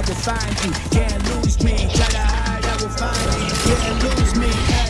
to find you. Can't lose me. Try to hide, I will find me. Can't lose me. Hey.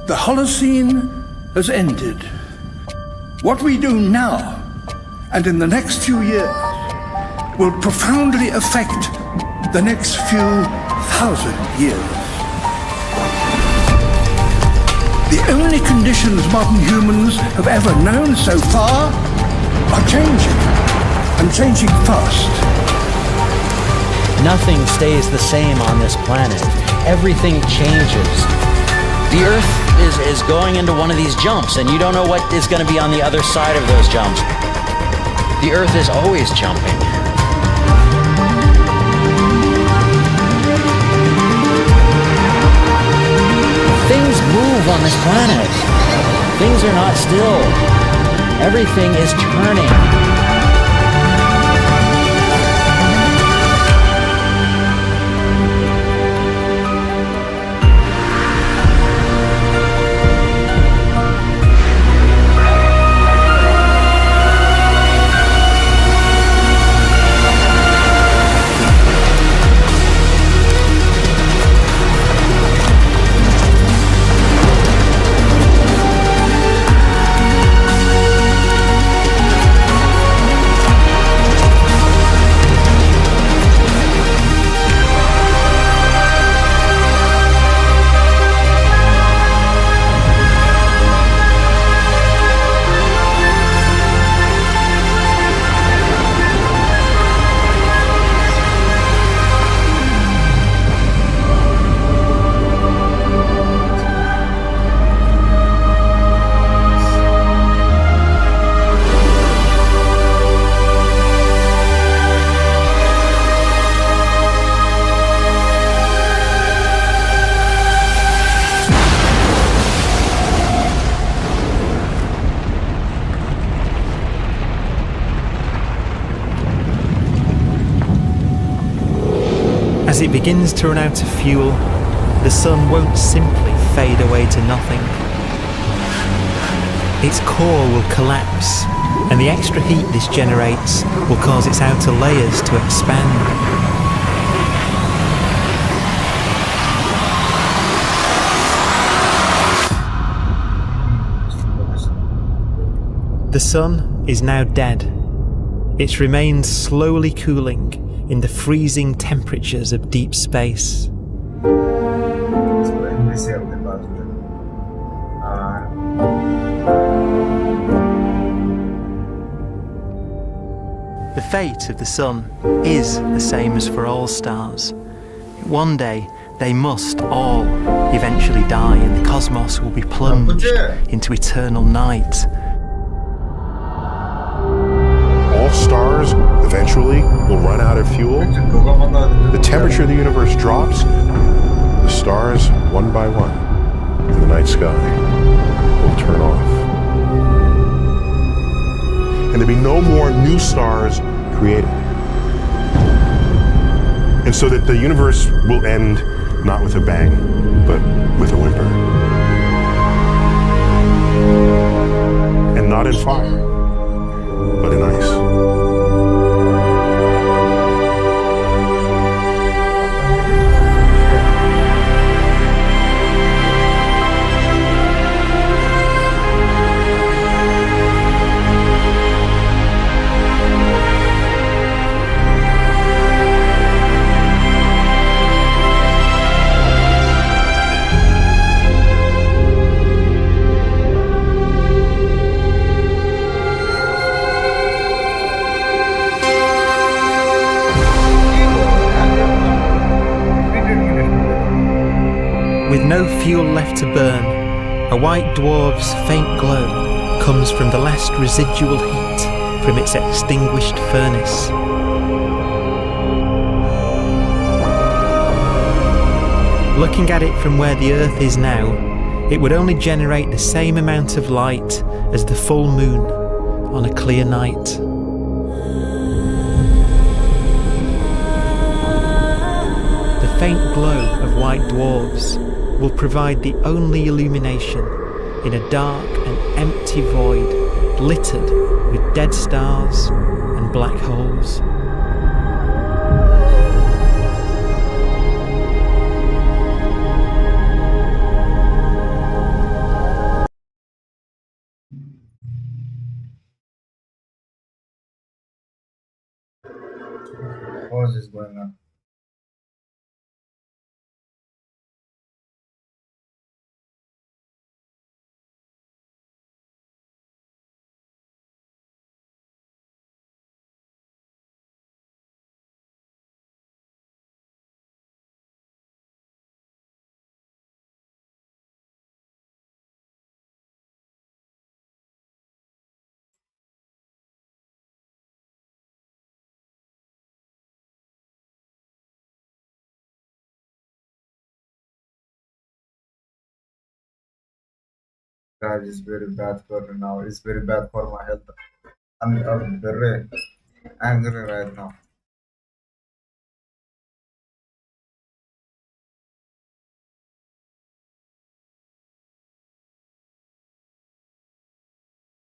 The Holocene has ended. What we do now and in the next few years will profoundly affect the next few thousand years. The only conditions modern humans have ever known so far are changing, and changing fast. Nothing stays the same on this planet. Everything changes. The Earth is going into one of these jumps, and you don't know what is going to be on the other side of those jumps. The Earth is always jumping. Things move on this planet. Things are not still. Everything is turning. As it begins to run out of fuel, the sun won't simply fade away to nothing. Its core will collapse, and the extra heat this generates will cause its outer layers to expand. The sun is now dead. It remains slowly cooling in the freezing temperatures of deep space. The fate of the sun is the same as for all stars. One day they must all eventually die, and the cosmos will be plunged into eternal night. All stars eventually will run out of fuel. The temperature of the universe drops. The stars, one by one, in the night sky will turn off. And there'll be no more new stars created. And so that the universe will end not with a bang, but with a whimper. And not in fire, but in ice. With no fuel left to burn, a white dwarf's faint glow comes from the last residual heat from its extinguished furnace. Looking at it from where the Earth is now, it would only generate the same amount of light as the full moon on a clear night. The faint glow of white dwarfs will provide the only illumination in a dark and empty void littered with dead stars and black holes. What is going on? Guys, it's very bad for now. It's very bad for my health. I'm very angry right now.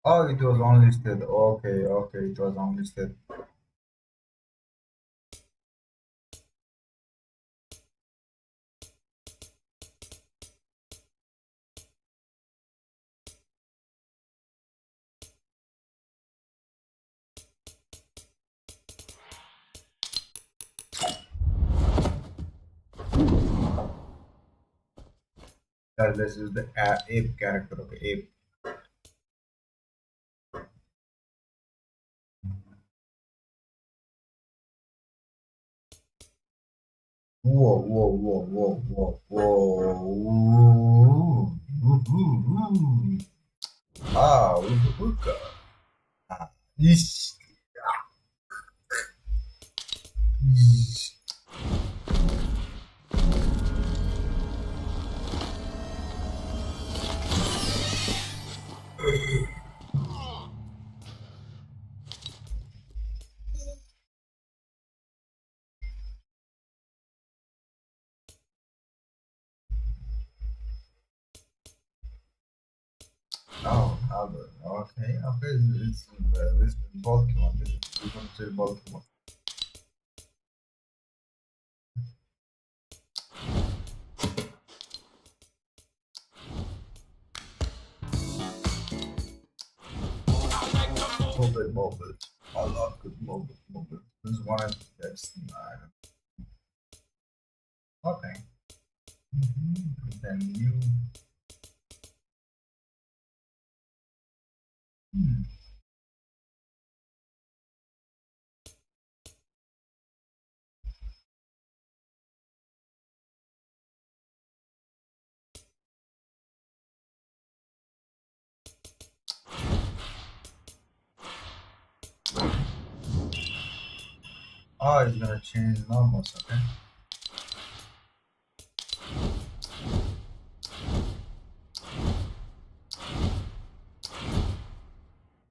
Oh, it was unlisted. Okay, okay, it was unlisted. This is the ape character. Okay, ape. Whoa, whoa, whoa, whoa, whoa, whoa. Ah, hookah. Ah, ish. Ish. Oh, Albert. Okay, okay. This is Baltimore. This is going to Baltimore. Mobile. I love good mobile. This is one of that's okay. Then you. Oh, it's gonna change normals, okay?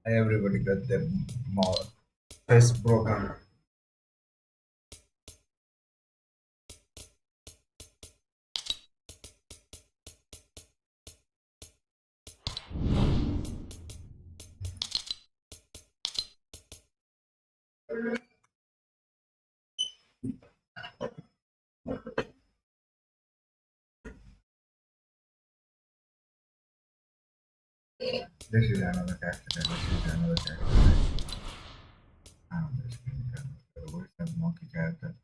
Everybody got their face broken. This is another character. This is where's that monkey character?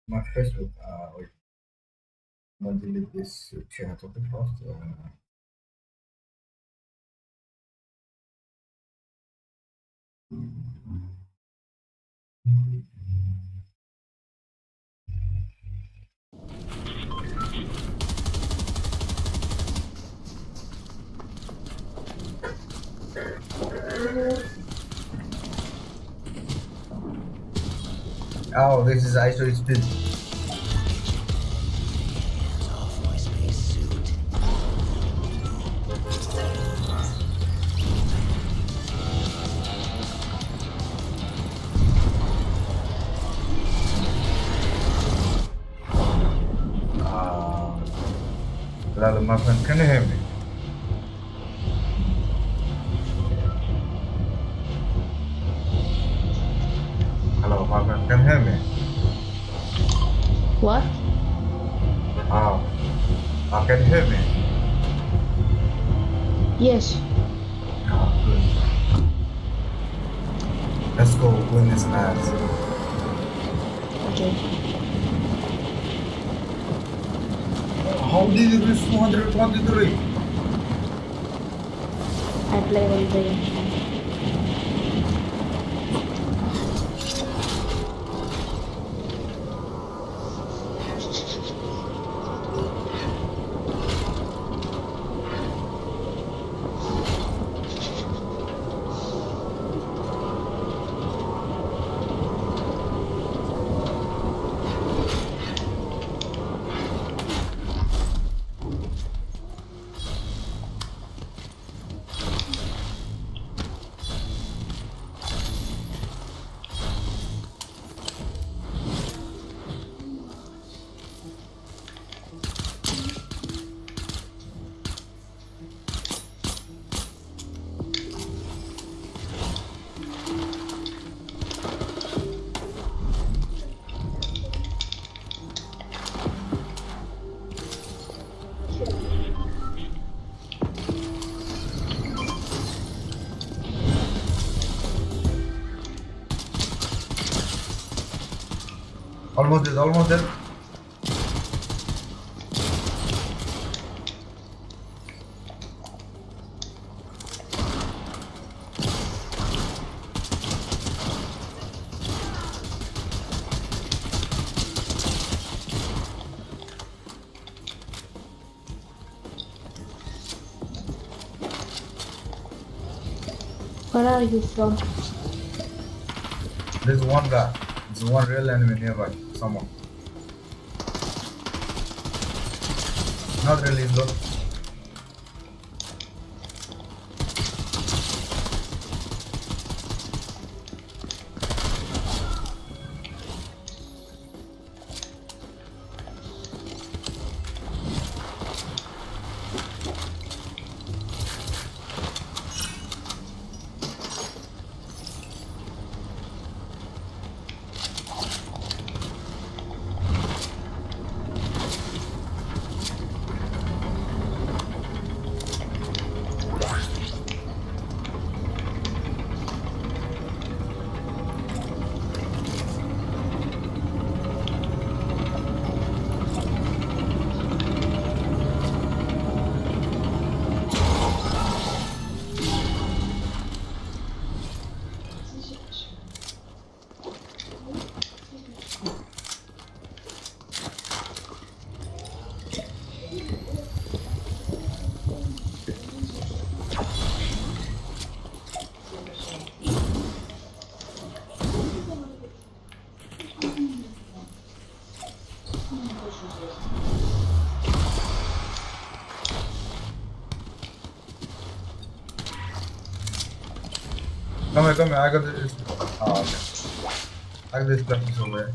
My Facebook. Wait. I'm gonna delete this chat of the post. Oh, this is 𝚑𝚘𝚕𝚘. Hello, my friend, can you hear me? Hello, my friend, can you hear me? What? Can you hear me? Yes. Good. Let's go win this match. Okay. How did you reach 223? I play one game. Almost dead, almost dead. Where are you from? There's one guy. There's one real enemy nearby. Someone. Not really low. Come here, I got this. Oh, okay. I got this weapons over here.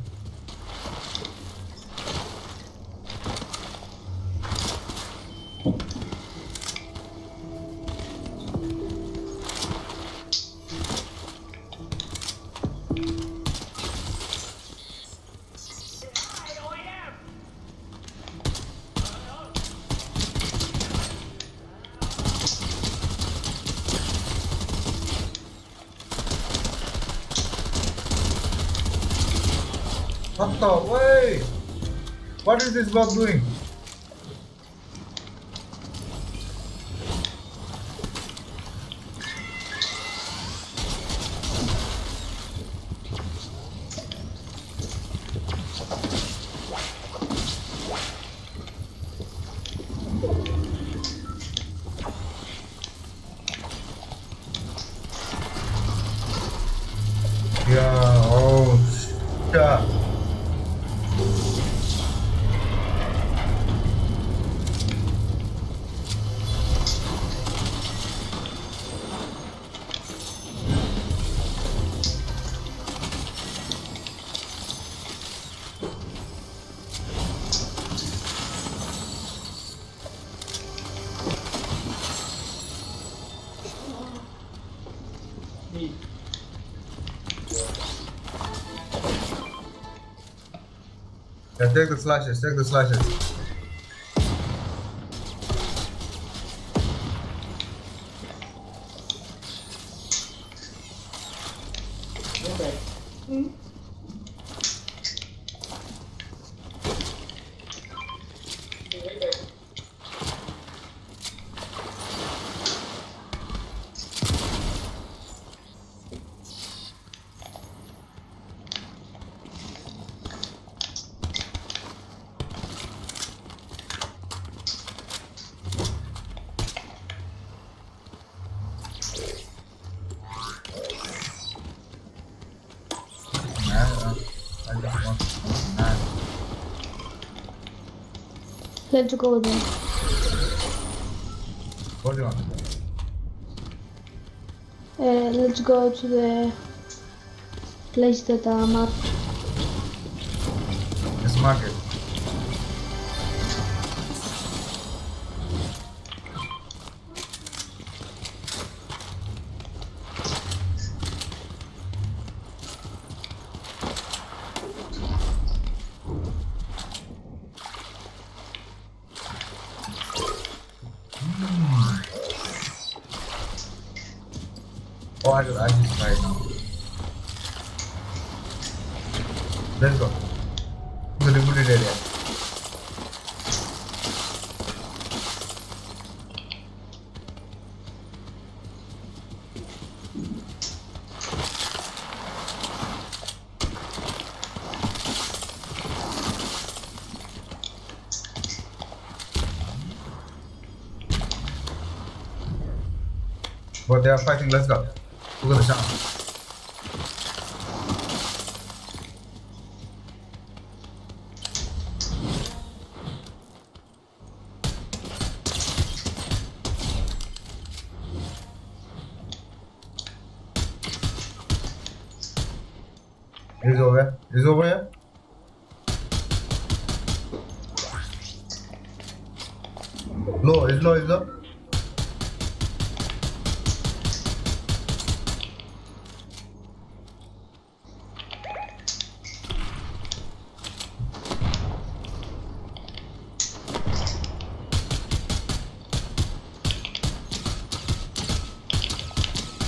What the way? What is this bug doing? Yeah, oh, shit. Yeah, take the slashes, take the slashes. Let's go then. What do you want? Let's go to the place that are marked. Let's mark it. Oh, I just try it now. Let's go. To the rebooted area. But they are fighting, let's go. Look at the sound. He's over here. He's over here. Low, he's low, he's low.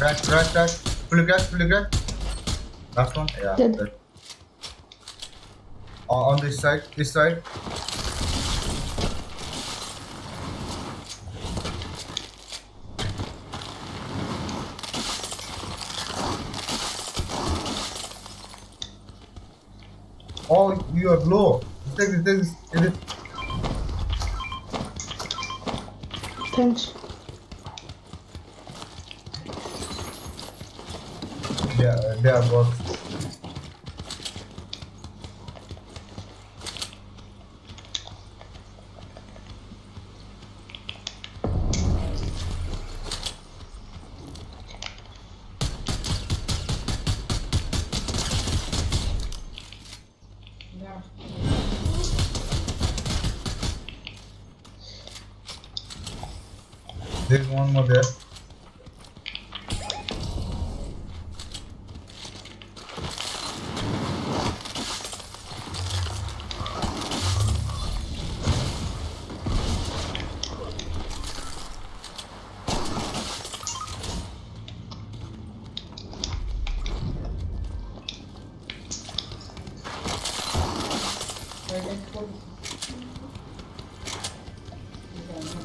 Crack. Fully crack. Last one? Yeah. Dead. Dead. On this side. Oh, you are low. Take this. Thanks. Yeah, they are both. There's one more there.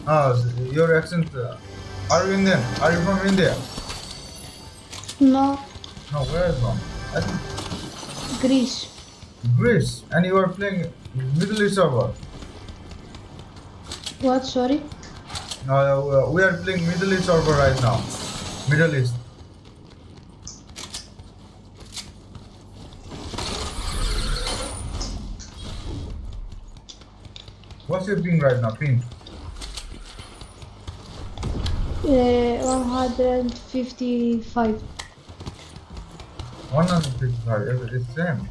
Your accent. Are you Indian? Are you from India? No, No, where are you from? I think Greece. Greece. And you are playing Middle East server. What? Sorry? We are playing Middle East server right now. Middle East. What's your ping right now? Ping. 155. 155. It's same.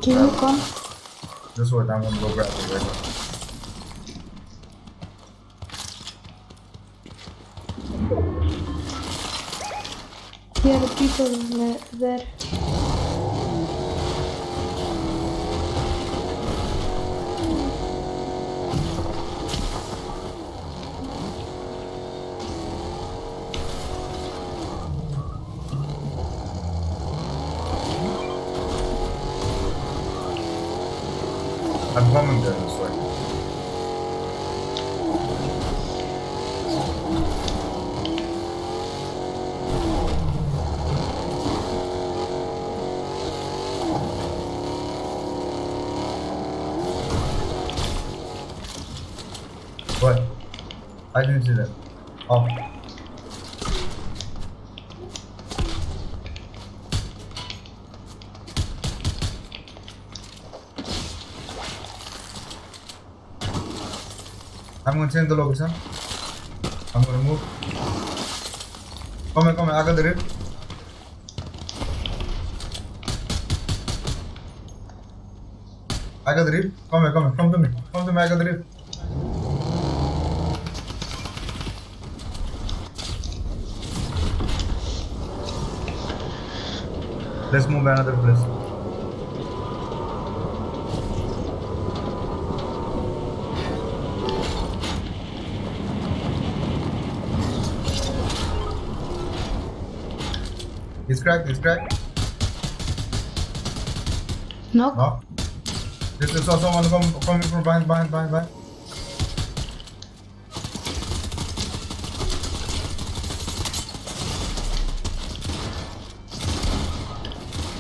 Can you come? Just wait, I'm gonna go grab it right now. There are people there. I'm coming there this way. What? I didn't see that. Oh. I'm gonna change the location. I'm gonna move. Come here, I got the rip. I got the rip. Come here, come to me. Come to me, I got the rip. Let's move another place. He's cracked. No? No. This is someone coming from behind.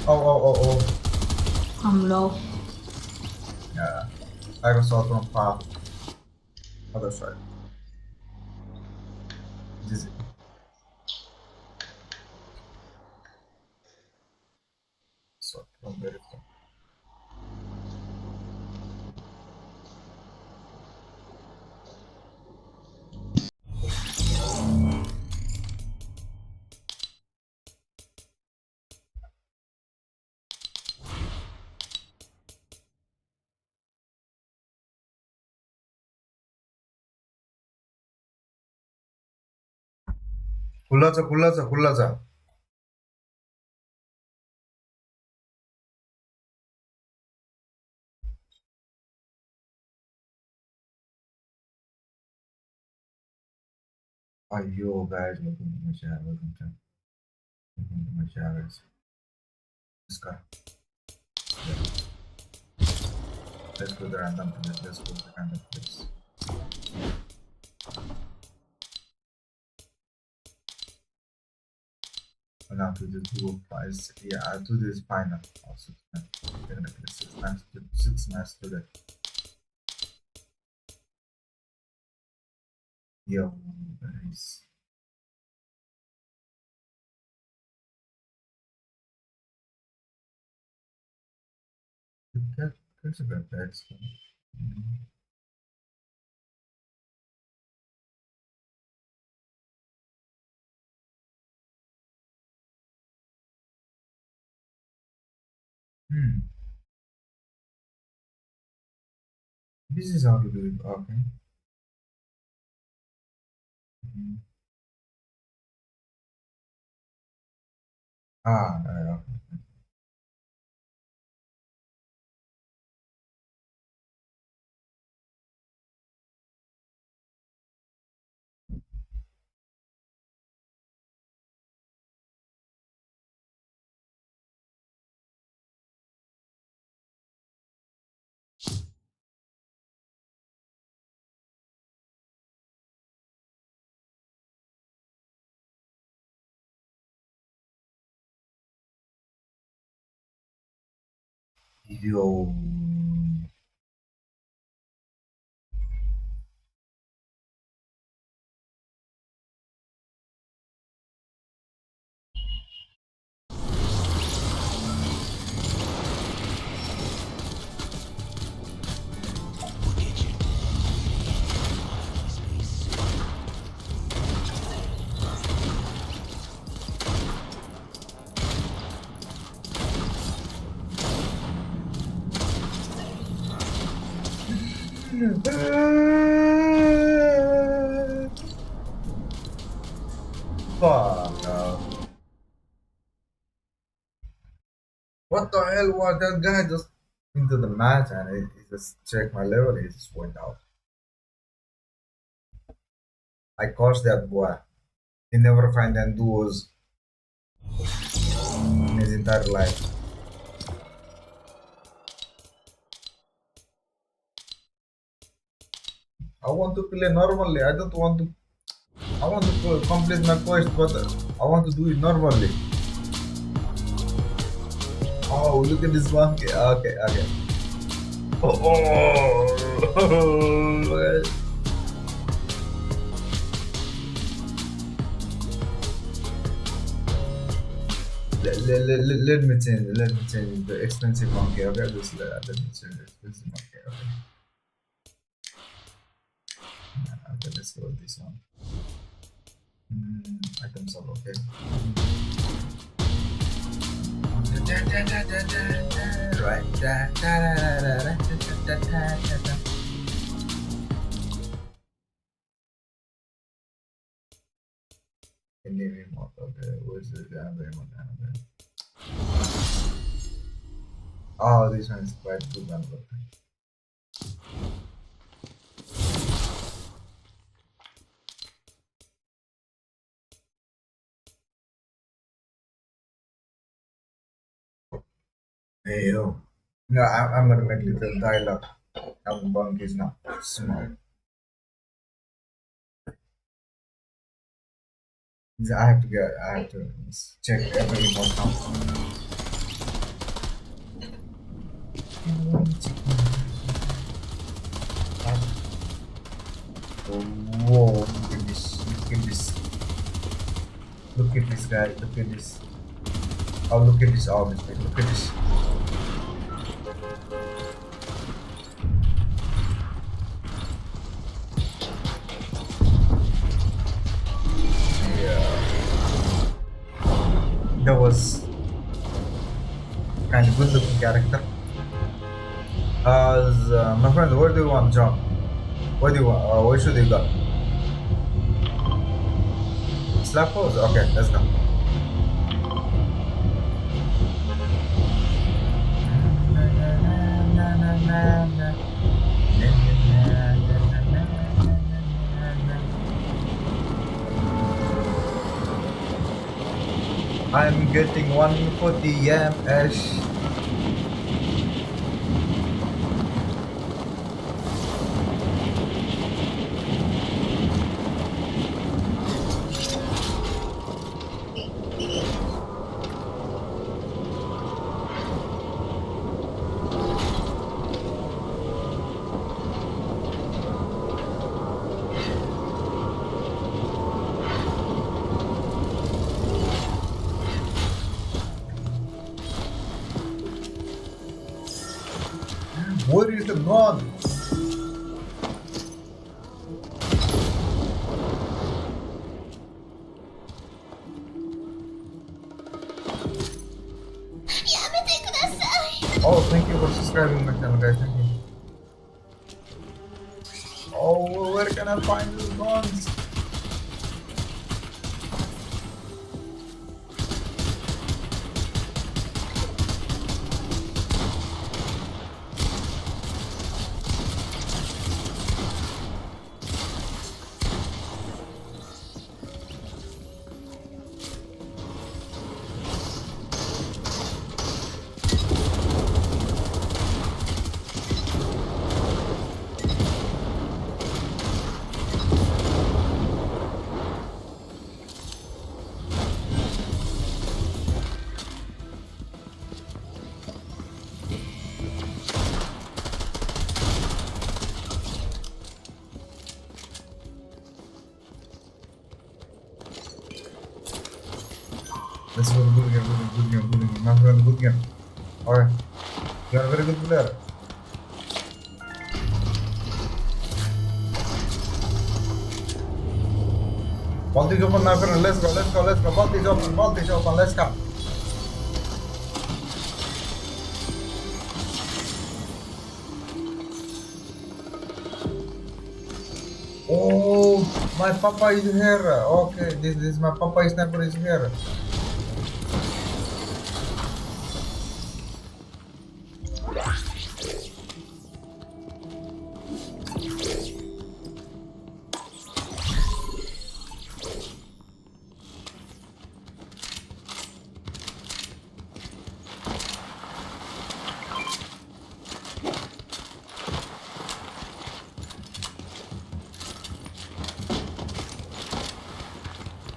Oh. I'm low. Yeah. I got shot from far. Other side. Dizzy. Shot from very far. खुल्ला छ Yo guys, welcome to my channel. Welcome to my channel. This guy. Let's go to the random place. Now to the 205. Yeah, I'll do this final. Also, technically 6 matches today. Yo, nice. There's a good text. This is how to do it. Okay. Ah, yeah. Yo. Fuck. What the hell was that guy just into the match and he just checked my level, he just went out. I cursed that boy. He never find them duos in his entire life. I want to play normally. I don't want to. I want to complete my quest, but I want to do it normally. Oh, look at this monkey. Okay, okay. Oh. Let me change the expensive monkey. Okay, let me change the expensive monkey. Okay. Okay, let's go with this one. Items are okay. Right. Can name him up. Okay, where's the animal? Oh, this one is quite good one. Hey yo. No, I'm gonna make little dialogue. Bunk is not small. I have to check every account. Whoa, look at this, look at this. Look at this guy, look at this. Oh, look at this arm, look at this. That was kind of good looking character. My friend, where do you want to jump? Where do you want? Where should you go? Slap pose? Okay, let's go. I'm getting one for the MS. Where is the gun? Oh, thank you for subscribing my channel, guys. Thank you. Oh, where can I find these guns? Let's go. Good game. My friend, good game. Alright. You are a very good player. Ball is open, my friend. Let's go. Ball is open. Let's go. Oh, my papa is here. Okay, this is my papa sniper is here.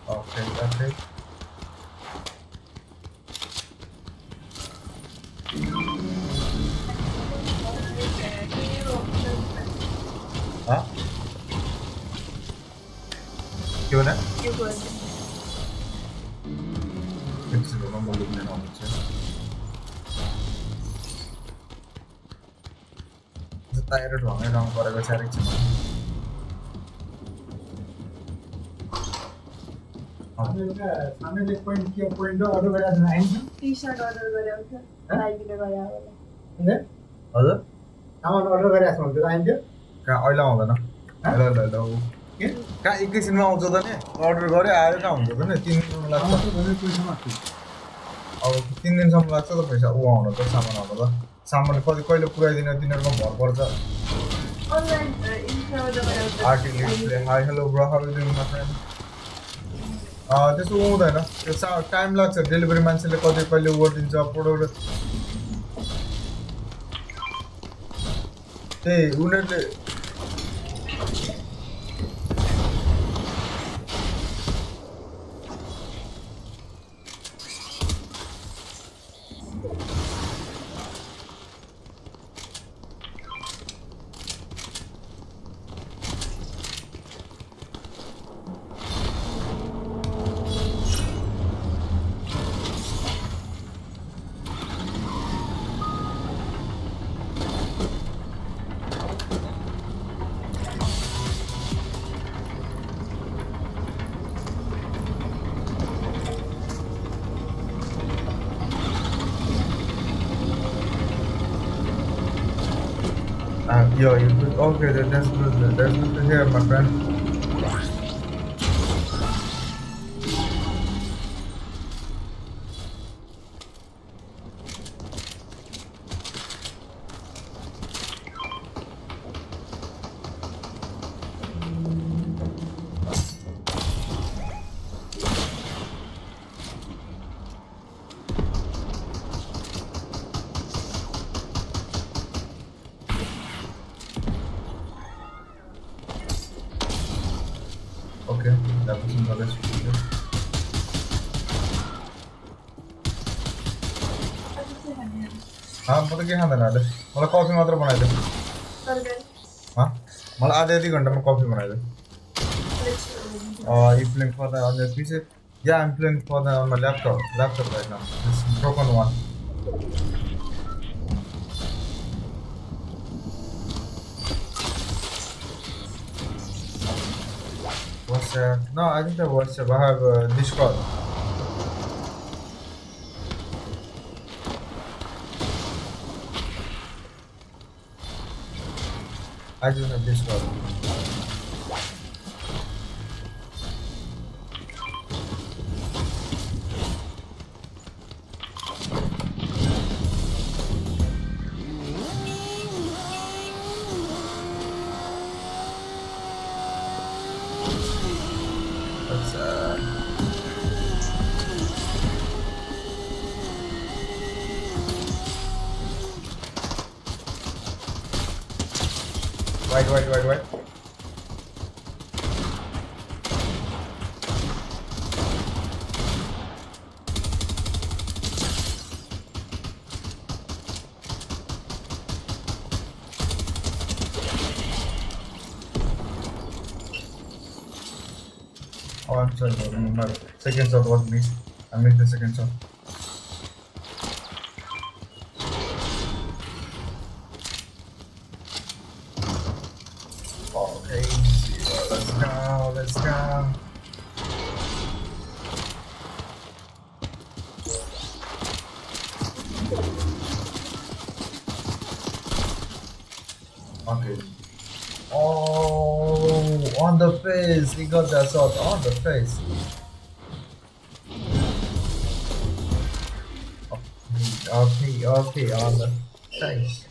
Okay. Hah? Gimana? Itu sih memang belum nemu sih. Tayar doang, orang gue cari cuma. सामने एक point order गरेको छ हैन T-shirt order गरेको छ लाइकले गरे होला हैन हजुर सामान अर्डर गरेको छ भने आइन्छ कहाँ अहिले आउँदैन ल के कहाँ एकैछिनमा आउँछ त नि अर्डर गरे आएर कहाँ हुन्छ त नि 3 दिनसम्म लाग्छ अब 3 दिनसम्म लाग्छ त पैसा ऊ आउन त सामान आउन त सामान कहिले पुऱ्याइदिन तिनीहरुको भर पर्छ अनलाइन इन्स्टल गरेको छ article hi hello bro how are you doing my friend त्यस्तो हुँदैन त्यो टाइम लाग्छ डेलिभरी मान्छेले कहिले गरिदिन्छ प्रोडक्ट त्यही उनीहरूले yo, you good? Okay, that's good. That's good to hear, my friend. Okay, that was another speaker. हाँ मतलब क्या खाना है मतलब कॉफी मात्र बनाए थे हाँ मतलब आधे घंटे में कॉफी बनाए थे you playing for the on the PC? Yeah, I'm playing for the on my laptop right now. This broken one. WhatsApp? No, I think the WhatsApp. I have Discord. I do have Discord. Wait. Oh, I'm sorry, my second shot was missed. I missed the second shot. Okay, let's go, let's go. Okay. Oh, on the face. He got that shot on the face. Okay, on the face.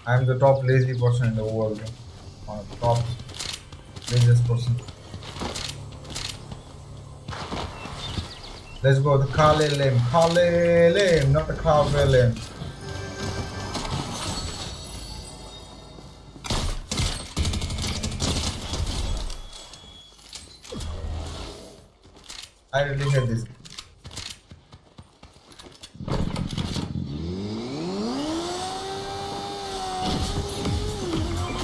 I'm the top lazy person in the world. Top laziest person. Let's go, the 𝚘𝚘, not the 𝚘𝚘. I really hate this.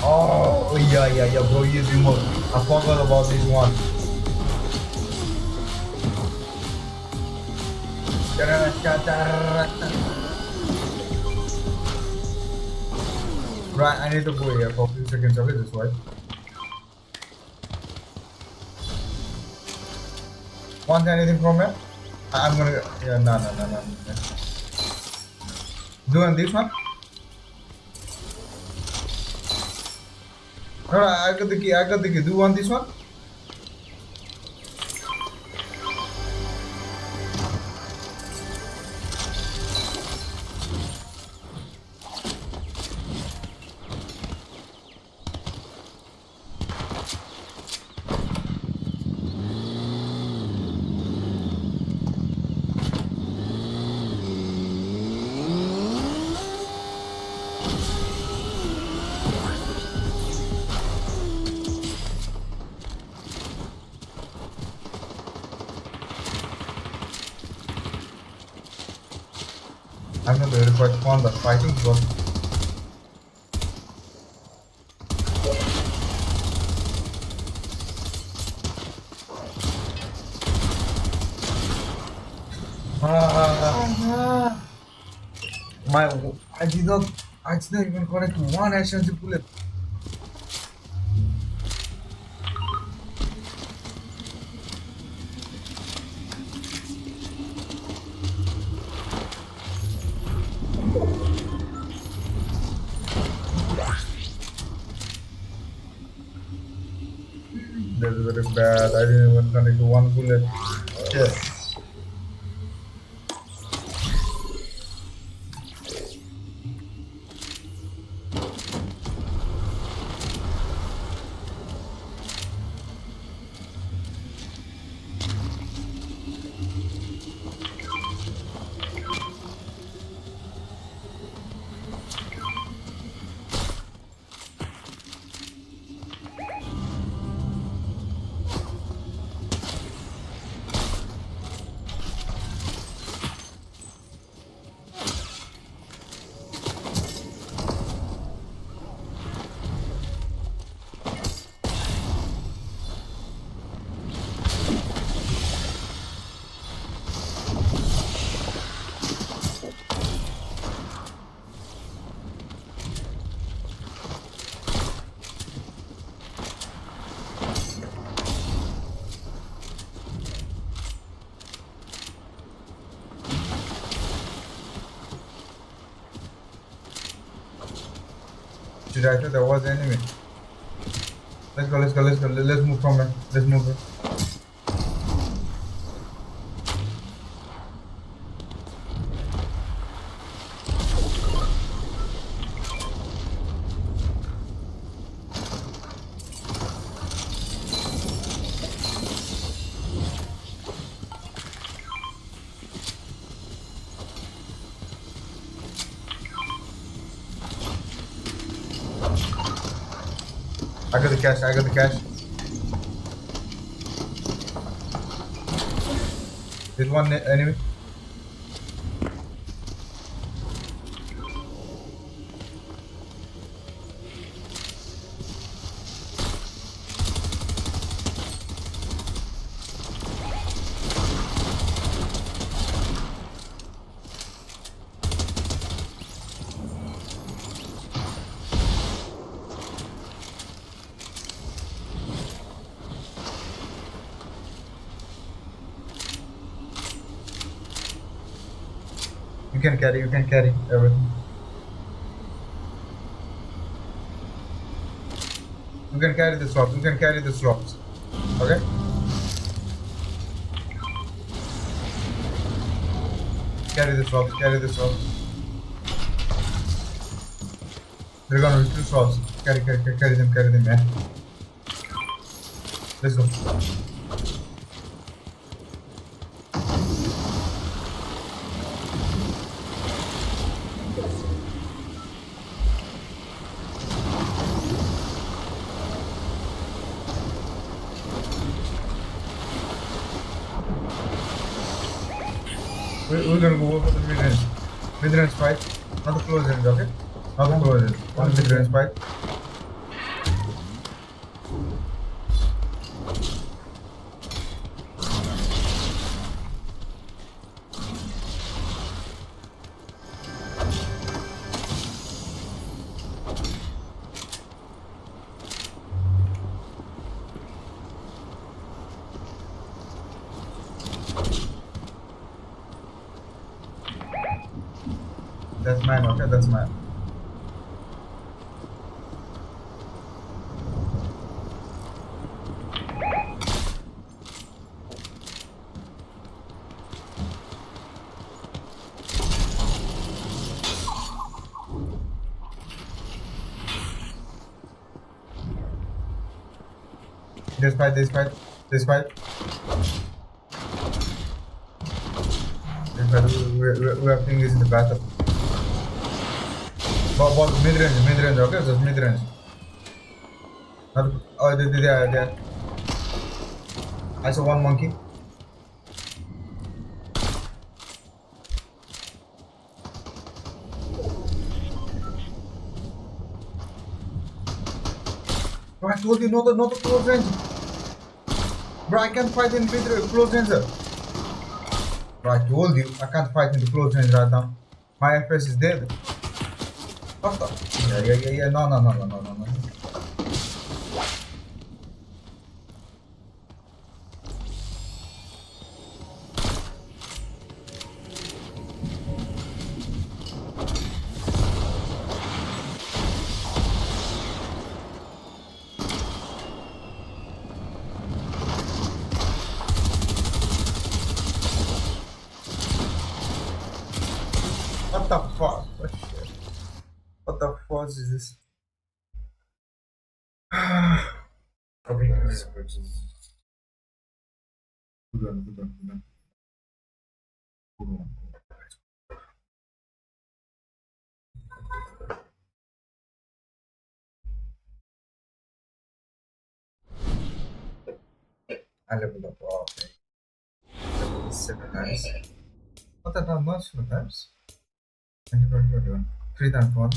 Oh yeah, bro, he is remote. I forgot about this one. Right, I need to go here for a few seconds. Okay, this way. Want anything from me? I'm gonna. Yeah, no. Doing this one? No, I got the key. Do you want this one? I'm not really quite fond of fighting, but I did not even connect one action to bullet. That's very bad. I didn't even connect to one bullet. Yes. Dude, I thought there was an enemy. Let's go. Let's move from it. Let's move it. I got the cash. I got the cash. There's one enemy. You can carry everything. You can carry this rope. You can carry this ropes. Okay? Carry this ropes. Carry this ropes. They're gonna retrieve ropes. Carry them, man. Let's go. We're gonna go over the mid-range. Mid-range fight. Not the close range, okay? Not the close range. One mid-range fight. That's mine, okay? That's mine. This fight. This fight, we are playing this in the battle. But mid-range, okay? Just mid-range. Oh, there. I saw one monkey. Bro, I told you not the close range. Bro, I can't fight in close range. Bro, I told you I can't fight in the close range right now. My FPS is dead. What the? Yeah. No. What the fuck? Oh, shit. What the fuck is this? Okay, this is good one. I leveled up. Oh, okay. Level 7 times. What the hell? Not 7 times? And you're doing 3 times 1.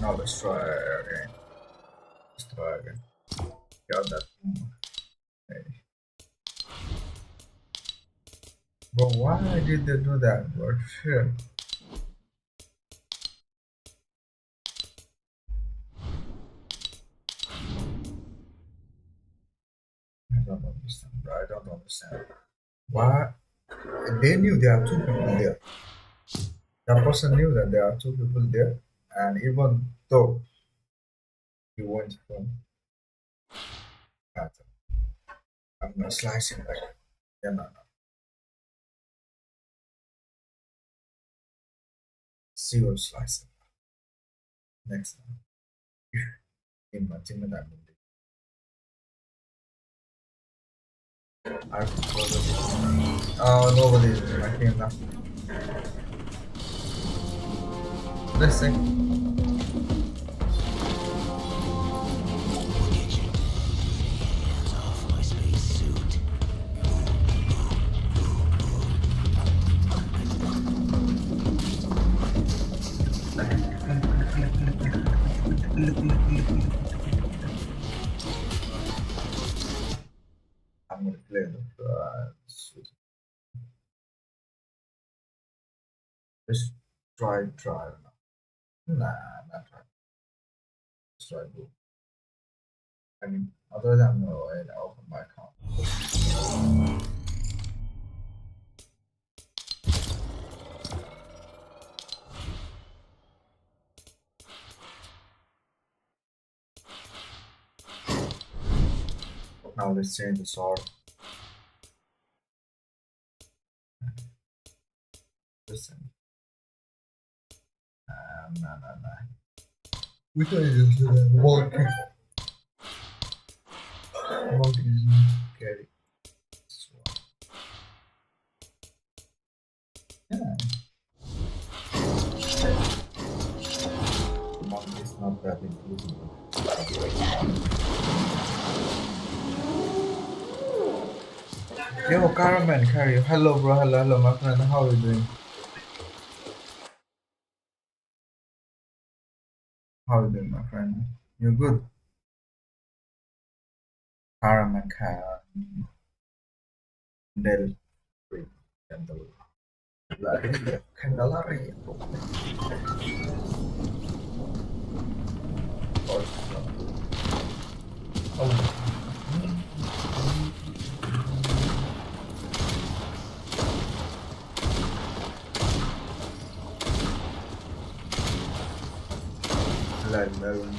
Now let's try again. Got that. Okay. But why did they do that? But shit. I don't understand, bro. I don't understand. Why? They knew there are 2 people there. That person knew that there are 2 people there, and even though he went from that, I'm gonna slice him back. Yeah, no. Zero slicing. Next time. Game matching में डाल दूँगी. Nobody is in my team now. Let's see. I'm gonna play the let's try now. Nah, not try. Let's try both. I mean, other than no, I open my account. Now let's change the sword. Listen. Nah. Which one is this? Walk. Walk is carry. Yeah. Monk is not that inclusive. Yo, Caraman, carry. Hello, bro. Hello, my friend. How are you doing? How are you doing, my friend? You're good. Caraman, Candelaria. Oh. Melon.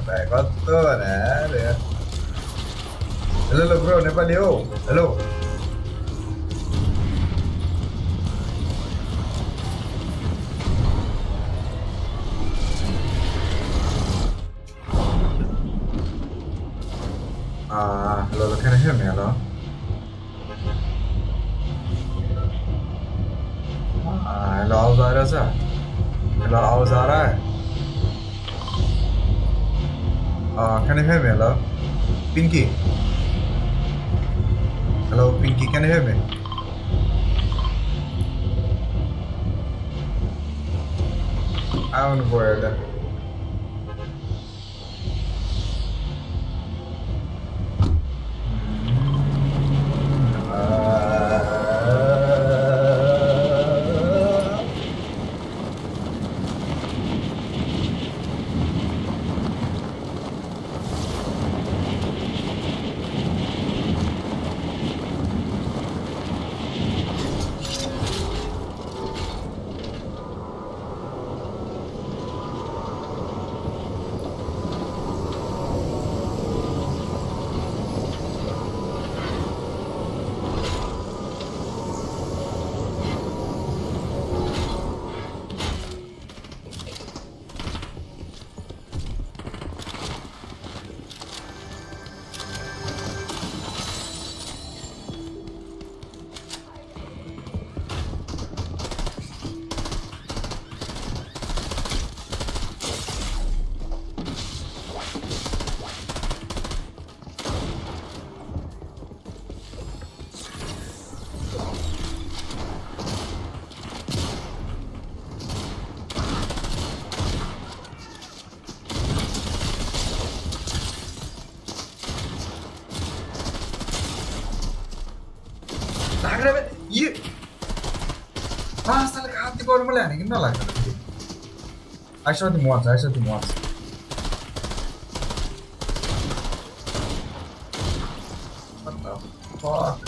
Phải có to nè được. Hello bro, Nepal yo. Hello. Hello, can you hear me? Hello. Hello, आवाज आ रहा है sir? Hello, आवाज आ रहा है? Can you hear me? Hello, Pinky. Hello, Pinky. Can you hear me? I don't know where that. You. Salah hati baru mulai ni, kenapa lagi? I shot him once. What the fuck?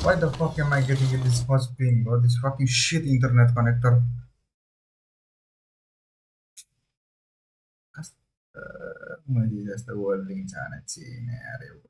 Why the fuck am I getting this much ping, bro? This fucking shit internet connector. Just the world link sana China are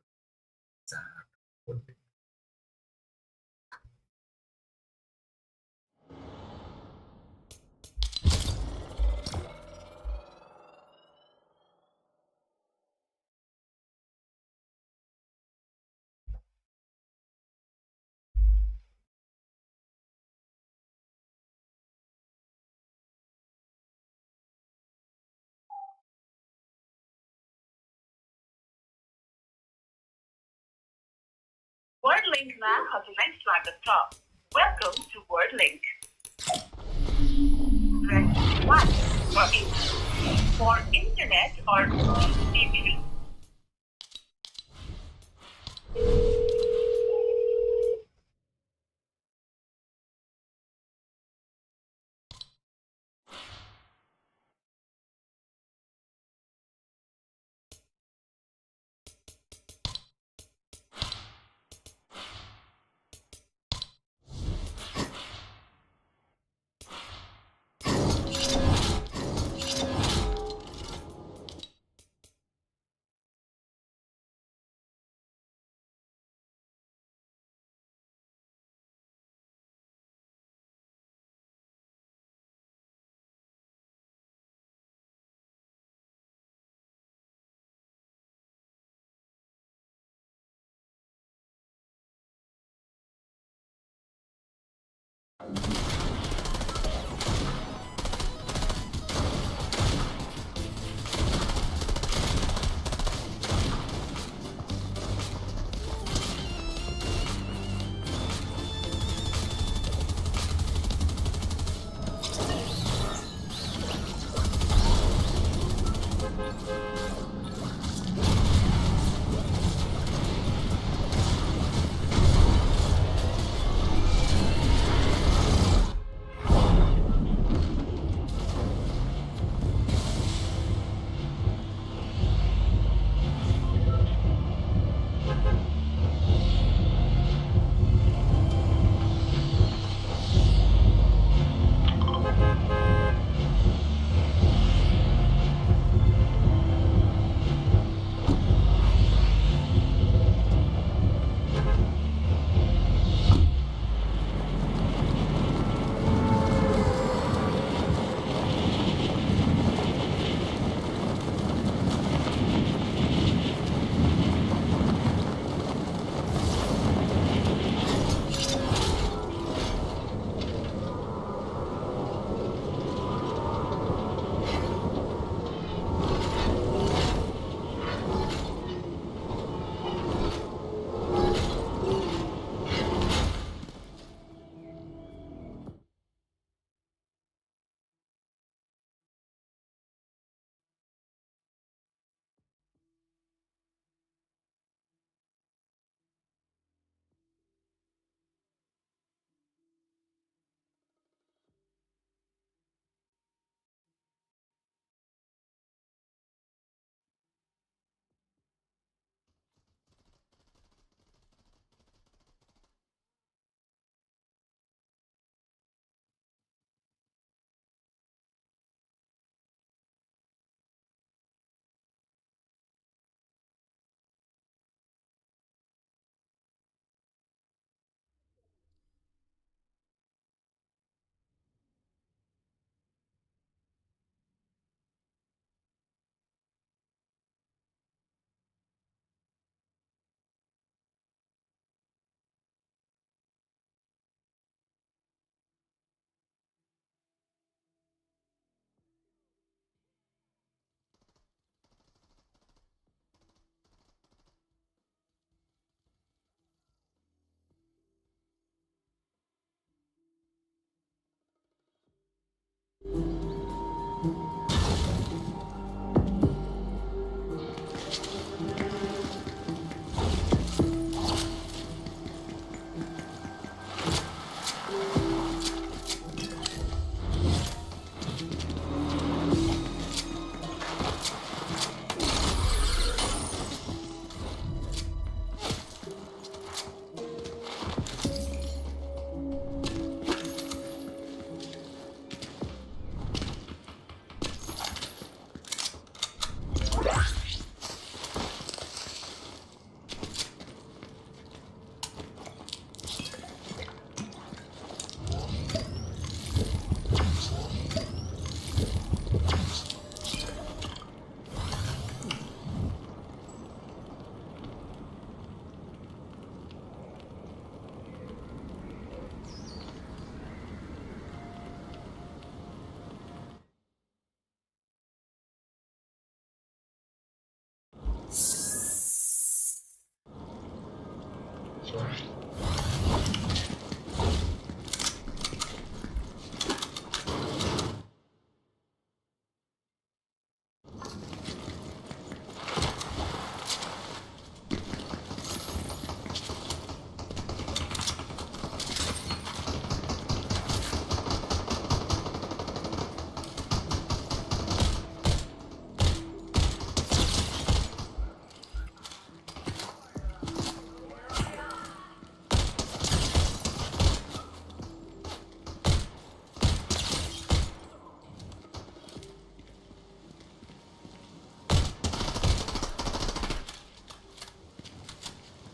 WordLink now has a red flag at top. Welcome to WordLink. Press 1 for internet or TV.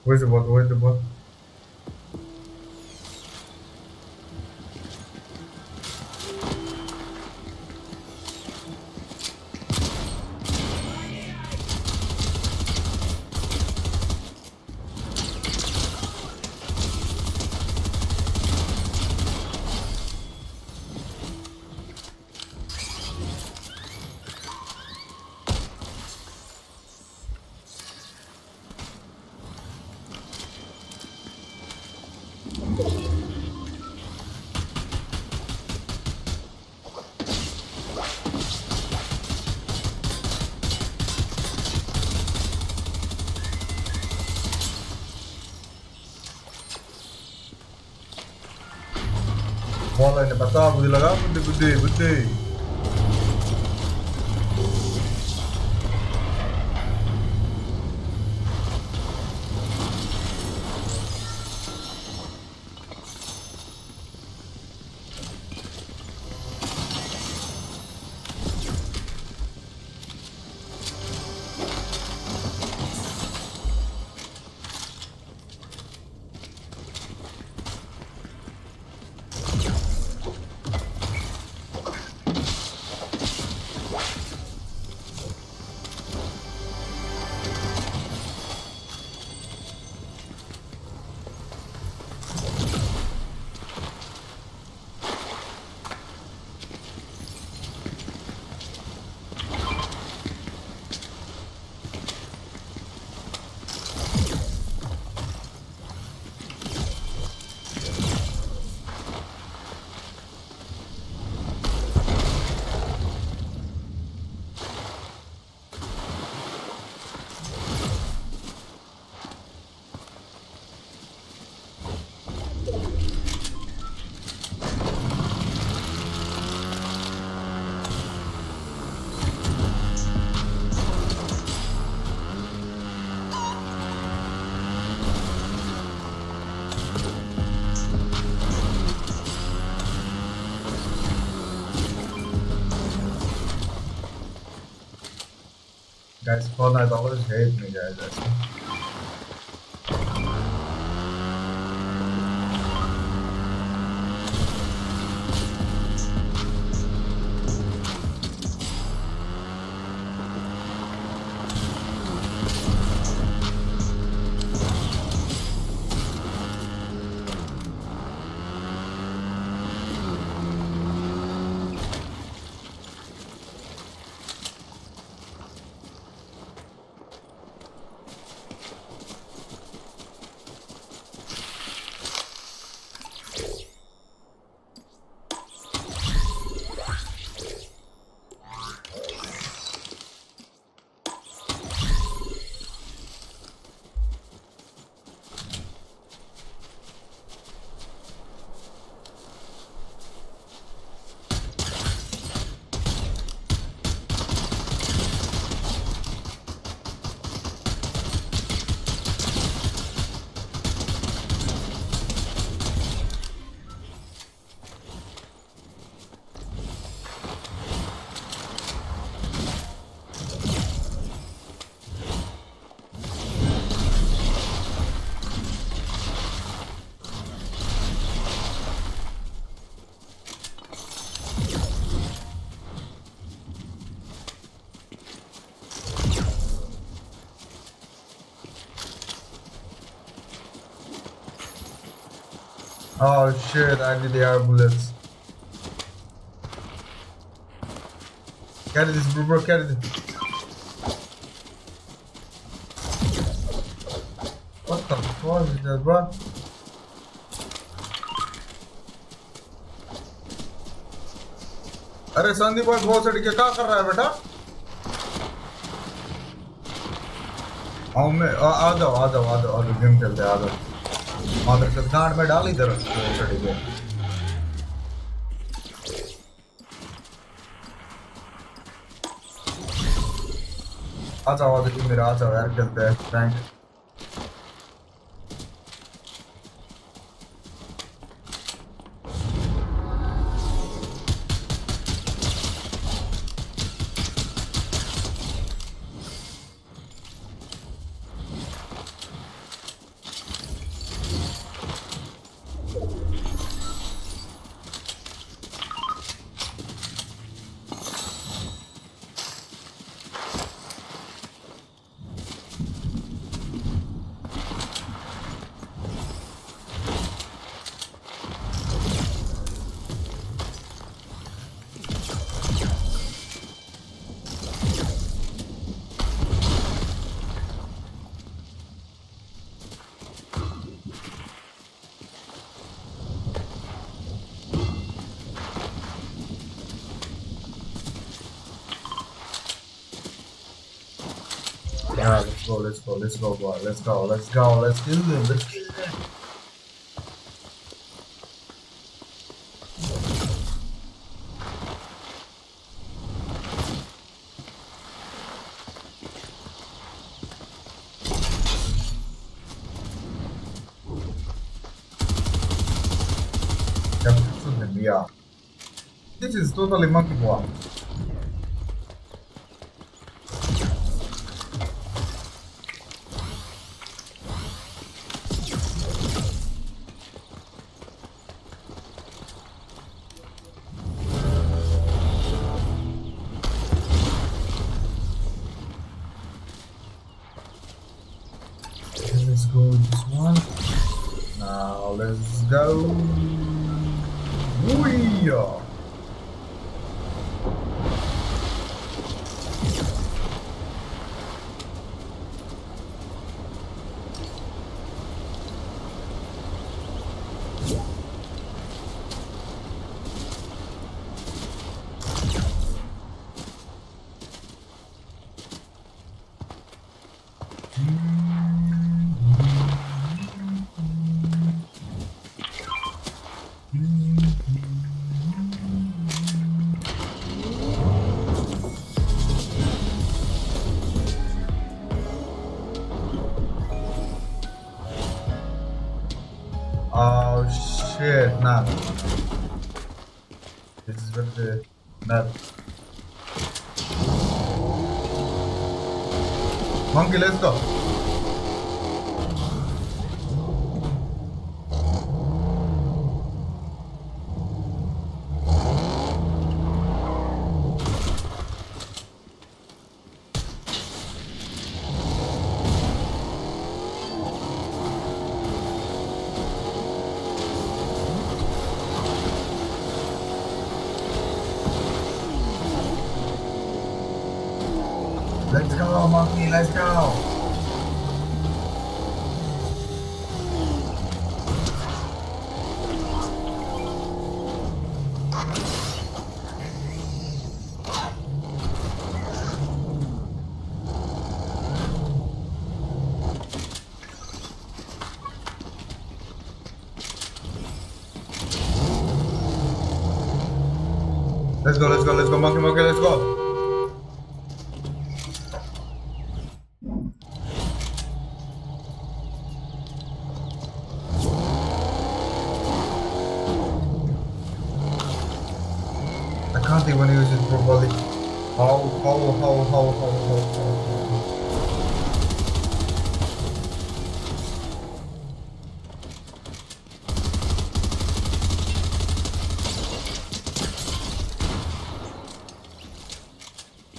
Where's the bot? Where's the bot? Bola ini patah, budi laga, budi. Guys, Fortnite always hate me, guys. Oh shit, I need the air bullets. Carry this, bro, carry this. What the fuck? What is this, bro? अरे संदीप भाई बहुत सड़ के क्या कर रहा है बेटा? आओ मैं आ जाओ गेम खेलते आ जाओ। मादर से गांड में डाल इधर बहुत सड़ के। आ जाओ मेरा आ जाओ यार खेलते हैं rank. Yeah, let's go, boy. Let's kill them. Yeah. This is totally monkey boy. Let's go with this one. Now let's go. Ooh-yeah. Oh shit, nah. This is where the map. Monkey, let's go. Let's go, monkey, let's go. Let's go, monkey, let's go. I can't even use it properly. How.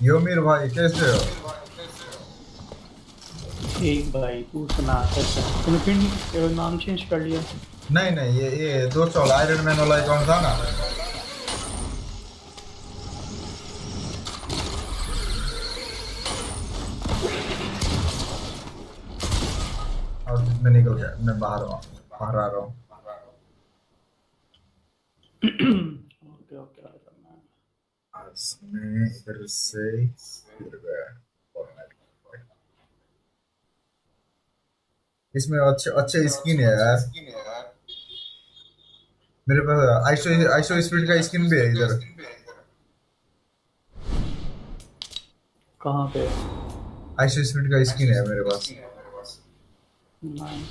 यो मीर भाई कैसे हो? ठीक भाई, तू सुना कैसा? तूने फिर नाम चेंज कर लिया? नहीं ये 200 आयरन मैन वाला अकाउंट था ना। और मैं निकल गया, मैं बाहर आ रहा हूँ। ओके ओके मैं इधर से इधर गया। इसमें अच्छे अच्छे स्किन है यार। मेरे पास आइसो स्पीड का स्किन भी है इधर। कहाँ पे? आइसो स्पीड का स्किन है मेरे पास। नाइस।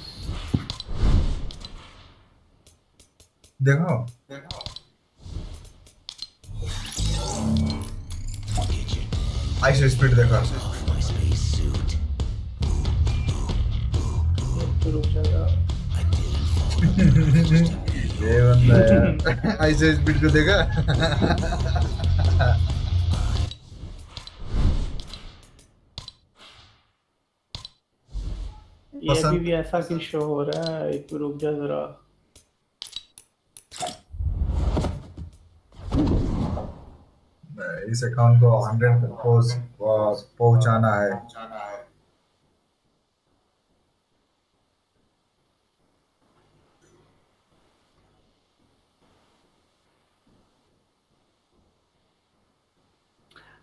देखो आइसो स्पीड देखो। रुक जाएगा। ये बंदा यार आइसो स्पीड को देखा। ये अभी भी ऐसा क्यों शो हो रहा है? एक रुक जा जरा। इस अकाउंट को 100 पहुंचाना है।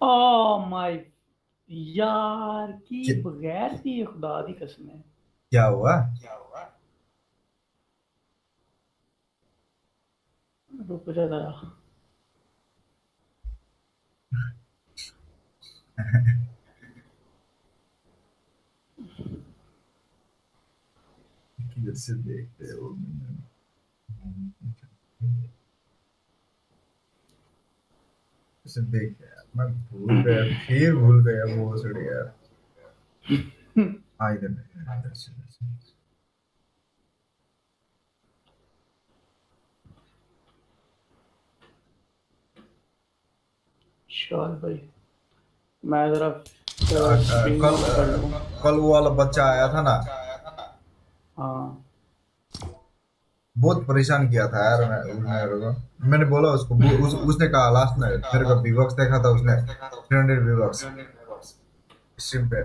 ओह माय यार की बगैर थी, खुदा दी कसम है। क्या हुआ? रुक जा जरा। किधर से देखते हो? उसे देख यार, मैं भूल गया, फिर भूल गया वो सड़ यार। इधर इधर से। चल भाई मैं जरा कल वो वाला बच्चा आया था ना। हाँ बहुत परेशान किया था यार मेरे को। मैंने बोला उसको, उसने कहा लास्ट में मेरे को V-Bucks देखा था उसने 300 V-Bucks स्ट्रीम पे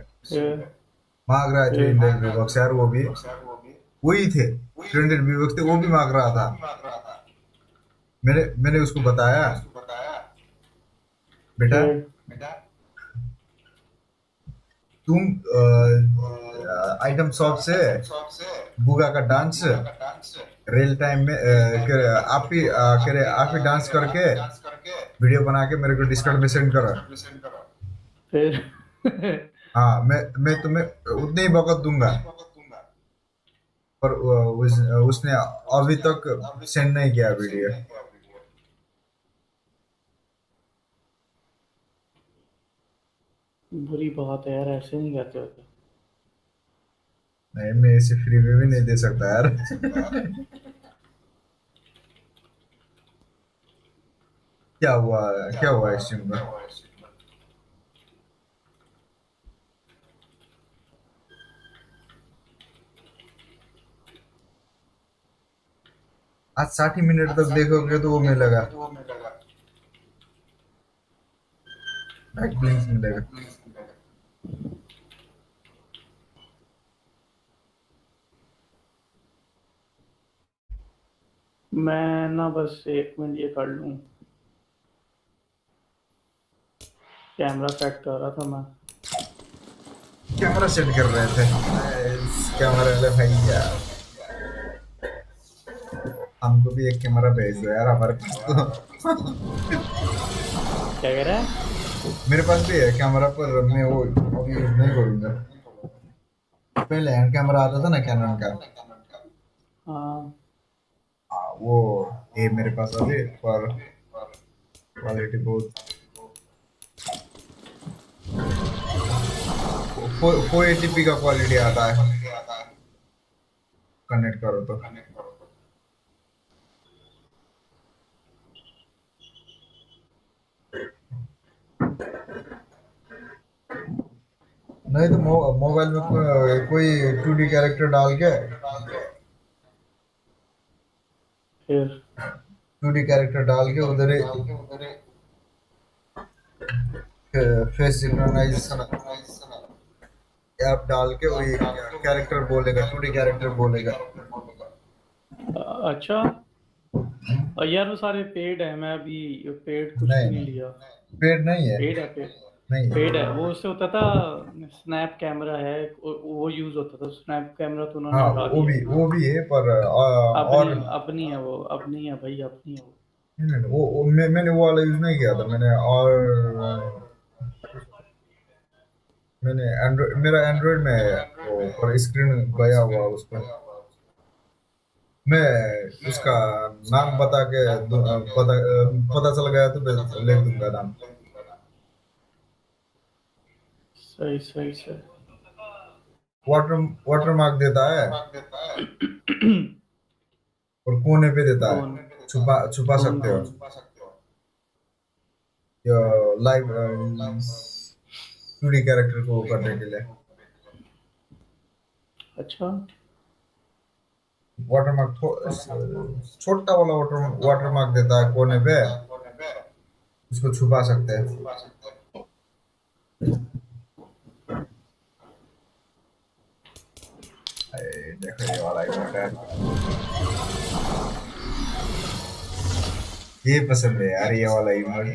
मांग रहा है। 300 V-Bucks यार, वो भी वही थे 300 V-Bucks थे, वो भी मांग रहा था। मैंने उसको बताया बेटा तुम आइटम शॉप से बुगा का डांस रियल टाइम में आप ही डांस करके वीडियो बना के मेरे को डिस्कॉर्ड में सेंड करो। फिर हाँ मैं तुम्हें उतने ही वक्त दूंगा। पर उसने अभी तक सेंड नहीं किया वीडियो। बुरी बात है यार, ऐसे नहीं कहते होते। नहीं, मैं इसे फ्री में भी नहीं दे सकता यार। क्या हुआ इस स्ट्रीम में? आज 60 मिनट तक देखोगे तो वो मिलेगा, बैक ब्लिंक्स मिलेगा। मैं ना बस 1 मिनट ये कर लूं, कैमरा सेट कर रहा था मैं। कैमरा सेट कर रहे थे? कैमरा ले भाई यार, हमको भी एक कैमरा भेज दो यार हमारे पास तो। क्या कह रहा है? मेरे पास भी है कैमरा, पर मैं वो अभी यूज नहीं करूंगा। पहले हैंड कैमरा आता था ना कैनन का। हाँ वो ये मेरे पास अभी, पर क्वालिटी बहुत 480p का क्वालिटी आता है कनेक्ट करो तो। नहीं तो मोबाइल में कोई 2D कैरेक्टर डाल के, फिर 2D कैरेक्टर डाल के उधर फेस सिंक्रोनाइजेशन ऐप डाल के वही कैरेक्टर बोलेगा, 2D कैरेक्टर बोलेगा। अच्छा। और यार वो सारे पेड है, मैं अभी पेड कुछ भी नहीं नहीं नहीं, लिया। पेड नहीं है, पेड है, पेड। नहीं है। पेड है, वो उससे होता था। स्नैप कैमरा है, वो यूज होता था। स्नैप कैमरा तो उन्होंने हाँ हटा दिया है। वो भी है पर अब और नहीं, अब नहीं है वो, अब नहीं है भाई, अब नहीं है वो। नहीं, नहीं, मैंने वो वाला यूज नहीं किया था मैंने। और मैंने एंड्रॉइड, मेरा एंड्रॉइड में है वो, पर स्क्रीन गया हुआ उस पर। मैं उसका नाम बता के पता चल गया तो मैं लिख दूंगा नाम। सही सही सही। वाटर वाटर मार्क देता है और कोने पे देता है, कौन? छुपा छुपा कौन सकते हो कौन? लाइव 2D कैरेक्टर को करने के लिए। अच्छा। वाटर मार्क छोटा वाला वाटर मार्क देता है कोने पे, उसको छुपा सकते हैं। देखो ये वाला इमोट है, ये पसंद है यार, ये वाला इमोट।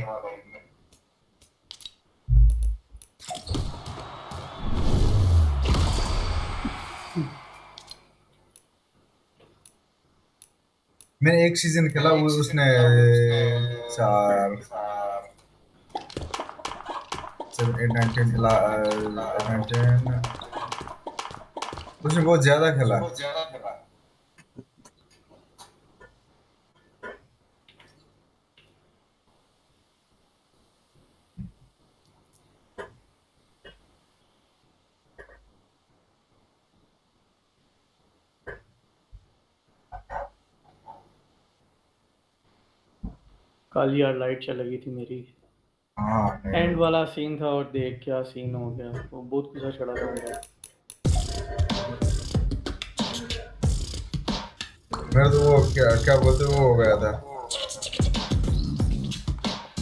मैंने एक सीजन खेला, वो उसने 4 7 8 9 10 11 10, उसने बहुत ज्यादा खेला। कल यार लाइट चली गई थी मेरी। हाँ एंड वाला सीन था और देख क्या सीन हो गया, वो बहुत गुस्सा चढ़ा था मेरा। मेरा तो वो क्या क्या बोलते वो हो गया था।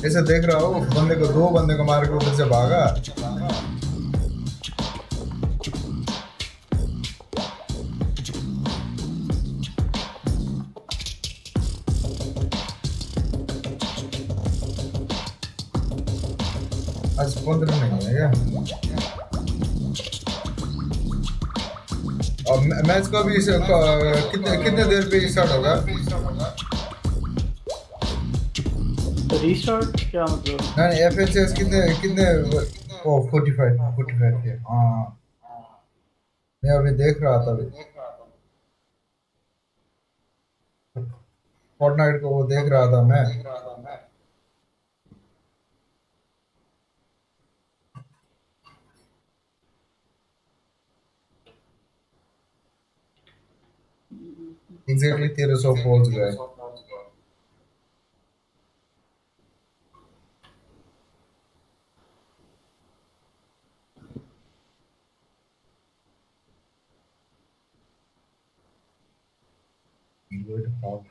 ऐसे देख रहा हूँ बंदे को, 2 बंदे को मार के उधर से भागा। आज 15 नहीं है क्या? और मैच का भी कितने कितने देर पे स्टार्ट होगा? रीस्टार्ट क्या मतलब? नहीं एफएचएस कितने कितने? ओ 45 के। हाँ मैं अभी देख रहा था, अभी फोर्टनाइट को वो देख रहा था मैं। एग्जैक्टली 1300 पहुंच गए। Good half.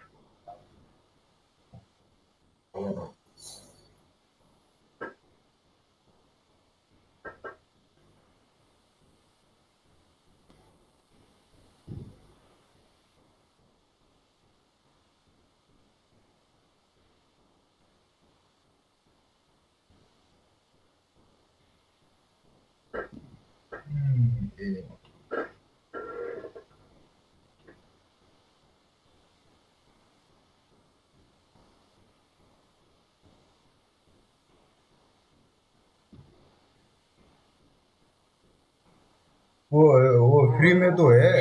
वो फ्री में तो है,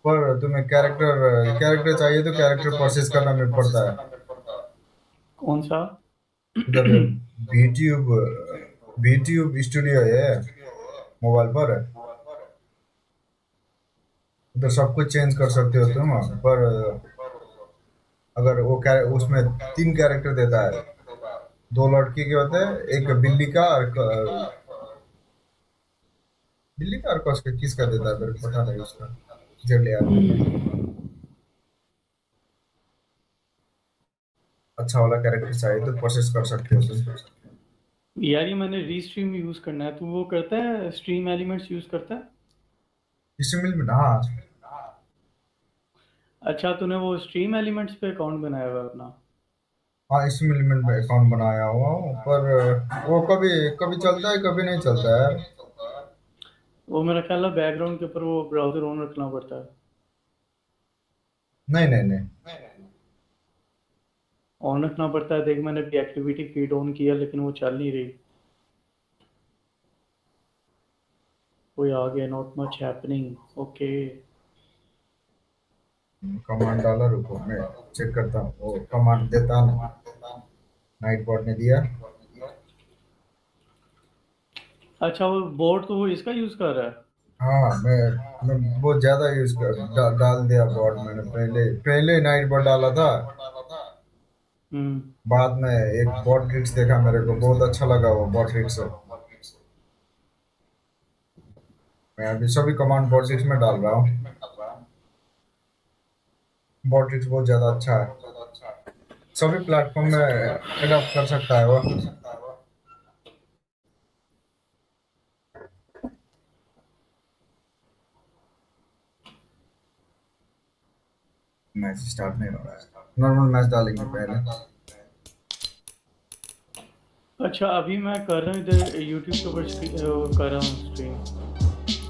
पर तुम्हें कैरेक्टर कैरेक्टर चाहिए तो कैरेक्टर परचेज करना में पड़ता है। कौन सा? उधर बीट्यूब बीट्यूब स्टूडियो है मोबाइल पर, उधर सब कुछ चेंज कर सकते हो तुम। पर अगर वो उसमें 3 कैरेक्टर देता है, 2 लड़की के होते हैं, एक बिल्ली का और बिल्ली का और किसका देता है मेरे को पता नहीं उसका, जेड याद नहीं है। अच्छा वाला कैरेक्टर चाहिए तो प्रोसेस कर सकते हो तुम। यार ये मैंने रीस्ट्रीम यूज करना है, तू वो करता है, स्ट्रीम एलिमेंट्स यूज करता है? स्ट्रीम हाँ अच्छा, तूने वो स्ट्रीम एलिमेंट्स पे अकाउंट बनाया हुआ है अपना? हाँ स्ट्रीम एलिमेंट में अकाउंट बनाया हुआ हूँ, पर वो कभी कभी चलता है कभी नहीं चलता है यार। वो मेरा ख्याल है बैकग्राउंड के ऊपर वो ब्राउजर ऑन रखना पड़ता है। नहीं नहीं नहीं। ऑन रखना पड़ता है, देख मैंने भी एक्टिविटी फीड ऑन किया लेकिन वो चल नहीं रही। कोई आ गया, not much happening, okay. Command डाला, रुको मैं चेक करता हूँ, वो कमांड देता ना, नाइट बॉट ने दिया। अच्छा, वो बोर्ड तो वो इसका यूज कर रहा है? हाँ मैं बहुत ज्यादा यूज डाल दिया बॉट मैंने, पहले पहले नाइट बॉट डाला था। हम्म। बाद में एक बॉट ट्रिक्स देखा, मेरे को बहुत अच्छा लगा वो बॉट ट्रिक्स। मैं अभी सभी कमांड बॉट ट्रिक्स में डाल रहा हूँ। बॉट ट्रिक्स बहुत ज्यादा अच्छा है, सभी प्लेटफॉर्म में अडॉप्ट कर सकता है वो। मैच स्टार्ट नहीं हो रहा है, नॉर्मल मैच डालेंगे पहले। अच्छा, अभी मैं कर रहा हूँ इधर यूट्यूब के ऊपर कर रहा हूँ स्ट्रीम,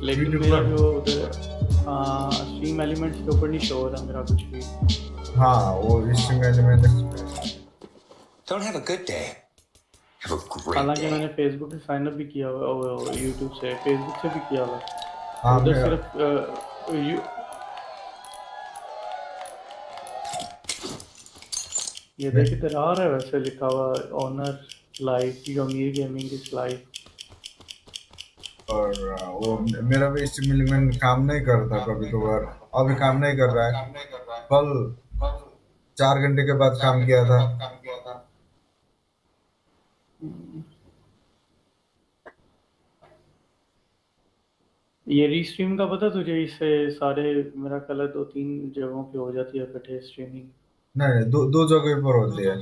लेकिन YouTube मेरा पर? जो उधर स्ट्रीम एलिमेंट्स के ऊपर नहीं शो हो रहा मेरा कुछ भी। हाँ वो stream element. Don't have a good day. Have a great हालांकि day. मैंने फेसबुक से साइन अप भी किया हुआ और यूट्यूब से, फेसबुक से भी किया हुआ। हाँ उधर मैं सिर्फ ये देख इधर आ रहा है वैसे लिखा हुआ honour live, Zameer gaming is live. और वो मेरा भी स्ट्रीम एलिमेंट काम नहीं करता कभी कभार, अभी काम नहीं कर रहा है। कल 4 घंटे के बाद काम किया था। ये रीस्ट्रीम का पता तुझे? इससे सारे मेरा ख्याल है 2-3 जगहों पे हो जाती है इकट्ठे स्ट्रीमिंग। नहीं दो जगह पर होती है।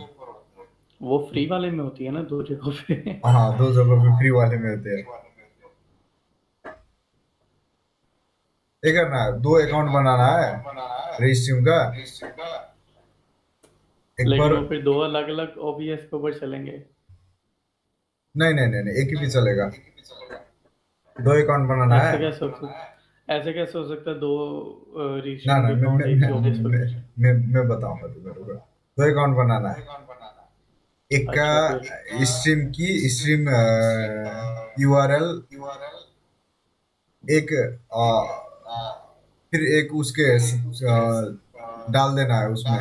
वो फ्री वाले में होती है ना 2 जगहों पे? हाँ 2 जगह पे फ्री वाले में होते हैं। ये करना है, 2 अकाउंट बनाना है रीस्ट्रीम का। एक लेकिन बार वो फिर 2 अलग अलग ओबीएस के ऊपर चलेंगे। नहीं एक ही भी चलेगा, 2 अकाउंट बनाना ऐसे है। कैसे हो सकता ऐसे कैसे हो सकता है 2 ना रीस्ट्रीम ना के मैं अकाउंट मैं एक मैं ही ओबीएस पे मैं, कर? मैं बताऊंगा तुम्हें, रुको। 2 अकाउंट बनाना है, एक का अच्छा फिर स्ट्रीम की स्ट्रीम यूआरएल, एक फिर एक उसके डाल देना है उसमें।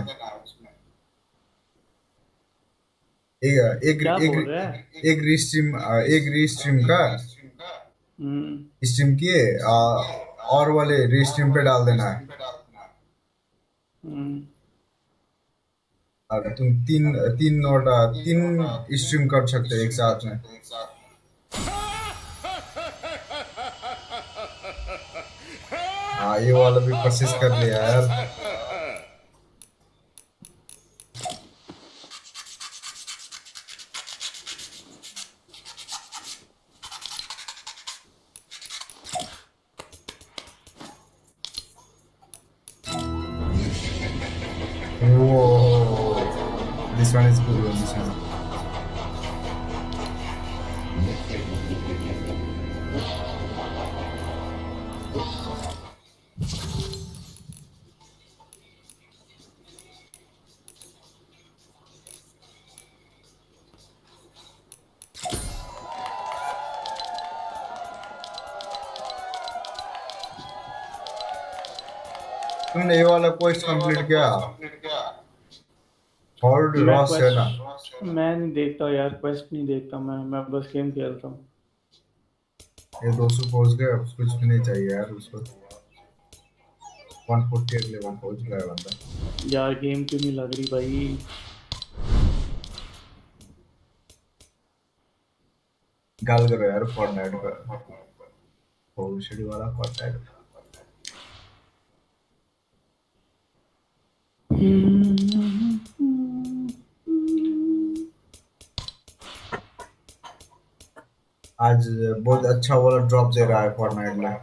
एक क्या एक बोल रहा है? एक रीस्ट्रीम का स्ट्रीम किए और वाले रीस्ट्रीम पे डाल देना है। अब तुम तीन स्ट्रीम कर सकते हो एक साथ में। हाँ ये वाला भी परचेस कर लिया यार। Whoa, this one is good one, this one. तुमने ये वाला क्वेस्ट कंप्लीट किया? हॉर्ड रॉस है ना? मैं नहीं देखता यार, क्वेस्ट नहीं देखता मैं बस गेम खेलता हूँ। ये 200 पहुंच गए, अब कुछ भी नहीं चाहिए यार उसको। 148 लेवल पहुंच गया बंदा। यार गेम क्यों नहीं लग रही भाई? गाल करो यार फॉर्टनाइट का, भविष्य वाला फॉर्टनाइट। आज बहुत अच्छा वाला ड्रॉप दे रहा है फॉर्टनाइट में।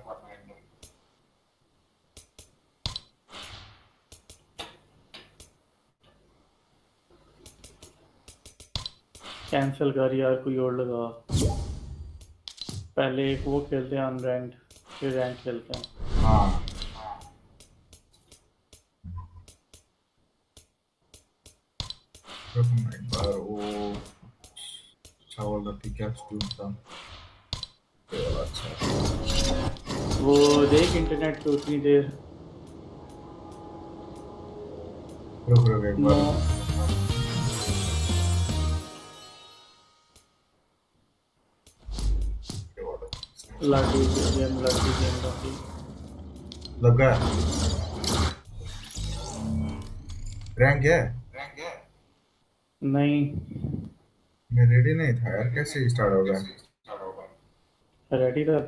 कैंसिल कर यार, कोई और लगा। पहले एक वो खेलते हैं अनरैंक्ड, फिर रैंक खेलते हैं। हाँ एक बार वो अच्छा वाला पिकैक्स ढूंढता हूँ। अच्छा वो देख इंटरनेट पे उतनी देर। रुक एक बार। लगी गेम लगा रैंक है नहीं। मैं रेडी नहीं था यार, कैसे स्टार्ट होगा? रेडी था।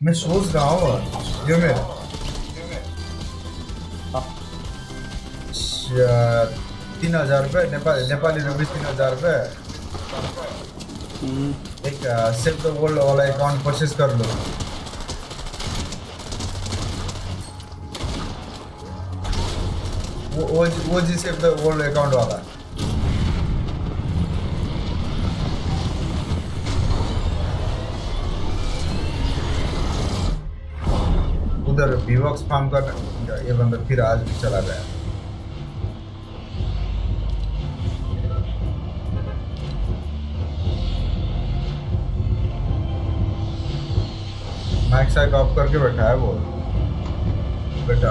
मैं सोच रहा हूँ ये मेरा 3,000 रुपये नेपाली रुपये 3,000 रुपये एक सेव द वर्ल्ड वाला अकाउंट परचेस कर लो। वो जी सेव द वर्ल्ड अकाउंट वाला। उधर वीवॉक्स फार्म कर ये बंदा फिर आज भी चला गया। माइक साइक ऑफ करके बैठा है वो। बेटा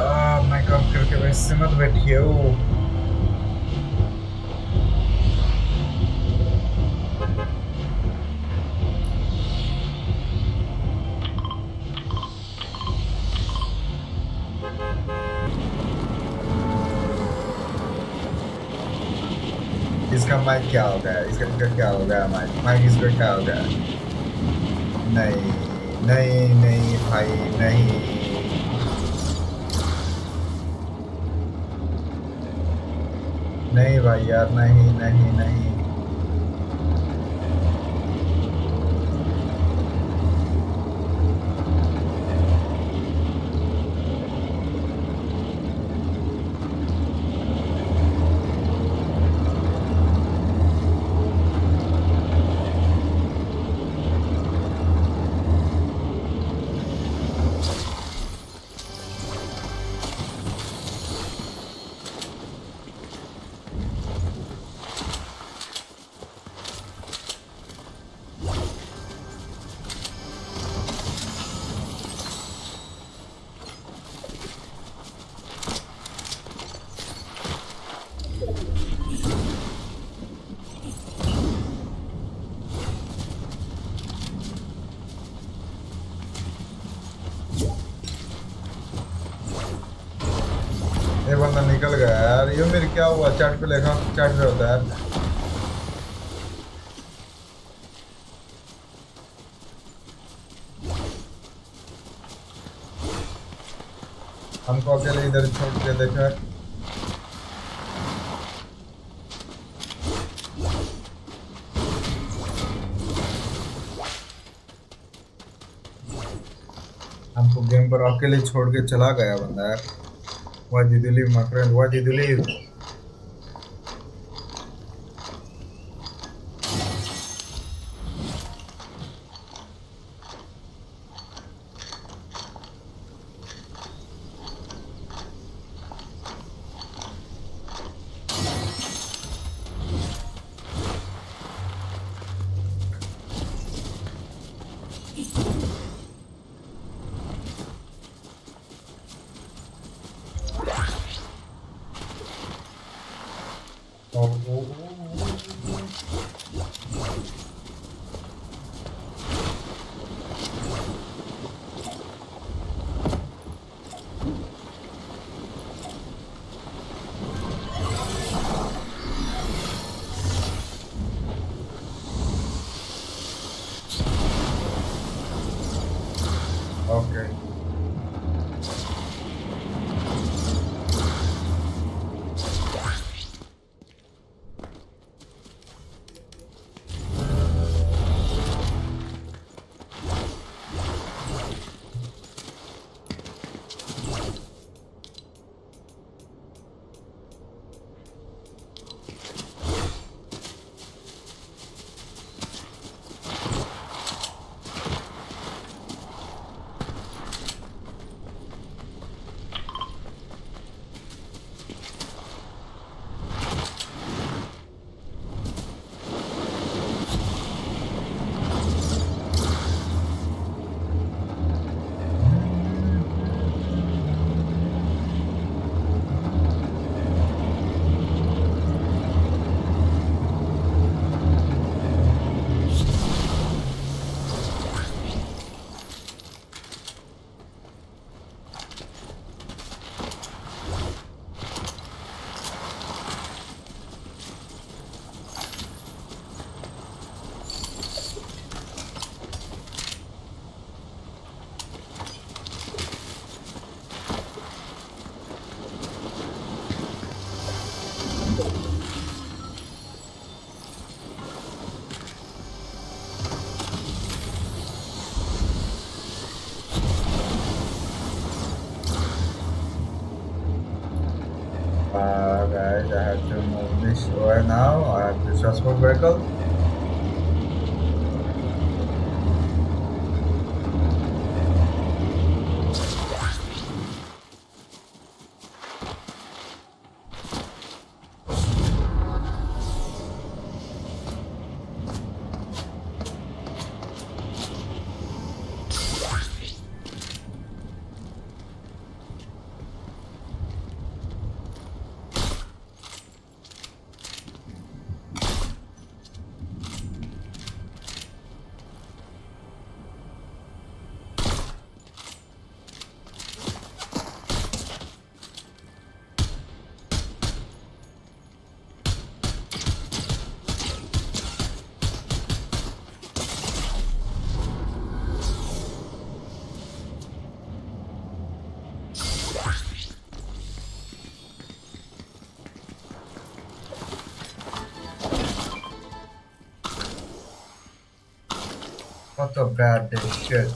माइक ऑफ करके वैसे मत बैठिए वो। इसका माइक क्या हो गया? इसका क्या हो गया? माइक इसका क्या हो गया? नहीं नहीं नहीं भाई नहीं। नहीं भाई यार नहीं नहीं नहीं। ये बंदा निकल गया यार। ये मेरे क्या हुआ? चैट पे लिखा, चैट पे होता है। हमको अकेले इधर छोड़ के देखा। हमको गेम पर अकेले छोड़ के चला गया बंदा यार। Why did you leave, my friend? Why did you leave? I have to move this right now. I have to transport vehicle. What a bad day, shit.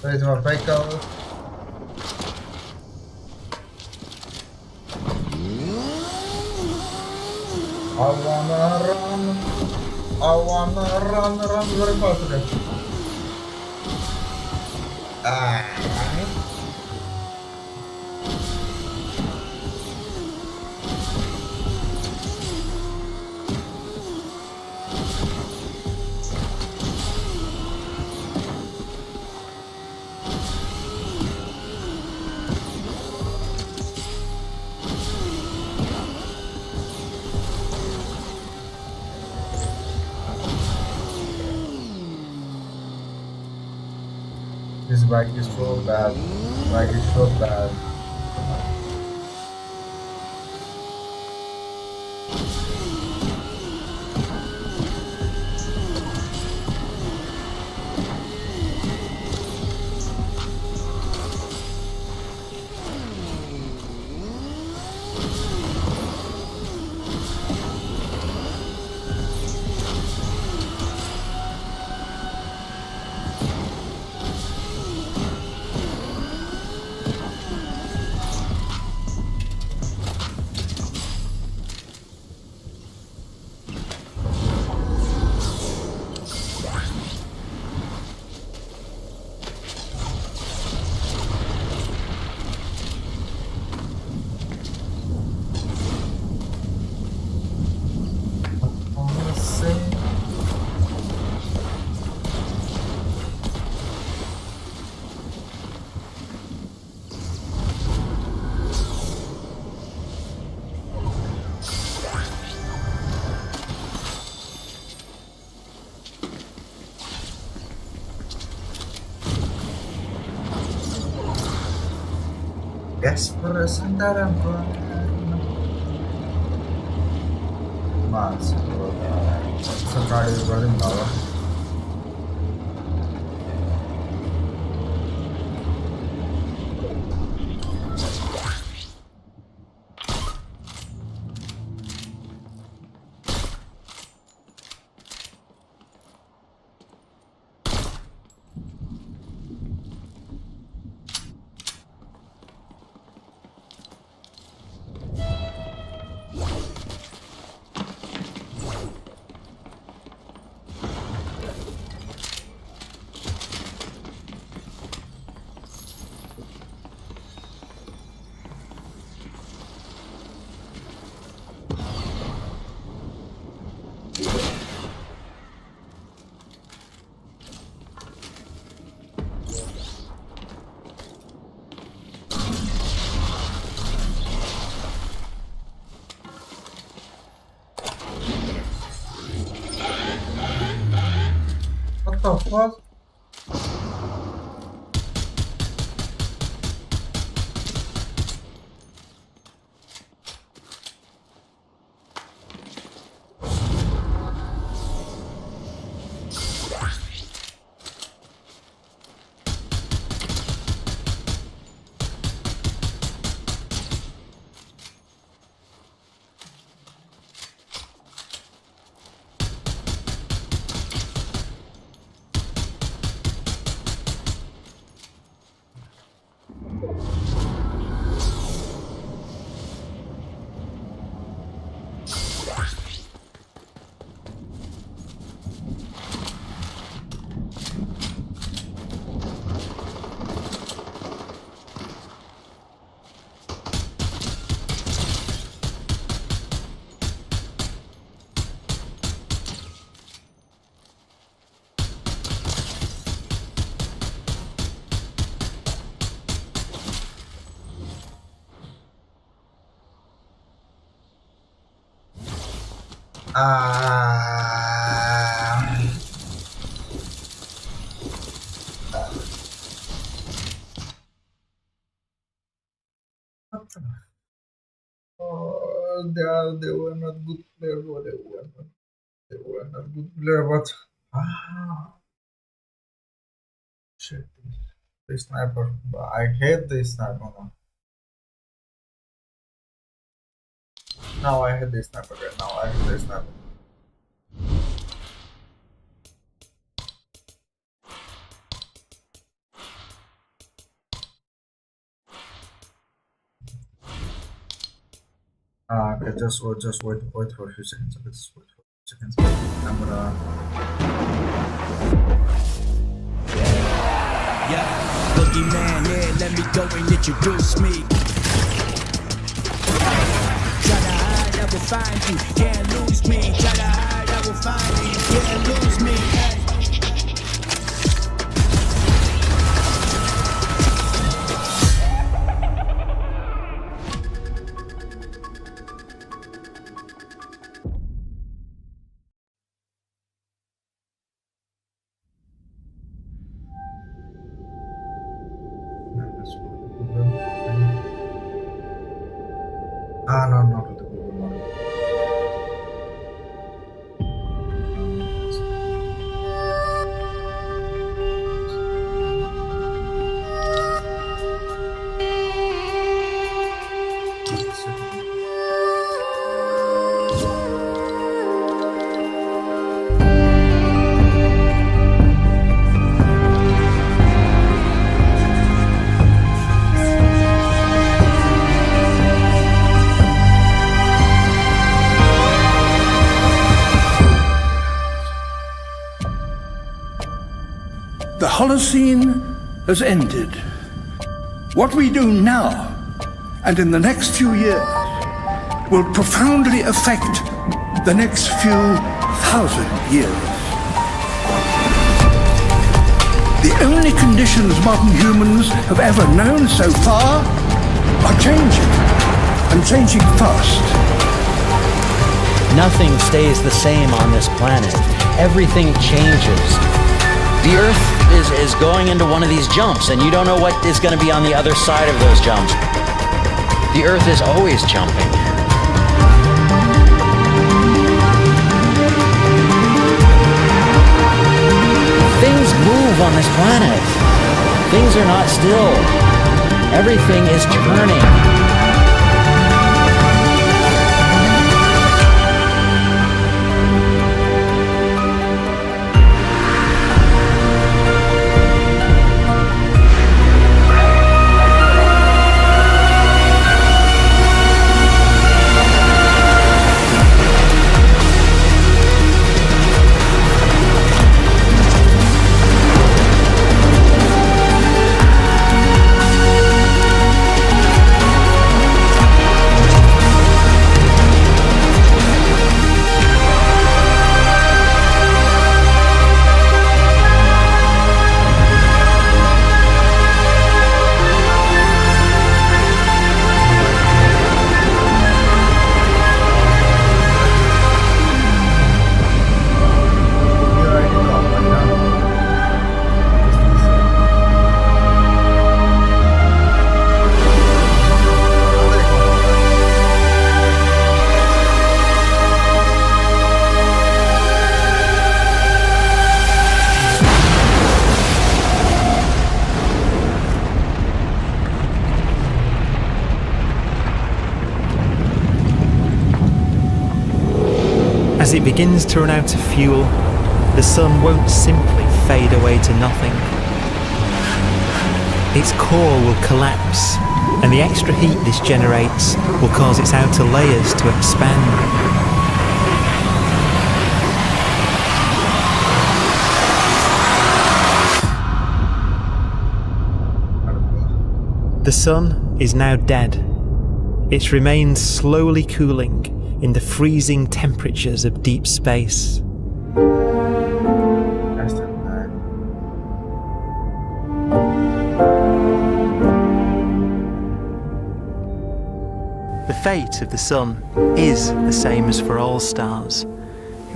Where's my vehicle? I wanna run very fast today. This bike is so bad. Bike is so bad. Presentaram mas sekarang baru bawa the fuck? Oh, they were not good player, bro. They were not good player, but shit, the sniper. I hate the sniper now. Now I hate the sniper. Right now I hate the sniper. Okay, just wait for a few seconds. Okay, just wait for a few seconds. I'm gonna. Yeah, boogeyman, yeah, let me go and introduce me. Try to hide, I will find you, can't lose me. Try to hide, I will find you, can't lose me. Hey. No, not with the Google one. The Holocene has ended. What we do now and in the next few years will profoundly affect the next few thousand years. The only conditions modern humans have ever known so far are changing, and changing fast. Nothing stays the same on this planet. Everything changes. The Earth is going into one of these jumps, and you don't know what is going to be on the other side of those jumps. The Earth is always jumping. Things move on this planet. Things are not still. Everything is turning. As it begins to run out of fuel, the sun won't simply fade away to nothing. Its core will collapse, and the extra heat this generates will cause its outer layers to expand. The sun is now dead. Its remains slowly cooling in the freezing temperatures of deep space. The fate of the sun is the same as for all stars.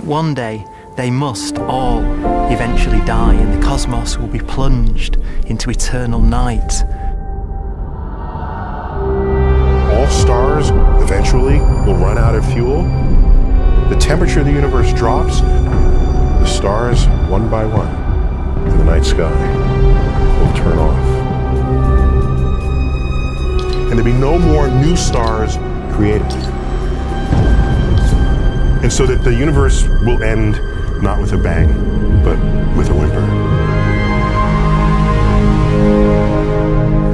One day, they must all eventually die, and the cosmos will be plunged into eternal night. All stars eventually will run out of fuel. The temperature of the universe drops. The stars, one by one, in the night sky will turn off. And there'll be no more new stars created. And so that the universe will end not with a bang, but with a whimper.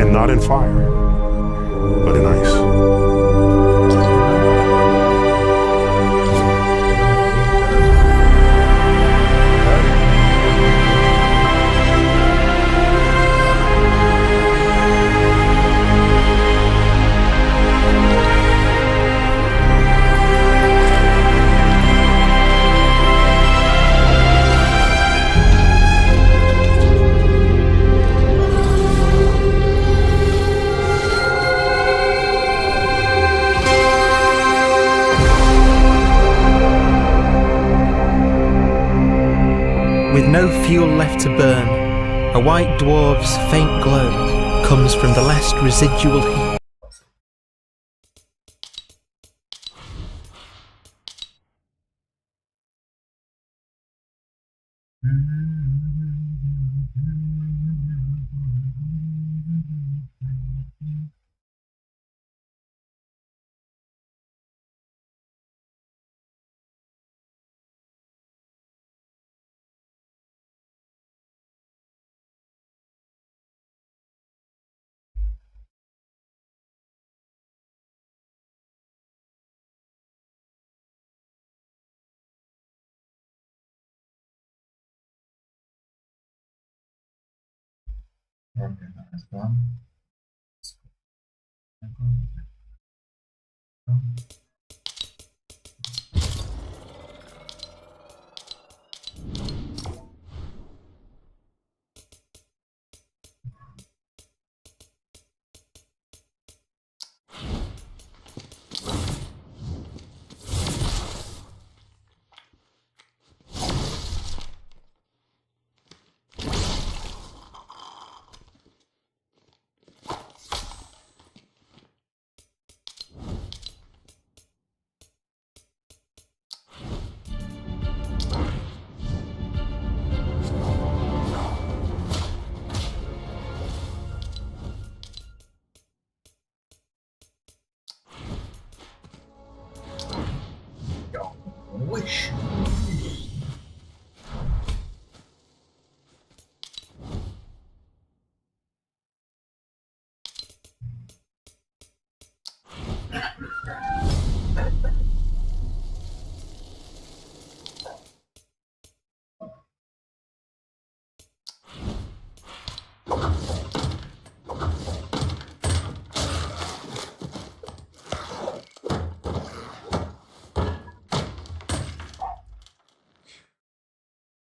And not in fire, but in ice. With no fuel left to burn, a white dwarf's faint glow comes from the last residual heat. Okay, that's done. Wish.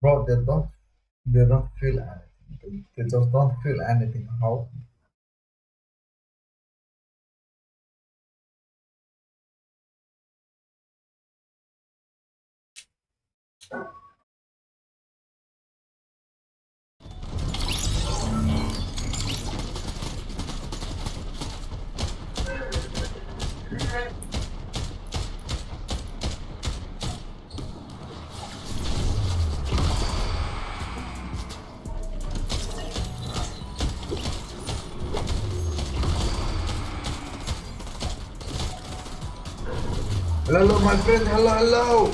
Bro, they don't feel anything. They just don't feel anything. How? Hello, my friend. Hello.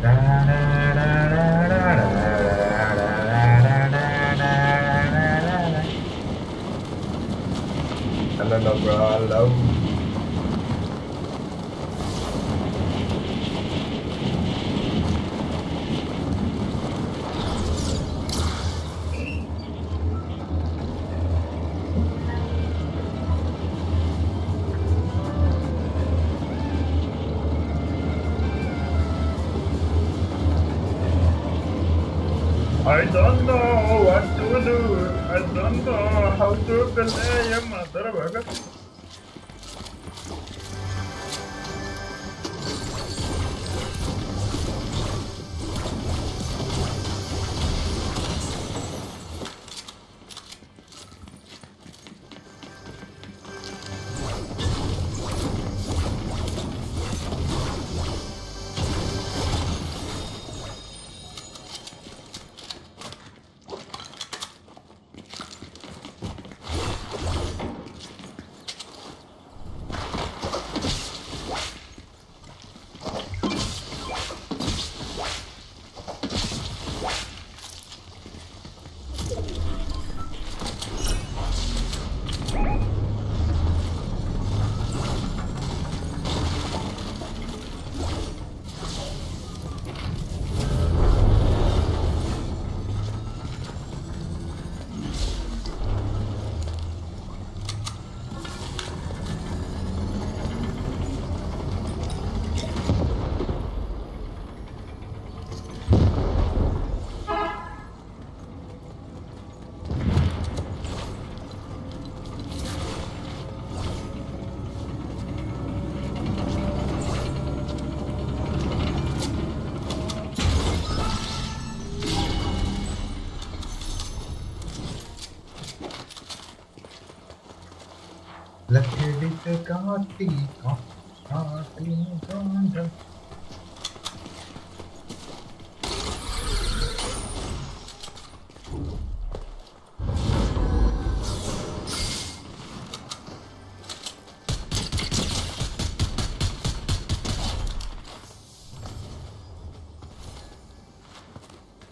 Hello, bro. Hello. I don't know what to do. I don't know how to play a motherfucker.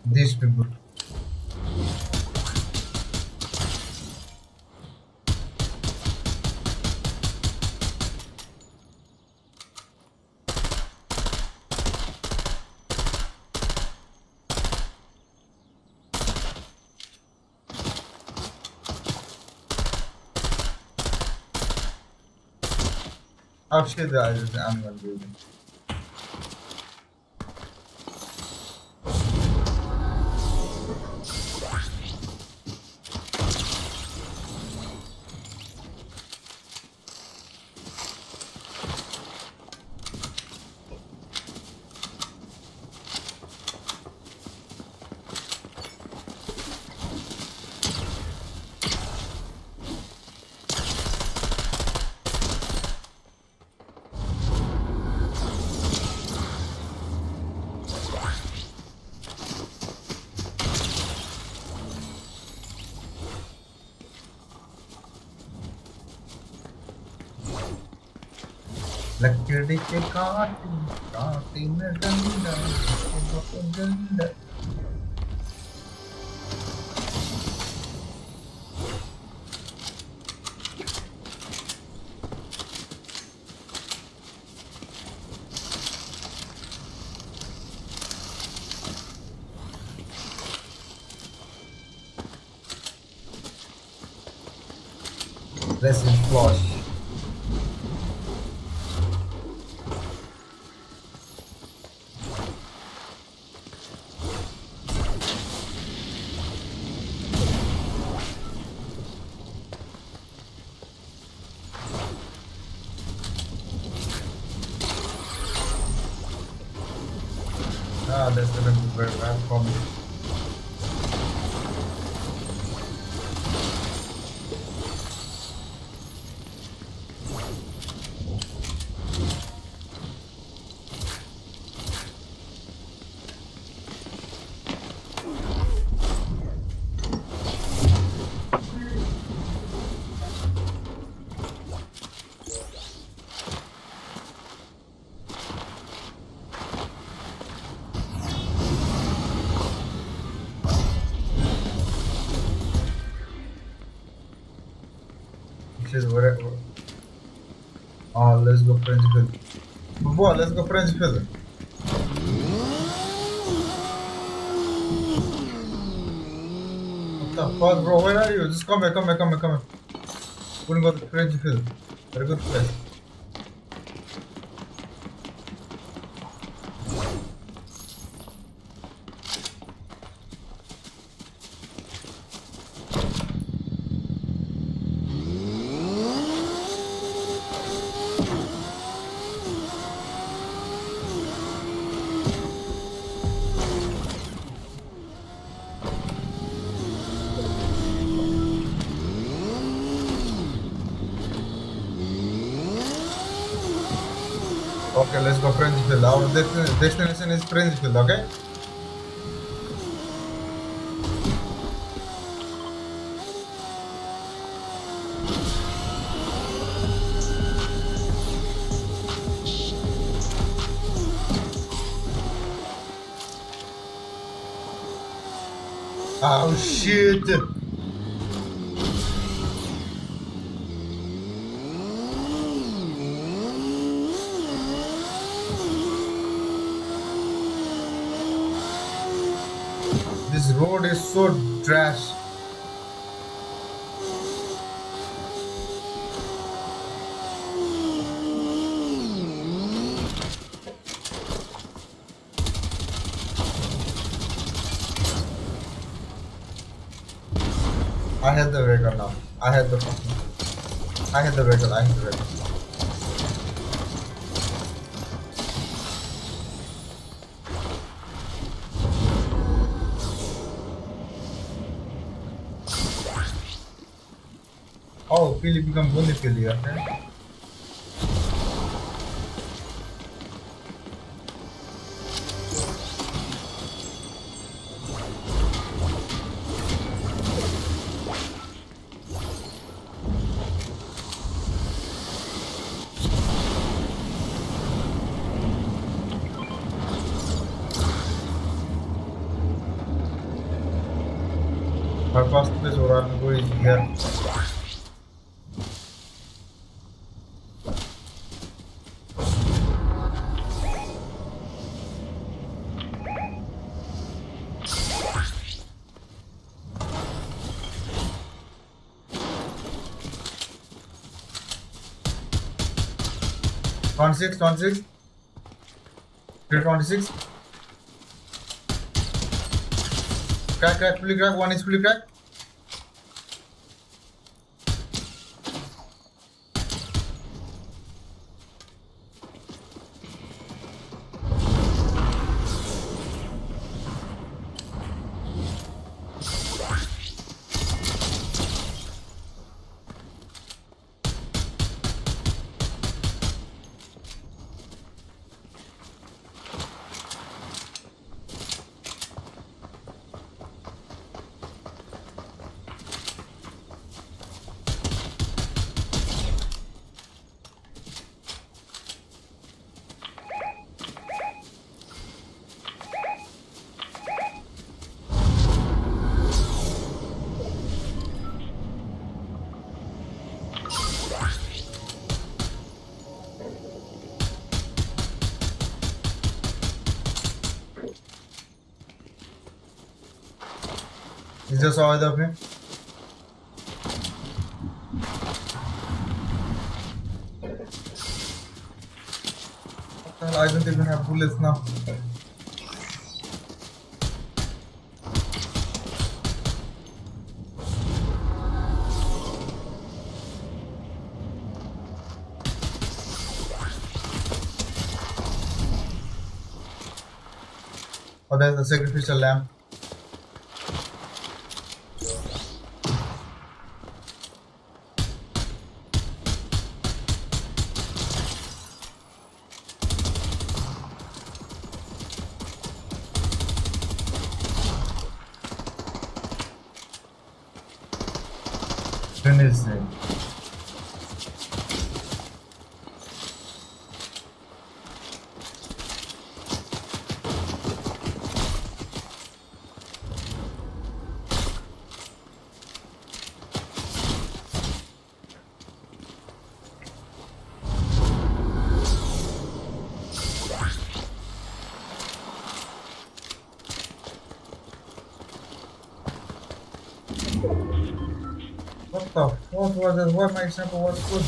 These people. I'll share the animal building. लकड़ी के काटी काटी में डंडा डंडा This is flush. Ah, that's gonna be very bad for me. field. Oh, let's go French field. Boy, let's go French field. What the fuck, bro? Where are you? Just come here. We're gonna go to French field. Very good place. Okay, let's go Frenchfield. Our destination is Frenchfield, okay? Oh shit! This road is so trash. I had the vehicle now. I had the vehicle. Oh, Philly become only Philly, okay? Our first place where I'm going is here. Twenty-six. 326. Crack, fully crack. One is fully crack. Is this all of me? I don't even have bullets now. Oh, there's the sacrificial lamb. Finish it. What the fuck was that? Why my example was good?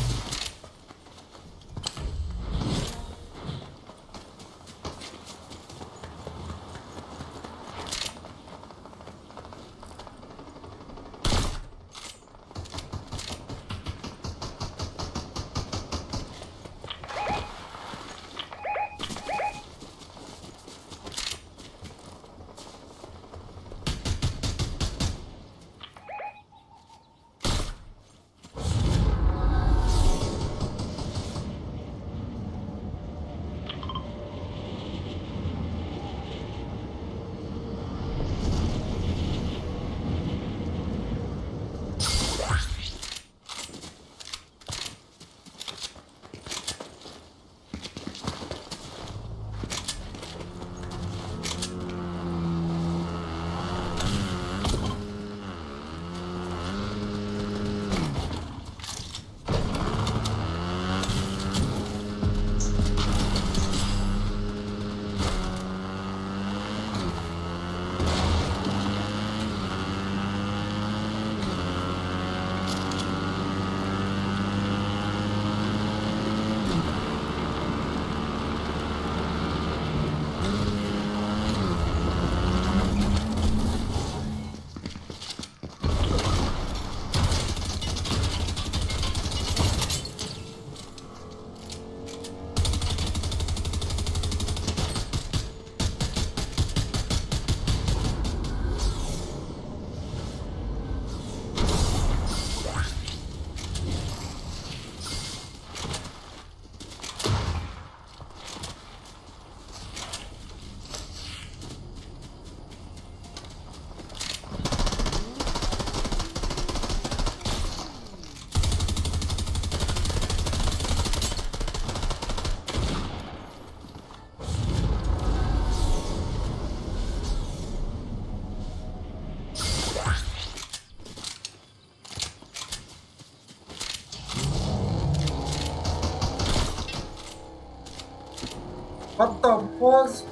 What the fuck?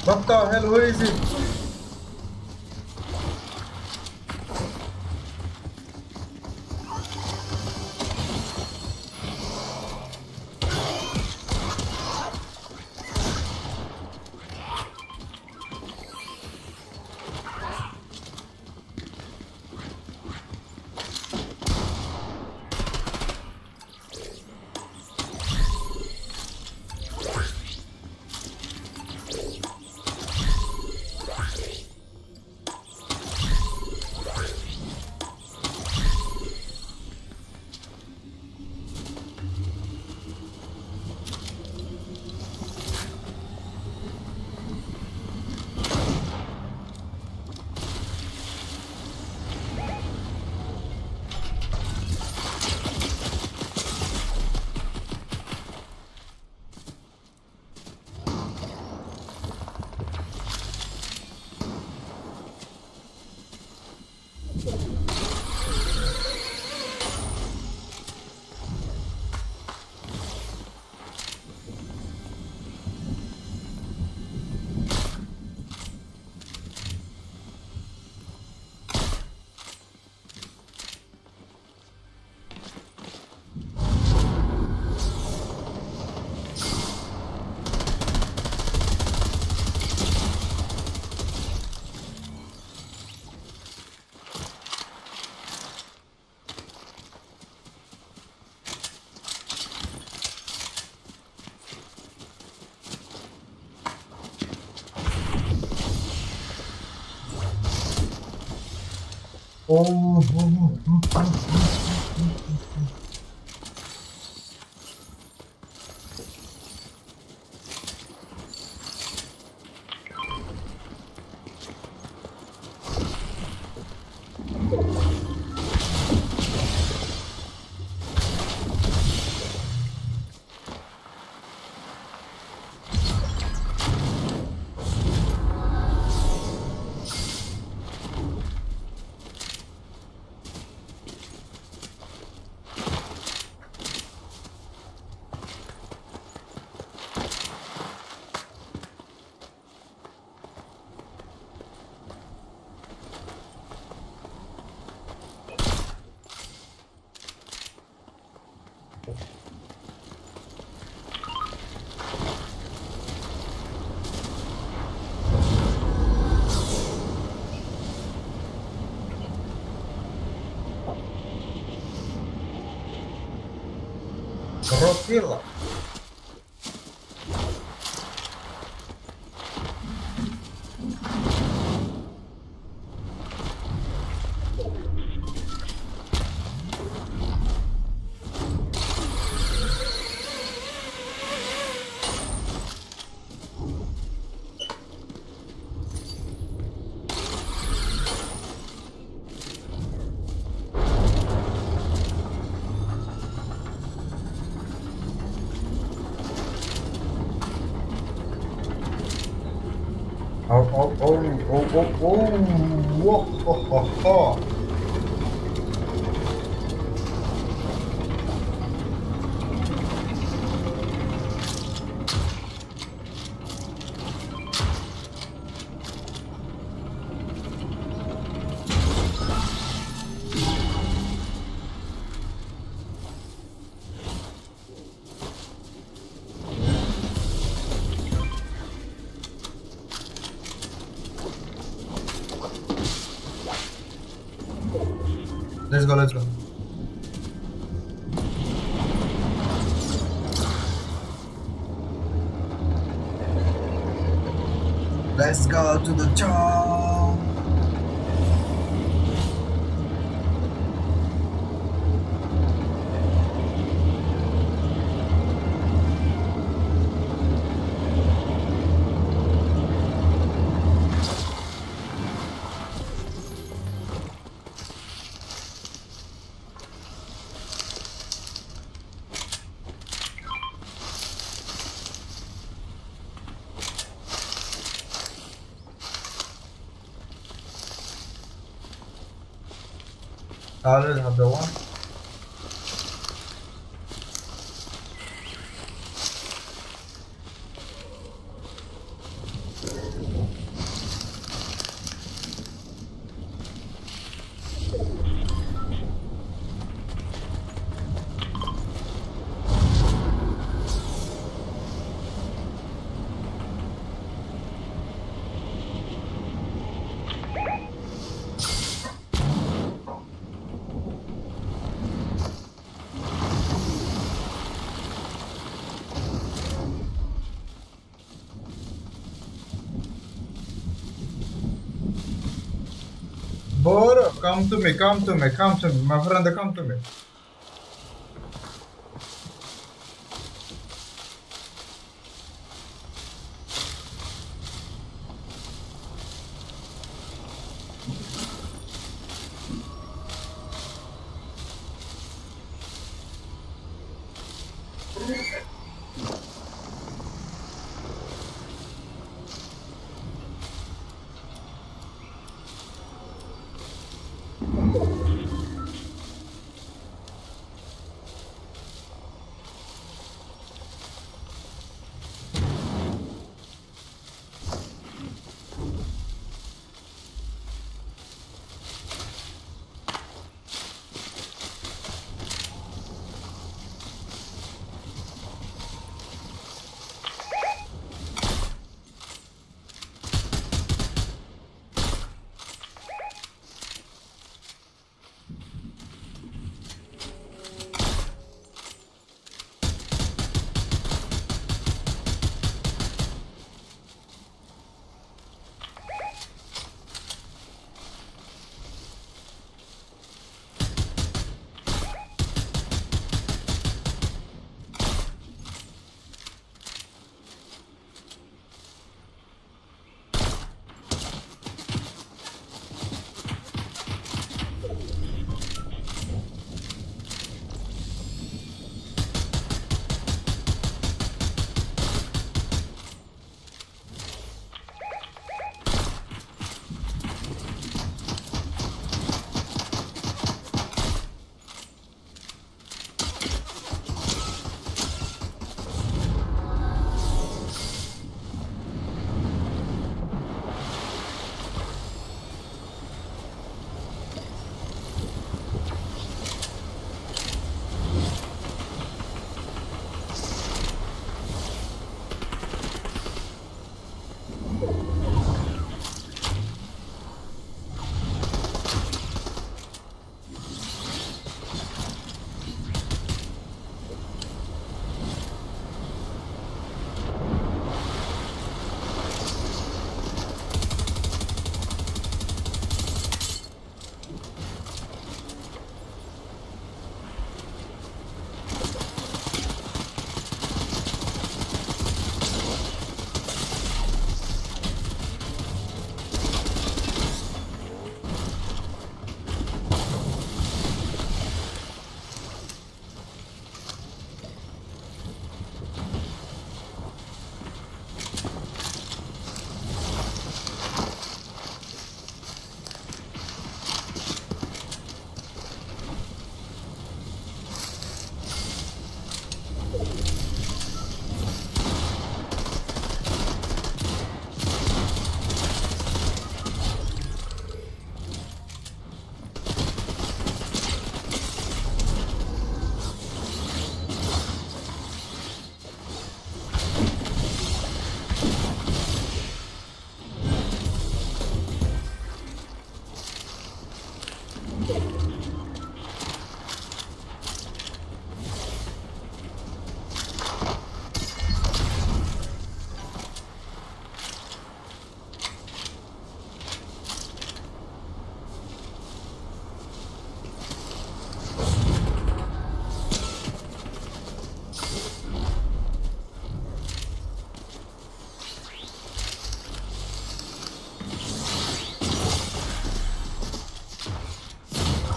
What the hell? Where is it? Rotila. Oh. Let's go, let's go. Let's go to the top. I already have the one. Boro, come to me, my friend, come to me.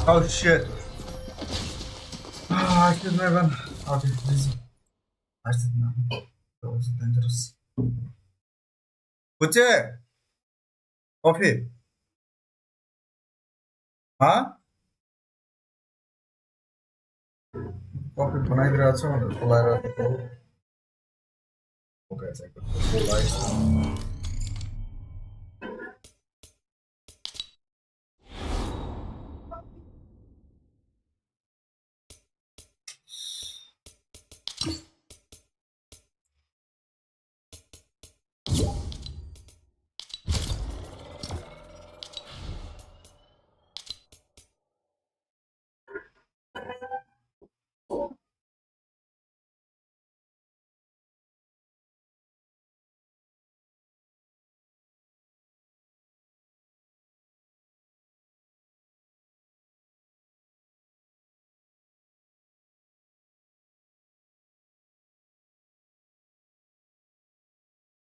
Oh shit. I killed my gun. Okay, easy. I said no. That was dangerous. Kuche? Coffee? Huh? Coffee बनाइदिएर छ भनेर बोलाएर Okay, it's like the lights.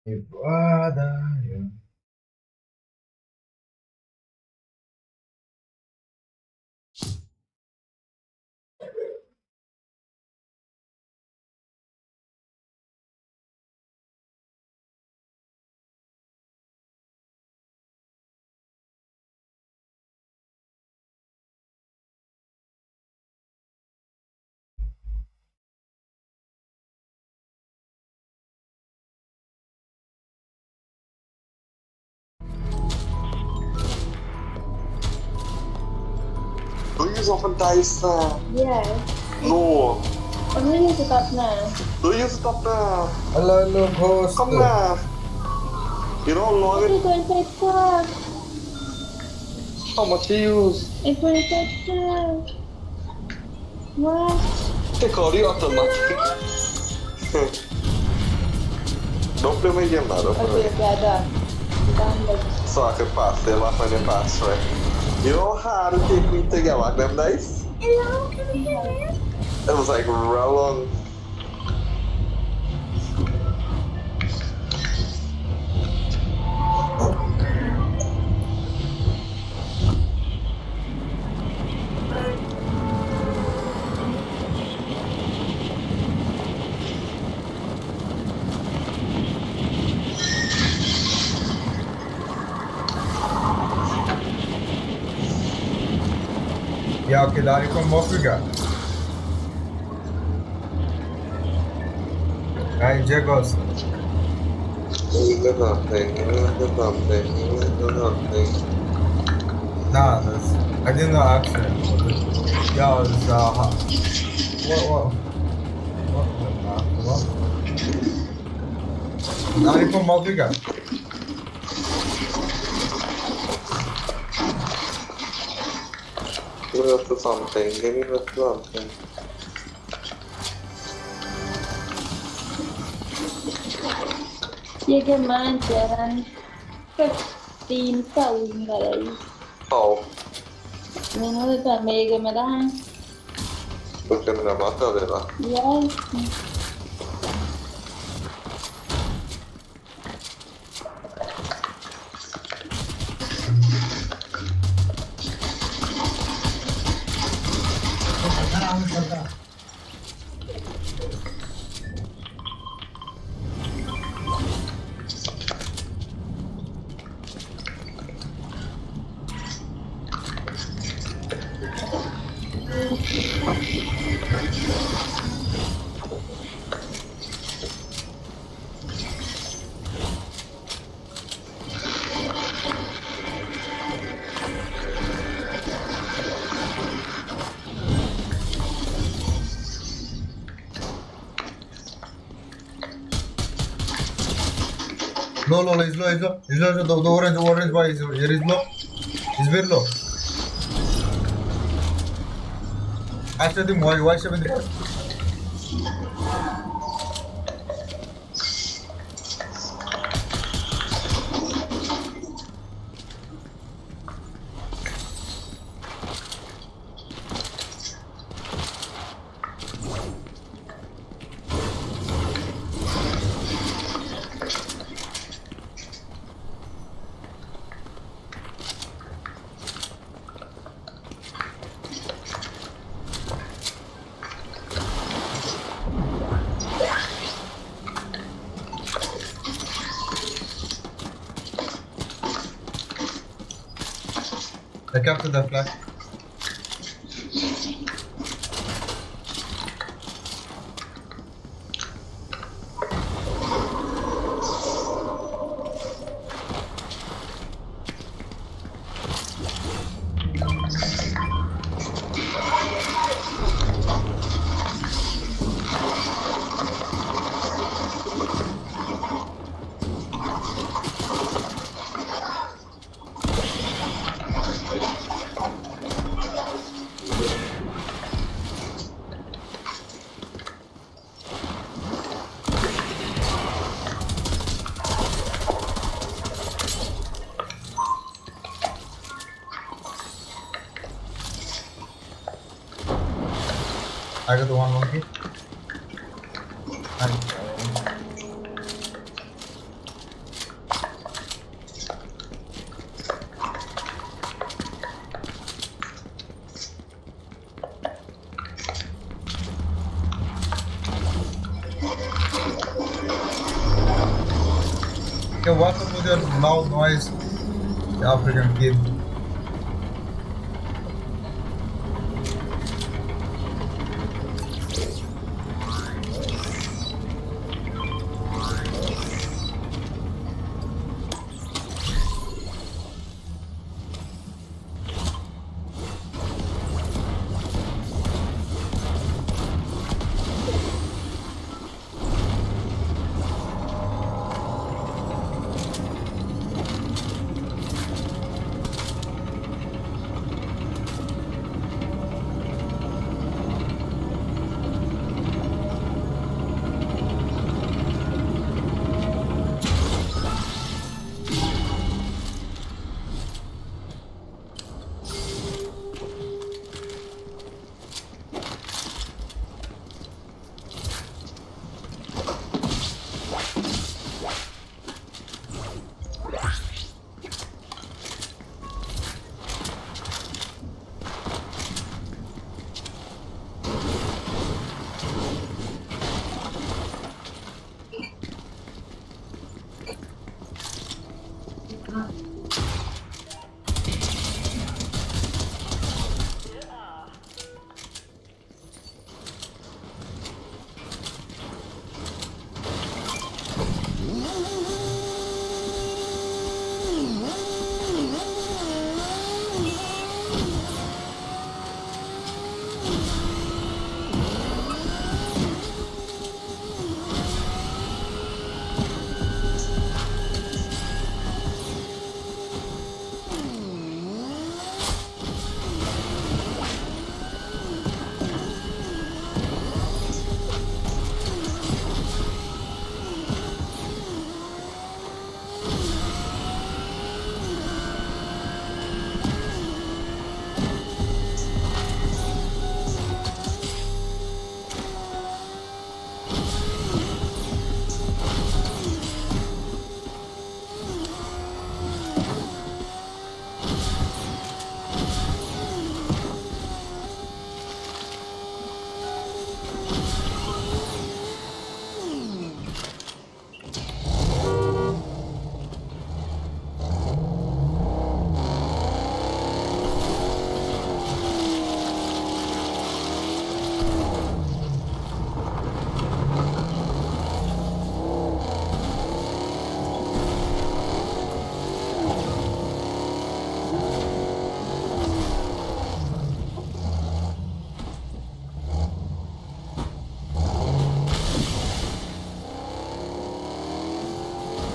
Ibadah. Do you often dice? Yes. No. When will you stop now? Do you stop now? Hello, ghost. Come now. You don't log It's it. going to take time. How much you use? It's going to take time. What? Take all the automatic. Don't play my game now, don't play. Okay, done. So I can pass them off when they pass, right? You know how hard it take me to get back them dice? Hello, can you hear me? It was like real long. Ja, okay, 𝙠𝚘𝚣 vad vi got. Hey, Jagos. Nothing. Nah, that's, I didn't know actually. Yo, it's what? 𝙠𝚘𝚣 vad vi got. Give me to something. Give me to something. You can imagine 15,000 dollars. Oh. Menar du att mega med det här? Brukar mina matta det va? Yes. Low, he's low. The orange boy is here is low. He's very low. Actually, why 75? I captured that flag. I got the one monkey. Okay, what's up with that loud noise? The African kid.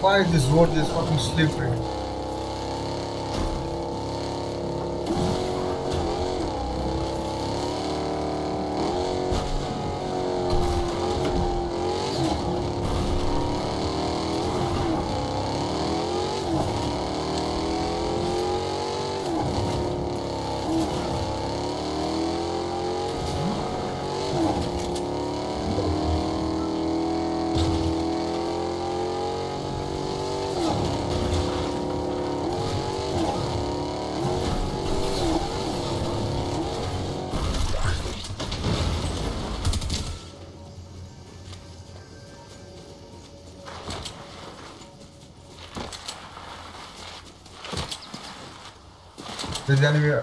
Why is this road is fucking slippery? There's enemy.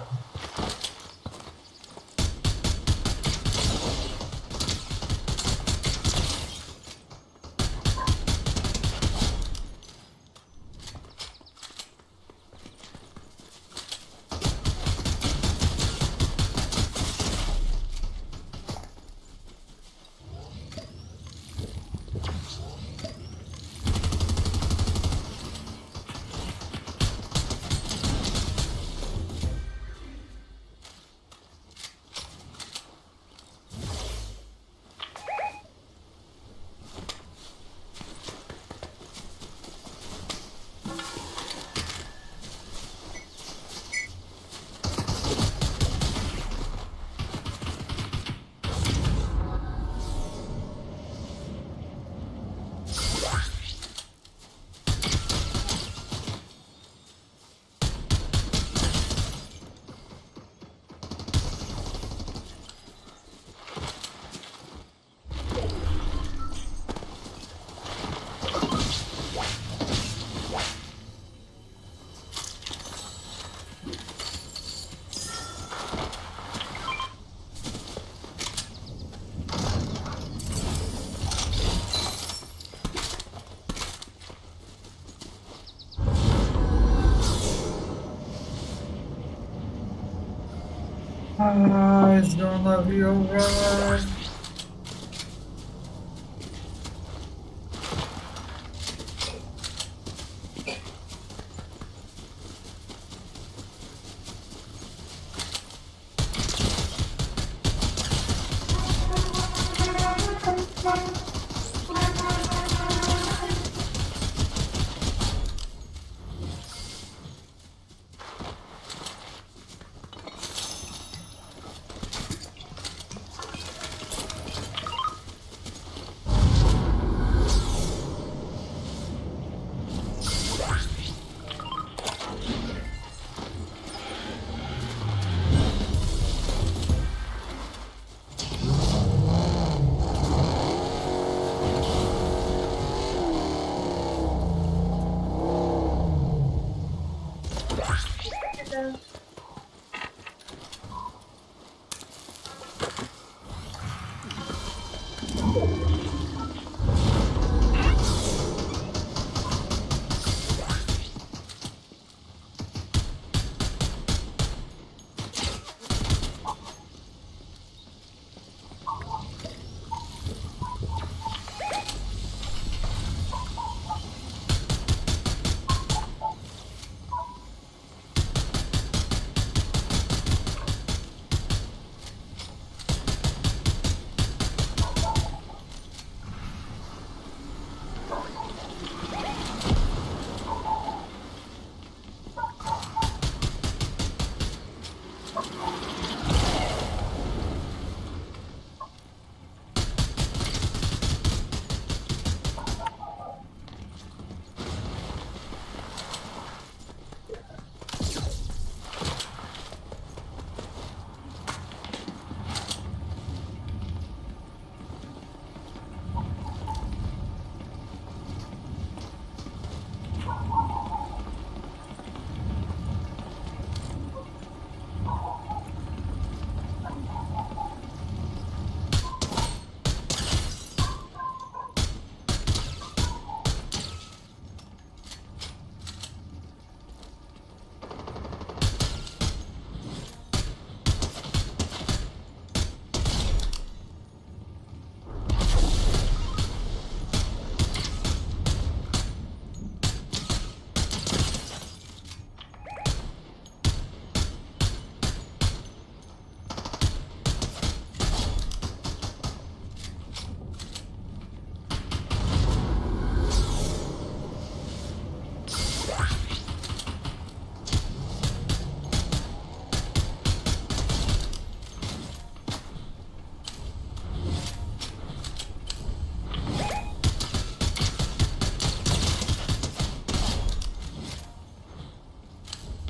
It's gonna be alright.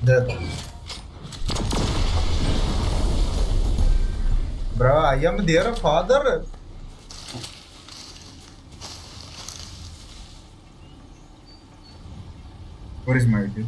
Dead. Bro, I am their father. Where is my dude?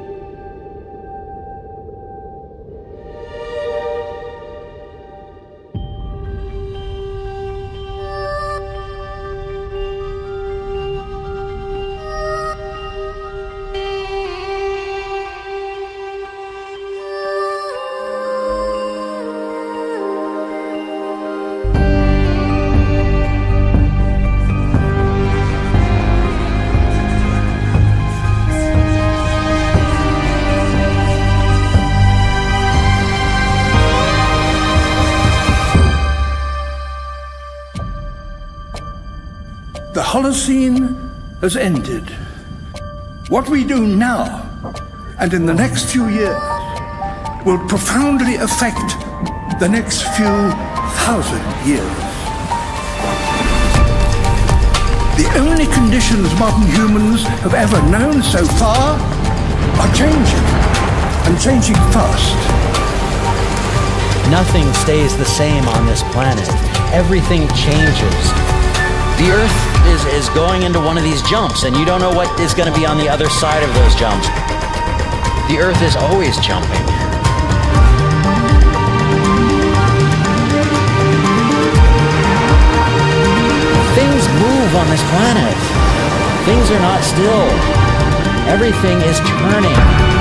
The Holocene has ended. What we do now and in the next few years will profoundly affect the next few thousand years. The only conditions modern humans have ever known so far are changing, and changing fast. Nothing stays the same on this planet. Everything changes. The Earth is going into one of these jumps, and you don't know what is going to be on the other side of those jumps. The Earth is always jumping. Things move on this planet. Things are not still. Everything is turning.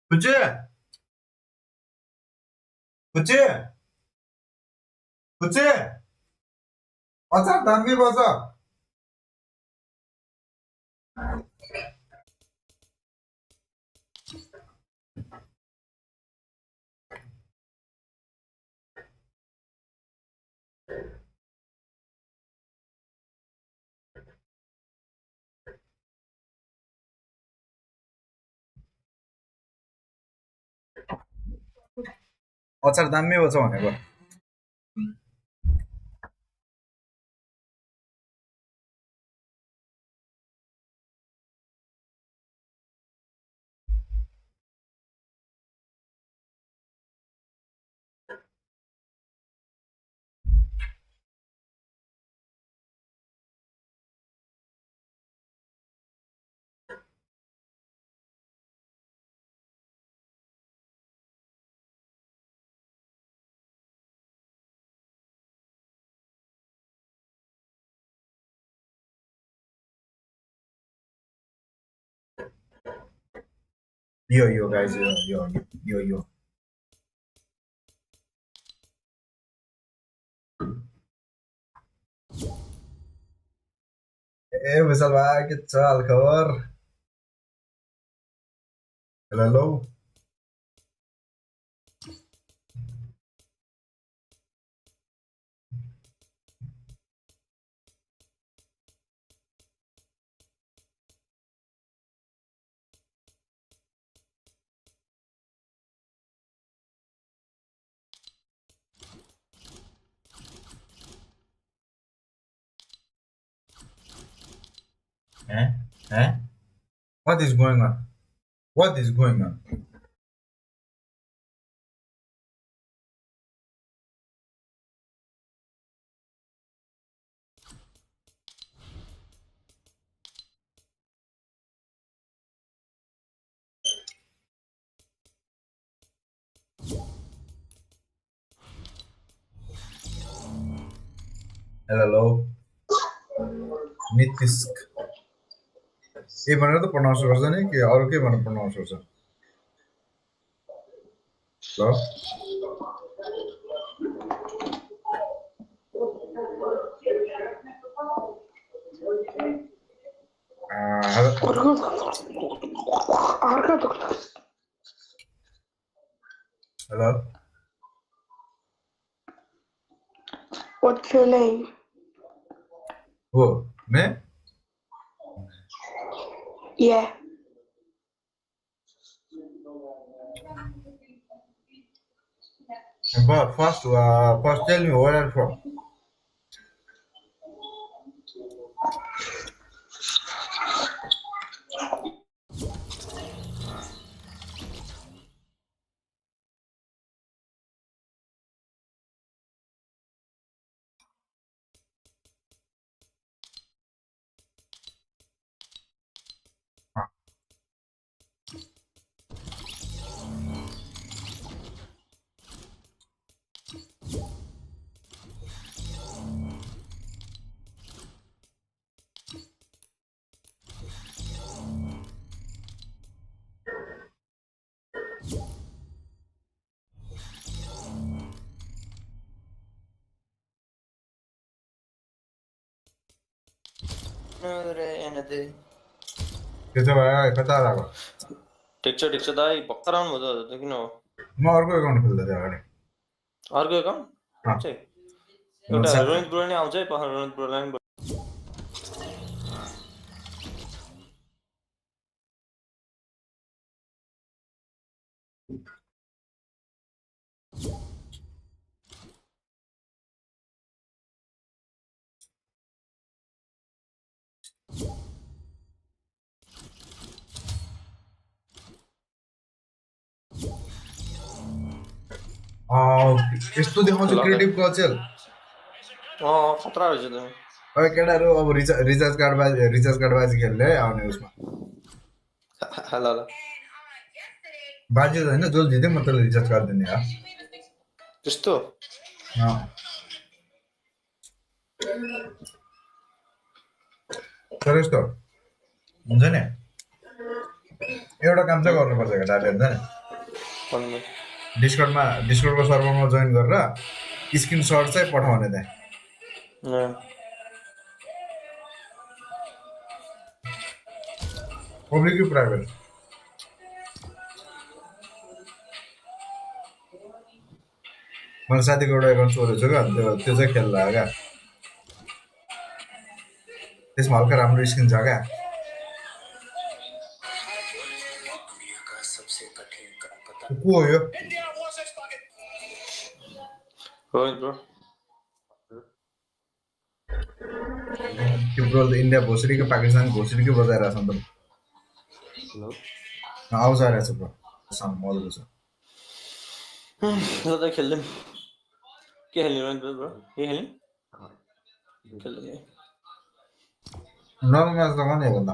𝚘𝚘! 𝚘𝚘! 𝚘𝚘! 어차 담배 벗어. 어차피 담배 벗어 भनेको. Yo, guys, yo. ए विशाल भाइ के छ हाल खबर? Hello Eh? What is going on? What is going on? Hello Nitisk ए भनेर त pronounce गर्छ नि के अरु के भनेर pronounce गर्छ ल Hello What's your name? Who? Me? Yeah. But first tell me where I'm from. त्यसो भए कता लाग्यो ठिक छ दाइ भर्खर आउनु भयो त किन हो म अर्को अकाउन्ट खोल्दै थिएँ अगाडि अर्को अकाउन्ट चाहिँ एउटा रोहित ब्रो नै आउँछ है पखर रोहित ब्रोलाई नि यस्तो देखाउँछ क्रिएटिभ कल्चर खतरा रहेछ त अब केटाहरु अब रिचार्ज कार्ड बाजी खेल्ने आउने उसमा ल बाजी हैन जो जिते म तले रिचार्ज कार्ड दिने यार त्यस्तो तर यस्तो हुन्छ नि एउटा काम चाहिँ गर्नुपर्छ केटाहरुले हुन्छ नि डिस्कर्डको सर्भरमा जोइन गरेर स्क्रिनशट चाहिँ पठाउने त्यहाँ पब्लिक कि प्राइभेट मैले साथीको एउटा एकाउन्ट चोरेको छु क्या त्यो चाहिँ खेल्दा क्या त्यसमा हल्का राम्रो स्किन छ क्या को हो यो रोहित ब्रो त्यो ब्रो इन्डिया घोसडी कि पाकिस्तान घोसडी के बजाइरहेछ नि त आवाज आइरहेछ ब्रो साउन्ड मजाको छ ल त खेल्दैम के खेल्ने रोहित ब्रो के खेल्ने खेल्दै नर्मल म्याच त गर्ने हो त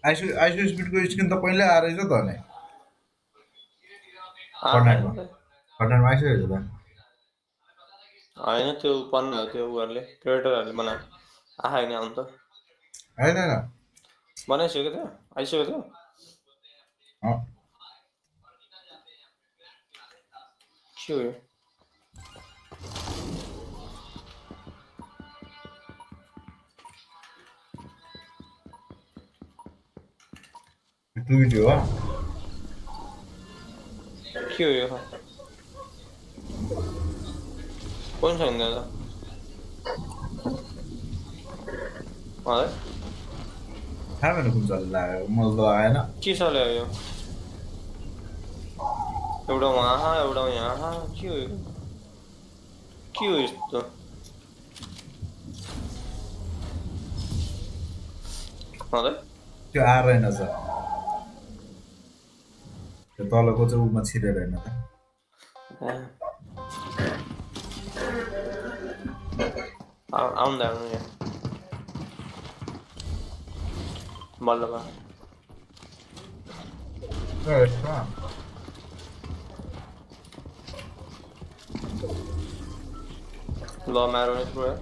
आइसो स्पिडको स्किन त पहिल्यै आएर रहेछ त अनि फर्टनाइटमा आइसकेको छ त होइन त्यो पर्ने हो त्यो उहरूले क्रिएटरहरूले बनाएको आएन आउनु त होइन बनाइसकेको थियो आइसकेको थियो के हो यो भिडियो हो के हो यो कोन छ नि दादा अरे थाहा भएन कुन चल्ला मलाई त आएन के चल्यो यो एउटा वहाँ एउटा यहाँ के हो यो के हो यस्तो अरे त्यो आएर रहेनछ त्यो तलको चाहिँ उमा छिरेर हेर्न त आउँदा आउनु यहाँ बल्ल बा ल मारो नि पुरा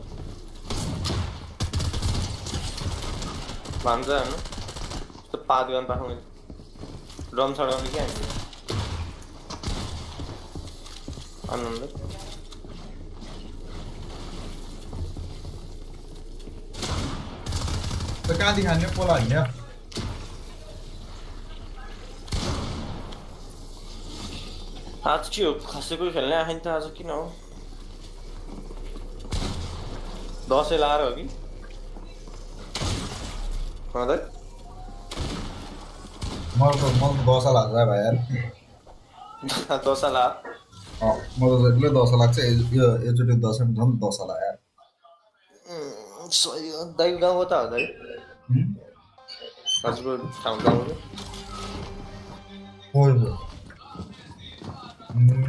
भन्छ हेर्नु यस्तो पादिवान पाठाउने ड्रम सडाउने क्या आनन्द त कहाँदेखि हान्ने पोला हान्ने आज के हो खसेको खेल्ने आएन त आज किन हो दसैँ लाएर हो कि मलाई त दशा लाग्छ भाइ यार दसैँ ला मलाई त एक्लै दशा लाग्छ यो एकचोटि दसैँमा झन् दशा लाग्यो यार सही हो दाइको गाउँ कता हो दाइ हजुरको ठाउँ गाउँ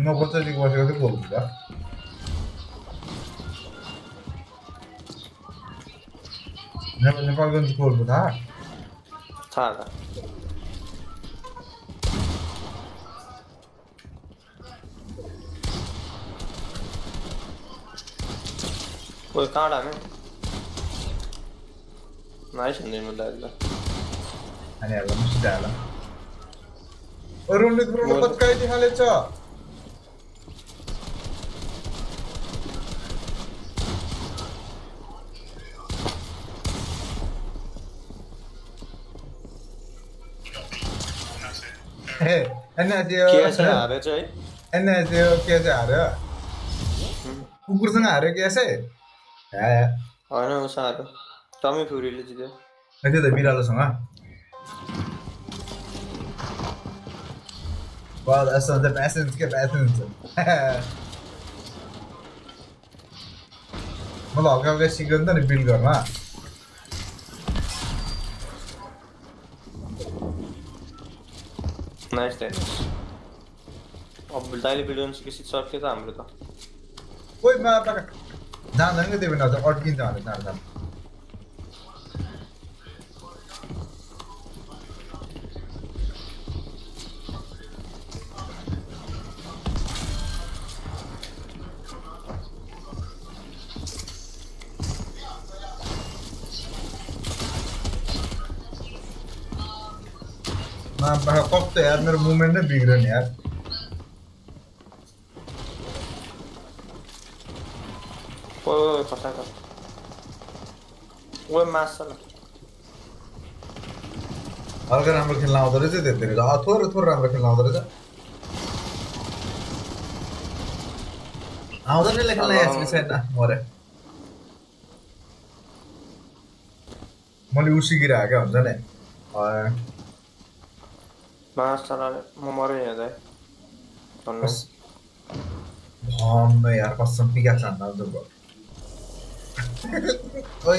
नपचादेखि बसेको चाहिँ बोल्नु त नेपालगञ्ज बोल्नु थाहा थाहा कोही कहाँ डामे नाइस हुँदैन म दाइला अनि हाल्ला मुसित हाल्ला रणजित ब्रोले पत्काइदिइ हालेछ कुकुरसँग हार्यो के होइन उस हार्यो टमी फ्युरीले जित्यो त्यो त बिरालोसँग यस्तो हुन्छ प्यासेन्स के प्यासेन्स मलाई हल्का हल्का सिक्यो नि त नि बिल्ड गर्न नाइस दाइ अब दाइले बिल्ड सिकेपछि सक्यो त हाम्रो त कोही जाँदैन क्या त्यो बेला अड्किन्छ भने जाँदैन कस्तो यार मेरो मुभमेन्ट नै बिग्रियो नि यार खसाएको ओ मास छ हल्का राम्रो खेल्न आउँदो रहेछ त्यतिर थोरै थोरै राम्रो खेल्न आउँदो रहेछ आउँदैन खेल्न यसले छैन मरे मैले उसिकिरहेको क्या हुन्छ नि मास चलाले म मरे यहाँ दाइ भन्न यार कसम पिका चाहना तो ओए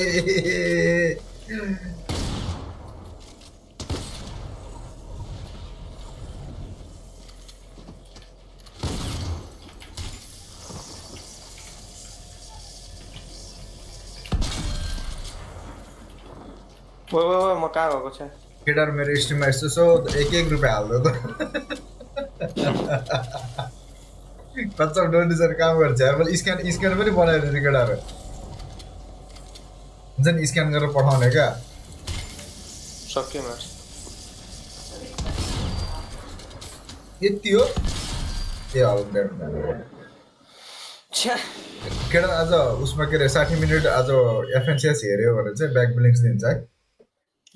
वो म कहाँ गएको छ केटाहरु मेरो स्ट्रिममा यसो एक रुपैयाँ हाल्दो त कच्चा डोनी सर काम गर्छ अब स्क्यान पनि बनाइदिन्छ केटाहरु हुन्छ नि स्क्यान गरेर पठाउने क्या सक्यो म्याच यति हो ए हल केटा आज उसमा के अरे 60 मिनट आज एफएनसीएस हेऱ्यो भने चाहिँ ब्याक ब्लिङ्क्स दिन्छ है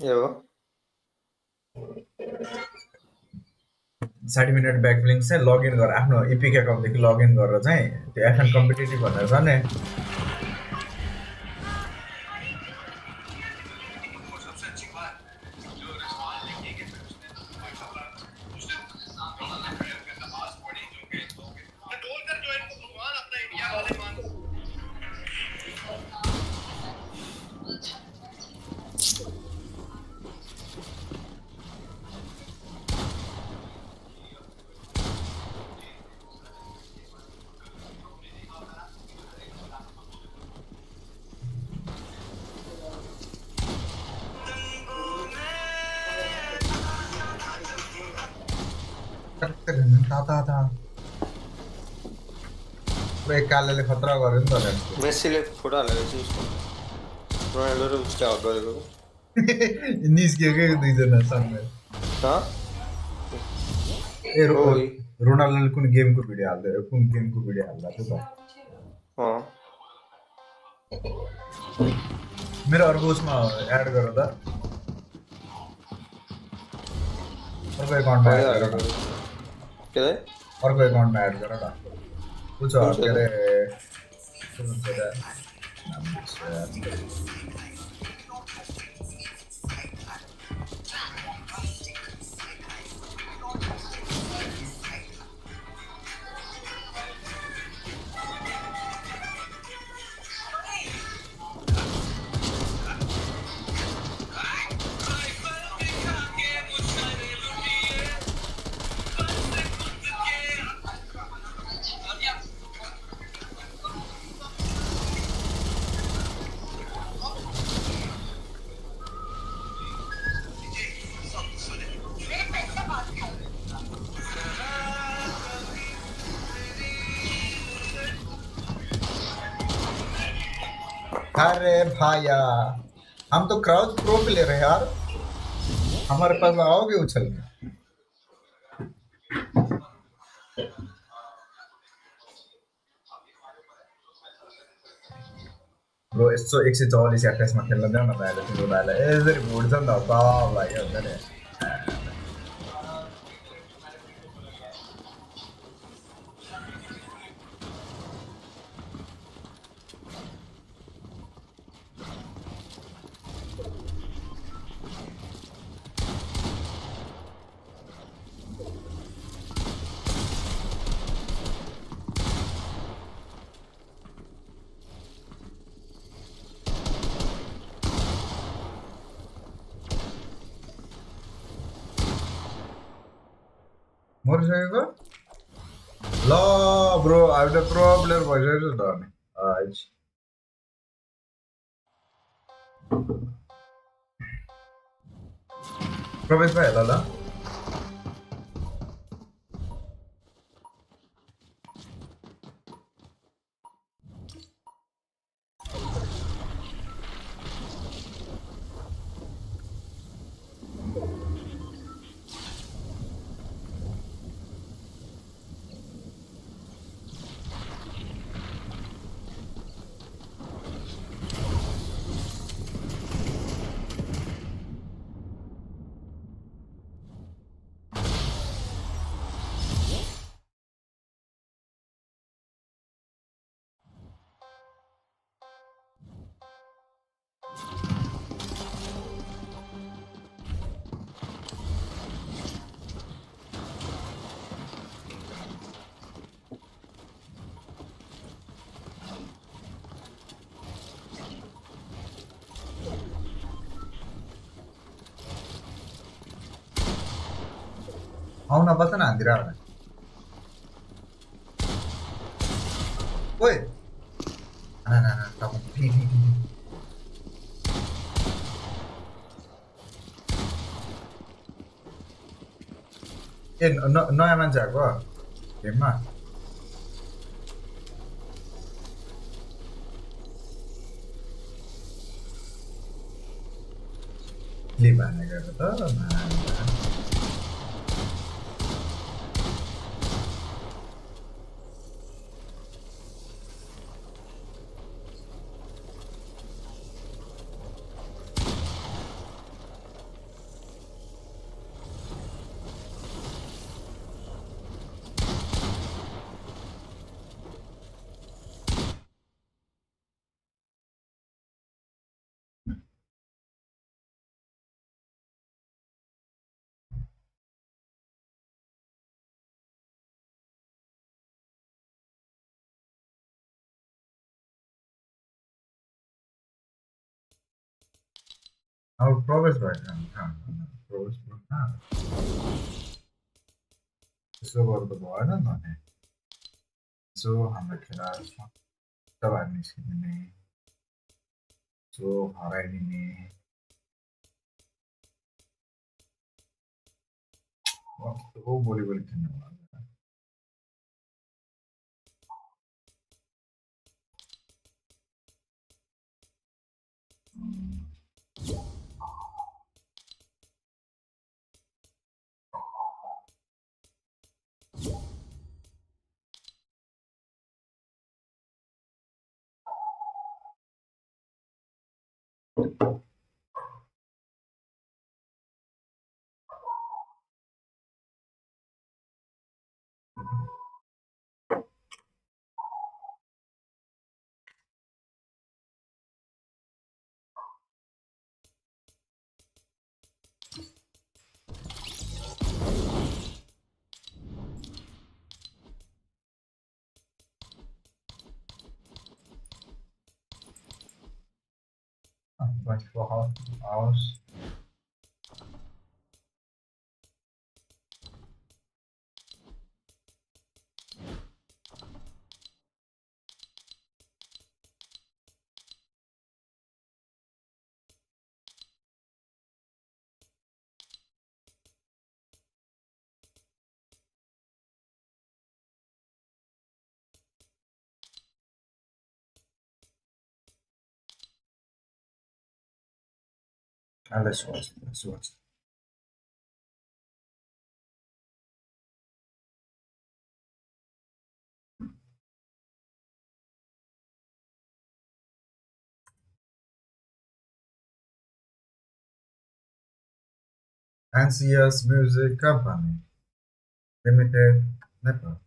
ए हो 60 मिनट ब्याक ब्लिङ्क्स चाहिँ लगइन गरेर आफ्नो इपिक एकाउन्टदेखि लगइन गरेर चाहिँ त्यो एफएन कम्पिटेटिभ भनेर छ नि पुरै कालेले खतरा गर्यो नि त मेस्सीले फोटो हालेर चाहिँ उसको रोनाल्डो र उसले हक गरेको निस्किएकै दुईजना सँगै ए रोनाल्डोले कुन गेमको भिडियो हाल्दै कुन गेमको भिडियो हाल्दा थियो त मेरो अर्को उसमा एड गर त अर्को एकाउन्टमा एड गर अर्को एकाउन्टमा एड गर न पूछ के अरे अरे भाया हम तो क्राउच प्रो प्लेयर है यार हमारे पास आओगे उछल के ब्रो यस्तो 144 FPS मा खेल्न जाऊ न भाइले तिम्रो भाइलाई यसरी भुट्छ नि त भाइ हुन्छ नि मरिसकेको ल ब्रो अहिले प्रो प्लेयर भइसकेको छ त अनि प्रवेश भाइ ल आउन बस्न हान्दिरा ओए ए नयाँ मान्छे आएको गेममा Gimana kata teman? Our progress right now. Progress right now. So what the boy na ne? So hamra khela tabar niskine. So harai dine. वो बोली बोली खेलने वाला है। But for hours. Let's watch it. Let's watch it. 𝚑𝚒𝚒𝚘 Music Company Limited Nepal.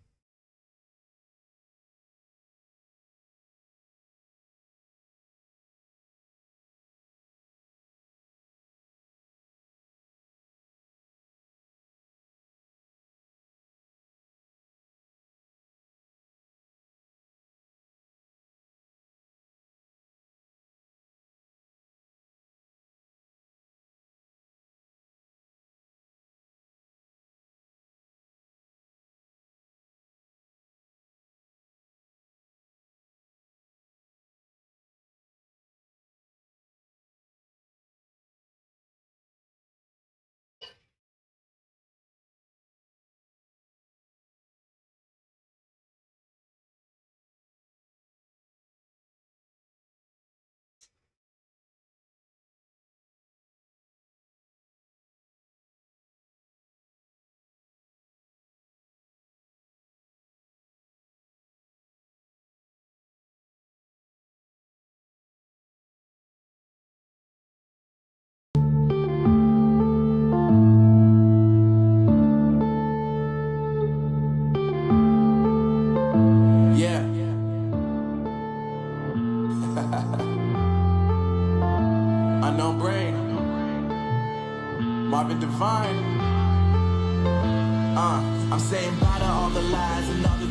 I'm saying bye to all the lies and all the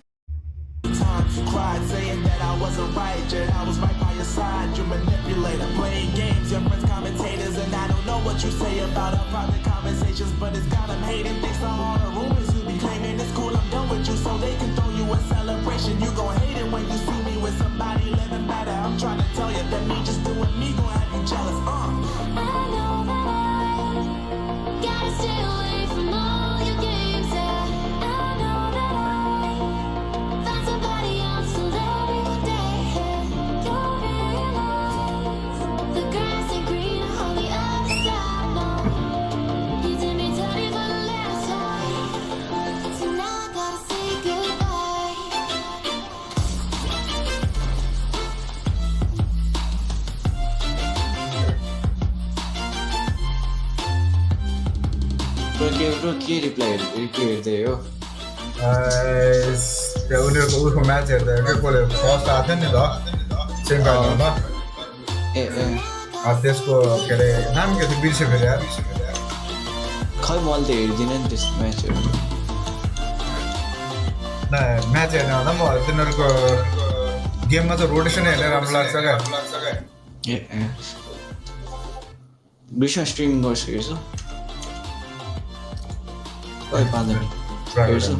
times you cried, saying that I wasn't right, yet I was right by your side. You manipulator, playing games, your friends commentators, and I don't know what you say about our private conversations, but it's got them hating. Thanks to all the rumors you be claiming. It's cool, I'm done with you, so they can throw you a celebration. You gon' hate it when you see me with somebody living better. I'm trying to tell you that me just doing me gon' have you jealous. I know that I gotta stay away from all your games. I know that I find somebody else to love you one day. You'll realize the grass ain't greener on the other side. No. उनीहरूको के reply हेर्दै हो त्यहाँ उनीहरूको उसको match हेर्दा के कसले फर्स्ट आएको थियो नि त सेमिफाइनलमा ए त्यसको के अरे नाम के थियो बिर्सेँ फेरि यार खै मैले त हेर्दिनँ नि त्यस्तो म्याचहरू म्याच हेर्ने भन्दा म तिनीहरूको गेममा चाहिँ रोटेसन हेर्ने राम्रो लाग्छ क्या ए विश्व स्ट्रिम गर्छु हेर्छु खै पाँदैन हेर्छु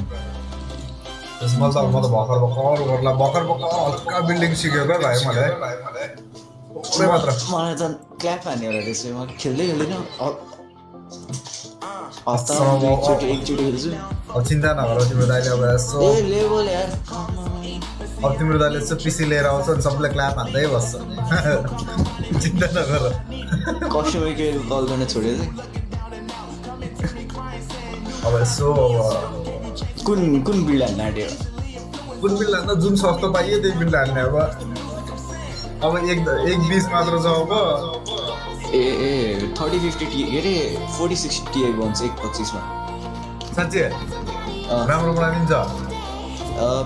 त्यसमा त म त भर्खर हल्का बिल्डिङ सिक्यो क्या भाइ मैले पुरै मात्र मलाई त क्ल्याप हान्यो होला त्यसले म खेल्दै खेल्दैन हप्तामा एकचोटि खेल्छु अब चिन्ता नगर तिम्रो दाइले अब यसो लेभल यार अब तिम्रो दाइले यसो पिसी लिएर आउँछ नि सबैले क्ल्याप हान्दै बस्छ चिन्ता नगर कस्टमर केयर कल गर्न छोड्यो चाहिँ अब यसो कुन बिल्ड हाल्न आँट्यो कुन बिल्ड हाल्दा जुन सस्तो पाइयो त्यही बिल्ड हाल्ने अब एक 20 मात्र छ अब ए 3050 टी के अरे 4060 टी बन्छ 125 साँच्चै राम्रो बनाइदिन्छ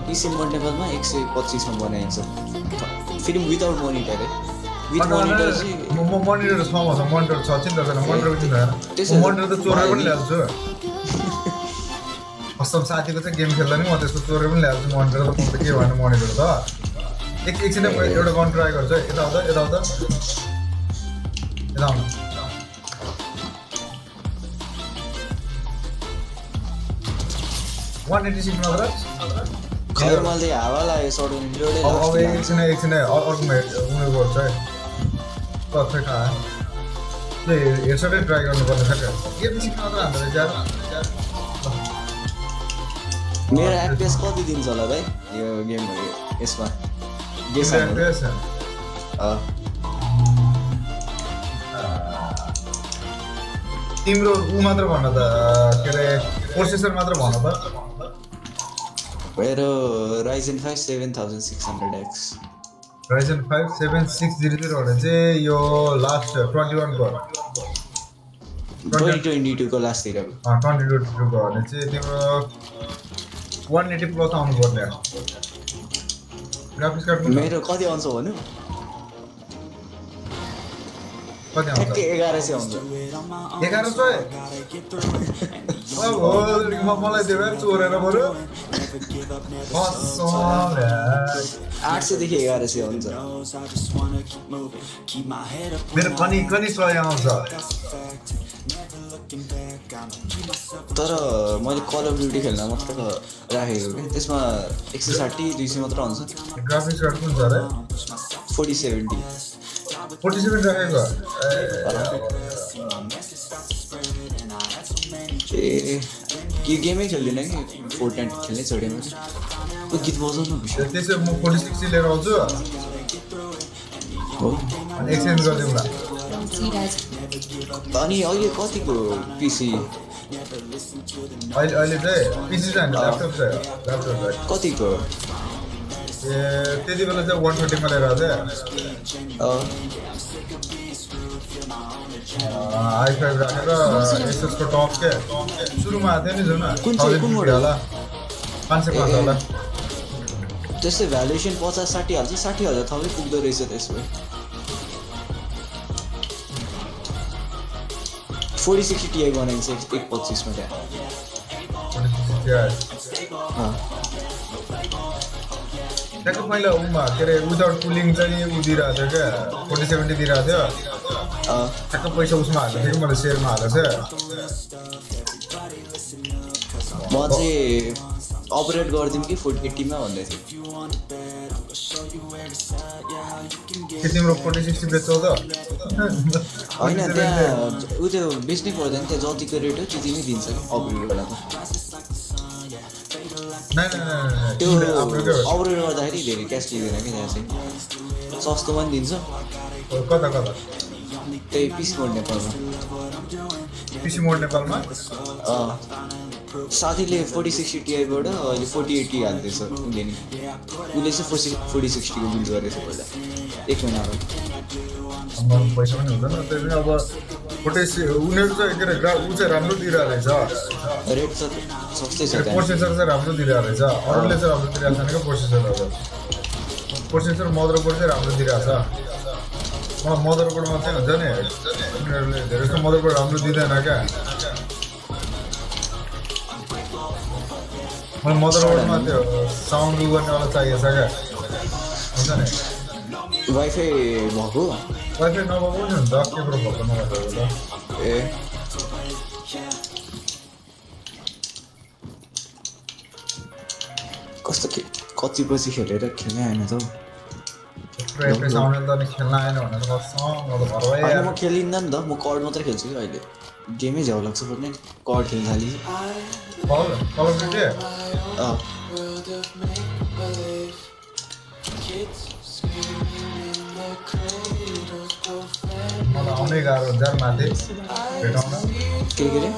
पिसी मोड नेपालमा 125 मा बनाइन्छ फेरि विदाउट मोनिटर विथ मोनिटर चाहिँ मोनिटर छ मोनिटर छ चिन्ता छैन मोनिटर चिन्ता छैन मोनिटर त चोरेर पनि ल्याउँछु कस्तो साथीको चाहिँ गेम खेल्दा नि म त्यसको चोरेर पनि ल्याउँछु मोनिटर त के भन्नु मोनिटर त एकछिन एउटा गर्न ट्राई गर्छु यता आउँदा 186 मात्र खैर मैले हावा लाग्यो सडन अब एकछिन अर्को उयो गर्छ है पर्फेक्ट आयो हेर्सटै ट्राई गर्नुपर्ने छ क्या 86 मात्र हाम्रो ज्यादा मेरो एफपिएस कति दिन्छ होला भाइ यो गेम यसमा तिम्रो ऊ मात्र भन त के अरे प्रोसेसर मात्र भन त मेरो Ryzen 5 7600X Ryzen 5 7600 भने चाहिँ यो लास्ट 21 को 2022 को लास्ट तिर 2022 को भने चाहिँ तिम्रो 180 प्लस आउनु पर्ने ग्राफिक्स कार्ड मेरो कति आउँछ भन्नु कति आउँछ 1100 आउँछ 1100 अब मलाई त्यो बेर चोरेर बरु 800 देखि 1100 हुन्छ मेरो कनि सय आउँछ तर मैले कल अफ ड्युटी खेल्न मात्र राखेको कि त्यसमा 160 200 मात्र आउँछ ग्राफिक्स कार्ड कुन छ रे 4070 राखेको ए यो गेमै खेल्दिनँ कि फोर्टनाइट खेल्नै छोडेँ मैले त्यो गीत बजाउनु त्यसो म 4060 लिएर आउँछु हो अनि एक्सचेन्ज गरिदिउँला अनि अहिले कतिको पिसी अहिले चाहिँ पिसी चाहिँ ल्यापटप छ कतिको ए त्यति बेला चाहिँ 130 मा लिएर आउँथे i5 राखेर एसएस को टप के सुरुमा आएको थियो नि जुन कुन मोडल होला 505 होला त्यसै भ्यालुएसन 50-60 हाल्छ 60,000 थपै पुग्दो रहेछ त्यसमा 4060 Ti बनाइन्छ 125 मा त्यहाँको पहिला उमा के अरे विदाउट कुलिङ चाहिँ उ दिइरहेको थियो क्या 4070 दिइरहेको थियो ठ्याक्क पैसा उसमा हालेको थियो कि मैले सेयरमा हालेको थिएँ म चाहिँ अपरेट गरिदिउँ कि 4080 मा भन्दै थिएँ के तिम्रो 4060 बेच्छौ त होइन त्यहाँ उ त्यो बेच्नै पर्दैन त्यहाँ जतिको रेट हो त्यति नै दिन्छ कि अपरेट बेला त त्यो अपरेट गर्दाखेरि धेरै क्यास लिँदैन कि त्यहाँ चाहिँ सस्तोमा पनि दिन्छ कता त्यही पिसी मोड नेपालमा पिसी मोड नेपालमा साथीले 4060 Ti बाट अहिले 4080 हाल्दैछ उसले नि उसले चाहिँ 4060 को बिल्ड गरेछ पहिला 1 महिना अगाडि पैसा पनि हुँदैन त्यसले अब फुटेज उनीहरु चाहिँ के रे उ चाहिँ राम्रो दिइरा रहेछ रेट छ सस्तै छ प्रोसेसर चाहिँ राम्रो दिइरा रहेछ अरूले चाहिँ राम्रो दिइरा छैन के प्रोसेसरहरु प्रोसेसर मदरबोर्ड चाहिँ राम्रो दिइरा छ मदरबोर्ड मात्रै हुन्छ नि उनीहरुले धेरै जस्तो मदरबोर्ड राम्रो दिदैन क्या मलाई मदरबोर्डमा त्यो साउन्ड गर्नेवाला चाहिएको छ क्या हुन्छ नि वाइफाई भएको वाइफाई नभएको नि हुन्छ के प्रो भएको नभएको त ए कस्तो के कति पछि खेलेर खेल्नै आएन त प्रेफरेन्स साउन्ड त नि खेल्न आएन भनेर कसम म त घरमै हैन म खेलिन्न नि त म कर्ड मात्रै खेल्छु कि अहिले गेमै झ्याउ लाग्छ पर्ने कर्ड खेल्न थाली कल अफ ड्युटी मलाई आउनै गाह्रो हुन्छ यार माथि भेटाउन के रे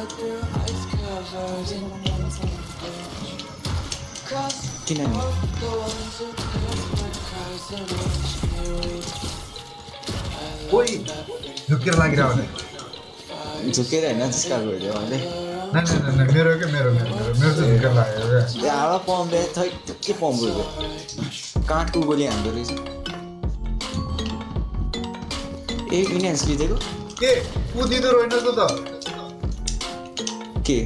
किन नि ओइ झुकेर लागिरहेको नि झुकेर हैन जिस्का गयो अहिले न मेरो चाहिँ झुकेर लागेको क्या हावा पम्प थै के पम्प गयो काठको गोली हान्दो रहेछ ए इन्हान्स लिदिएको के कुदिँदो रहेन त के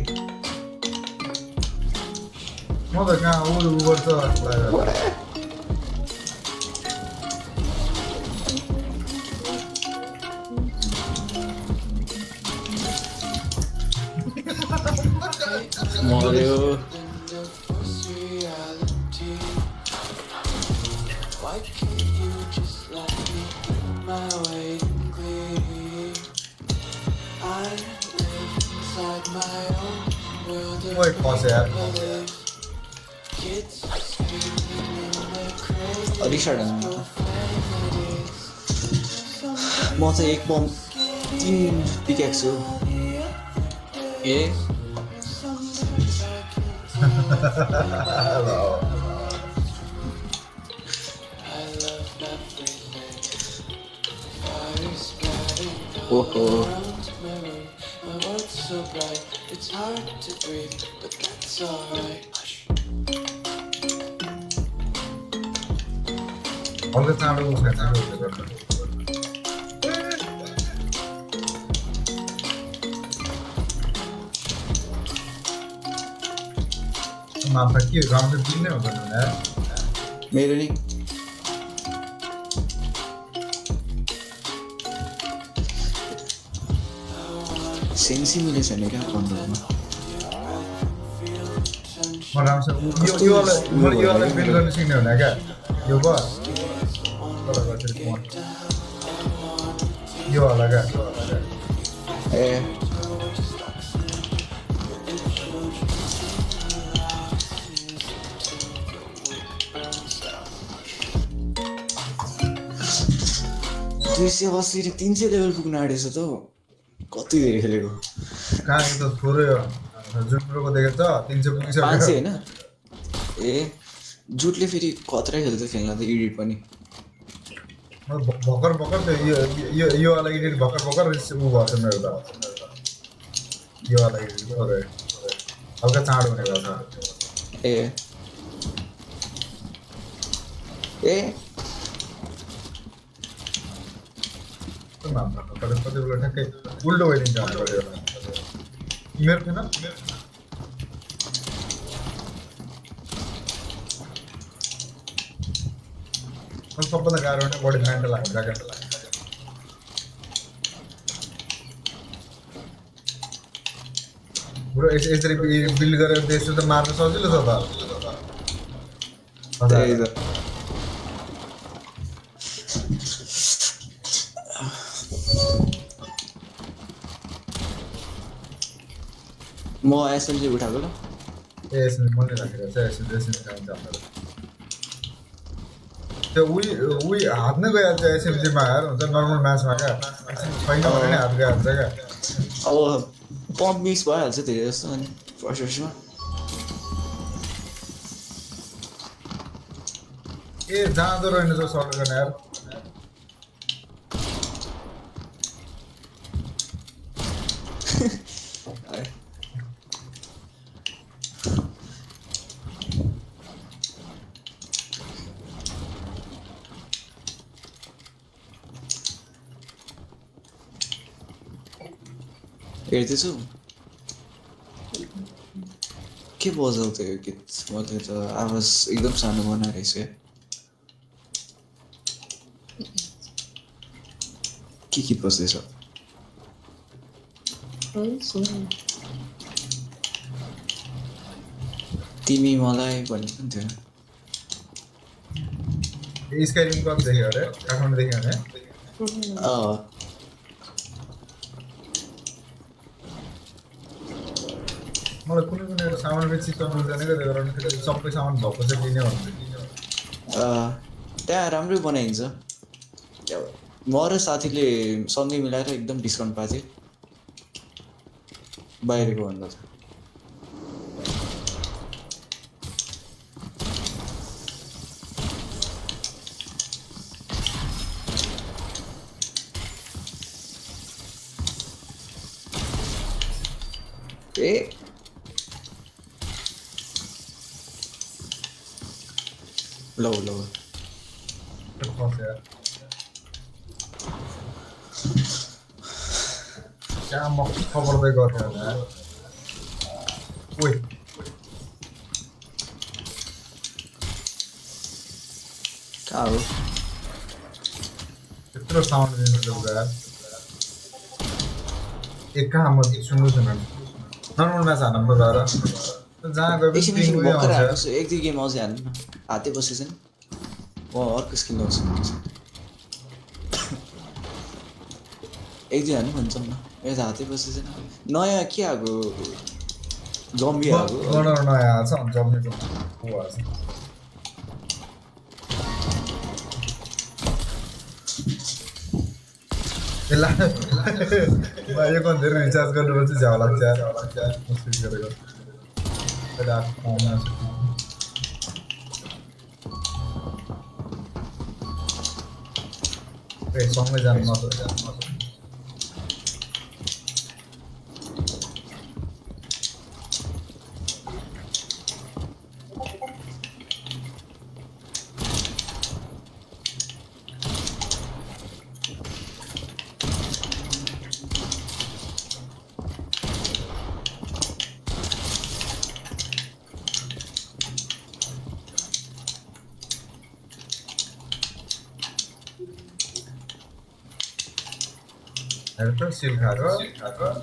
म त कहाँ उ गर्छ मर्यो ओइ फसे यार रिक्सा म चाहिँ एक पम्प 3 पिक्याक्स हो ए ओहो हल्का चाँडो छैन माफा के राम्रो दिनै हुँदैन यार मेरो नि सेन्सी मिले छैन क्या कन्ट्रोलमा म राम्रोसँग यो वाला बिल्ड गर्न सिक्ने हुना क्या यो बस यो वाला क्या ए $280 र 300 लेभल पुग्न आँटेछ त कति धेरै खेलेको कहाँ त थोरै हो जुन प्रोको देखेको छ 300 पुगिसक्यो 500 हैन ए जुटले फेरि खतरा खेल्छ खेल्न त एडिट पनि भर्खर त यो वाला एडिट भर्खर उ भएछ मेरो त यो वाला एडिट थोरै हल्का चाँडो हुने गर्छ ए कति बेला ठ्याक्कै उल्टो भइदिन्छ मेरो थिएन सबभन्दा गाह्रो नै बडी मेन्टल हुन्छ क्या बरु यसरी बिल्ड गरेर त्यसो त मार्न सजिलो छ त म एसएमजी उठाएको ल एसएमजी मैले राखेको छ एसएमजी काम जान्छ त्यो उही हात नै गइहाल्छ एसएमजीमा यार हुन्छ नर्मल म्याचमा क्या छैन भने नि हात गइहाल्छ क्या अब पम्प मिस भइहाल्छ धेरै जस्तो अनि फर्स्ट वर्षमा ए जाँदो रहेन जो सर्ट गर्ने यार हेर्दैछु के बजाउँथ्यो यो गीत म त आवाज एकदम सानो बनाएर रहेछ के गीत बज्दैछ तिमी मलाई भनेको नि थियो स्काइरिम कब देख्यो अरे काठमाडौँ देख्यो भने मलाई कुनै कुनै एउटा सामान बेची चल्नु जानेको त्यो कारण सबै सामान भएको चाहिँ लिने भन्छु त्यहाँ राम्रै बनाइन्छ म र साथीले सँगै मिलाएर एकदम डिस्काउन्ट पाएको थियो बाहिरको भन्दा त ए लो क्या म खबरदै गर्थेँ होला ओइ कहाँ हो यत्रो साउन्ड दिन्छ लुगा एक कहाँ म सुन्दैछु न नर्मल म्याच हान्न पर्छ र जहाँ गएपछि पिङ पनि आउँछ एक दुई गेम आउँछ हाल्नु न हातै बसेछ नि म अर्को स्किन लाउँछु एक दुई हाल्नु भन्छौँ न यता हातै बसेछ नि नयाँ के आएको जम्बी आएको नयाँ आएको छ जम्बीको को आएको छ यो कन धेरै रिचार्ज गर्नुपर्छ झ्याउ लाग्छ मुस्किल गरेको सँगै जानु नसक्छ Elton 𝚘𝚎𝚘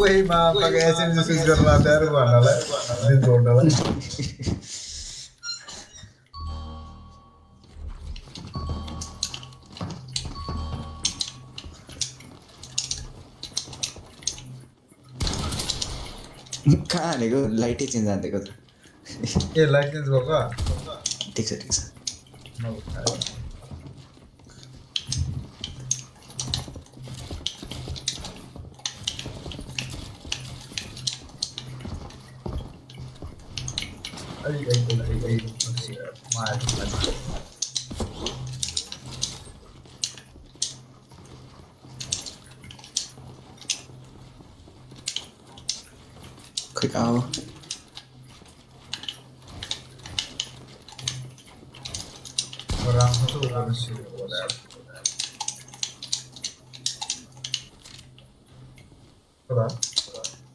Wih, mah pakai SMG Swiss latar mana lah? Ini bodoh lah. कहाँ हालेको लाइटै चेन्ज हालिदिएको त ए लाइट चेन्ज भएको ठिक छ Quick hour. Orang itu udah sih, udah.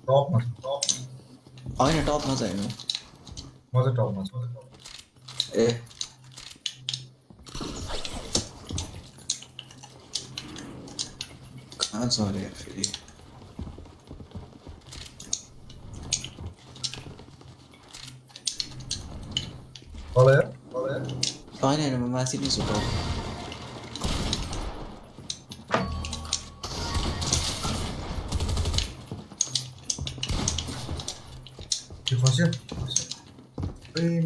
Top mas. Oh ini top mas ini. Masa top mas. कहाँ छ अरे फेरि होइन म माथि नै छु त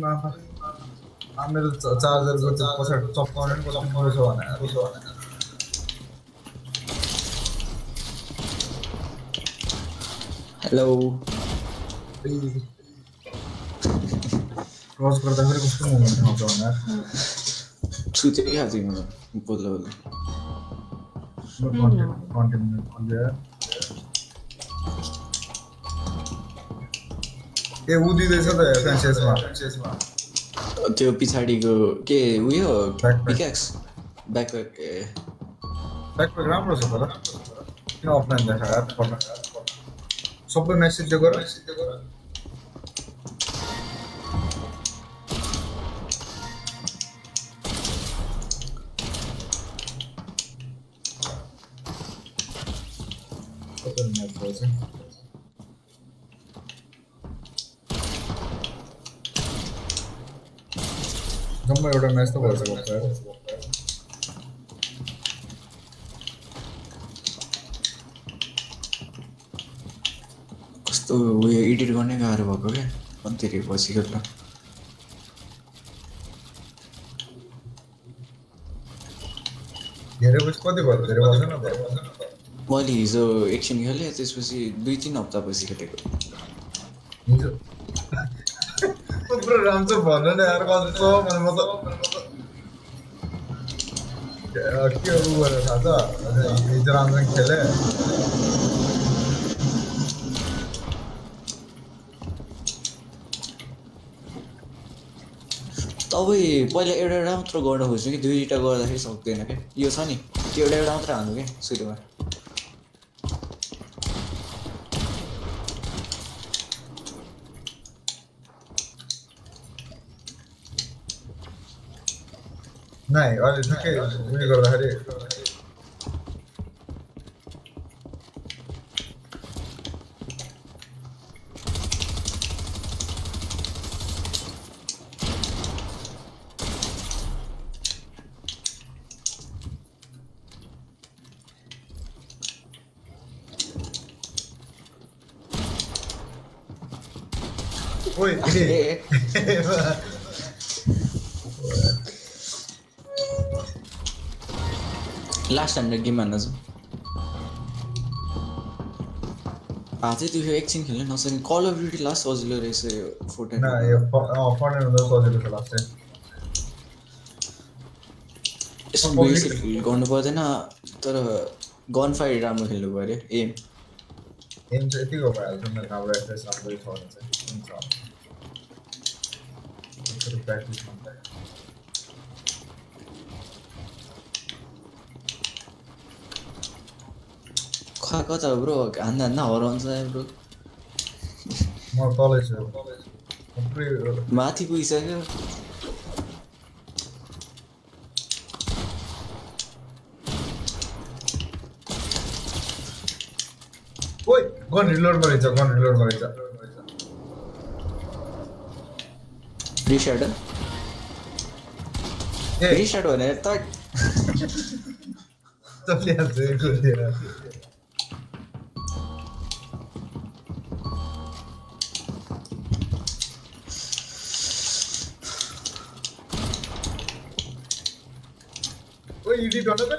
माफा मेरो चार्जरको पछाडि चप्काउने नि कति मरो छ भने हेलो क्रस गर्दाखेरि कस्तो मोमेन्ट आउँछ भने छुटेकै हाल्छ मलाई बल्ल बल्ल कन्टेन्ट क्लियर ए उदिँदैछ त फ्रेन्चेसमा त्यो पछाडिको के उयो पिक्याक्स ब्याकप्याक ए ब्याकप्याक राम्रो छ तर किन अफलाइन देखाएर सबै मेसेज गर जम्मा एउटा म्याच त भइसक्यो कस्तो उयो एडिट गर्ने गाह्रो भएको क्या कति बसेको त धेरै बस कति भयो धेरै बसेन मैले हिजो एकछिन खेलेँ त्यसपछि 2-3 हप्तापछि खेलेको पुरो राम्रो भन्नु न यार कस्तो भने म त के उ गरेर थाहा छ हिजो राम्रो खेलेँ तपाईँ पहिला एउटा मात्र गर्न खोज्नु कि 2-2टा गर्दाखेरि सक्दैन क्या यो छ नि त्यो एउटा मात्र हाल्नु क्या सुरुमा नाइ अहिले ठिकै उयो गर्दाखेरि ओइ लास्ट 100 गेम हान्न चाहिँ आज त्यो एकछिन खेल्न नसक्ने कल अफ ड्युटी लास्ट सजिलो रहेछ यो फोर्टनाइट फर्टनाइट भन्दा सजिलो छ लास्ट यसमा बेसिक गर्नु पर्दैन तर गन फाइट राम्रो खेल्नु पर्यो एम चाहिँ यतिको भइहाल्छ मेरो राम्रो एफएस राम्रै छ भने चाहिँ हुन्छ प्र्याक्टिस गर्दा कता ब्रो हान्दा हराउँछ ब्रो म तलै छु माथि पुगिसक्यो ओइ गन रिलोड गरेछ रिस्टार्ट भनेर त चलिहाल्छ गोलिएर ओइ एडिट गर्न त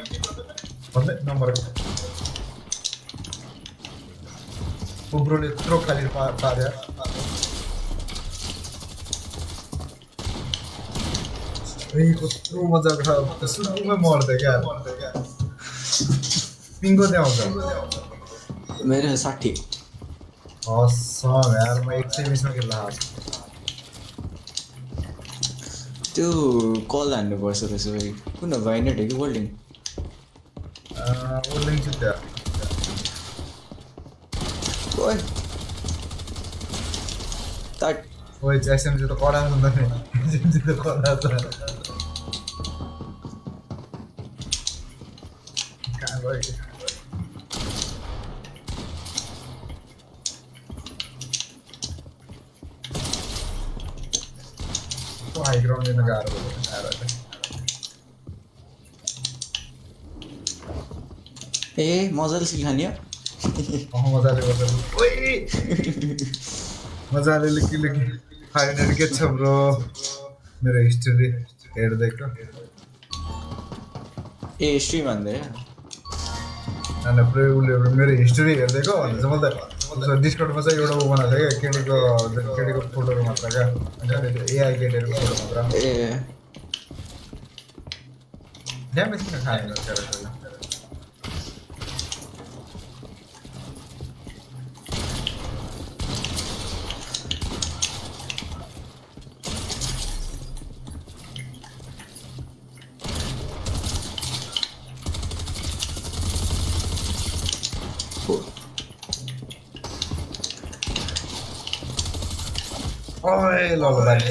भन्दै नम्बर उब्रोले यत्रो खाली पार्यो कस्तो मजाको छ सुरुमै मर्दै क्या पिङ्को त्यहाँ आउँछ मेरो 60 हसम यार म 120मा खेल्दा त्यो कल हान्नुपर्छ त्यसो भए कुन भाइनेट हो कि वर्ल्डिङ वर्ल्डिङ चाहिँ त्यहाँ ओइ ताट ओइ एसएमजी त कडा हुन्छ नि एसएमजी त कडा छ कहाँ गयो हाई ग्राउन्ड दिन गाह्रो ए मजाले सिखानी मजाले गर्छ ओइ मजाले लेखी फाइनल के छ ब्रो मेरो हिस्ट्री हेर्दैको ए स्ट्रिम हान्दै अनि उसले मेरो हिस्ट्री हेर्दैको भन्दा चाहिँ मैले त डिस्कर्डमा चाहिँ एउटा बनाएको थियो क्या केटीको फोटोहरू मात्र क्या एआई केटीहरूको फोटो मात्र ए ड्यामेज किन खाएन क्यारेक्टरले ओए ल बाइक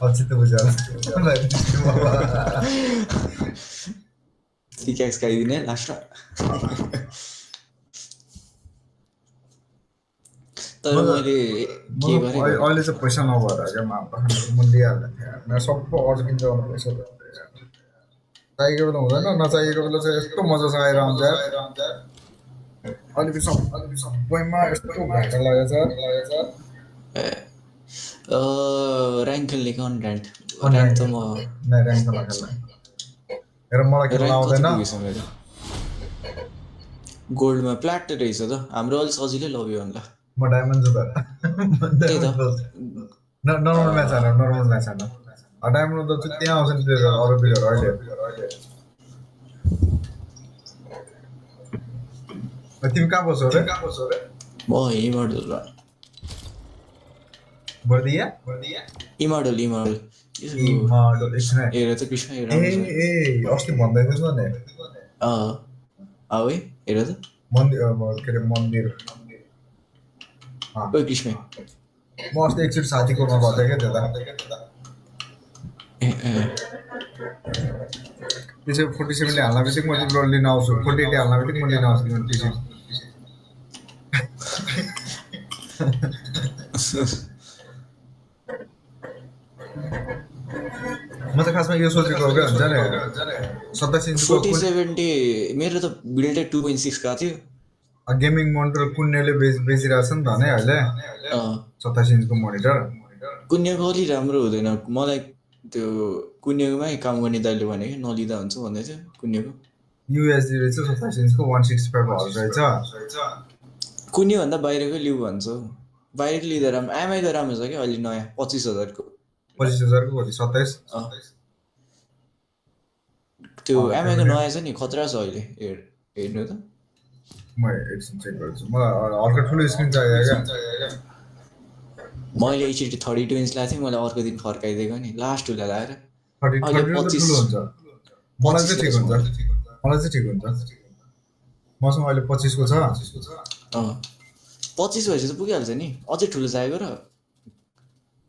अझै त बुझाला पिक्याक्स खाइदिने लास्टमा तर मैले के गरेँ अहिले चाहिँ पैसा नभएर क्या म लिइहाल्ने थिएँ मेरो सबै अर्किन्छ भने पैसा चाहिएको बेला हुँदैन नचाहिएको बेला चाहिँ यस्तो मजासँग आएर आउँछ अलिकति सबैमा यस्तो घाटा लागेको छ ऱ्याङ्क खेल्ने कन्टेन्ट ऱ्याङ्क त म ऱ्याङ्क खेल्न हेर मलाई खेल्न आउँदैन गोल्डमा प्ल्याट रहेछ त हाम्रो अलिक सजिलै लग्यो होला म डायमन्ड छु त त्यही त नर्मल म्याच हाल्न डायमन्ड त त्यहाँ आउँछ नि प्लेयरहरू अरू प्लेयरहरू अहिले तिमी कहाँ बस्छौ रे म इमर्डल बर्दिया इमर्डल हेर त कृष्ण हेर ए अस्ति भन्दै थिएछ नि है हेर त मन्दिर के अरे मन्दिर ओ कृष्ण म अस्ति एकचोटि साथीकोमा गएको थिएँ क्या त्यसो 47ले हाल्न बित्तिकै म तिम्रो लिन आउँछु 48 हाल्न बित्तिकै म लिन आउँछु तिम्रो टिसी म त खासमा यो सोचेको क्या हुन्छ नि 27 इन्चको 4070 मेरो त बिल्डेड 2.6 का थियो गेमिङ मोनिटर कुन्नेले बेचिरहेको छ नि त नि अहिले 27 इन्चको मोनिटर कुन्नेको अलि राम्रो हुँदैन मलाई त्यो कुन्नेकोमै काम गर्ने दाइले भने कि नलिँदा हुन्छ भन्दै थियो कुन्नेको युएसडी रहेछ 27 इन्चको 165 हर्ज रहेछ कुन्ने भन्दा बाहिरकै लिउ भन्छ बाहिरको लिँदा राम्रो एमआईको राम्रो छ कि अहिले नयाँ 25,000 को 25,000 को कति 27 त्यो एमआईको नयाँ छ नि खतरा छ अहिले हेर्नु त म एकछिन चेक गर्छु मलाई हल्का ठुलो स्क्रिन चाहियो क्या मैले एकचोटि 32 इन्च ल्याएको थिएँ मैले अर्को दिन फर्काइदिएको नि लास्ट ठुलो ल्याएर 32 ठुलो हुन्छ मलाई चाहिँ ठिक हुन्छ मसँग अहिले 25 को छ 25 भएपछि त पुगिहाल्छ नि अझै ठुलो चाहिएको र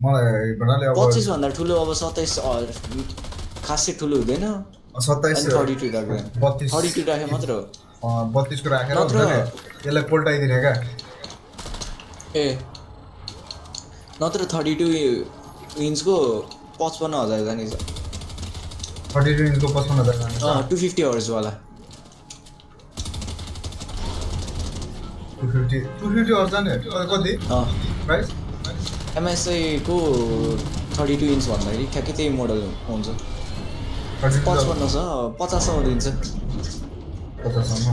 मलाई भन्नाले अब 25 भन्दा ठुलो अब 27 खासै ठुलो हुँदैन 27 32 राख्दैन 32 राखे मात्र हो 32 को राखेर हुन्छ नि यसलाई पल्टाइदिने क्या ए नत्र 32 इन्चको 55,000 जाने छ 32 इन्चको 55,000 जाने छ 250 हर्ज वाला 250 हर्ज जाने कति प्राइस एमएसआई को 32 इन्च भन्दाखेरि ठ्याक्कै त्यही मोडल हुन्छ 55 छ 50 सम्म दिन्छ 50 सम्म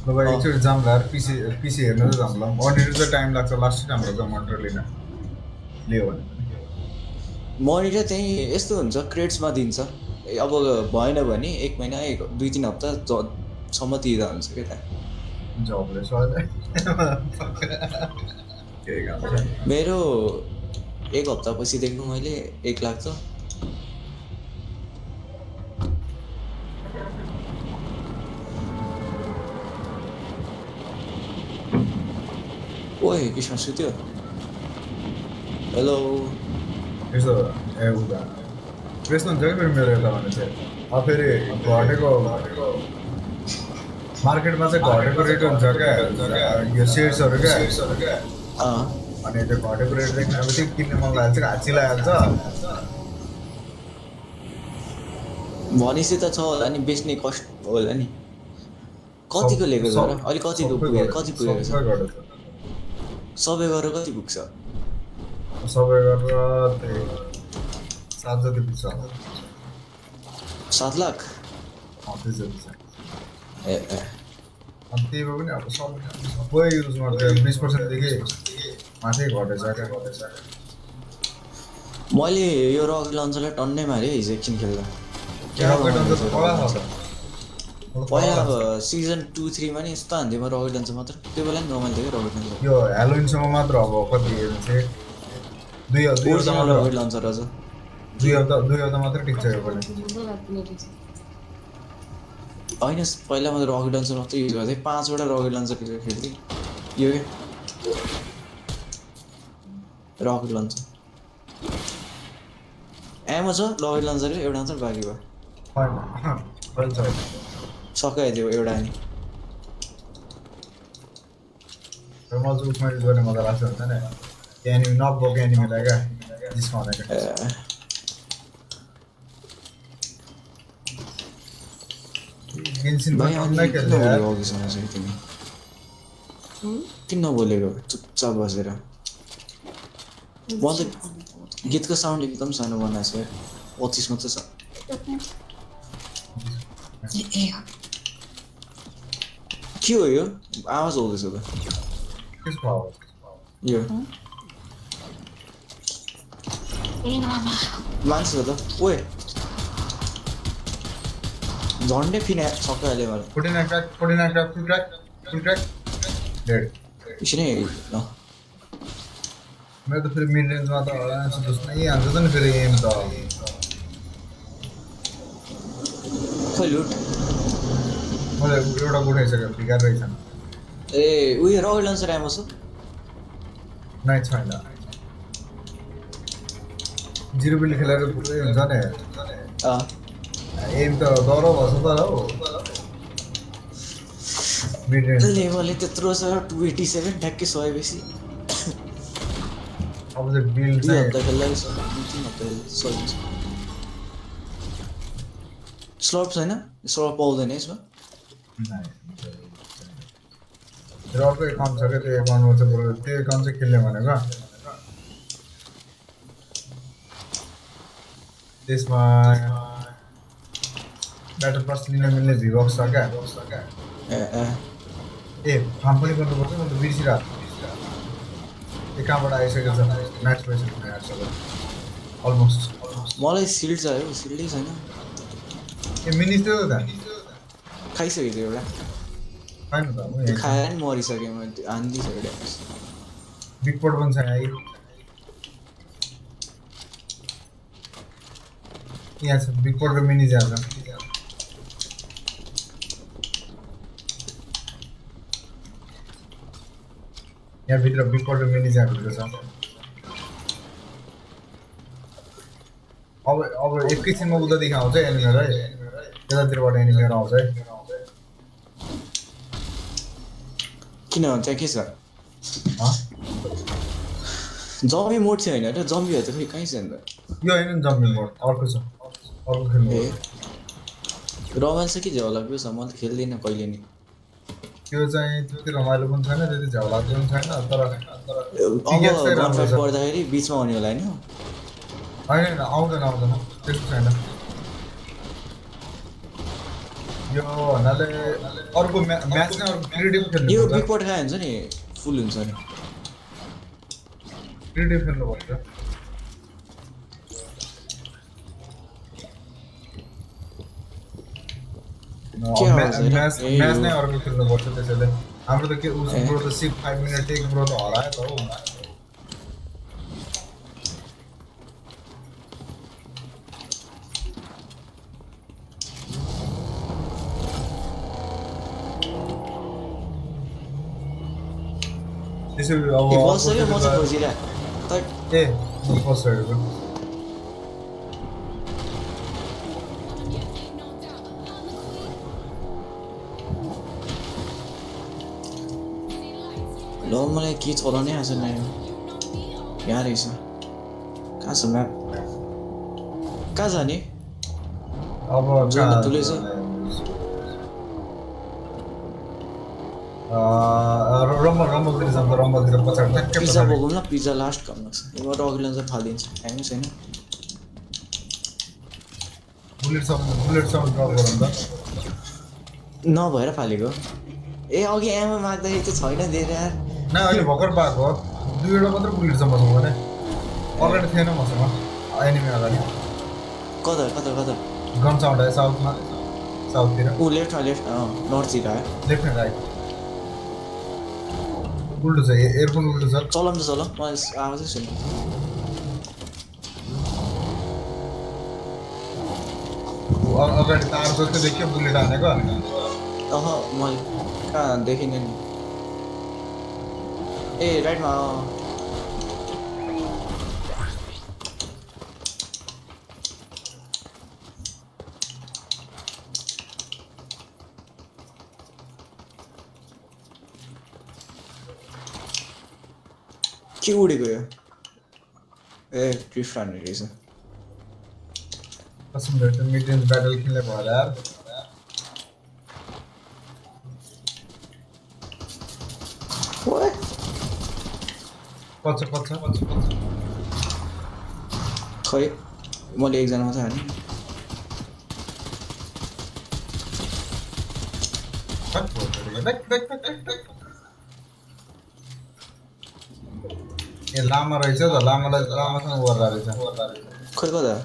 ल भाइ एकचोटि जाम ल्याएर पिसी हेर्न चाहिँ जाम ल मोनिटर चाहिँ टाइम लाग्छ लास्ट टाइम लाग्छ मोनिटर लिन लियो भने मोनिटर चाहिँ यस्तो हुन्छ क्रेड्समा दिन्छ अब भएन भने 1 महिना 2-3 हप्ता सम्म दिँदा हुन्छ क्या त्यहाँ जबले सहिले मेरो 1 हप्ता पछिदेखिको मैले 1 लाख त ओए कृष्ण सुत्यो हेलो यसो ए उता प्रेस हुन्छ कि फेरि मेरो यता भने चाहिँ अब फेरि घटेको मार्केटमा चाहिँ घटेको रेट हुन्छ क्या यो सेयर्सहरू क्या अनि त्यो घटेको रेट देख्न अब त्यो किन्ने मन लागेको चाहिँ हाची लगाइहाल्छ भनेपछि त छ होला नि बेच्ने कस्ट होला नि कतिको लिएको छ र अहिले कति पुगेको छ सबै गरेर कति पुग्छ सबै गरेर त्यही 7 जति पुग्छ 7 लाख त्यही जति छ ए अनि त्यहीमा पनि अब सबै युजमा 20% देखि माथि घटेछ क्या मैले यो रकेट लन्चरलाई टन्नै मारे हिजो एकछिन खेल्दा रकेट लन्चर त कडा छ पहिला अब सिजन 2-3 मा नि यस्तो हान्थ्यो म रकेट लन्चर मात्र त्यो बेला नि नर्मल थियो रकेट लन्चर यो ह्यालोइनसम्म मात्र अब कति चाहिँ 2 हप्ता मात्र रकेट लन्चर अझ 2 हप्ता मात्र टिक्छ यो पनि होइन पहिला म रकेट लन्चर मात्रै युज गर्थेँ 5 वटा रकेट लन्चर खेल्थेँ यो रकेट लन्चर एमो छ रकेट लन्चर एउटा मात्र बाँकी भयो सकाइदियो एउटा नि र म चाहिँ उसमा युज गर्ने मजा लाग्छ हुन्छ नि त्यो एनिमी नबोको एनिमीलाई क्या जिस्काउने क्या गेन्सिन भाइ नै खेल्दै यार किन नबोलेको चुपचाप बसेर मैले गीतको साउन्ड एकदम सानो बनाएको छ 25 मात्र छ के हो यो आवाज आउँदैछ त त्यसको आवाज यो मान्छे हो त ओए झन्डै फिने सक्यो अहिले मलाई 49 crack full crack dead एकछिन है ल मेरो त फेरि मिड रेन्जमा त नै हान्छ त नि फेरि एम त खै लुट मैले एउटा उठाइसक्यो बिगार रहेछ ए उयो रकेट लन्चर आएको छ नै छैन 0 बिल खेलेर पुरै हुन्छ नि एम त डरो भन्छ त हो मिड रेन्ज लेभलले त्यत्रो छ 287 ठ्याक्कै 100 बेसी अब चाहिँ बिल चाहिँ स्लट छैन स्लट पाउँदैन यसमा र अर्को एकाउन्ट छ क्या त्यो एकाउन्टमा चाहिँ बरु त्यो एकाउन्ट चाहिँ खेल्ने भनेको त्यसमा ब्याटल पास लिन मिल्ने भिबक्स छ क्या ए फार्म पनि गर्नुपर्छ म त बिर्सिरहेको त्यो कहाँबाट आइसकेको छ म्याच भइसक्यो अलमोस्ट मलाई सिल्ड चाहियो सिल्डै छैन ए मिनिस थियो त खाइसकेको थियो एउटा छैन त खाएर नि मरिसकेँ मैले हानिदिइसकेँ ड्यामेज बिगपोर्ट पनि छैन है यहाँ छ बिगपोर्ट र मिनी जहाँ छ यहाँ भित्र बिगपोर्ट र मिनी जहाँ भित्र छ अब एकैछिनमा उतादेखि आउँछ एनिमीहरू है यतातिरबाट एनिमीहरू आउँछ है किन त्यहाँ के छ जम्बी मोड थियो होइन र जम्बीहरू त खै कहीँ छ अन्त यो होइन नि जम्बी मोड अर्को छ अर्को खेल्नु रमाइलो छ कि झ्याउलाग्दो छ म त खेल्दिनँ कहिले नि त्यो चाहिँ त्यति रमाइलो पनि छैन त्यति झ्याउलाग्दो पनि छैन तर गनफाइट पर्दाखेरि बिचमा आउने होला होइन आउँदैन त्यस्तो छैन यो भन्नाले अर्को म्याच नै अर्को क्रिएटिभ खेल्नु यो बिगपोर्ट खायो हुन्छ नि फुल हुन्छ नि क्रिएटिभ खेल्नुपर्छ म्याच नै अर्को खेल्नुपर्छ त्यसैले हाम्रो त के ब्रो त 5 मिनट टेक ब्रो त हरायो त हो त्यसो अब बस्यो म चाहिँ खोजिरहेको ए बस्यो ल मलाई के चलाउनै आएको छैन यहाँ रहेछ कहाँ छ म्याप कहाँ जाने अब ठुलै छ रम्बलतिर जान्छ रम्बलतिर पछाडि ठ्याक्कै पिज्जा पछाडि बोकौँ ल पिज्जा लास्ट काम लाग्छ एउटा अघिल्लो चाहिँ फालिदिन्छ टाइमै छैन बुलेटसम्म ड्रप गरौँ त नभएर फालेको ए अघि एमो माग्दाखेरि चाहिँ छैन दिएर यार न अहिले भर्खर पाएको हो 2वटा मात्र बुलेट छ मसँग भने अगाडि थिएन मसँग एनिमी अगाडि कता कता कता गन साउन्ड आयो साउथमा साउथतिर ऊ लेफ्ट नर्थतिर आयो लेफ्ट एन्ड राइट उल्टो छ एयरफोन उल्टो छ चलाउँ त चलाउँ म आवाजै सुन्नु अगाडि तार जस्तो देखियो बुलेट हानेको मैले कहाँ देखिनँ नि ए राइटमा के उडेको यो ए ड्रिफ्ट हान्ने रहेछ कसम भेट्यो मिड रेन्ज ब्याटल खेल्ने भयो यार पछ खै मैले एकजना मात्रै हाने ए लामा रहेछ त लामासँग गर्दा रहेछ खै कता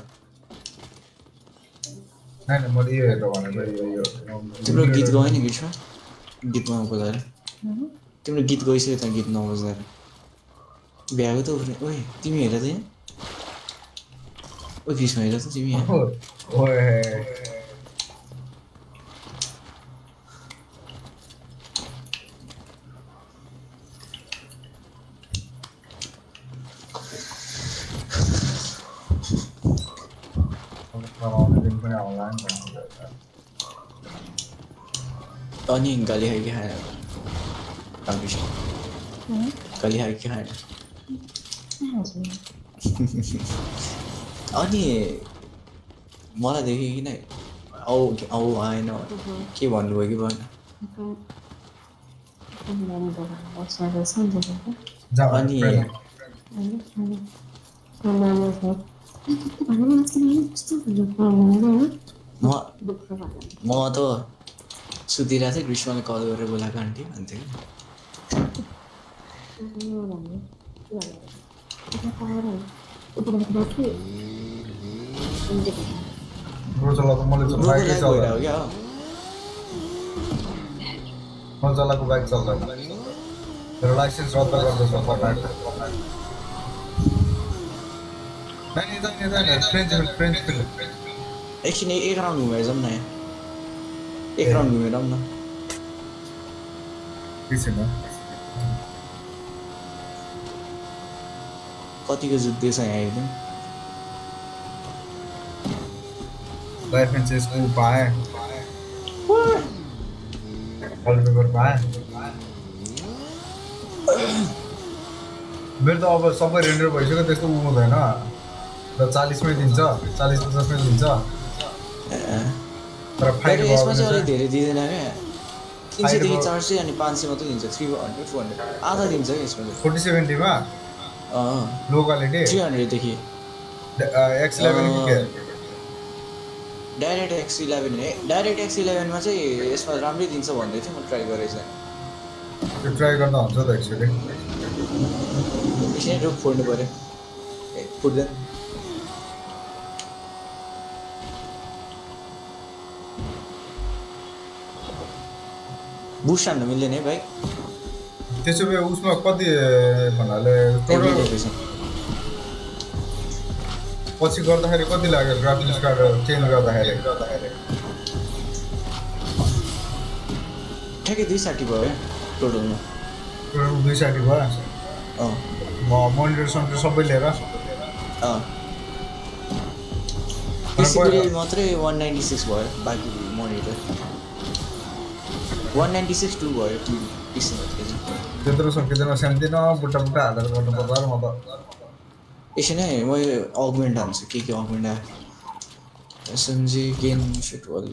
होइन मैले यो हेरेर भनेको यो तिम्रो गीत गयो नि ग्रीष्म गीतमा बजाएर तिम्रो गीत गइसक्यो त गीत नबजाएर भ्याएको त उफ्रे ओए तिमी हेर त यहाँ ओ ग्रीष्म हेर त तिमी यहाँ अनि गाली खाइ के खाएन गाली खाइ के खाएन अनि मलाई देखेँ किन आऊ आएन के भन्नुभयो कि भएन अनि म त सुतिरहेको थिएँ ग्रीष्मले कल गरेर बोलाएको आन्टी भन्थ्यो चलाएको बाइक चल्दैन तर लाइसेन्स रद्द गर्दैछ फ्रेन्च एकछिन एक राउन्ड घुमेर जाउँ न एक राउन्ड घुमेर आउँ न कतिको जुत्दैछ यहाँ एकदम लाइसेन्सको पाएँ पेपर पाएँ मेरो त अब सबै रेन्डर भइसक्यो त्यस्तो हुँदैन र 40मै दिन्छ 40-50मै दिन्छ तर फाइट यसमा चाहिँ अलिक धेरै दिँदैन क्या 300 देखि 400 अनि 500 मात्रै दिन्छ 300 400 आधा दिन्छ यसमा 4070 मा लो क्वालिटी 300 देखि X11 के डाइरेक्ट X11 मा चाहिँ यसमा राम्रै दिन्छ भन्दै थियो म ट्राई गरेछ त्यो ट्राई गर्दा हुन्छ त एक्चुअली एकछिन रुख फोड्नु पर्यो फुट्दैन बुस्ट हान्न मिल्दैन है भाइ त्यसो भए उसमा कति भन्नाले टोटल पछि गर्दाखेरि कति लाग्यो ग्राफिक्स कार्ड चेन्ज गर्दाखेरि ठ्याक्कै 260 भयो टोटलमा 260 भयो मोनिटर सनिटर सबै लिएर डिसिप्लिन मात्रै 196 भयो बाँकी मोनिटर 196 2 भयो त्यत्रो सकिँदैन सानोतिनो बुट्टा हालेर गर्नु पर्दा म त यसै नै म अगमेन्ट हान्छु के अगमेन्ट आयो एसएमजी गेन फिट वाल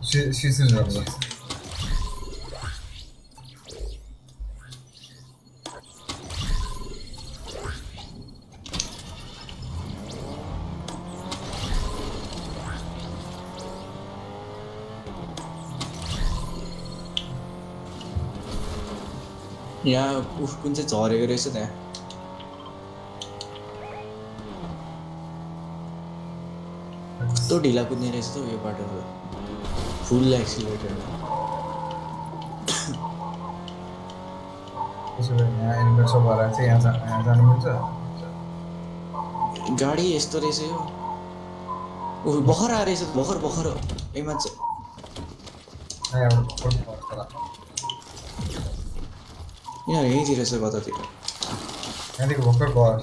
Season number. यहाँ उफ कुन चाहिँ झरेको रहेछ त्यहाँ कस्तो ढिला कुद्ने रहेछ त यो बाटो फुल एक्सिलेटर यहाँ एनिमेट सब भएर चाहिँ यहाँ जानु मिल्छ गाडी यस्तो रहेछ यो ऊ भर्खर आएर रहेछ भर्खर ए मान्छे यिनीहरू यहीँतिर रहेछ कतातिर यहाँदेखि भर्खर भयो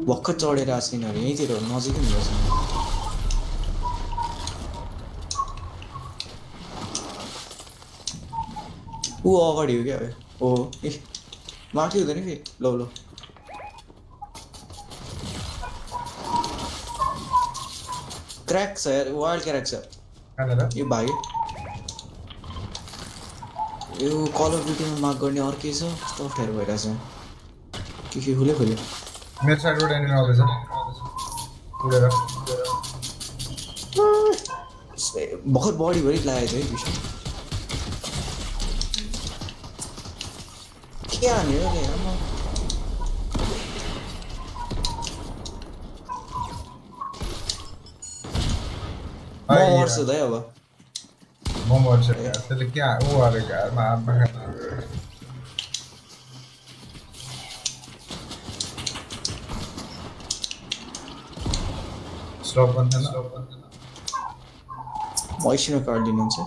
भर्खर चढेर आएको छ यिनीहरू यहीँतिर नजिकै हुँदैछ ऊ अगाडि हो क्या हो ए माथि हुँदैन फेरि ल क्र्याक छ यार वाइल्ड क्र्याक छ यो भाग्यो यो कल अफ ड्युटीमा मार्क गर्ने अर्कै छ कस्तो अप्ठ्यारो भइरहेछ के खोल्यो मेरो साइडबाट एनिमी आउँदैछ उडेर भर्खर बडीभरि लागेको थियो है विषय के हान्यो म मर्छु त है अब म मर्छु यार त्यसले के ऊ अरे घरमा हातमा स्टप भन्दैन म एकछिनमा कार्ड लिनुहुन्छ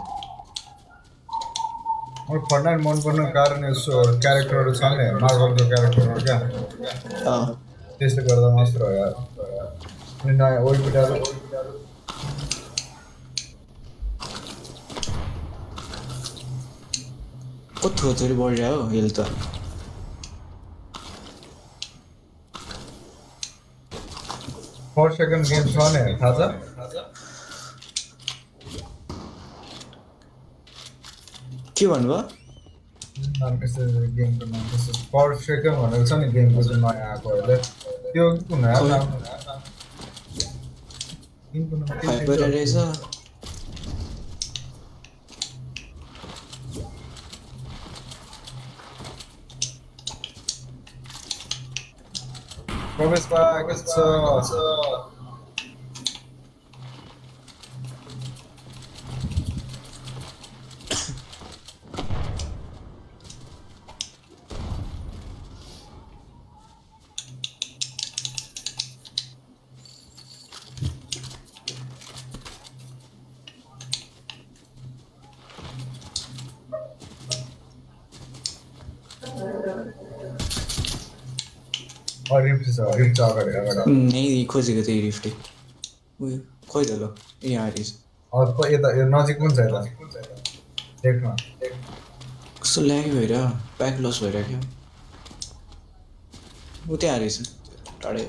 मलाई फर्टनाइट मनपर्ने कारण यसो क्यारेक्टरहरू छ नि मार्भलको क्यारेक्टरहरू क्या त्यसले गर्दा मात्र हो यार अनि नयाँ ओइपिटाहरू कत्रो थोरै बढिरह्यो हेल्थ त 4 सेकेन्ड गेम छ नि थाहा छ के भन्नुभयो गेमको नाम 4 सेकेन्ड भनेको छ नि गेमको चाहिँ नयाँ आएको अहिले त्यो कुन रहेछ प्रवेश पाएको छ रिफ्ट अगाडि नै खोजेको थिएँ रिफ्टै उयो खोइ त ल यहाँ आइरहेछ यता नजिक कुन छ यता देख्न कस्तो ल्यागी भइरह्यो ब्याक लस भइरहेको ऊ त्यहाँ रहेछ टाढै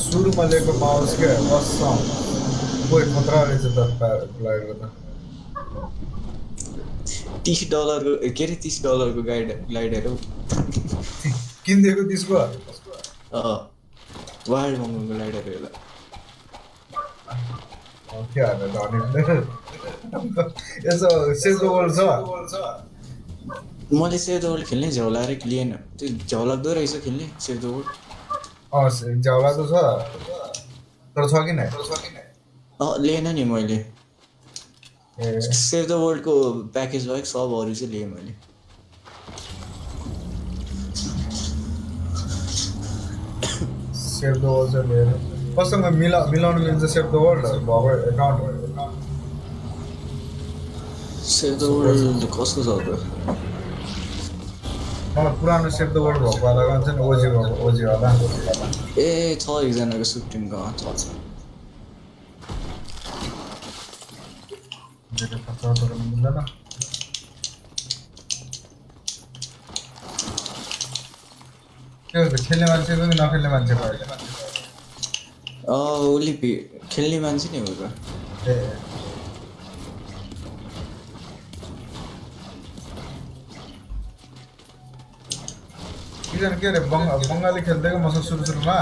सुरुमा लिएको माउस के कसम कोही खतरा रहेछ त प्लेयरको त $30 के अरे $30 को ग्लाइडर हो किनिदिएको त्यसको वाइल्ड मङ्गलको ग्लाइडर होला के हाल्नु धनी यसो सेभ द वर्ल्ड छ मैले सेभ द वर्ल्ड खेल्ने झ्याउलाएर लिएन त्यो झ्याउलाग्दो रहेछ खेल्ने सेभ द वर्ल्ड झ्याउलाको छ तर छ कि नै लिएन नि मैले सेभ द वर्ल्डको प्याकेज बाहेक सब अरू चाहिँ लिएँ मैले सेभ द वर्ल्ड चाहिँ लिएर कसँग मिलाउनु मिल्छ सेभ द वर्ल्ड भएको एकाउन्ट सेभ द वर्ल्ड कसको छ त पुरानो सेभ द वर्ल्ड भएको वाला गन चाहिँ ओजी वाला ए छ एकजनाको सुप्टिङको छ जेले खर्च गर्न मिल्दैन त्यो खेल्ने मान्छेको कि नखेल्ने मान्छेको अहिले उसले खेल्ने मान्छे नै हो त ए के अरे बङ्गाली खेल्दैको मसँग सुरुमा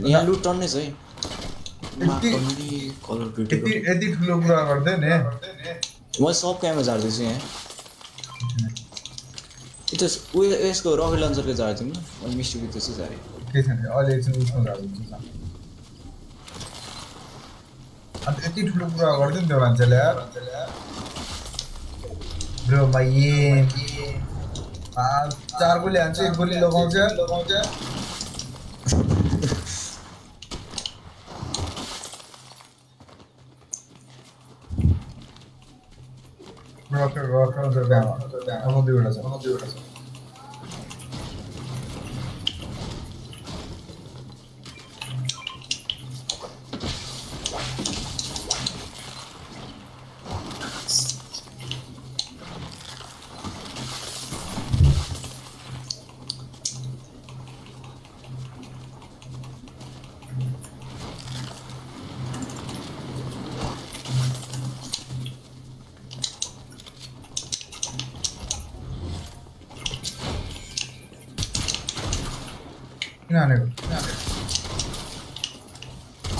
यहाँ लुट टन्ने छ है यति ठुलो कुरा गर्दै नि म सब क्यामेरा झार्दैछु यहाँ त्यो यसको रकेट लन्चरले झार्दिउँ न मैले मिस्टेक त्यसै झारेँ केही छैन अहिले एकछिन उसमा झार्दिन्छु अन्त यति ठुलो कुरा गरिदियो नि त्यो मान्छेले यार ब्रो भाइ 4 गोली हान्छ 1 गोली लगाउँछ रकेट ब्यामा अब दुईवटा छ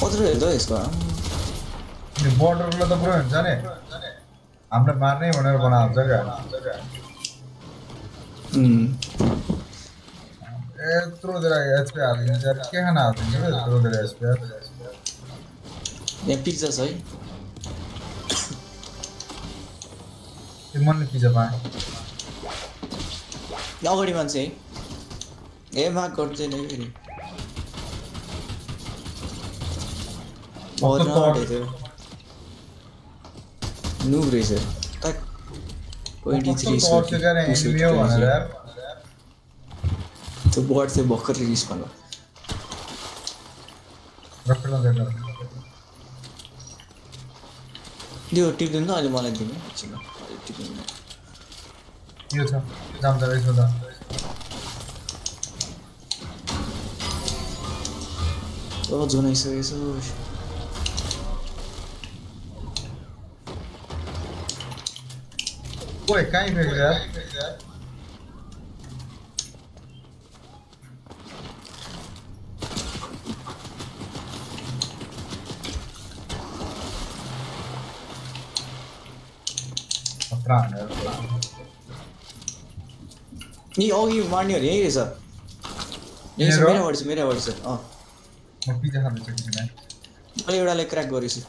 कत्रो हेर्दा यसको बोर्डरलाई त पुरै हुन्छ नि हामीलाई मार्ने भनेर बनाउँछ क्या यत्रो धेरै एचपी हालिदिन्छ के खाना हालिदिन्छ यत्रो धेरै एचपी यहाँ पिज्जा छ है मनले पिज्जा पाएँ अगाडि मान्छे है ए माग गर्दैन फेरि नुब रहेछ ट्याक 23 त्यो बर्ड चाहिँ भर्खर रिलिज भयो यो टिप्दिनु त अहिले मलाई दिनु एकछिन टिप्दिनु यो छ जाम्दा रहेछ त जुनाइसकेछ ओए कहीँ फेरि यार नि अघि मार्नेहरू यही रहेछ मेराबाट छ म पिज्जा खाँदैछु कि छैन मैले एउटाले क्र्याक गरेछु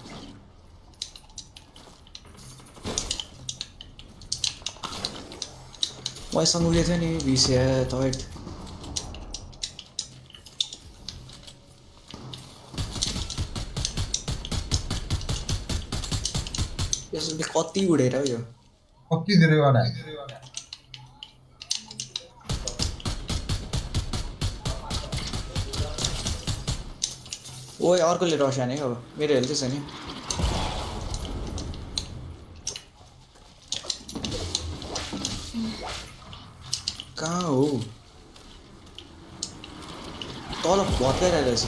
मैसँग उयो थियो नि भिसिया टोइट यसले कति उडेर हो यो कति धेरै वाला ओए अर्कोले रस हाने अब मेरो हेल्थ छ नि कहाँ हो तल भत्काइरहेको रहेछ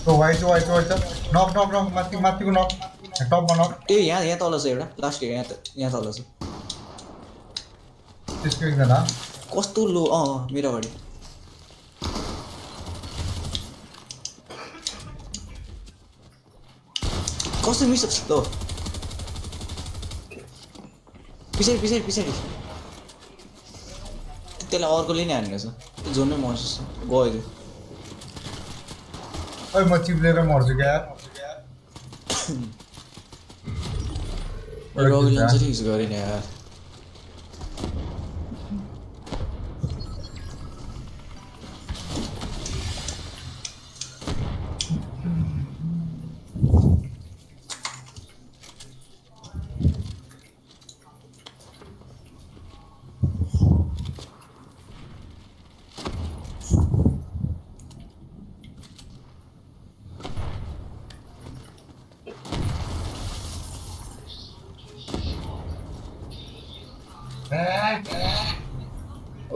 त्यो वाइट नक माथिको नक टपमा नक ए यहाँ तल छ एउटा लास्ट यहाँ तल छ त्यसको एकजना कस्तो लो मेरो अगाडि कस्तो मिस ल पछाडि त्यसलाई अर्कोले नै हानेको छ त्यो झोनै महसुस गयो त्यो ओइ म चिप्लेर मर्छु क्या रगुल लन्चर युज गरेन यार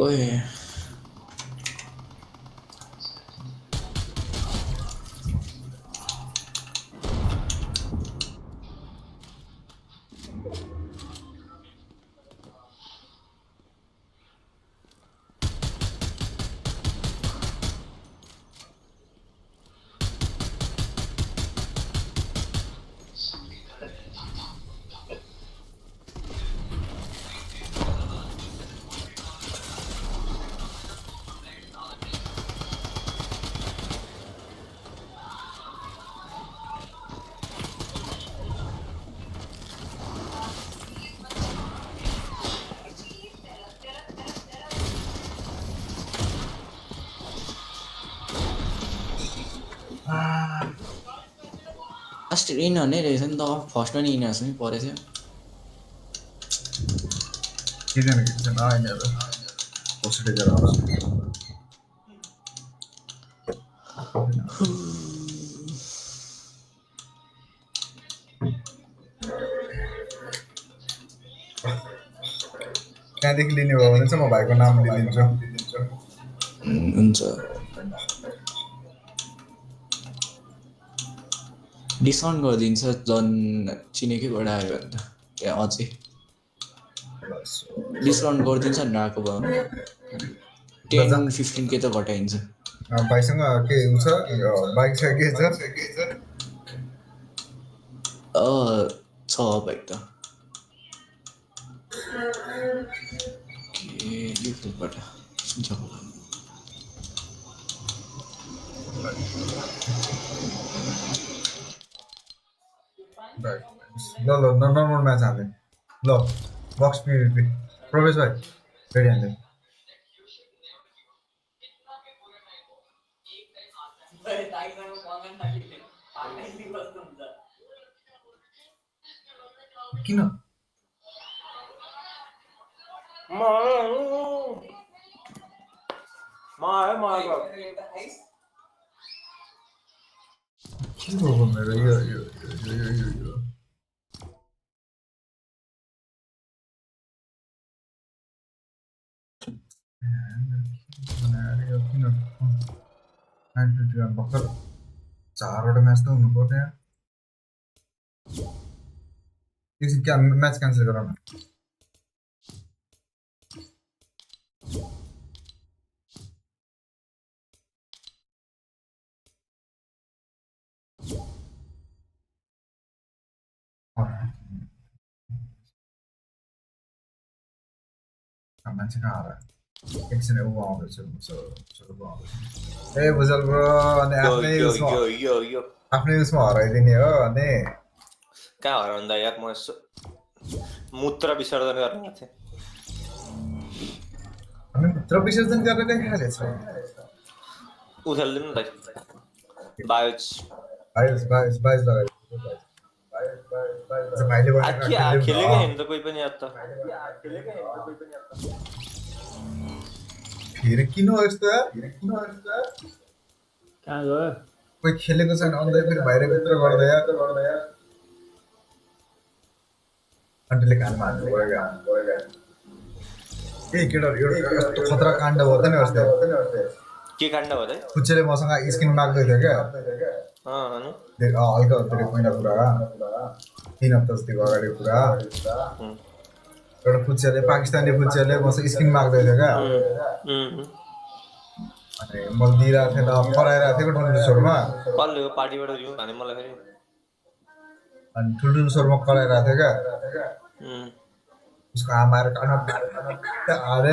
ओए लास्ट इन हुने रहेछ नि त फर्स्टमा नि इनर्समै परेको थियो किन आएन र पोस्टले गरेर होला त्यहाँदेखि लिने हो भने चाहिँ म भाइको नाम लिदिन्छु हुन्छ डिस्काउन्ट गरिदिन्छ झन् चिनेकैबाट आयो भने त त्यहाँ अझै डिस्काउन्ट गरिदिन्छ नि आएको भयो 10-15K त घटाइन्छ भाइसँग के छ बाइक छ के छ छ बाइक त के यो क्लिपबाट सुन्छ होला ल नर्मल म्याच हाल्ने ल बक्स पिभी प्रवेश भाइ रेडी हाल्ने किन के हो मेरो यो भर्खर 4वटा म्याच त हुनु पर्यो क्या म्याच क्यान्सल गरौँ न मान्छे कहाँ आएर एकछिन ऊ आउँदैछ ए भुजल ब्रो अनि आफ्नै उसमा हराइदिने हो अनि कहाँ हराउँदा यार म मूत्र विसर्जन गर्न गएको थिएँ अनि मूत्र विसर्जन गर्न कहाँ खालेछ उठाल्दिनु न त बायोज लगाइदिनु भाइले खेलेकै होइन त कोही पनि याद त फेरि किन यस्तो कहाँ गयो कोही खेलेको छैन अन्त फेरि भाइले भित्र गर्दै अन्टले कानमा हाल्नु पऱ्यो ए केटाहरू यस्तो खतरा काण्ड भयो त नि अस्ति के काण्ड भयो त खुच्चेले मसँग स्किन माग्दै थियो क्या हल्का धेरै पहिला कुरा 3 हप्ता जतिको अगाडिको कुरा एउटा फुच्चेले पाकिस्तानी फुच्चेले मसँग स्किन माग्दै थियो क्या अनि मैले दिइरहेको थिएन कराइरहेको थिएँ ठुल्ठुलो स्वरमा पार्टीबाट दिउँ भने मलाई फेरि अनि ठुल्ठुलो स्वरमा कराइरहेको थिएँ क्या उसको आमाहरू कानमा हारे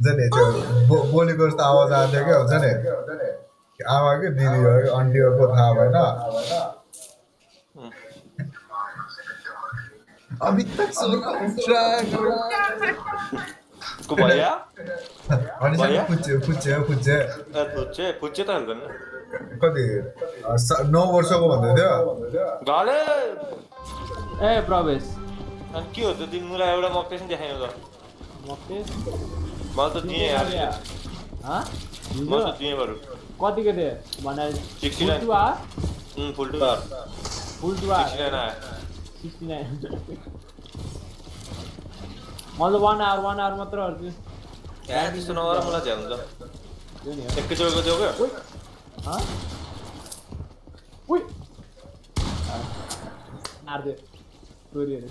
जने त्यो बोलेको जस्तो आवाज आउँथ्यो क्या हुन्छ नि आमा कि दिदी हो कि आन्टी हो को थाहा भएन अभी तक को भैया अनि फुच्चे त हल्कन कति 9 वर्षको भन्दै थियो गाले ए प्रवेश अनि के हो त तिमीलाई एउटा मक्टेस नि देखाइनु त मक्टेस मलाई त दिए यार म त दिए बरु कतिको दिए भने 69 फुल टु आर 69 आयो 69 मतलब 1 hour मात्र हर्छु त्यस्तो नगर मलाई झ्याल हुन्छ एकैचोटको देऊ क्या उइ मार्दियो चोरीहरू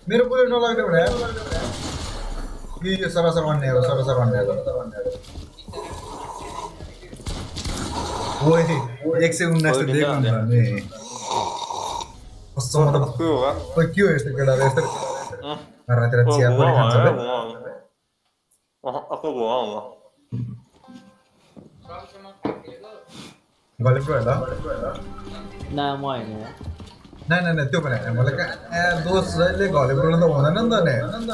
मेरो बुलेट नलाग्ने भने यो सरासर भन्ने हो ओए 119 त दिएको नि भने कस्तो मतलब ओए के हो यस्तो केटाले यस्तो रातिर चिया पनि खान्छ बे गले प्रो होला ना म हैन नहीं त्यो पनि हैन मलाई दोस्रोले गले प्रो त हुँदैन नि त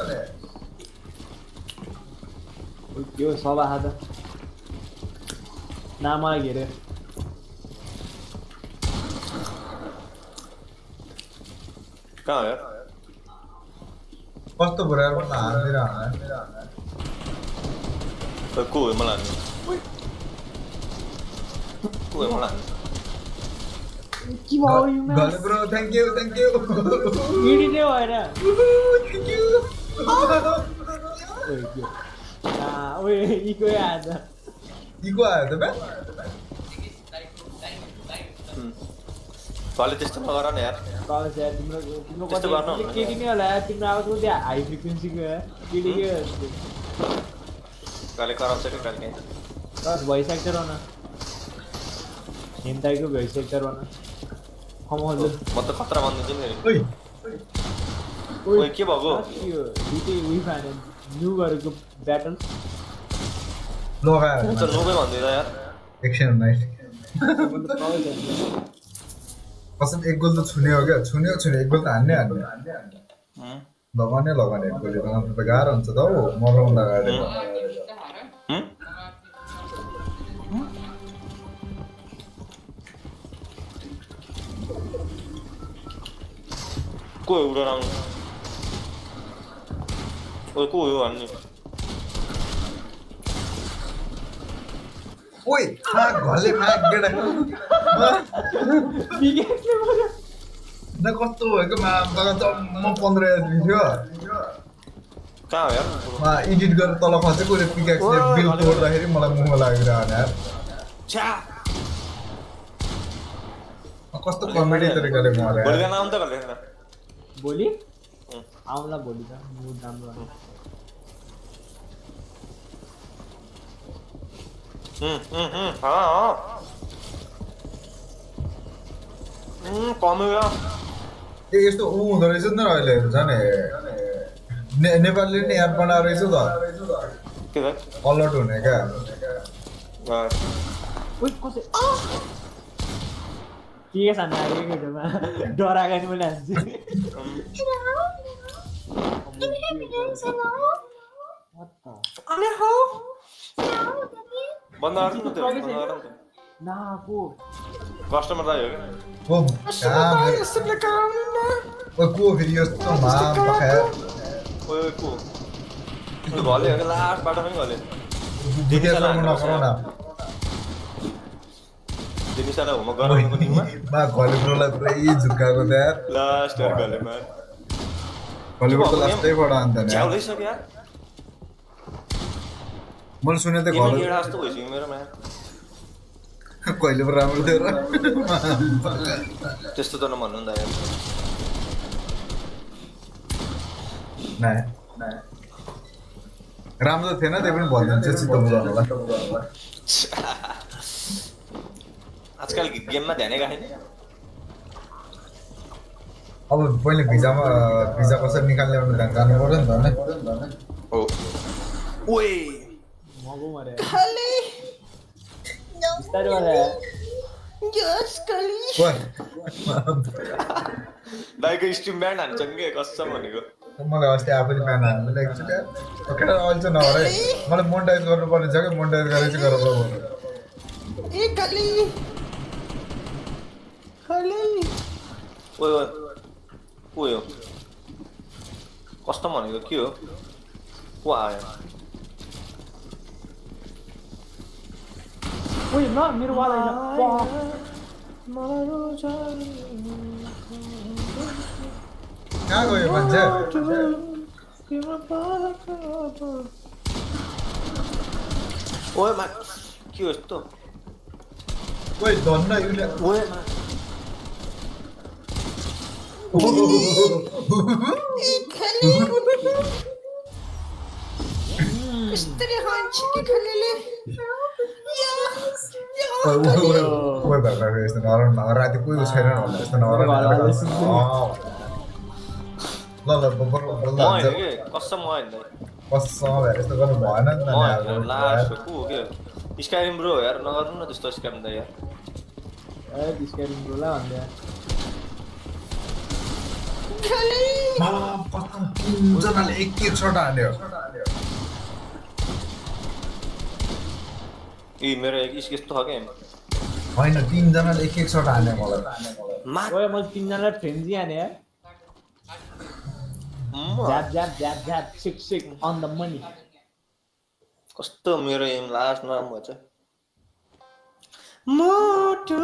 यो सब हात ना मलाई घेरे कहाँ हो यार कस्तो बुरा यार मलाई हान्दिरा को हो मलाई को हो मलाई के भयो यो गले ब्रो थ्यांक यू भिडी नै भएर थ्यांक यू ओए इको आयो त बे कले त्यस्तो नगर न यार कलेज यार तिम्रो के किने होला यार तिम्रो आवाज को त्यहाँ हाई फ्रिक्वेन्सीको यार के कले कराउँछ कि कहिले बस भोइस एक्टर हो न हिन्दाईको भोइस एक्टर हो न म त खतरा भन्दिन्छु नि ओए के भएको यो दुईटै वी फाइन न्यू गरेको ब्याटल लगायो त नोबै भन्दिरा यार एक्सन नाइस कसम एक गोल त छुने हो क्या छुने एक गोल त हान्ने लगाउने एक गोल त गाह्रो हुन्छ त हौ मरौँ लगाएर को एउटा राम्रो ओए को हो हान्ने ओए घरले फ्याक गेडा न कस्तो भएको म 15 एज भिडियो कहाँ हो यार एडिट गरेर तल खसेको रे पिक्याक्सले बिल तोड्दाखेरि मलाई मुखमा लागेर आयो यार कस्तो कमेडी तरिकाले मरे भोलि गाना आउँ त कहिले भोलि आउँला भोलि त मुड राम्रो कम्यो ए यस्तो हुँदो रहेछ नि त अहिले जाने नेपालले नि एप बनाएर रहेछ त के त अलर्ट हुने क्या के सानो आएको जम्मा डराएको नि मैले हान्छु बन्द गर्नु न त्यो बन्द गर्नु ना को कस्टमर आयो को फेरि यस्तो माम पखायो ओए को त्यो घले हो लास्ट बाटो पनि घले दिनेशलाई नगरौ न दिनेशलाई होमवर्क गराउनुको टिममा मा घले ब्रोलाई पुरै झुकाएको त यार लास्ट यार घलेमा घले ब्रो त लास्टै बडा अन्त नि झ्याउदै सक्यो यार मैले सुने त घले गेडा जस्तो भइसक्यो मेरोमा कहिले पो राम्रो थियो र त्यस्तो त नभन्नु नि त यार राम्रो त थिएन त्यही पनि भनिदिन्छ चित्त बुझाउनलाई आजकल गेममा ध्यानै राखेन अब पहिले भिजा कसरी निकाल्ने भने ध्यान जानु पर्यो नि त हो ओए मगो मरे खाली बिस्तारै वाला यस खाली दाइको स्ट्रिम ब्यान्ड हान्छन् के कसम भनेको मलाई अस्ति आफैले प्यान हाल्नु एकचोटि केटा अहिले चाहिँ नगर है मलाई मोनिटाइज गर्नुपर्ने छ कि मोनिटाइज गरेर चाहिँ गरेर ए खाली खाली ओए ओए कस्तो भनेको के हो को आयो ओइ न मेरो वाल हैन कहाँ गयो मान्छे ओए मा के हो यस्तो ओइ धन्न युले ओए कस्तरी खान्छ के खलेले ओइ बाबा यस्तो नरम राति कोही छैन होला यस्तो नरम ल बोल्दा होइन के कसम होइन कसम यस्तो गर्नु भएन नि त लास्ट को हो के स्काइरिम ब्रो यार नगर्नु न त्यस्तो स्क्याम त यार स्काइरिम ब्रो ला भन्दै तीनजनाले एक शट हाल्यो ए मेरो एक यस्तो छ के होइन तीनजनाले एक शट हाल्यो मलाई ओए मैले तीनजनालाई फ्रेन्जी हाने यार Jab, sick on the money. कस्तो मेरो एम लास्ट नराम्रो भएछ मोटो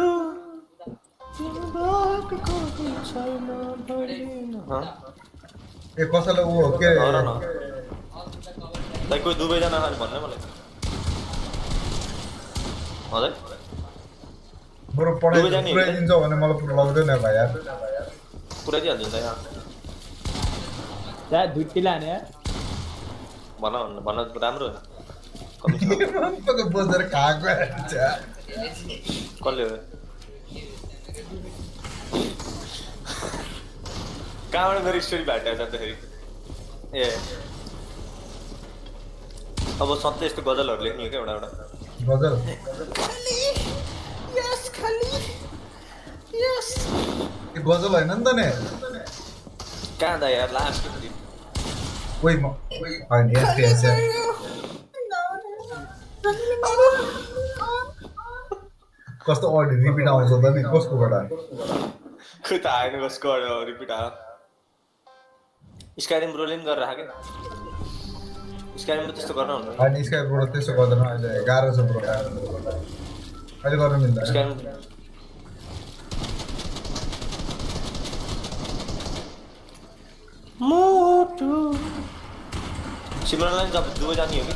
ए कसैले उ के दाइ कोही दुबईजना खाने भन्ने मलाई हजुर बरु पुऱ्याइदिन्छ भने मलाई पुरा लाग्दैन भाइ यार पुऱ्याइदिइहाल्छु नि यहाँ दुईटिला हाने यार भन राम्रो बजार खाएको कसले हो कहाँबाट मेरो स्टोरी भेटाएर जाँदाखेरि ए अब सधैँ यस्तो गजलहरू लेख्ने हो क्या एउटा गजल गजल होइन नि त नि कहाँ दा यार लास्ट ओइ म होइन FPS कस्तो अडियो रिपिट आउँछ त नि कसकोबाट खै त आएन कसको रिपिट आयो स्काइरिम ब्रोले पनि गरेर राख्यो स्काइरिम त्यस्तो गर्न हुँदैन होइन स्काइप ब्रो त्यसो गर्दैन अहिले गाह्रो छ ब्रो अहिले गर्न मिल्दैन स्काइरिम मोटो सिमरनलाई जब दुबई जाने हो कि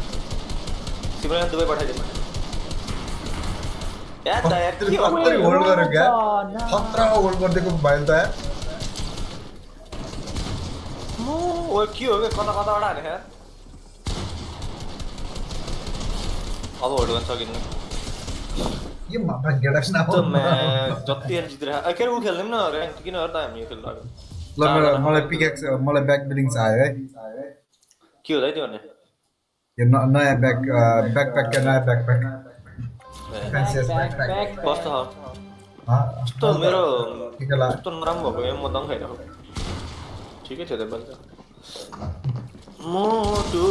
सिमरनलाई दुबई पठाइदिनु यार त यार के खतरी होल्ड गर्यो क्या खतरामा होल्ड गरिदिएको मोबाइल त यार ओ के हो के कताबाट हाने यार अब होल्ड गर्न सकिन्न यो मापा गेडक्स न त म जति एन जितिरहेको के उ खेल्दैम न र्याङ्क किन गर्दा हामी यो खेल्दा ल मलाई पिकेक्स मलाई ब्याक बिलिङ चाहियो है के हो दाइ त्यो भने यो नयाँ ब्याकप्याक क्या नयाँ ब्याकप्याक फ्यान्सियस ब्याकप्याक कस्तो छ त्यो मेरो कस्तो नराम्रो भएको म दम खाइरहेको ठिकै थियो त बल्ल मोटु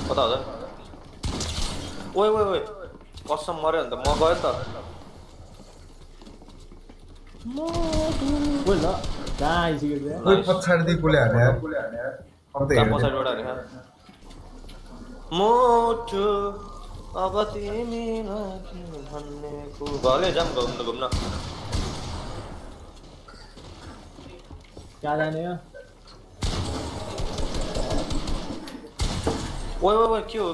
कता हो त ओइ कसम मर्यो भने त म गएँ नि त पछाडि गोले हाने यार पछाडिबाट हाने मोटु अब तिमी भन्नेको घरले जाम घुम्न कहाँ जाने हो ओइ के हो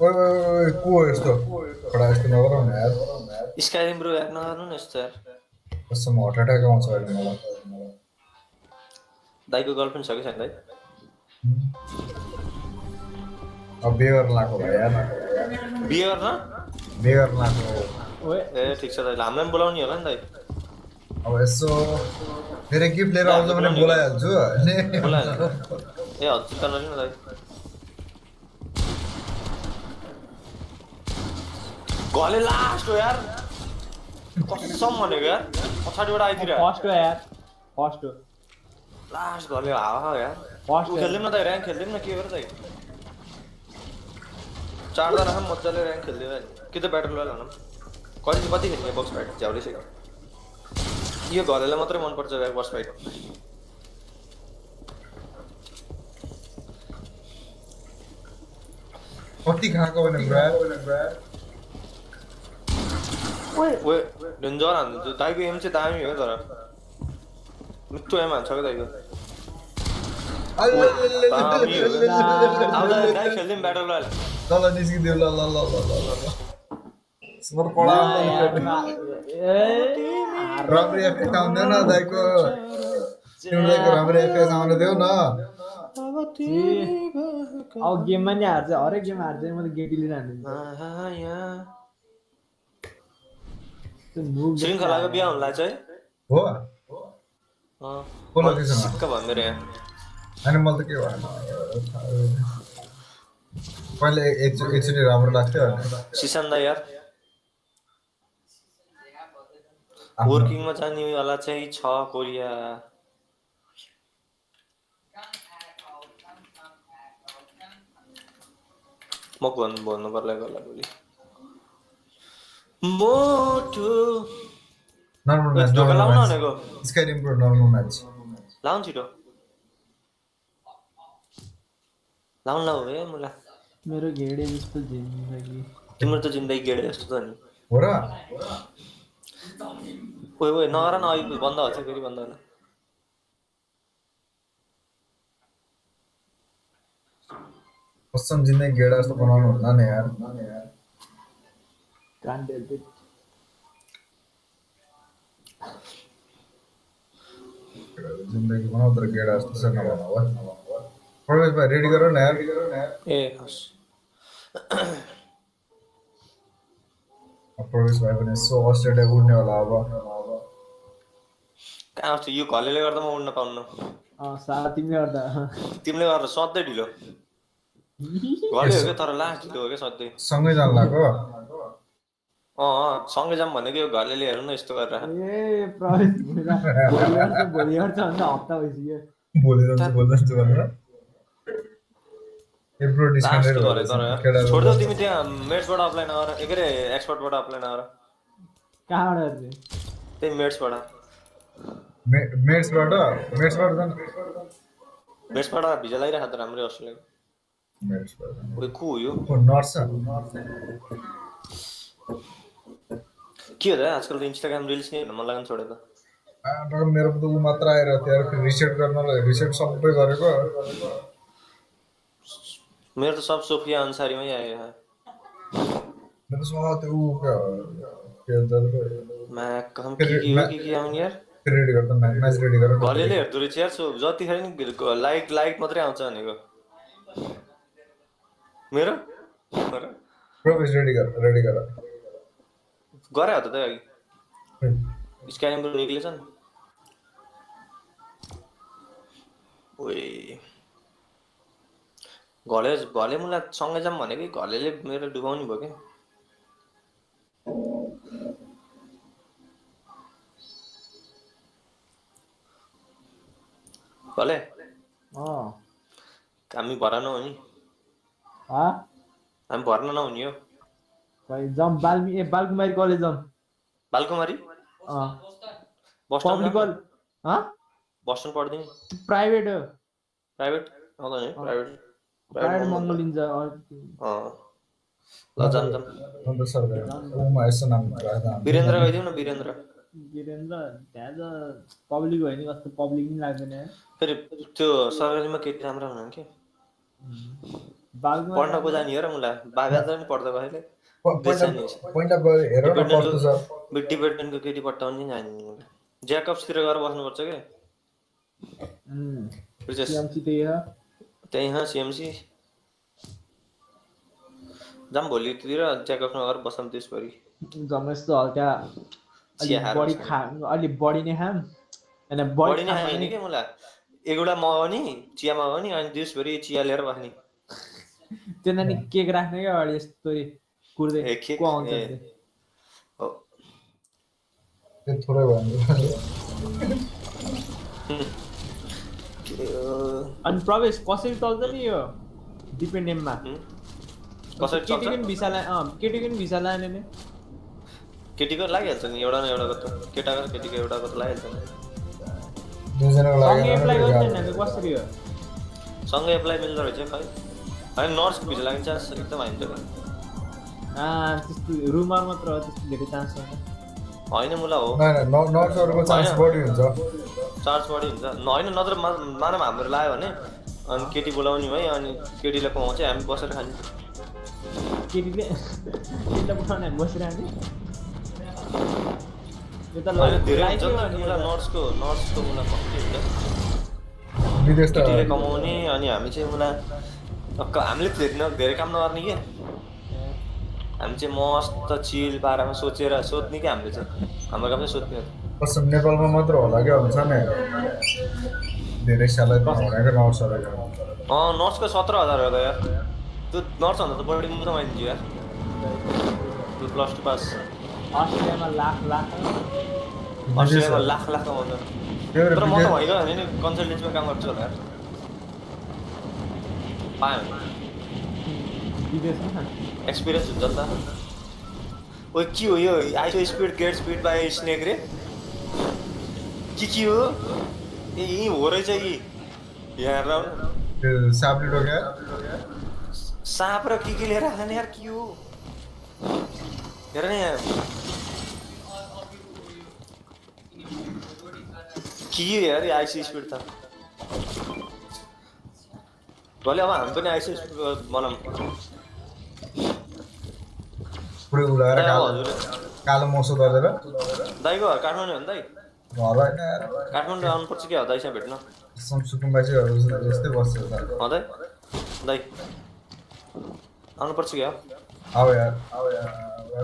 ओइ को यस्तो बडा यस्तो नगर न यार स्काइरिम ब्रो यार नगर्नु न यस्तो यार कस्तो हार्ट अट्याक आउँछ अहिले मलाई दाइको गर्लफ्रेन्ड छ कि छैन दाइ अब बेगर लाको भाइ यार बिहे गर्न बेगर लाको ए ठिक छ दाइ हामीलाई पनि बोलाउने होला नि दाइ अब यसो फेरि गिफ्ट लिएर आउँछ भने बोलाइहाल्छु ए हजुर त नलिनु दाइ घरले लास्ट हो यार कसम भनेको यार पछाडिबाट आइदिएर फर्स्ट हो यार फर्स्ट हो लास्ट घरले हावा यार खेल्दैम न दाइ र्याङ्क खेल्दैम न के गरेर दाइ 4 जना हम मजाले र्याङ्क खेल्दैम कि त ब्याटल रोयल भनौँ कति खेल्ने बक्स फाइट झ्याउरिसक्यो यो घरलाई मात्रै मनपर्छ बक्स फाइट कति खाएको भने ब्रा ओए डेन्जर हान्छ दाइको एम चाहिँ दामी हो तर मिठो एम हान्छ क्या दाइको दामी हो अब दाइ खेल्दिउँ ब्याटल रोयल ल निस्किदेऊ ल स्मर पडा राम्रो एफेक्ट आउँदैन दाइको तिमीलाई राम्रो एफेक्ट आउन देऊ न अब गेममा नि हार्छ हरेक गेम हार्छ म त गेटी लिएर हान्छु श्रृङ्खलाको बिहा हुन लाग्छ है हो सिक्क भन्दै रे अनि मलाई त के भएन पहिले एकचोटि राम्रो लाग्थ्यो सिसान दा यार वर्किङमा जानेवाला चाहिँ छ कोरिया म भन्नु पर्ला भोलि मोटु नर्मल म्याच ढोका लाउन भनेको स्काइरिम प्रो नर्मल म्याच लाउन छिटो लाउन लाउ है मुला मेरो गेडे जस्तो जिन्दगी तिम्रो त जिन्दगी गेडे जस्तो छ नि हो र ओए नगर न अहिले बन्द हुन्छ फेरि बन्द होइन कसम जिन्दगी गेडा जस्तो बनाउनु हुँदैन नि यार जिन्दगी बनाऊ तर गेडा जस्तो चाहिँ नबनाऊ है प्रवेश भाइ रेडी गर न यार ए हस् प्रवेश भाइ पनि सो अस्ट्रेलिया उड्ने होला अब कहाँ छ यो घलेले गर्दा म उड्न पाउन्न तिमीले गर्दा सधैँ ढिलो घले हो क्या तर लास्ट ढिलो हो क्या सधैँ सँगै जान लाग्यो सँगै जाऊँ भनेको यो घलेले हेर्नु न यस्तो गरेर भोलि जान्छु भनेर छोड्दै तिमी त्यहाँ मेट्सबाट अप्लाई नगर के अरे एक्सपर्टबाट अप्लाई नगर कहाँबाट त्यही मेट्सबाट भिजा लगाइरहेको त राम्रै अस्ट्रेलियाको को हो यो के हो त आजकल त इन्स्टाग्राम रिल्स नै हेर्न मन लाग्न छोड्यो त मेरो त ऊ मात्र आइरहेको थियो यार रिसेट गर्नलाई रिसेट सबै गरेको मेरो त सब सोफिया अन्सारीमै आयो मेरो सो त्यो ऊ के भन्छ के आउने यार रेडी गर्दा म्याच रेडी गरेर घलेले हेर्दो रहेछ यार सो जतिखेर नि लाइक मात्रै आउँछ भनेको मेरो प्रोग्रेस रेडी गर गरे हो त अघि स्क्यानिङबाट निक्लेछ नि ओए घले मलाई सँगै जाऊँ भनेको घलेले मेरो डुबाउने भयो क्या घले हामी भर्ना नहुने हामी भर्ना नहुने हो जाऊँ बालकुमारी कलेज जाऊँ बालकुमारी पब्लिक बस्टन पढ्दिने प्राइभेट हो प्राइभेट आउँदैन प्राइभेट महँगो लिन्छ ल जाम वीरेन्द्र गइदिउँ न वीरेन्द्र त्यहाँ त पब्लिक भयो नि कस्तो पब्लिक नि लाग्दैन फेरि त्यो सरकारीमा केटी राम्रो हुनुहुन्न कि पढ्नको जाने हो र मलाई बाबा पनि पढ्दा कहिले डिपार्टमेन्टको केटी पट्टाउने जाने ज्याकब्सतिर गएर बस्नुपर्छ क्या त्यही सिएमसी जाम भोलितिर ज्याकब्समा गएर बस्छौँ त्यसभरि जमेस्तो हल्का अलि बढी नै खाम बढी नै खाने क्या मलाई एउटा मगाउने चिया मगाउने अनि दिउँसभरि चिया लिएर बस्ने त्यो नानी केक राख्ने क्या अगाडि यस्तो कुर्दै को आउँछ थोरै भयो अनि प्रवेश कसरी चल्छ नि यो डिपेन्डेन्टमा केटीको नि भिसा लाने नि केटीको लागिहाल्छ नि एउटा न एउटाको त केटाको र केटीको एउटाको त लागिहाल्छ नि दुईजनाको लागि सँगै एप्लाई गर्दैन कसरी हो सँगै एप्लाई मिल्दो रहेछ खै होइन नर्सको भिजा लाग्ने चान्स एकदम हाइन्छ क्या त्यस्तो रुमर मात्र हो त्यस्तो धेरै चान्स छैन होइन मुला हो नर्सहरूको चान्स बढी हुन्छ चार्ज बढी हुन्छ होइन नत्र मानव हाम्रो लायो भने अनि केटी बोलाउने है अनि केटीलाई कमाउँछ हामी बसेर खाने केटीले उठाउने हामी बसिरहने धेरै हुन्छ नि त मुला नर्सको मुला कम्ती हुन्छ विदेश त केटीले कमाउने अनि हामी चाहिँ मुला हामीले धेरै काम नगर्ने के हामी चाहिँ मस्त चिल पारामा सोध्ने कि हामीले चाहिँ हाम्रो काम चाहिँ सोध्ने हो कसम नेपालमा मात्र होला क्या हुन्छ नि धेरै स्यालेरी भनेको नर्सहरू नर्सको 17,000 हो त यार त्यो नर्स भन्दा त बढी म कमाइदिन्छु यार त्यो +2 पास अस्ट्रेलियामा लाख कमाउँछ तर म त भइगयो भने नि कन्सल्टेन्सीमा काम गर्छु होला यार पाएँ विदेशमा एक्सपिरियन्स हुन्छ नि त ओ के हो यो ISO speed get speed by snake रे के हो यही हो रहेछ कि यहाँ सापले टोक्या साँप र के लिएर आएको यार के हो हेर न यहाँ के यार आइसो स्पिड त भोलि अब हामी पनि आइसो स्पिड बनाऊँ पुरै उडाएर कालो मौसो गरेर दाइको घर काठमाडौँ हो नि दाइ घर होइन काठमाडौँ आउनुपर्छ क्या दाइसँग भेट्न सुकुम्बासीहरू जस्तै बस्छ दाइ आउनुपर्छ क्या अब यार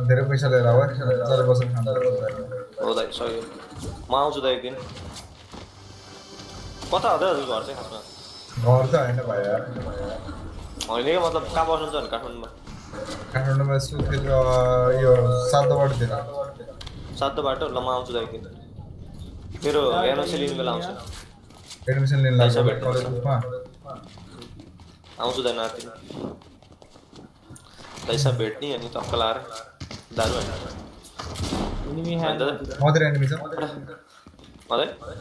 धेरै पैसा लिएर अब चले बसेर खाँदा हो दाइ सही हो म आउँछु दाइ एकदिन कता हो त घर चाहिँ खासमा घर त होइन भाइ यार होइन क्या मतलब कहाँ बस्नुहुन्छ भने काठमाडौँमा काठमाडौँमा यो 7 बाटोतिर 7 बाटो ल म आउँछु दाइ एकदिन मेरो एनओसी लिने बेला आउँछु एडमिसन लिन लाग्छ कलेजमा आउँछु दाइ नाति दाइसँग भेट्ने अनि टक्क लाएर दारु मतिर एनिमी छ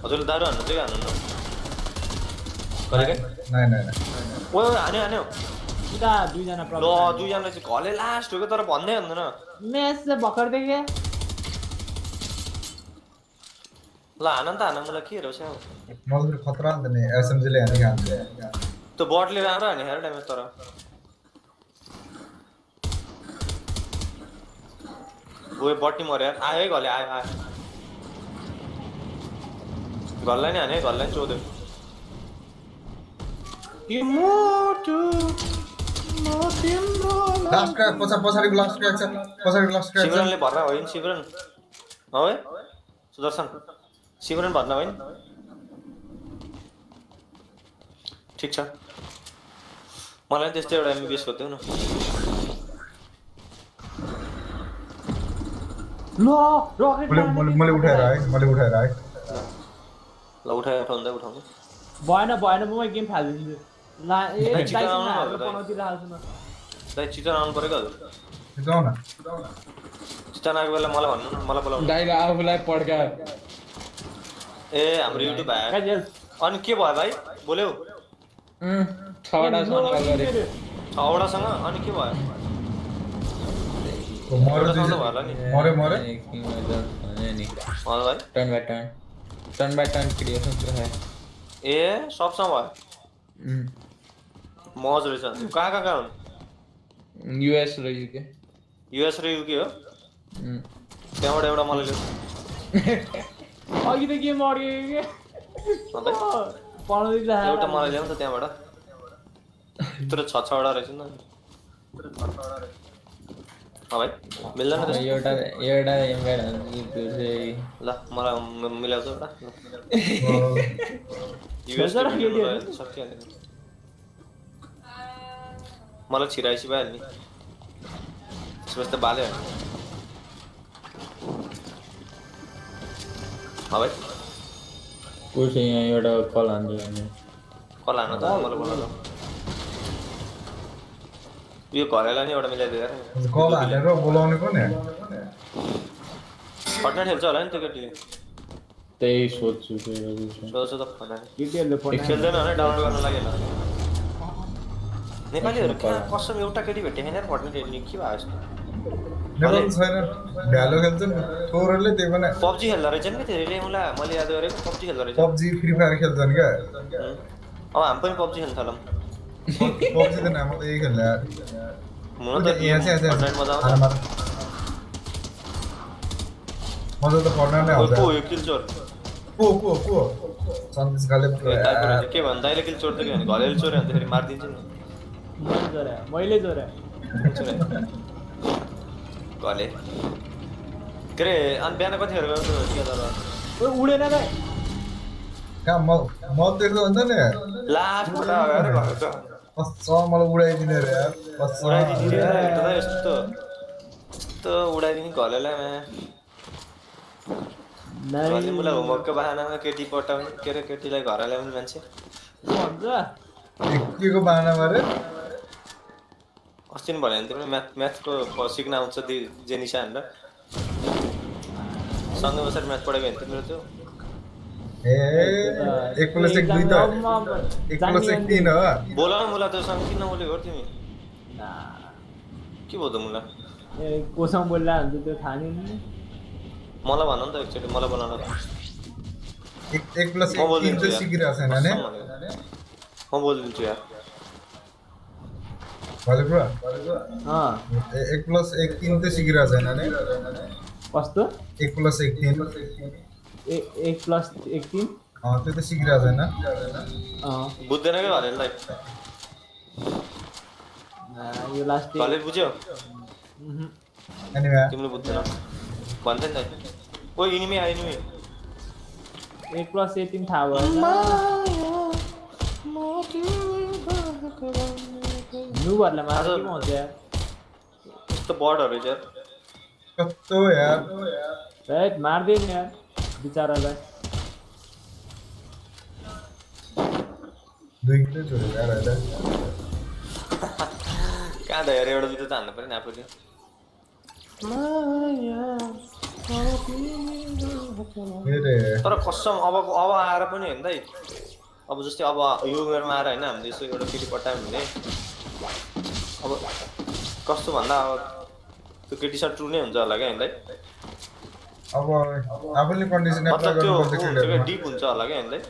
हजुरले दारु हान्नु चाहिँ हान्नु ओ हान्यो दुईजना ल दुईजना चाहिँ घरले लास्ट हो क्या तर भन्दै भन्दैन म्याच चाहिँ भर्खर देखेँ ल हान त हान मलाई के हेर्छ मलाई फेरि खतरा नि त नि एसएमजीले हानि खान्छ त्यो बटले राम्रो हाने हेर टाइम तर गयो बट्टी मऱ्यो यार आयो है घरले आयो घरलाई नै हाने घरलाई नि चोद्यो लास्ट क्र्याक पछाडिको लास्ट क्र्याक छ सिमरनले भर्ना भयो नि सिमरन हो है सुदर्शन सिमरन भर्ना भयो नि ठिक छ मलाई त्यस्तै एउटा एमबिबिएस खोज्दै न मैले उठाएर आएँ ल उठाउँदै उठाउनु भएन म गेम फालिदिन्छु चितन आउनु पऱ्यो हजुर चितन आएको बेला मलाई भन्नु मलाई बोलाउनु आफूलाई पड्का ए हाम्रो युट्युब आयो अनि के भयो भाइ बोल्यौ 6वटासँग अनि के भयो टर्न बाय टर्न क्रिएशन है ए सबसँग भयो मज रहेछ कहाँ हुन् युएस र युके हो त्यहाँबाट एउटा मलाई ल्याउ अघि त के मर्यो एउटा मलाई ल्याउ त त्यहाँबाट तर 6वटा रहेछ नि भाइ मिल्दैन एउटा इन्भाइट ल मलाई मिलाउँछ एउटा सकिहाल्यो मलाई छिराइसी भइहाल्यो नि त्यसपछि त बाल्यो भाइ यहाँ एउटा कल हान्छु कल हान त मलाई बोलाउनु यो घरैलाई नि एउटा मिलाइदियो यार कल हालेर बोलाउने को नि फर्टनाइट खेल्छ होला नि त्यो केटीले त्यही सोध्छु त खेल्दैन भने डाउनलोड गर्न लाग्यो नेपालीहरू कहाँ कसम एउटा केटी भेटे छैन फर्टनाइट हेर्ने के भयो यस्तो नेपाल छैन भ्यालो खेल्छन् थोरले त्यही पनि पब्जी खेल्दो रहेछन् कि धेरै उला मैले याद गरेको पब्जी खेल्दो रहेछ पब्जी फ्री फायर खेल्छन् क्या अब हामी पनि पब्जी खेल्न थालौँ पब्जी त नाम त यही खेल्ने यार हुन त यहाँ चाहिँ मजा आउँछ मजा त पर्न नै आउँछ को यो किल चोर को सन्देश गाले के भन्छ दाइले किल चोर त के भने घरेले चोर्यो भने फेरि मारिदिन्छ नि मैले चोरे घले के रे अनि बिहान कतिखेर गयो त्यो उडेन दाइ कहाँ म देख्दा हुन्छ नि लास्ट कुरा गएर घर त मलाई उडाइदिने रे यार उडाइदिने यस्तो उडाइदिने घलेलाई घरले मलाई होमवर्कको बाहनामा केटी पठाउने के अरे केटीलाई घर ल्याउने मान्छे के को बाहनामा रे अस्ति नि भने तिमीले म्याथको सिक्न आउँछ जेनिसा भनेर सँगै बसेर म्याथ पढेको भने तिम्रो त्यो 1 + 1 2 त 1 + 1 3 हो बोला न मुला तँसँग किन बोलेको हो तिमी के भयो त मुला कोसँग बोल्ला हुन्छ त्यो थाहा नि मलाई भन नि त एकचोटि मलाई बनाउन 1 + 1 3 त सिकिरहेको छैन नि म बोलिदिन्छु यार भले ब्रो 1 + 1 3 त सिकिरहेको छैन नि कस्तो 1 + 1 3 1 + 1 3 त्यो त सिकिरहेको छैन बुझ्दैन के घरेलाई यो लास्ट घरले बुझ्यो एनिमे तिमीले बुझ्दैन भन्छ नि त ओ इनिमी 1 + 1 3 थाहा भयो नुबहरुलाई मार्छ के हुन्छ यार यस्तो बर्डहरु यार कस्तो यार हैट मार्दिन यार बिचारालाई दुई किलो छोड्यो यार अहिले कहाँ त यार एउटा दुईटा त हान्नु पर्यो नि आफूले तर कसम अब आएर पनि हेर्दै अब जस्तै अब यो उमेरमा आएर होइन हामीले यसो एउटा केटी पटायौँ भने अब कस्तो भन्दा अब त्यो केटी साथ ट्रु नै हुन्छ होला क्या हेर्दै अब आफूले कन्डिसन मतलब त्यो डिप हुन्छ होला क्या हेर्दै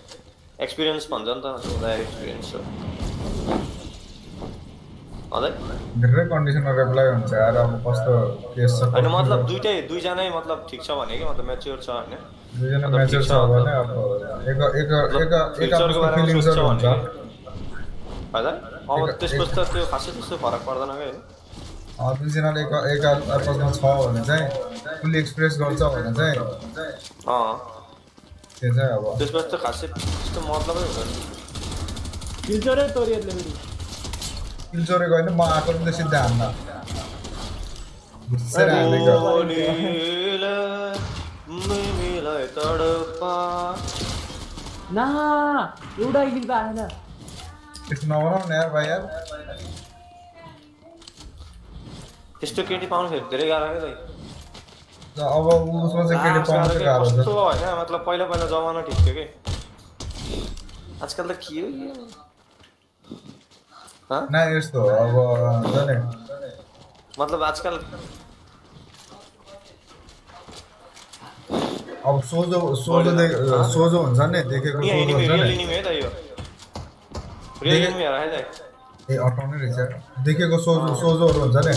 एक्सपिरियन्स भन्छ नि त एक्सपिरियन्स हो धेरै कन्डिसनर एप्लाई हुन्छ यार अब कस्तो केस छ हैन मतलब दुईजना मतलब ठीक छ भने के मतलब म्याच्योर छ हैन दुईजना म्याच्योर छ भने अब एक आपसको फिलिङ्सहरु हुन्छ हैन अब त्यसपछि त त्यो खासै त्यस्तो फरक पर्दैन के दुईजनाले एक आपसमा छ भने चाहिँ फुल्ली एक्सप्रेस गर्छ भने चाहिँ त्यो चाहिँ अब त्यसपछि त खासै त्यस्तो मतलबै हुँदैन किल्चरै तोरिएले फेरि किल्चरेको होइन म आएको पनि सिधा हान्न गुस्सेर हालेको ना एउटा किल त आएन त्यस्तो नबनाऊ न यार भाइ यार त्यस्तो केटी पाउनु फेरि धेरै गाह्रो के अब उसमा चाहिँ केटी पाउनु चाहिँ गाह्रो छ कस्तो हैन मतलब पहिला जमाना ठीक थियो के आजकल त के हो ना यस्तो अब जाने मतलब आजकल अब सोझो हुन्छ नि देखेको सोझो हुन्छ नि रियल एनिमी है त यो रियल एनिमी है त ए अटाउने रहेछ देखेको सोझोहरु हुन्छ नि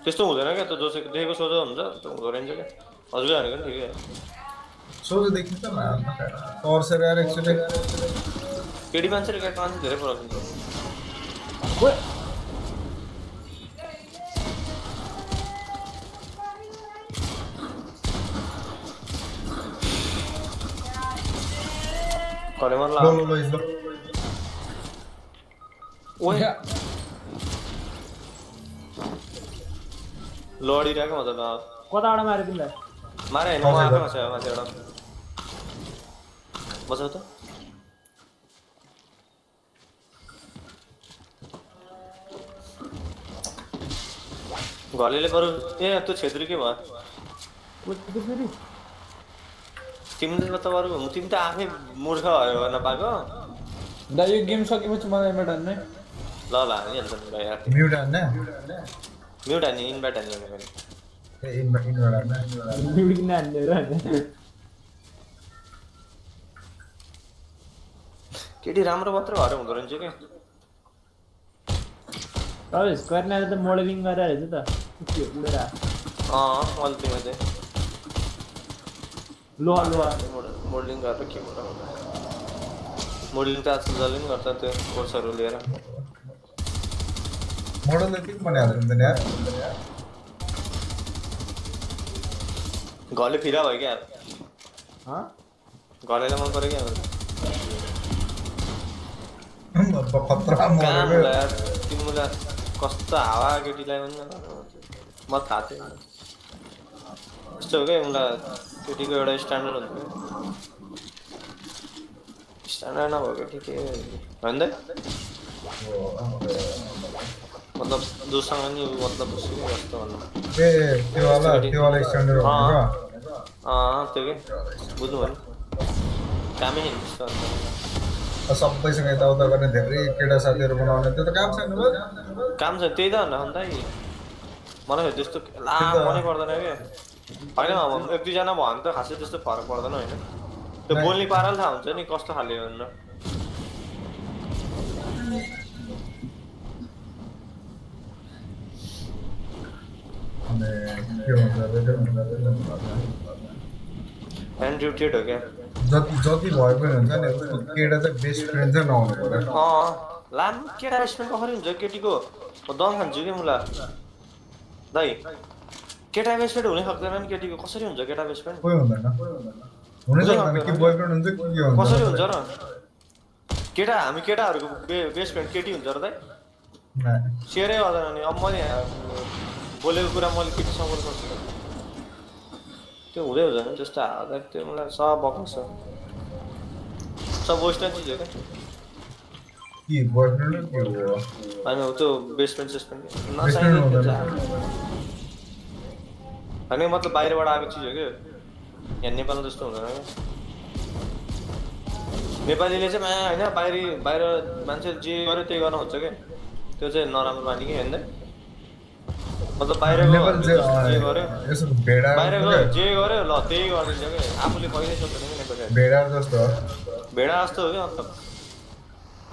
त्यस्तो हुँदैन क्या त्यो जसको देखेको सोझो हुन्छ त्यो हुँदो रहेछ क्या हजुरले भनेको नि ठिकै सोझो देखिन्छ न तर्सेर यार एकचोटि केटी मान्छेले क्या मान्छे धेरै फरक हुन्छ करे मन लाग्यो ओए लडिरहेको म त कताबाट मारे तिमीलाई मारे हैन म आफैमा छ माथि एउटा बसाउ त घरले बरु ए त्यो क्षेत्री के भयो तिमीले त बरु तिमी त आफै मूर्ख भयो नपाएको दा यो गेम सकेपछि मलाई इन्भाइट हान्ने ल हानिहाल्छ नि भाइ यार म्युट हान्ने म्युट हान्ने इन्भाइट हान्ने भने ए इन्भाइट हान्ने म्युट किन हान्ने र केटी राम्रो मात्र भएर हुँदो रहेछ क्या अब स्क्वायरले त मोडलिङ गरेर हेर्छ त के उडेर मैले तिमीले चाहिँ लोहा लोहा मोडलिङ गरेर के मोडलिङ त आजकल जसले पनि गर्छ त्यो कोर्सहरू लिएर मोडलले के बनाएको हुन्छ नि यार घरले फिरा भयो क्या घरलाई मन पऱ्यो क्या तिमीलाई कस्तो हावा केटीलाई पनि म थाहा थिएन यस्तो हो क्या मलाई केटीको एउटा स्ट्यान्डर्ड हुन्छ स्ट्यान्डर्ड नभएको केटी के होइन त मतलब जोसँग नि मतलब कस्तो भन्नु त्यो वाला स्ट्यान्डर्ड हो त्यो के बुझ्नु भयो कामै हिँड्छ सबैसँग यताउता गर्ने धेरै केटा साथीहरू बनाउने त्यो त काम छैन काम छ त्यही त अन्त मलाई त्यस्तो मनै पर्दैन क्या होइन एक दुईजना भयो भने त खासै त्यस्तो फरक पर्दैन होइन त्यो बोल्ने पाराले थाहा हुन्छ नि कस्तो खाले भनेर एन्ड्रुटेड हो क्या जति भए पनि हुन्छ नि केटा चाहिँ बेस्ट फ्रेन्ड चाहिँ नहुनु पर्यो लामो केटा बेस्ट फ्रेन्ड कसरी हुन्छ केटीको दम खान्छु कि मुला दाइ केटा बेस्ट फ्रेन्ड हुनै सक्दैन नि केटीको कसरी हुन्छ केटा बेस्ट फ्रेन्ड कोही हुँदैन हुनै सक्दैन कि बोयफ्रेन्ड हुन्छ कि के हुन्छ कसरी हुन्छ र केटा हामी केटाहरूको बेस्ट फ्रेन्ड केटी हुन्छ र दाइ सेयरै गर्दैन नि अब मैले बोलेको कुरा मैले केटीसँग बोल्नु सक्छु त्यो हुँदै हुँदैन त्यस्तो हाल्दा त्यो मलाई सब बकस छ सब वेस्टर्न चिज हो क्या के बोयफ्रेन्ड के हो होइन त्यो बेस्ट फ्रेन्ड सेस्टफ्रेन्ड नचाहिने होइन मतलब बाहिरबाट आएको चिज हो क्या यहाँ नेपालमा जस्तो हुँदैन क्या नेपालीले चाहिँ होइन बाहिर मान्छे जे गर्यो त्यही गर्न हुन्छ क्या त्यो चाहिँ नराम्रो बानी कि होइन मतलब बाहिर जे गर्यो ल त्यही गरिदिन्छ क्या आफूले कहिल्यै सक्दैन कि नेपाली भेडा जस्तो हो क्या अन्त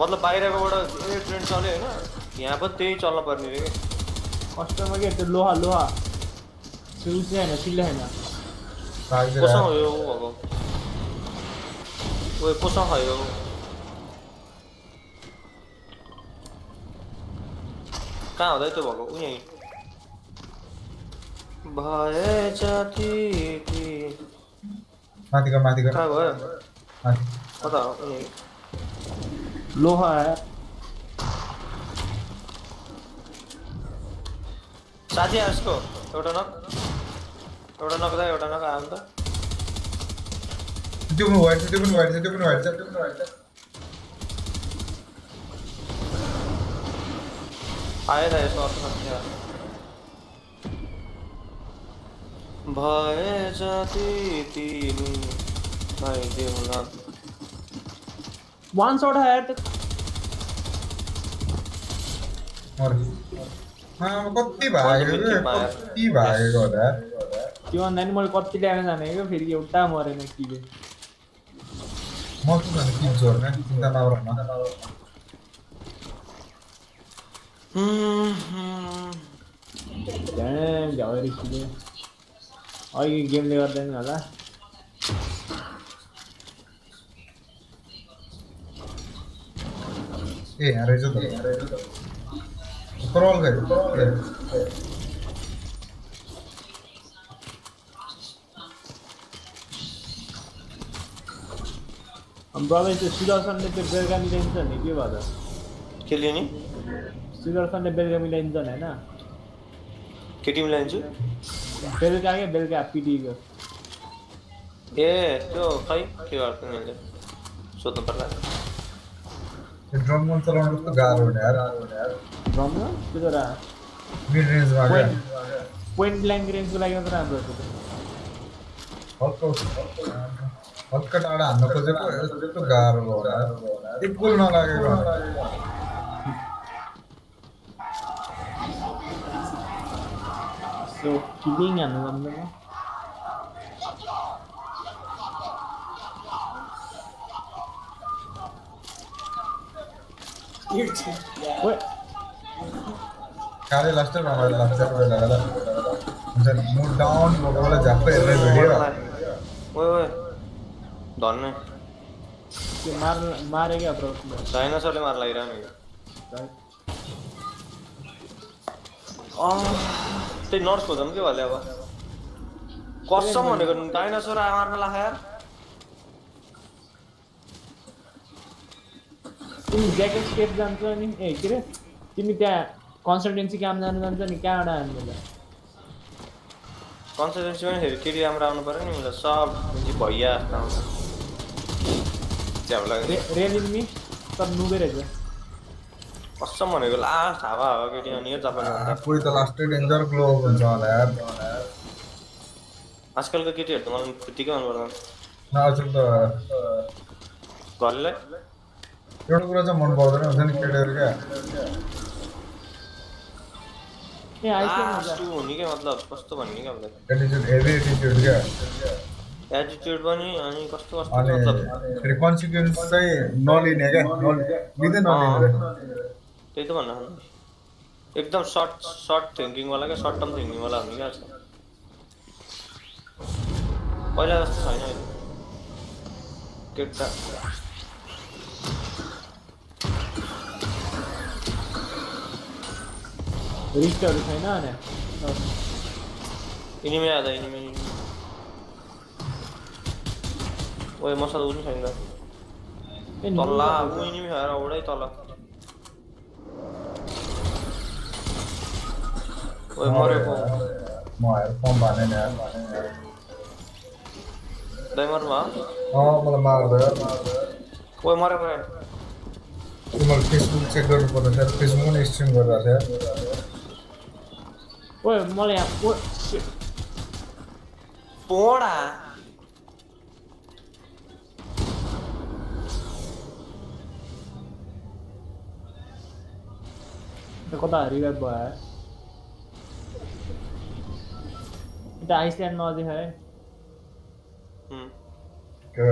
मतलब बाहिरकोबाट ट्रेन्ड चल्यो होइन यहाँ पनि त्यही चल्न पर्ने रे कस्टमर के त्यो लोहा लोहा सुरु चाहिँ होइन सिल्ला होइन कोसँग हो यो अब ओ कोसँग खायो कहाँ हुँदै त्यो भएको उही भए जाति माथि कहाँ गयो कता लोहा है साथी यसको एउटा नक दा एउटा नक आयो नि त त्यो पनि वाइट छ आयो त यसको अर्थ सक्छ भए जाति तिमी भाइदेऊ न वन शॉट है यार कति भागेको होला त्यो भन्दा नि मैले कति ल्याएर जानेको फेरि एउटा मरेन किले म त जाने किल जोर्ने चिन्ता नगर न ड्याम झ्याउरी किले अघि गेमले गर्दैन होला ए यहाँ रहेछ त क्रल गयो ब्रदर त्यो सुदर्शनले त्यो बेलुका मिलाइन्छ नि के भयो के लिने सुदर्शनले बेलुका मिलाइन्छ होइन केटी मिलाइन्छु बेलुका क्या बेलुका पिटीको ए त्यो खै के गर्छ मैले सोध्नु पर्ला ड्रम गन चलाउनु कस्तो गाह्रो हुने यार ड्रम गन त्यो त मिड रेन्जमा पोइन्ट ब्ल्याङ्क रेन्जको लागि मात्र राम्रो हो हल्का हल्का टाढा हान्न खोजेको यस्तो गाह्रो भयो यार एक गोल नलागेको So killing haल्नु जान्दैन कार्य लास्ट रमाइलो लाग्छ बेला बेला हुन्छ मुड डाउन भएको बेला झ्याप्प हेर्ने भिडियो ओए धन्ने त्यो मारे क्या ब्रो डाइनोसरले मार लागिरहनु त्यही नर्स खोजौँ के भन्यो अब कसम भनेको डाइनोसर मार्न लाग्यो यार तिमी ज्याकेट स्टेप जान्छ नि ए के रे तिमी त्यहाँ कन्सल्टेन्सी काम जानु जान्छ नि कहाँबाट आउनु कन्सल्टेन्सी पनि फेरि केटी राम्रो आउनु पर्यो नि मलाई सब भैया रेलिमी तर नुबे रहेछ कसम भनेको लास्ट हावा केटी अनि यो जापान कोही त लास्टै डेन्जर ग्लो हुन्छ होला यार आजकलको केटीहरू त मलाई फुत्तिकै मन पर्दैन आजकल त घरलाई एउटा कुरा चाहिँ मन पर्दैन हुन्छ नि केटीहरू क्या ए आइसक्यो हुने क्या मतलब कस्तो भन्ने क्या एटिट्युड हेभी एटिट्युड क्या एटिट्युड पनि अनि कस्तो कस्तो अनि फेरि कन्सिक्वेन्स चाहिँ नलिने क्या लिँदै नलिने त्यही त भन्नु एकदम सर्ट थिङ्किङवाला क्या सर्ट टर्म थिङ्किङवाला हुने क्या पहिला जस्तो छैन अहिले केटा रिस्टहरू छैन अनि इनिमी आधा इनिमी ओए मसँग पनि छैन तल्ला ऊ इनिमी खाएर औडै तल ओए मरेको म फर्म भने नि डाइमरमा मलाई मार्दै ओए मरेको यार मैले फेसबुक चेक गर्नुपर्ने थियो फेसबुक पनि स्ट्रिम गरिरहेको थियो ओए मलाई यहाँ पोडा कता रिभाइभ भयो त आइसल्यान्डमा अझै है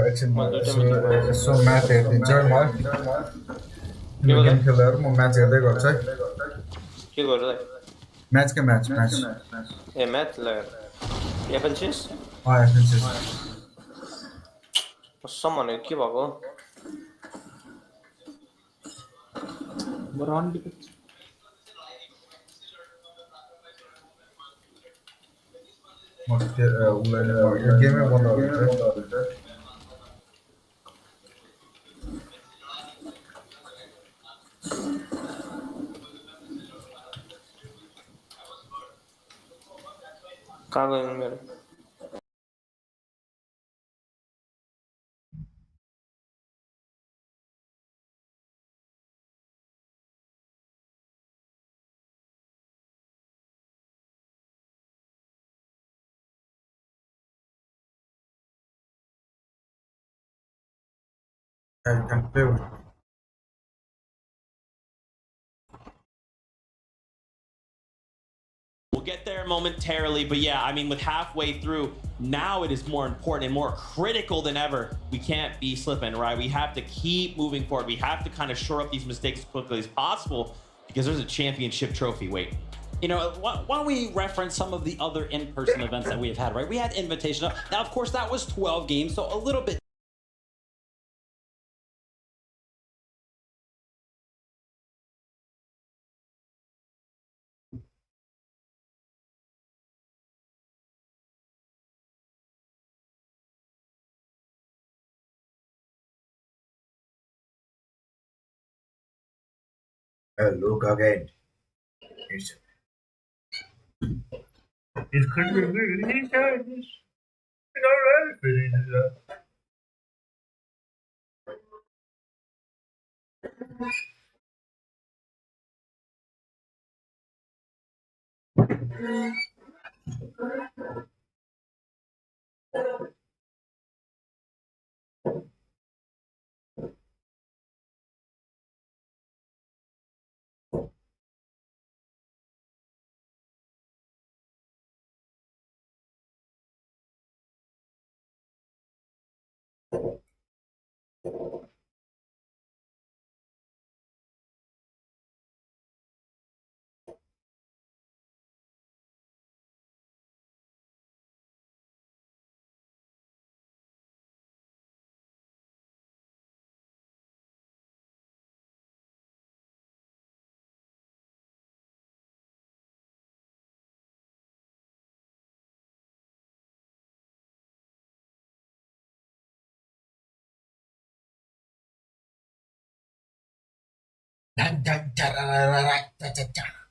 एकछिन यसो म्याच हेरिदिन्छ म गेम खेलेर म म्याच हेर्दै गर्छु है के गर्दै म्याच ए म्याच लगाएर एफएनसिस एफएनसिस कसम भनेको के भएको गेमै बन्द हुन्छ कहाँ गयो मेरो We'll get there momentarily, but yeah, I mean, with halfway through, now it is more important and more critical than ever. We can't be slipping, right? We have to keep moving forward. We have to kind of shore up these mistakes as quickly as possible because there's a championship trophy waiting. You know, why don't we reference some of the other in-person events that we've had, right? We had Invitational. Now, of course, that was 12 games, so a little bit. Look again. It could be really childish.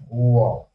Wow.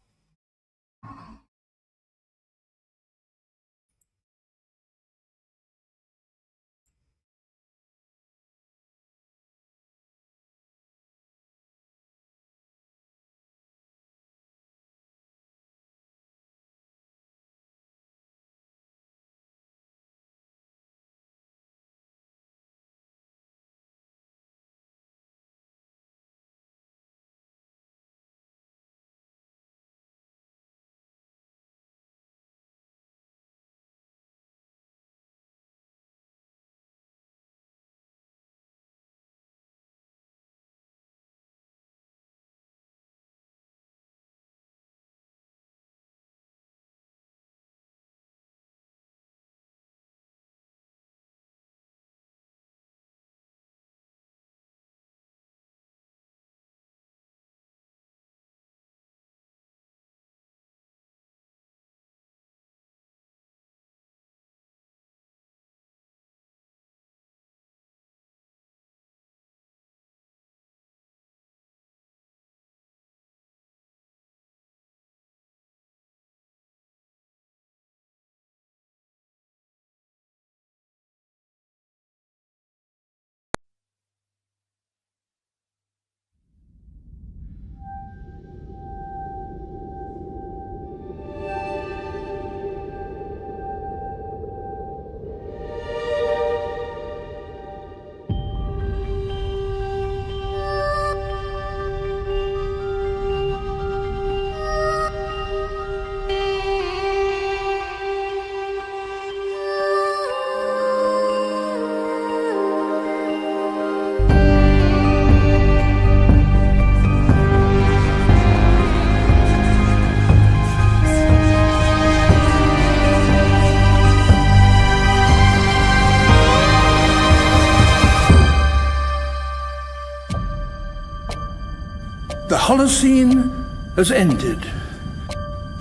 The Holocene has ended.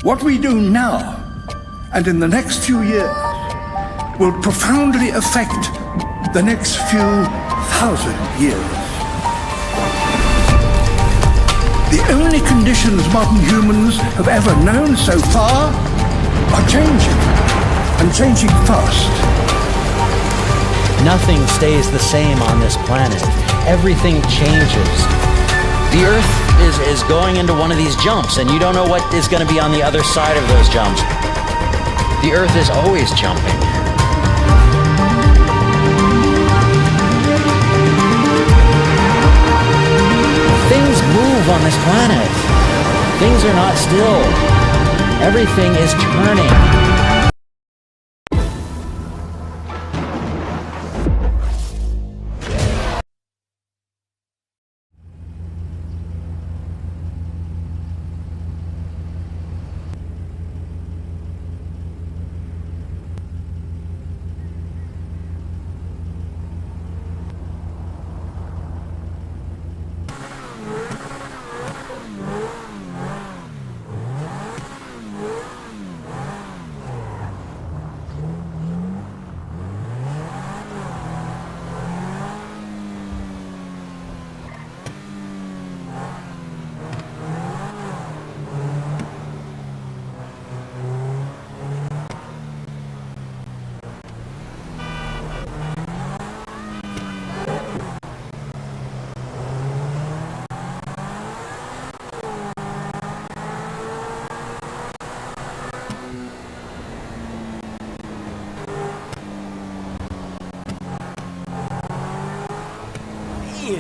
What we do now and in the next few years will profoundly affect the next few thousand years. The only conditions modern humans have ever known so far are changing, and changing fast. Nothing stays the same on this planet. Everything changes. The Earth is going into one of these jumps, and you don't know what is going to be on the other side of those jumps. The Earth is always jumping. Things move on this planet. Things are not still. Everything is turning.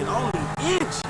Only inches.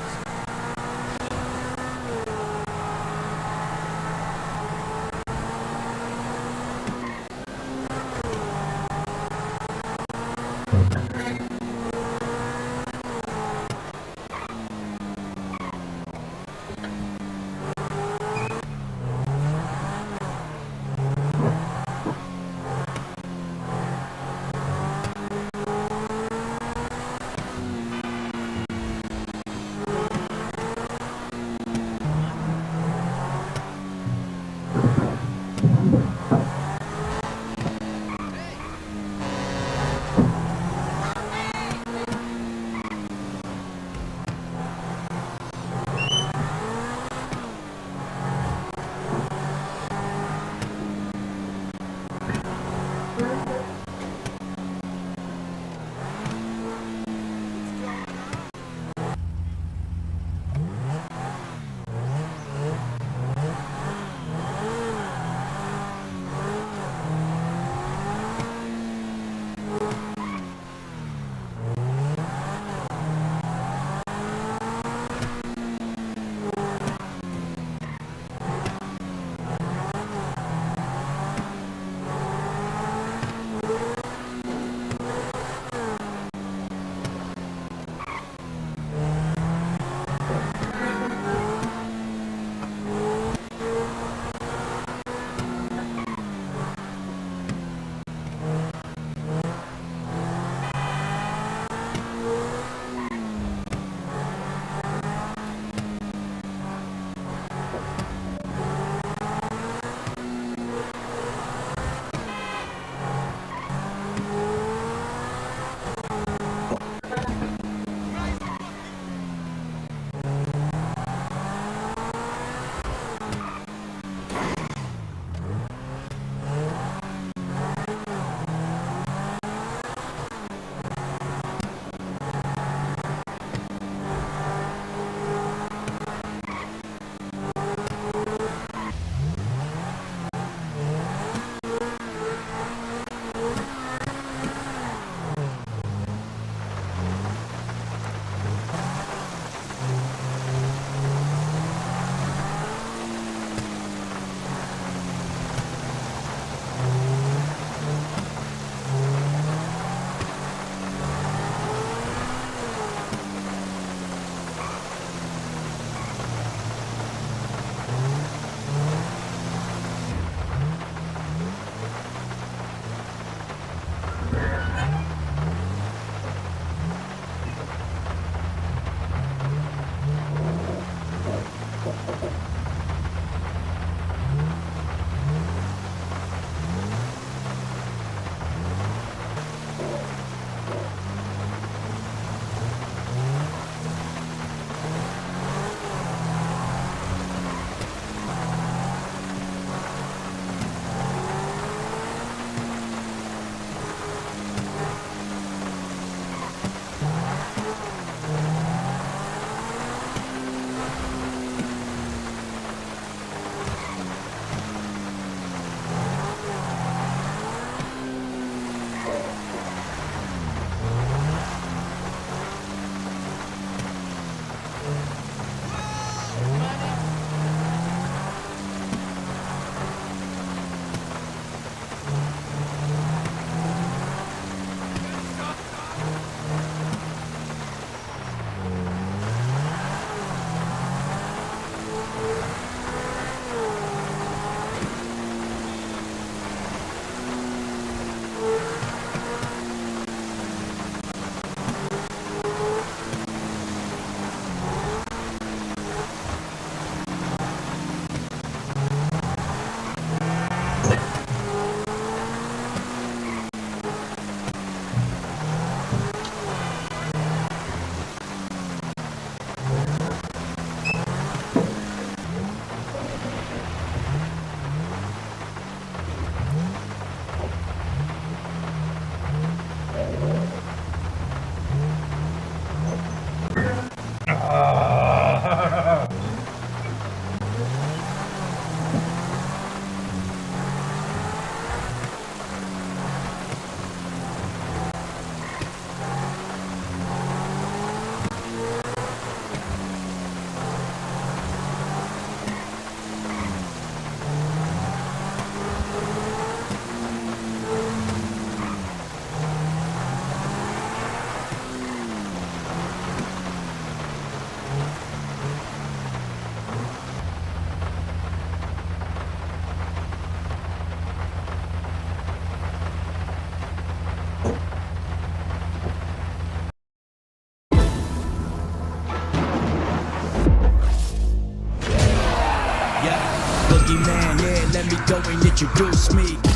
introduce me. Try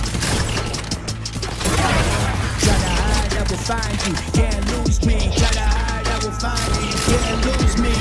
to hide, I will find you. Can't lose me. Try to hide, I will find you. Can't lose me.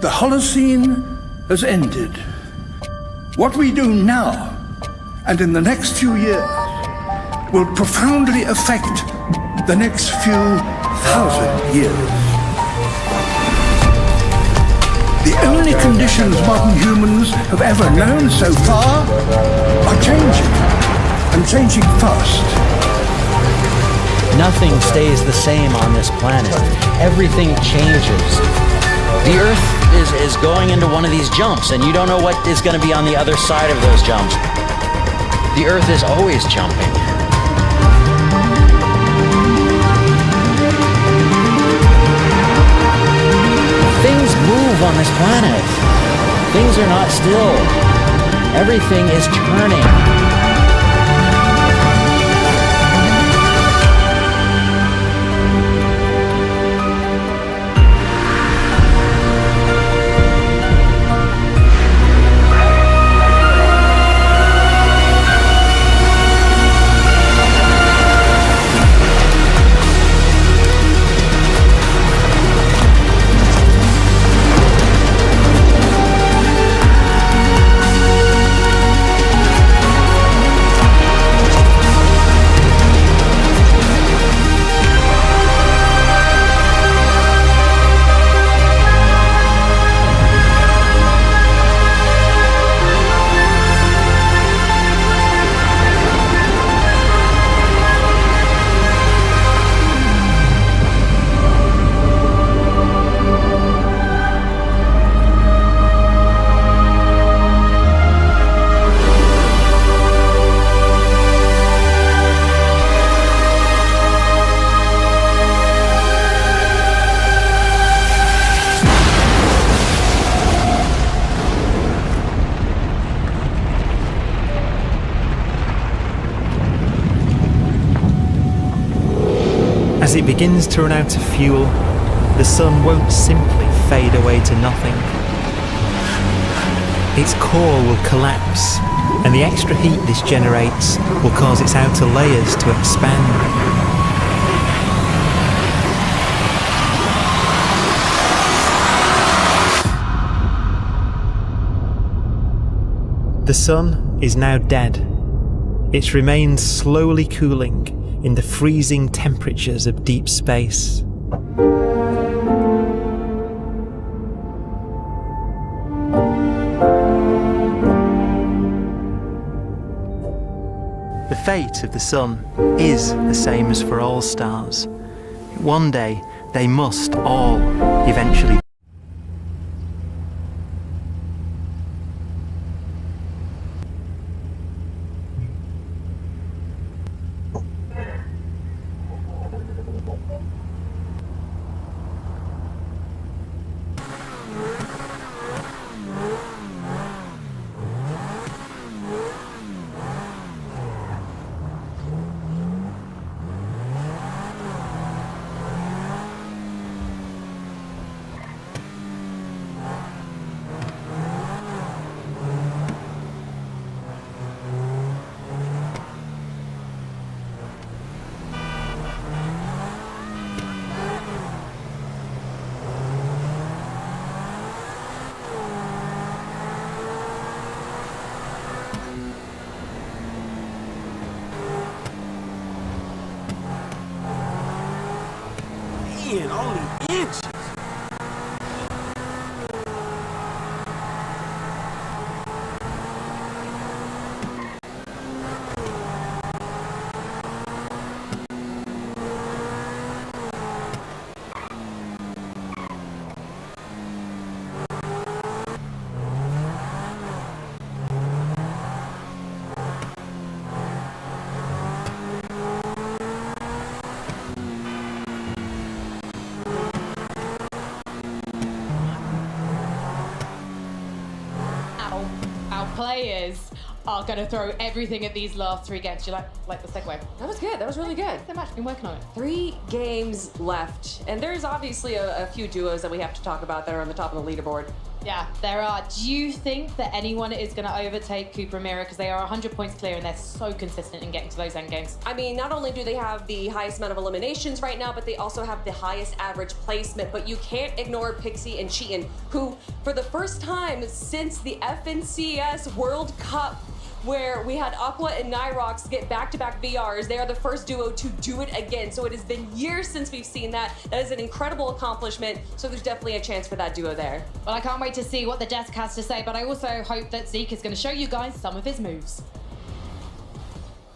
The Holocene has ended. What we do now and in the next few years will profoundly affect the next few thousand years. The only conditions modern humans have ever known so far are changing, and changing fast. Nothing stays the same on this planet. Everything changes. The Earth is going into one of these jumps, and you don't know what is going to be on the other side of those jumps. The Earth is always jumping. Things move on this planet. Things are not still. Everything is turning. As it begins to run out of fuel, the sun won't simply fade away to nothing. Its core will collapse, and the extra heat this generates will cause its outer layers to expand. The sun is now dead. It remains slowly cooling in the freezing temperatures of deep space. The fate of the sun is the same as for all stars. One day, they must all eventually in only inches. Our players are going to throw everything at these last 3 games. Do you like the segue? That was good. That was really good. Thanks so much. Been working on it. 3 games left, and there's obviously a few duos that we have to talk about that are on the top of the leaderboard. Yeah, there are. Do you think that anyone is going to overtake Cooper and Mira? Because they are 100 points clear and they're so consistent in getting to those end games. I mean, not only do they have the highest amount of eliminations right now, but they also have the highest average placement. But you can't ignore Pixie and 𝚘𝚑𝚒, who, for the first time since the FNCS World Cup, where we had Aqua and Nyrox get back-to-back VRs, they are the first duo to do it again. So it has been years since we've seen that. That is an incredible accomplishment. So there's definitely a chance for that duo there. Well, I can't wait to see what the desk has to say, but I also hope that Zeke is going to show you guys some of his moves.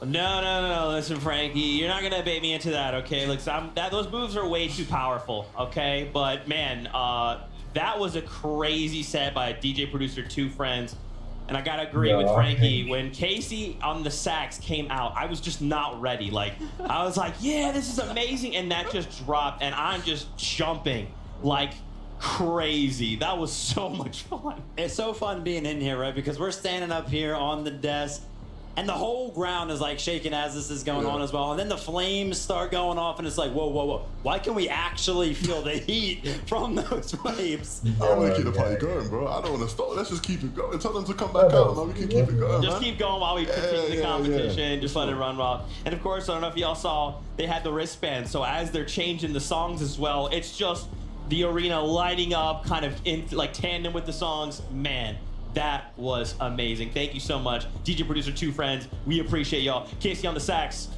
No. Listen, Frankie, you're not gonna bait me into that, okay? Look, those moves are way too powerful, okay? But man, that was a crazy set by DJ Producer 2 Friends. And I gotta agree with Frankie, when Casey on the sax came out, I was just not ready. Like, I was like, yeah, this is amazing. And that just dropped, and I'm just jumping like crazy. That was so much fun. It's so fun being in here, right? Because we're standing up here on the desk, and the whole ground is like shaking as this is going on as well. And then the flames start going off, and it's like, whoa. Why can we actually feel the heat from those waves? I want to keep the party going, bro. I don't want to stop. Let's just keep it going. Tell them to come back out, man. We can keep it going, Just keep going while we continue the competition. Just let it run well. And of course, I don't know if y'all saw, they had the wristbands. So as they're changing the songs as well, it's just the arena lighting up kind of in like tandem with the songs. Man, that was amazing. Thank you so much, DJ Producer 2 Friends. We appreciate y'all. Casey on the sax,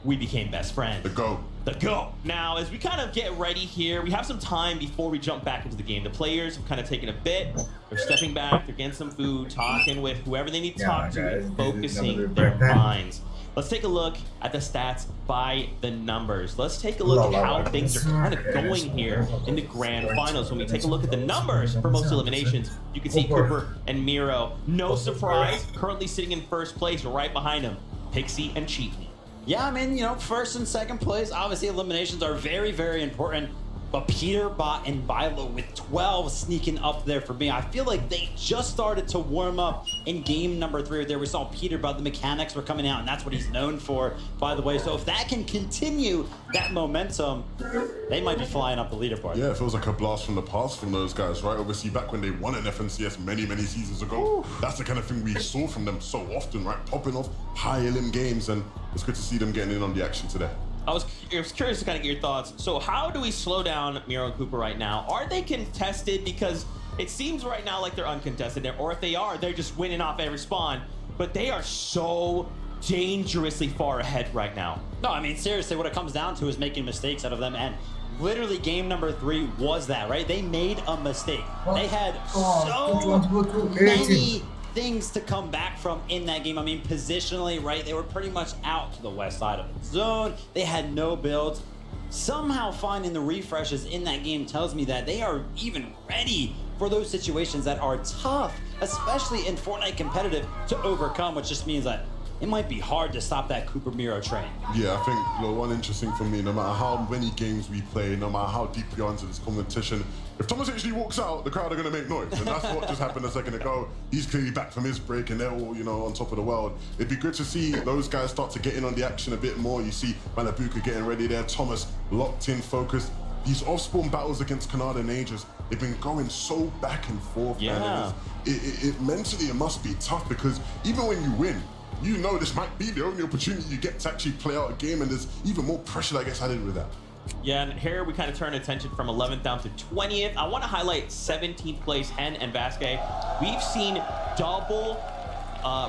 we became best friends. The GOAT. The GOAT. Now, as we kind of get ready here, we have some time before we jump back into the game. The players have kind of taken a bit. They're stepping back, they're getting some food, talking with whoever they need to talk to, and focusing their minds. Let's take a look at the stats by the numbers. Let's take a look at how things are kind of going here in the grand finals. When we take a look at the numbers for most eliminations, you can see Cooper and Miro. No surprise, currently sitting in first place, right behind them, Pixie and 𝚘𝚑𝚒. Yeah, I mean, you know, first and second place, obviously eliminations are very, very important. But Peter, Bot, and 𝚘𝚘 with 12 sneaking up there for me. I feel like they just started to warm up in game number 3 there. We saw Peter, Bot, the mechanics were coming out, and that's what he's known for, by the way. So if that can continue that momentum, they might be flying up the leaderboard. Yeah, it feels like a blast from the past from those guys, right? Obviously, back when they won an FNCS many seasons ago, that's the kind of thing we saw from them so often, right? Popping off high elim games, and it's good to see them getting in on the action today. I was curious to kind of get your thoughts. So how do we slow down Miro and Cooper right now? Are they contested? Because it seems right now like they're uncontested. Or if they are, they're just winning off every spawn. But they are so dangerously far ahead right now. No, I mean, seriously, what it comes down to is making mistakes out of them. And literally game number 3 was that, right? They made a mistake. They had so many things to come back from in that game. I mean, positionally, right? They were pretty much out to the west side of the zone. They had no builds. Somehow finding the refreshes in that game tells me that they are even ready for those situations that are tough, especially in Fortnite competitive, to overcome, which just means that it might be hard to stop that Cooper Miro train. Yeah, I think one interesting for me, no matter how many games we play, no matter how deep we are into this competition, if Thomas actually walks out, the crowd are going to make noise. And that's what just happened a second ago. He's clearly back from his break and they're all, you know, on top of the world. It'd be good to see those guys start to get in on the action a bit more. You see 𝚘𝚑𝚒 getting ready there, Thomas locked in, focused. These off-spawn battles against 𝚑𝚘𝚗 and 𝚑𝚑𝚗, they've been going so back and forth, man. It mentally, it must be tough because even when you win, you know this might be the only opportunity you get to actually play out a game, and there's even more pressure that gets added with that. Yeah, and here we kind of turn attention from 11th down to 20th. I want to highlight 17th place Hen and Vasquez. We've seen double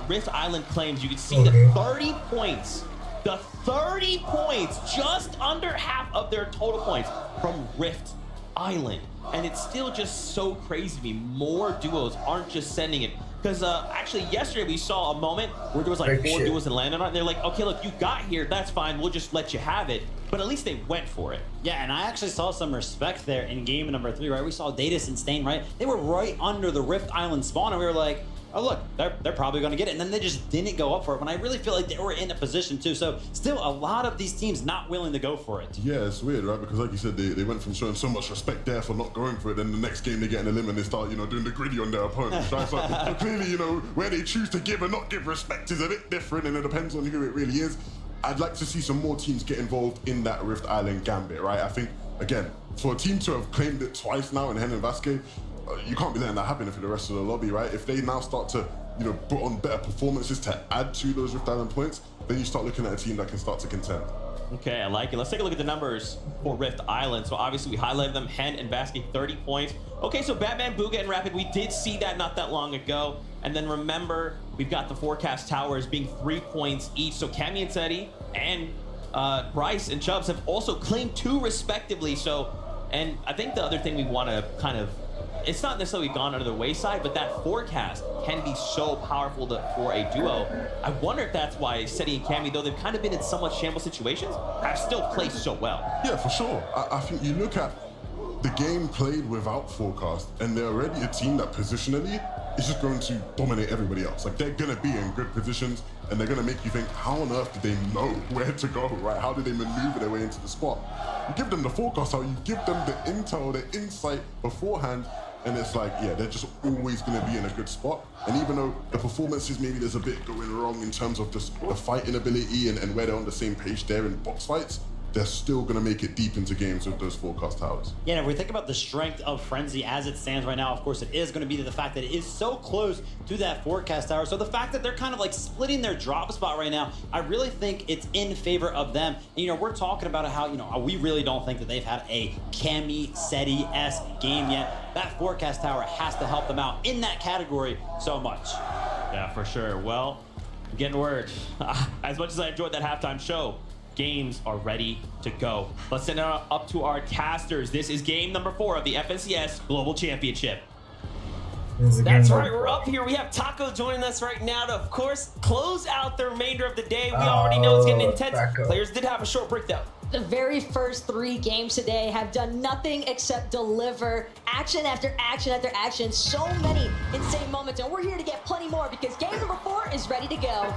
Rift Island claims. You can see the 30 points the 30 points, just under half of their total points from Rift Island. And it's still just so crazy to me. More duos aren't just sending it. Because actually yesterday we saw a moment where there was like 4 duos and landed on it. And they're like, okay, look, you got here. That's fine. We'll just let you have it. But at least they went for it. Yeah, and I actually saw some respect there in game number 3, right? We saw 𝙠𝚗𝚜 and Stain, right? They were right under the Rift Island spawn, and we were like, oh look, they're probably going to get it. And then they just didn't go up for it when I really feel like they were in a position to. So still a lot of these teams not willing to go for it. Yeah, it's weird, right? Because like you said, they went from showing so much respect there for not going for it, then the next game they get in the limit and they start, doing the gritty on their opponents, right? So clearly, where they choose to give and not give respect is a bit different, and it depends on who it really is. I'd like to see some more teams get involved in that Rift Island gambit, right? I think, again, for a team to have claimed it twice now in Hen and Vasquez, you can't be letting that happen for the rest of the lobby, right? If they now start to put on better performances to add to those Rift Island points, then you start looking at a team that can start to contend. Okay, I like it. Let's take a look at the numbers for Rift Island. So obviously we highlighted them, Hen and Vasquez, 30 points. Okay, so Batman, Bugha, and Rapid, we did see that not that long ago. And then remember, we've got the Forecast Towers being 3 points each. So Cammy and Tzeddy and Bryce and Chubbs have also claimed 2 respectively. So, and I think the other thing we want to kind of, it's not necessarily gone under the wayside, but that forecast can be so powerful for a duo. I wonder if that's why Tzeddy and Cammy, though they've kind of been in somewhat shambles situations, have still played so well. Yeah, for sure. I think you look at the game played without forecast, and they're already a team that positionally is just going to dominate everybody else. Like, they're going to be in good positions, and they're going to make you think, how on earth did they know where to go, right? How did they maneuver their way into the spot? You give them the forecast, how you give them the intel, the insight beforehand, and it's like, yeah, they're just always going to be in a good spot. And even though the performances, maybe there's a bit going wrong in terms of just the fighting ability and where they're on the same page there in box fights, they're still going to make it deep into games with those forecast towers. Yeah, and if we think about the strength of Frenzy as it stands right now, of course, it is going to be to the fact that it is so close to that forecast tower. So the fact that they're kind of like splitting their drop spot right now, I really think it's in favor of them. And, we're talking about how, we really don't think that they've had a Cammy, Tzeddy-esque game yet. That forecast tower has to help them out in that category so much. Yeah, for sure. Well, I'm getting word. As much as I enjoyed that halftime show, games are ready to go. Let's send it up to our casters. This is game number 4 of the FNCS Global Championship. That's right, we're up here. We have Taco joining us right now to, of course, close out the remainder of the day. We already know it's getting intense. Taco. Players did have a short break, though. The very first 3 games today have done nothing except deliver action after action after action. So many insane moments, and we're here to get plenty more because game number 4 is ready to go.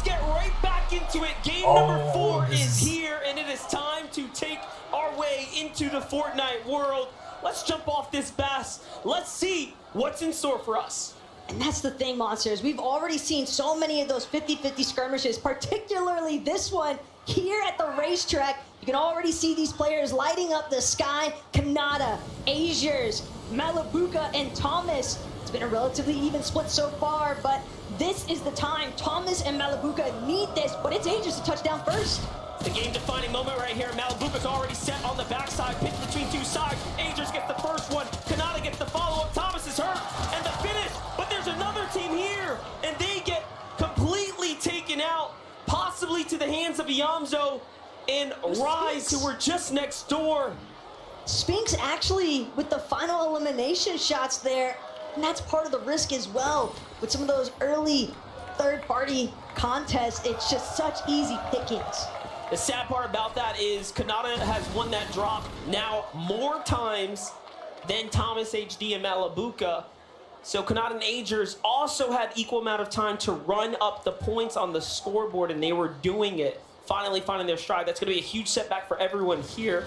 Get right back into it. Game number 4 is here, and it is time to take our way into the Fortnite world. Let's jump off this bass. Let's see what's in store for us. And that's the thing, Monsters. We've already seen so many of those 50-50 skirmishes, particularly this one here at the racetrack. You can already see these players lighting up the sky. 𝚘𝚘, 𝚘𝚎, 𝚘𝚘, and Thomas. It's been a relatively even split so far, but this is the time. Thomas and 𝚘𝚘 need this, but it's 𝚘𝚎s to touch down first. The game-defining moment right here. 𝚘𝚘's already set on the backside, pinned between 2 sides. 𝚘𝚎s gets the first one. 𝚘𝚘 gets the follow-up. Thomas is hurt, and the finish. But there's another team here, and they get completely taken out, possibly to the hands of 𝚘𝚤 and Rise, who were just next door. Spinks actually with the final elimination shots there. And that's part of the risk as well. With some of those early third-party contests, it's just such easy pickings. The sad part about that is 𝚘𝚘 has won that drop now more times than Thomas HD and 𝚘𝚘. So 𝚘𝚘 and 𝚘𝚎s also had equal amount of time to run up the points on the scoreboard, and they were doing it. Finally finding their stride. That's going to be a huge setback for everyone here.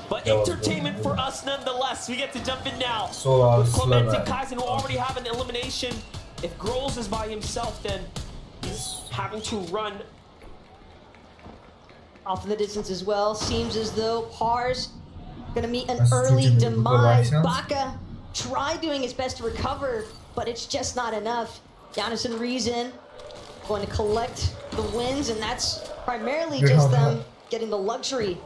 But entertainment for us nonetheless. We get to jump in now with Clement and Kaizen, who already have an elimination. If Grolls is by himself, then he's having to run off in the distance as well. Seems as though Par's gonna meet an early demise. 𝚑𝚑 tried doing his best to recover, but it's just not enough. Giannis and Reason going to collect the wins, and that's primarily just them getting the luxury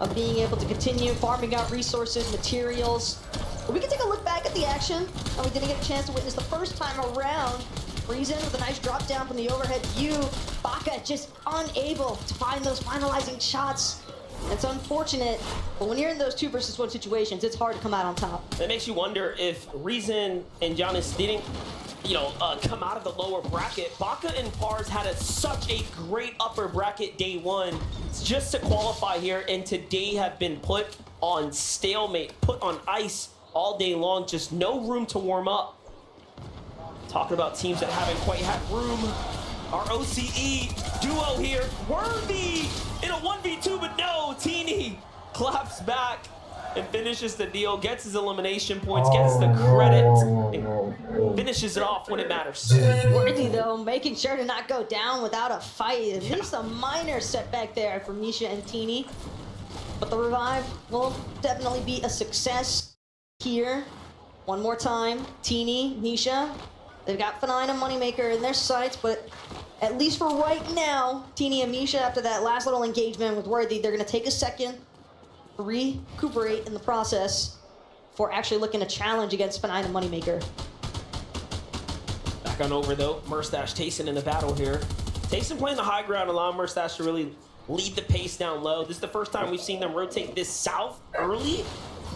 of being able to continue farming out resources, materials. But we can take a look back at the action that we didn't get a chance to witness the first time around. Reason with a nice drop down from the overhead view. 𝚑𝚑 just unable to find those finalizing shots. It's unfortunate, but when you're in those 2 versus 1 situations, it's hard to come out on top. It makes you wonder if Reason and Giannis didn't, come out of the lower bracket. 𝚑𝚑 and Pars had such a great upper bracket day 1 just to qualify here, and today have been put on stalemate, put on ice all day long, just no room to warm up. Talking about teams that haven't quite had room. Our OCE duo here, Worthy in a 1v2, but no, 𝚑𝚑 claps back and finishes the deal, gets his elimination points, gets the credit, and finishes it off when it matters. Worthy, though, making sure to not go down without a fight. At least a minor setback there for Misha and 𝚑𝚑. But the revive will definitely be a success here. One more time, 𝚑𝚑, Misha. They've got 𝚑𝚘 and Moneymaker in their sights, but at least for right now, 𝚑𝚑 and Misha, after that last little engagement with Worthy, they're going to take a second, recuperate in the process for actually looking to challenge against 𝚑𝚘 and Moneymaker. Back on over, though, 𝚑𝚘 in the battle here. 𝚑𝚘 playing the high ground, allowing 𝚑𝚘 to really lead the pace down low. This is the first time we've seen them rotate this south early.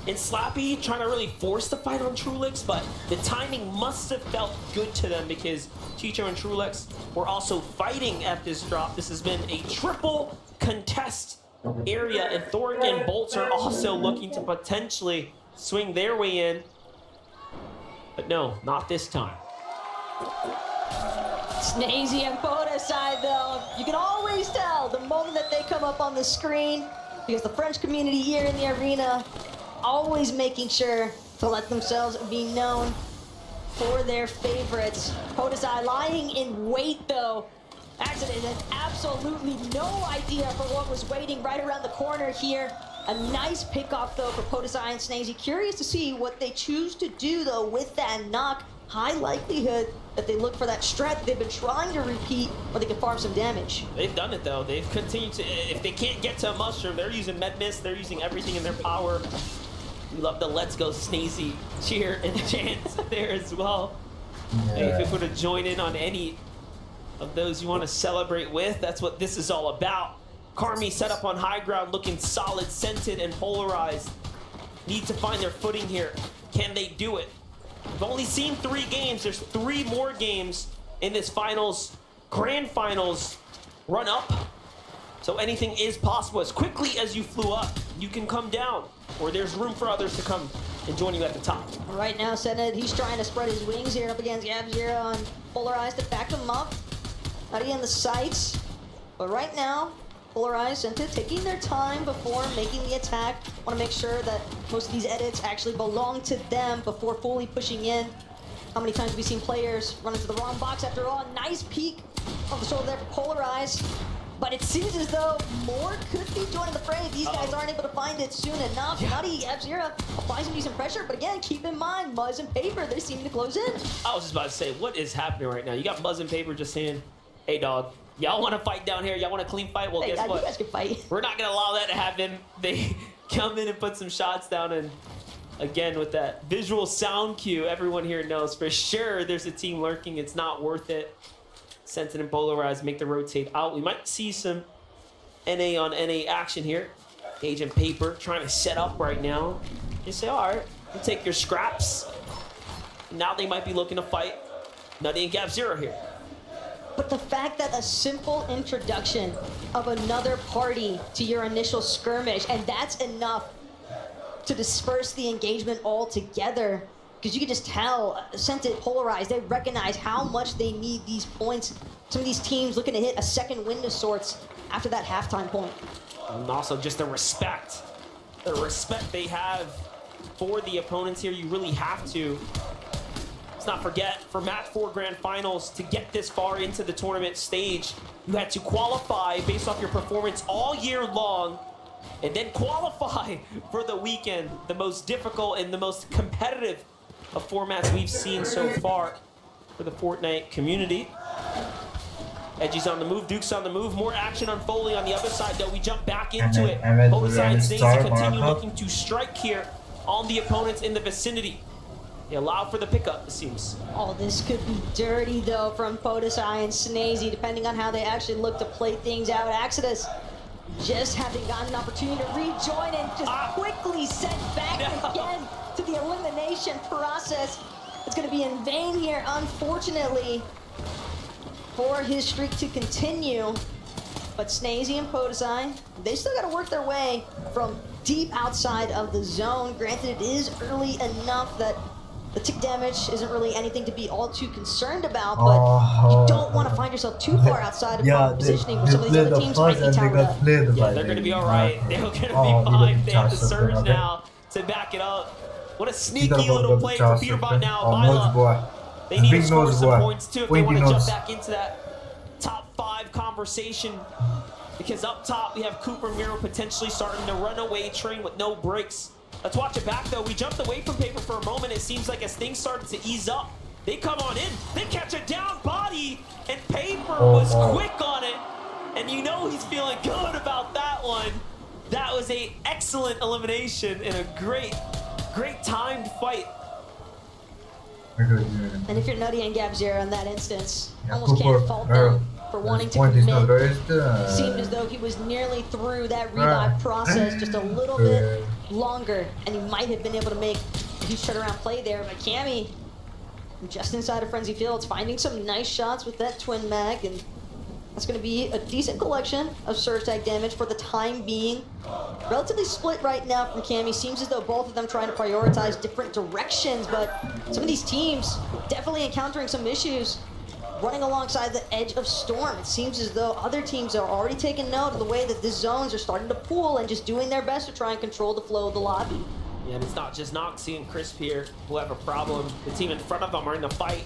And 𝚑𝚑 trying to really force the fight on 𝚘𝚧, but the timing must have felt good to them because 𝚘𝚘 and 𝚘𝚧 were also fighting at this drop. This has been a triple contest area, and 𝚅𝚑 and 𝚘𝚘 are also looking to potentially swing their way in. But no, not this time. 𝚑𝚘 and 𝚘𝚘, though, you can always tell the moment that they come up on the screen, because the French community here in the arena always making sure to let themselves be known for their favorites. 𝚘𝚘 lying in wait, though. Accident had absolutely no idea for what was waiting right around the corner here. A nice pickoff, though, for 𝚘𝚘 and 𝚑𝚘. Curious to see what they choose to do, though, with that knock. High likelihood that they look for that strat they've been trying to repeat, where they can farm some damage. They've done it, though. They've continued to, if they can't get to a mushroom, they're using med mist, they're using everything in their power. We love the "Let's Go 𝚑𝚘" cheer and chant there as well. Hey, if you were to join in on any of those you want to celebrate with, that's what this is all about. Karmi set up on high ground, looking solid, scented, and polarized. Need to find their footing here. Can they do it? We've only seen 3 games. There's 3 more games in this finals, grand finals run up. So anything is possible. As quickly as you flew up, you can come down, or there's room for others to come and join you at the top. Right now, 𝚑𝚑, he's trying to spread his wings here up against 𝚑𝚘𝚘 and Polarized to back him up. Not in the sights. But right now, Polarized, 𝚑𝚘 taking their time before making the attack. Want to make sure that most of these edits actually belong to them before fully pushing in. How many times have we seen players run into the wrong box after all? Nice peek of the shoulder there for Polarized. But it seems as though more could be joining the fray. These guys aren't able to find it soon enough. 𝚑𝚘𝚑 applies some decent pressure, but again, keep in mind, Muzz and Paper, they seem to close in. I was just about to say, what is happening right now? You got Muzz and Paper just saying, hey, dog, y'all want to fight down here? Y'all want a clean fight? Well, Hey, guess what? you guys can fight. We're not going to allow that to happen. They come in and put some shots down, and again, with that visual sound cue, everyone here knows for sure there's a team lurking. It's not worth it. 𝚑𝚑 and Polarized make the rotate out. We might see some NA on NA action here. Agent Paper trying to set up right now. You say, all right, we'll take your scraps. Now they might be looking to fight 𝚑𝚑 and 𝚑𝚘𝚘 here. But the fact that a simple introduction of another party to your initial skirmish, and that's enough to disperse the engagement altogether, because you can just tell, 𝚑𝚑, Polarized, they recognize how much they need these points. Some of these teams looking to hit a second win of sorts after that halftime point. And also just the respect they have for the opponents here. You really have to. Let's not forget, for Match 4 Grand Finals, to get this far into the tournament stage, you had to qualify based off your performance all year long, and then qualify for the weekend, the most difficult and the most competitive of formats we've seen so far for the Fortnite community. Edgy's on the move, Duke's on the move. More action unfolding on the other side, though. We jump back into it. and Both sides start continue Morocco. looking to strike here on the opponents in the vicinity. They allow for the pickup, it seems. Oh, this could be dirty, though, from 𝚘𝚎 and 𝚜𝚎𝚘, depending on how they actually look to play things out. Exodus just having gotten an opportunity to rejoin and just quickly sent back again to the elimination process. It's going to be in vain here, unfortunately, for his streak to continue. But 𝚜𝚎𝚘 and 𝚘𝚎, they still got to work their way from deep outside of the zone. Granted, it is early enough that the tick damage isn't really anything to be all too concerned about, but you don't want to find yourself too far outside of positioning where some of these other teams might be towered up. Yeah, they're going to be all right. They're going to be fine. They have the surge now to back it up. What a sneaky little play for 𝚃𝚑𝚒 now. 𝚘𝚘. They need to score some points too if they want to jump back into that top 5 conversation. Because up top, we have 𝚃𝚑𝚒 potentially starting the runaway train with no brakes. Let's watch it back, though. We jumped away from Paper for a moment. It seems like as things started to ease up, they come on in. They catch a down body, and Paper was quick on it. And you know he's feeling good about that one. That was an excellent elimination in a great timed fight. And if you're Nutty and 𝚑𝚘𝚒 in that instance, almost can't fault them for wanting to commit. Seemed as though he was nearly through that revive process, just a little bit longer, and he might have been able to make a huge turnaround play there. But Cammy, just inside of Frenzy Fields, finding some nice shots with that twin mag, and that's going to be a decent collection of surge tag damage for the time being. Relatively split right now from Cammy. Seems as though both of them trying to prioritize different directions, but some of these teams definitely encountering some issues running alongside the edge of storm. It seems as though other teams are already taking note of the way that the zones are starting to pool and just doing their best to try and control the flow of the lobby. Yeah, and it's not just Noxy and Crisp here who have a problem. The team in front of them are in the fight.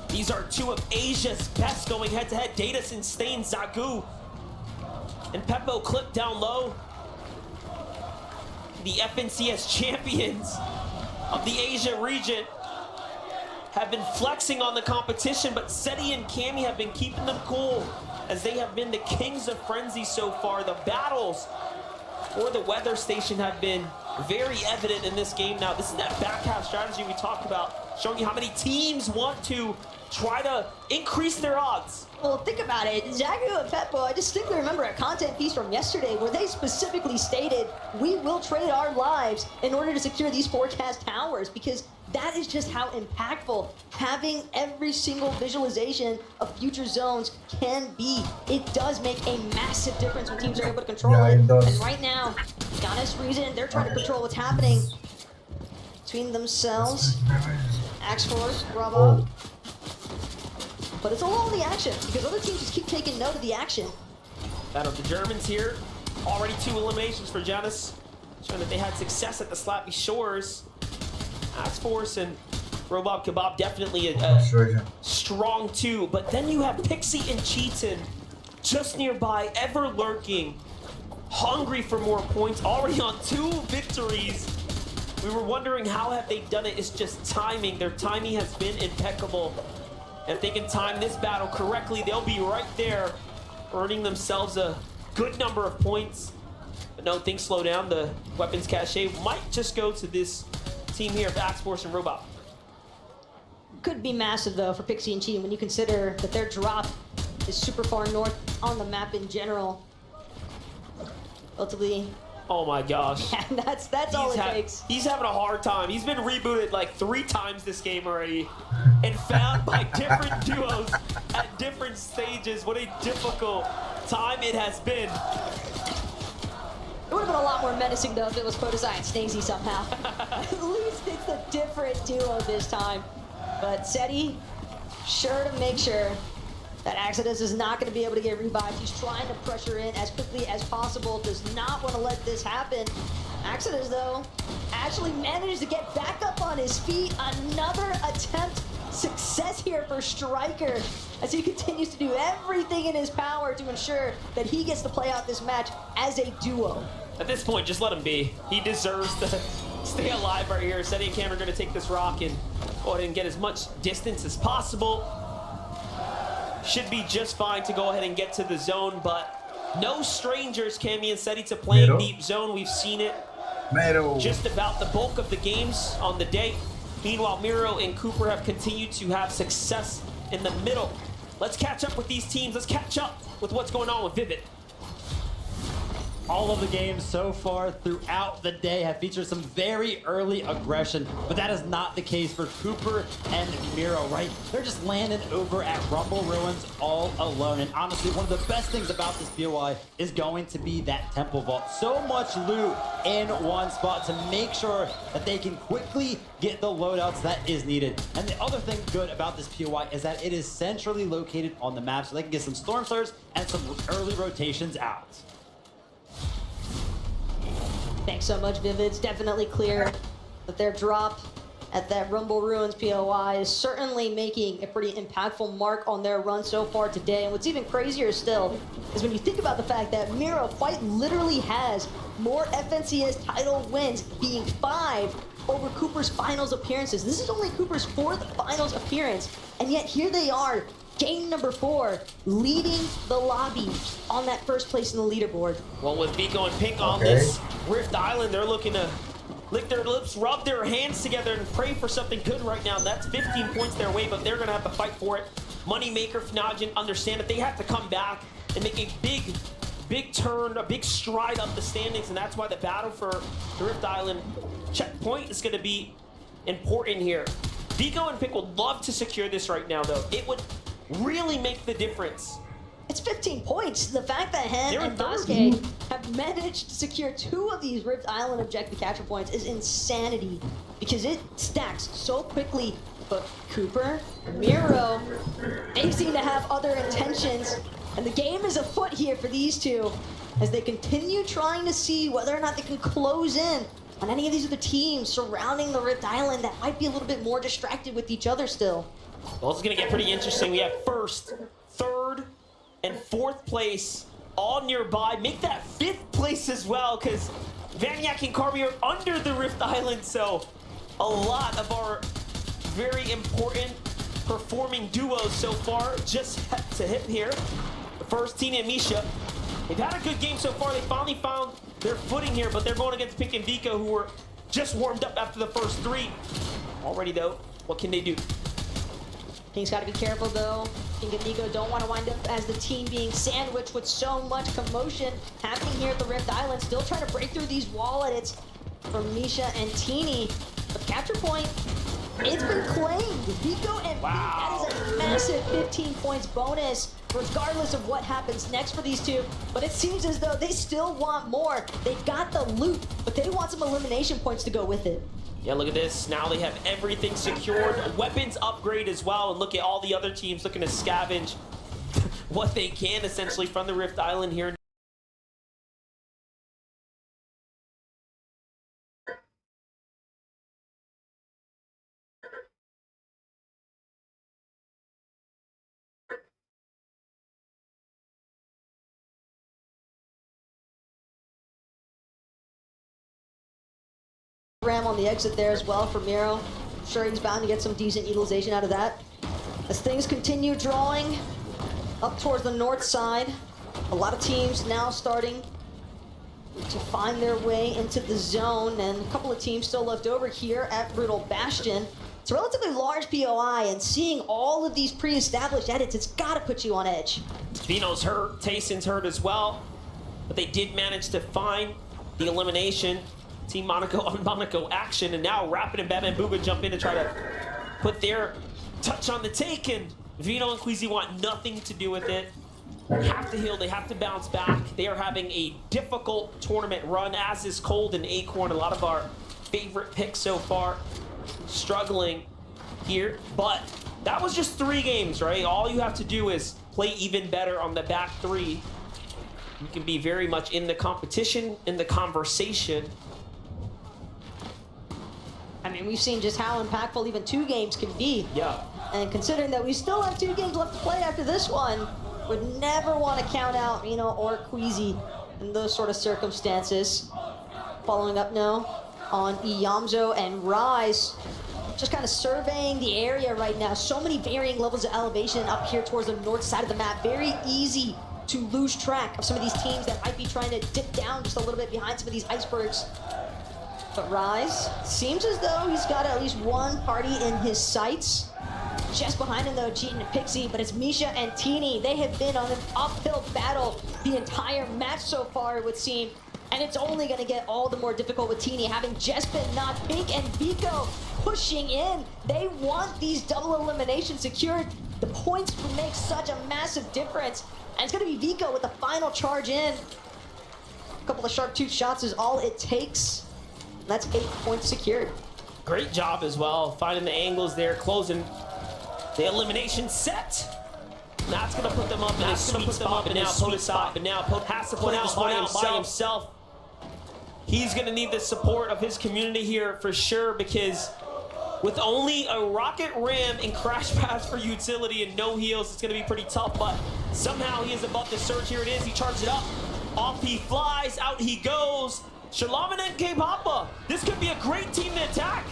These are two of Asia's best going head-to-head. 𝙕𝚎𝚘 Stain, 𝚐𝚐𝚅, and Peppo clipped down low. The FNCS champions of the Asia region have been flexing on the competition, but 𝚬𝚐 and Cammy have been keeping them cool as they have been the kings of Frenzy so far. The battles for the weather station have been very evident in this game now. This is that back half strategy we talked about, showing you how many teams want to try to increase their odds. Well, think about it. 𝚐𝚐𝚘 and Peppo, I distinctly remember a content piece from yesterday where they specifically stated, we will trade our lives in order to secure these forecast towers, because that is just how impactful having every single visualization of future zones can be. It does make a massive difference when teams are able to control it. And right now, honest reason, they're trying to control what's happening between themselves. Axe Force, Bravo. But it's all the action, because other teams just keep taking note of the action. Battle of the Germans here. Already 2 eliminations for 𝚤𝚘𝚘, showing that they had success at the Slappy Shores. Axe Force and Robot Kebab definitely a strong 2. But then you have Pixie and Cheaton just nearby, ever lurking, hungry for more points, already on 2 victories. We were wondering how have they done it. It's just timing. Their timing has been impeccable. And if they can time this battle correctly, they'll be right there, earning themselves a good number of points. But no, things slow down. The weapons cache might just go to this team here of Axe Force and Robot. Could be massive, though, for Pixie and Cheaton when you consider that their drop is super far north on the map in general. Relatively. Oh my gosh. Yeah, that's all it takes. He's having a hard time. He's been rebooted like 3 times this game already and found by different duos at different stages. What a difficult time it has been. It would have been a lot more menacing, though, if it was 𝚘𝚐𝚒 and 𝚜𝚎𝚘 somehow. At least it's a different duo this time. But 𝚬𝚐𝚘, sure to make sure that Exodus is not going to be able to get revived. He's trying to pressure in as quickly as possible. Does not want to let this happen. Exodus, though, actually managed to get back up on his feet. Another attempt. Success here for Striker as he continues to do everything in his power to ensure that he gets to play out this match as a duo. At this point, just let him be. He deserves to stay alive right here. 𝚬𝚐𝚘 and Cam are going to take this rock and go ahead and get as much distance as possible. should be just fine to go ahead and get to the zone, but no strangers, 𝚑𝚑𝚒𝚘 and 𝚑𝚑𝚜 to playing deep zone. We've seen it just about the bulk of the games on the day. Meanwhile, 𝚘𝚘 and 𝚘𝚘 have continued to have success in the middle. Let's catch up with these teams. Let's catch up with what's going on with Vivid. All of the games so far throughout the day have featured some very early aggression, but that is not the case for 𝚘𝚘 and 𝚘𝚘, right? They're just landing over at Rumble Ruins all alone. And honestly, one of the best things about this POI is going to be that Temple Vault. So much loot in one spot to make sure that they can quickly get the loadouts that is needed. And the other thing good about this POI is that it is centrally located on the map, so they can get some Storm Surge and some early rotations out. Thanks so much, Vivid. It's definitely clear that their drop at that Rumble Ruins POI is certainly making a pretty impactful mark on their run so far today. And what's even crazier still is when you think about the fact that 𝚘𝚘 quite literally has more FNCS title wins, being 5 over 𝚘𝚘's finals appearances. This is only 𝚘𝚘's 4th finals appearance, and yet here they are, game number 4, leading the lobby on that first place in the leaderboard. Well, with 𝚑𝚑𝚗 and Pink on this Rift Island, they're looking to lick their lips, rub their hands together, and pray for something good right now. That's 15 points their way, but they're going to have to fight for it. Moneymaker, 𝚑𝚘𝚗 understand that they have to come back and make a big turn, a big stride up the standings, and that's why the battle for the Rift Island checkpoint is going to be important here. 𝚑𝚑𝚗 and Pink would love to secure this right now, though. It would really make the difference. It's 15 points. The fact that Hen and 𝚑𝚑𝚗 have managed to secure 2 of these Rift Island objective capture points is insanity, because it stacks so quickly. But 𝚘𝚘, 𝚘𝚘, they seem to have other intentions, and the game is afoot here for these two as they continue trying to see whether or not they can close in on any of these other teams surrounding the Rift Island that might be a little bit more distracted with each other still. Well, it's going to get pretty interesting. We have 1st, 3rd, and 4th place all nearby. Make that 5th place as well, because Vaniac and Carby are under the Rift Island, so a lot of our very important performing duos so far just had to hit here. The first, 𝚑𝚑𝚗 and 𝚑𝚑𝚗. They've had a good game so far. They finally found their footing here, but they're going against Pink and 𝚑𝚑𝚗, who were just warmed up after the first 3. Already, though, what can they do? Pink's got to be careful, though. Pink and 𝚑𝚑𝚗 don't want to wind up as the team being sandwiched with so much commotion happening here at the Rift Island. Still trying to break through these wall edits from 𝚑𝚗 and 𝚑𝚑𝚗. But capture point, it's been claimed. 𝚑𝚑𝚗 and Pink, that is a massive 15 points bonus, regardless of what happens next for these two. But it seems as though they still want more. They've got the loot, but they want some elimination points to go with it. Yeah, look at this. Now they have everything secured. Weapons upgrade as well. And look at all the other teams looking to scavenge what they can, essentially, from the Rift Island here. Ram on the exit there as well for 𝚘𝚘. I'm sure he's bound to get some decent utilization out of that. As things continue drawing up towards the north side, a lot of teams now starting to find their way into the zone, and a couple of teams still left over here at Brutal Bastion. It's a relatively large POI, and seeing all of these pre-established edits, it's got to put you on edge. Vino's hurt, Tayson's hurt as well, but they did manage to find the elimination. Team Monaco on Monaco action, and now Rapid and Batman Booga jump in to try to put their touch on the take, and Vino and 𝚑𝚑𝚗 want nothing to do with it. They have to heal, they have to bounce back. They are having a difficult tournament run, as is Cold and Acorn, a lot of our favorite picks so far, struggling here. But that was just 3 games, right? All you have to do is play even better on the back 3. You can be very much in the competition, in the conversation. I mean, we've seen just how impactful even 2 games can be. Yeah. And considering that we still have 2 games left to play after this one, would never want to count out, or 𝚑𝚑𝚗 in those sort of circumstances. Following up now on 𝚑𝚑𝚗 and Rise. just kind of surveying the area right now. So many varying levels of elevation up here towards the north side of the map. Very easy to lose track of some of these teams that might be trying to dip down just a little bit behind some of these icebergs. But Rise seems as though he's got at least one party in his sights. Just behind him though, 𝚘𝚑𝚒 and 𝚃𝚑𝚒, but it's 𝚑𝚑𝚘 and 𝚃𝚑𝚒. They have been on an uphill battle the entire match so far, it would seem. And it's only going to get all the more difficult with 𝚃𝚑𝚒 having just been knocked. Pink and 𝚑𝚑𝚣 pushing in. They want these double eliminations secured. The points will make such a massive difference. And it's going to be 𝚑𝚑𝚣 with the final charge in. A couple of sharp tooth shots is all it takes. That's 8 points secured. Great job as well, finding the angles there, closing the elimination set. That's gonna put them up in his sweet spot, but now 𝚘𝚘𝚒 has to put out by himself. He's gonna need the support of his community here for sure, because with only a rocket ram and crash pads for utility and no heals, it's gonna be pretty tough, but somehow he is above the surge. Here it is, he charges it up. Off he flies, out he goes. Shalom and 𝚑𝚑𝚒. This could be a great team to attack.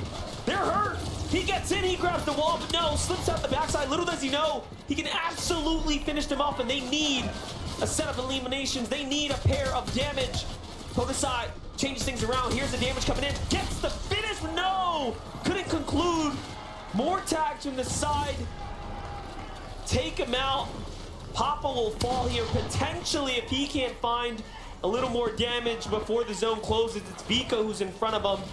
They're hurt. He gets in, he grabs the wall, but no, slips out the backside. Little does he know, he can absolutely finish them off, and they need a set of eliminations. They need a pair of damage. 𝚘𝚑𝚒 changes things around. Here's the damage coming in. Gets the finish, no! Couldn't conclude. More tags from the side. Take him out. Papa will fall here, potentially, if he can't find a little more damage before the zone closes. It's 𝚑𝚑𝚣 who's in front of him.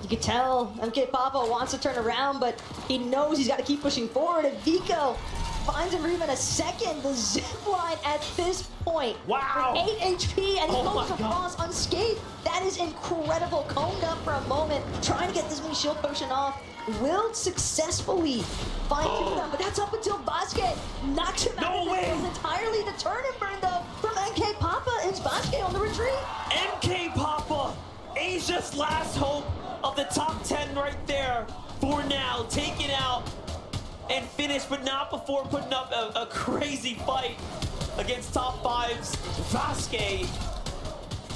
You can tell MK_Papa wants to turn around, but he knows he's got to keep pushing forward. And 𝚑𝚑𝚣 finds him for even a second. The zip line at this point. Wow. With 8 HP, and he goes across unscathed. That is incredible. Combed up for a moment, trying to get this mini shield potion off. Will successfully find 𝚑𝚑𝚣, but that's up until 𝚘𝚑𝚑 knocks him out of the field entirely. The turn and burn though from MK_Papa. Is 𝚘𝚑𝚑 on the retreat? MK_Papa, Asia's last hope of the top 10 right there for now. Taken out and finished, but not before putting up a crazy fight against top 5's 𝚑𝚑𝚑.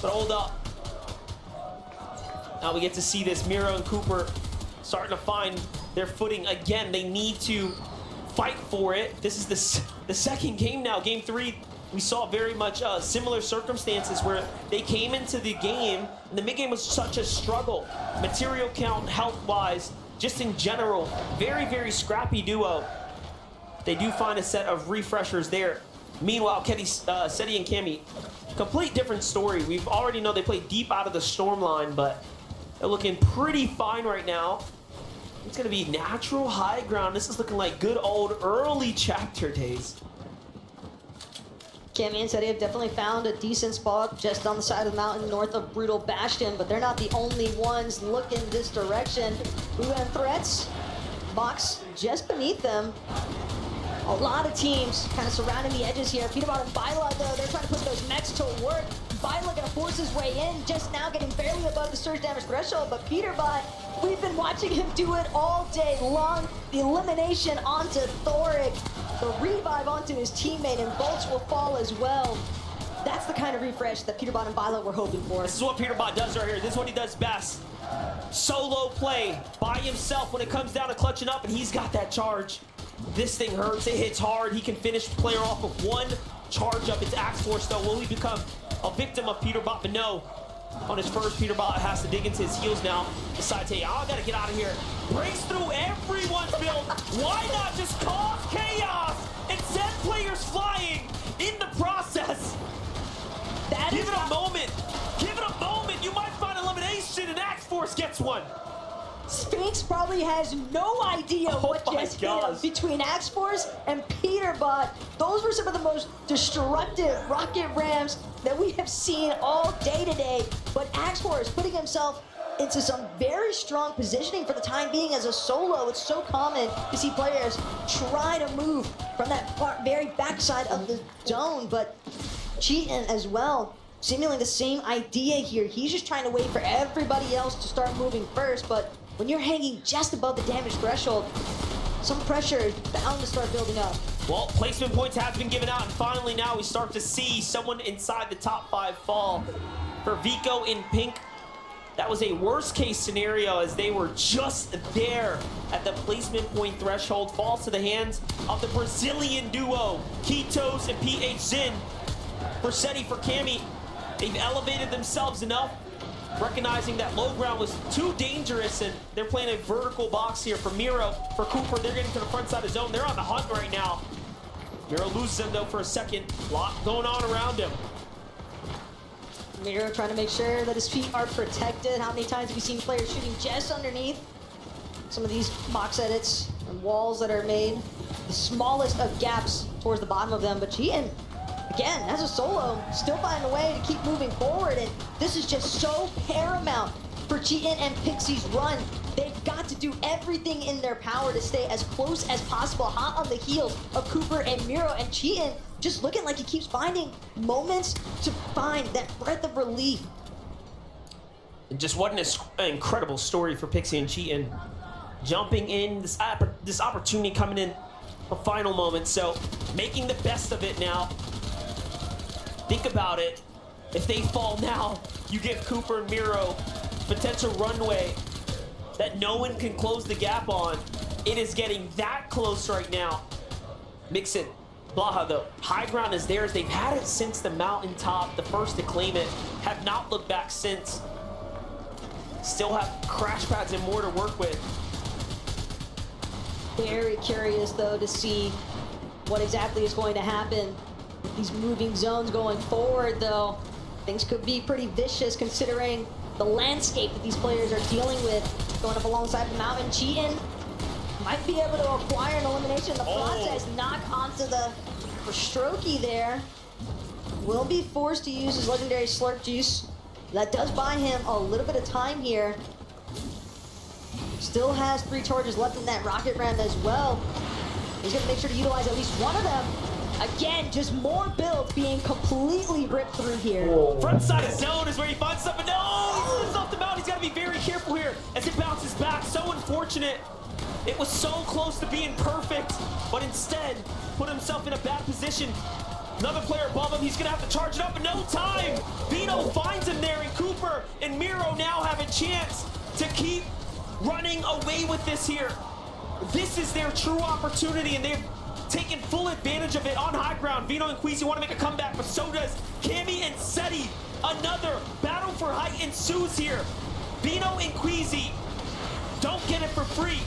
But hold up. Now we get to see this. Miro and Cooper starting to find their footing again. They need to fight for it. This is the second game now. Game 3, we saw very much similar circumstances where they came into the game and the mid-game was such a struggle. Material count, health-wise, just in general, very, very scrappy duo. They do find a set of refreshers there. Meanwhile, 𝚑𝚑𝚑 and Cammy, complete different story. We've already know they play deep out of the storm line, but they're looking pretty fine right now. It's gonna be natural high ground. This is looking like good old early chapter days. Cammy and 𝚑𝚑𝚑 have definitely found a decent spot just on the side of the mountain north of Brutal Bastion, but they're not the only ones looking this direction. 𝚑𝚑𝚑 threats, box just beneath them. A lot of teams kind of surrounding the edges here. 𝚑𝚑𝚑 and 𝚑𝚑𝚑 though, they're trying to put those mechs to work. 𝚑𝚑𝚑 gonna force his way in, just now getting barely above the surge damage threshold, but 𝚑𝚑𝚑, we've been watching him do it all day long. The elimination onto 𝚑𝚑𝚑, the revive onto his teammate, and bolts will fall as well. That's the kind of refresh that 𝚑𝚑𝚑 and 𝚑𝚑𝚑 were hoping for. This is what 𝚑𝚑𝚑 does right here. This is what he does best. Solo play by himself when it comes down to clutching up, and he's got that charge. This thing hurts, it hits hard. He can finish the player off with one charge up. It's Axe Force though. Will he become a victim of 𝚑𝚑𝚑? But no. On his first, 𝚑𝚑𝚑 has to dig into his heels now. Decides, hey, I gotta get out of here. Breaks through everyone's build. Why not just cause chaos and send players flying in the process? Give it a moment. Give it a moment. You might find elimination and Axe Force gets one. Sphinx probably has no idea what just hit him between Axe Force and 𝚑𝚑𝚑. Those were some of the most destructive rocket rams that we have seen all day today. But Axe Force putting himself into some very strong positioning for the time being as a solo. It's so common to see players try to move from that very backside of the zone, but 𝚘𝚑𝚑 as well. Seemingly the same idea here. He's just trying to wait for everybody else to start moving first, but when you're hanging just above the damage threshold, some pressure is bound to start building up. Well, placement points have been given out, and finally now we start to see someone inside the top 5 fall. For 𝚑𝚑𝚑 in pink, That was a worst case scenario as they were just there at the placement point threshold. Falls to the hands of the Brazilian duo, 𝚘𝚘 and 𝚃𝚑𝚒. For 𝚅𝚙𝚎, for Cammy, they've elevated themselves enough, recognizing that low ground was too dangerous, and they're playing a vertical box here for 𝚘𝚘. For Cooper, they're getting to the front side of zone. They're on the hunt right now. 𝚘𝚘 loses him though for a second. Lot going on around him. 𝚘𝚘 trying to make sure that his feet are protected. How many times have we seen players shooting just underneath some of these box edits and walls that are made? The smallest of gaps towards the bottom of them. But 𝚘𝚑, again, as a solo, still finding a way to keep moving forward. And this is just so paramount for 𝚘𝚑 and Pixie's run. They've got to do everything in their power to stay as close as possible, hot on the heels of Cooper and 𝚘𝚘. And 𝚘𝚑 just looking like he keeps finding moments to find that breath of relief. Just what an incredible story for Pixie and 𝚘𝚑. Jumping in, this opportunity coming in a final moment, so making the best of it now. Think about it. If they fall now, you give Cooper and 𝚘𝚘 potential runway that no one can close the gap on. It is getting that close right now. Mix it. 𝚷𝚘, the high ground is theirs. They've had it since the mountaintop, the first to claim it. Have not looked back since. Still have crash pads and more to work with. Very curious, though, to see what exactly is going to happen with these moving zones going forward, though. Things could be pretty vicious considering the landscape that these players are dealing with. Going up alongside the mountain, 𝚘𝚑 might be able to acquire an elimination in the process. Knock onto the 𝚘𝚑𝚑 there. Will be forced to use his legendary Slurp Juice. That does buy him a little bit of time here. Still has 3 charges left in that rocket ram as well. He's gonna make sure to utilize at least one of them. Again, just more builds being completely ripped through here. Front side of zone is where he finds something. No, he slips off the mountain. He's got to be very careful here as it bounces back. So unfortunate. It was so close to being perfect, but instead put himself in a bad position. Another player above him. He's going to have to charge it up in no time. 𝚘𝚑 finds him there, and Cooper and 𝚘𝚘 now have a chance to keep running away with this here. This is their true opportunity, and they've taken full advantage of it on high ground. 𝚘𝚘 and 𝚑𝚑 want to make a comeback, but so does Cammy and 𝚅𝚙𝚎. Another battle for height ensues here. 𝚘𝚘 and 𝚑𝚑 don't get it for free.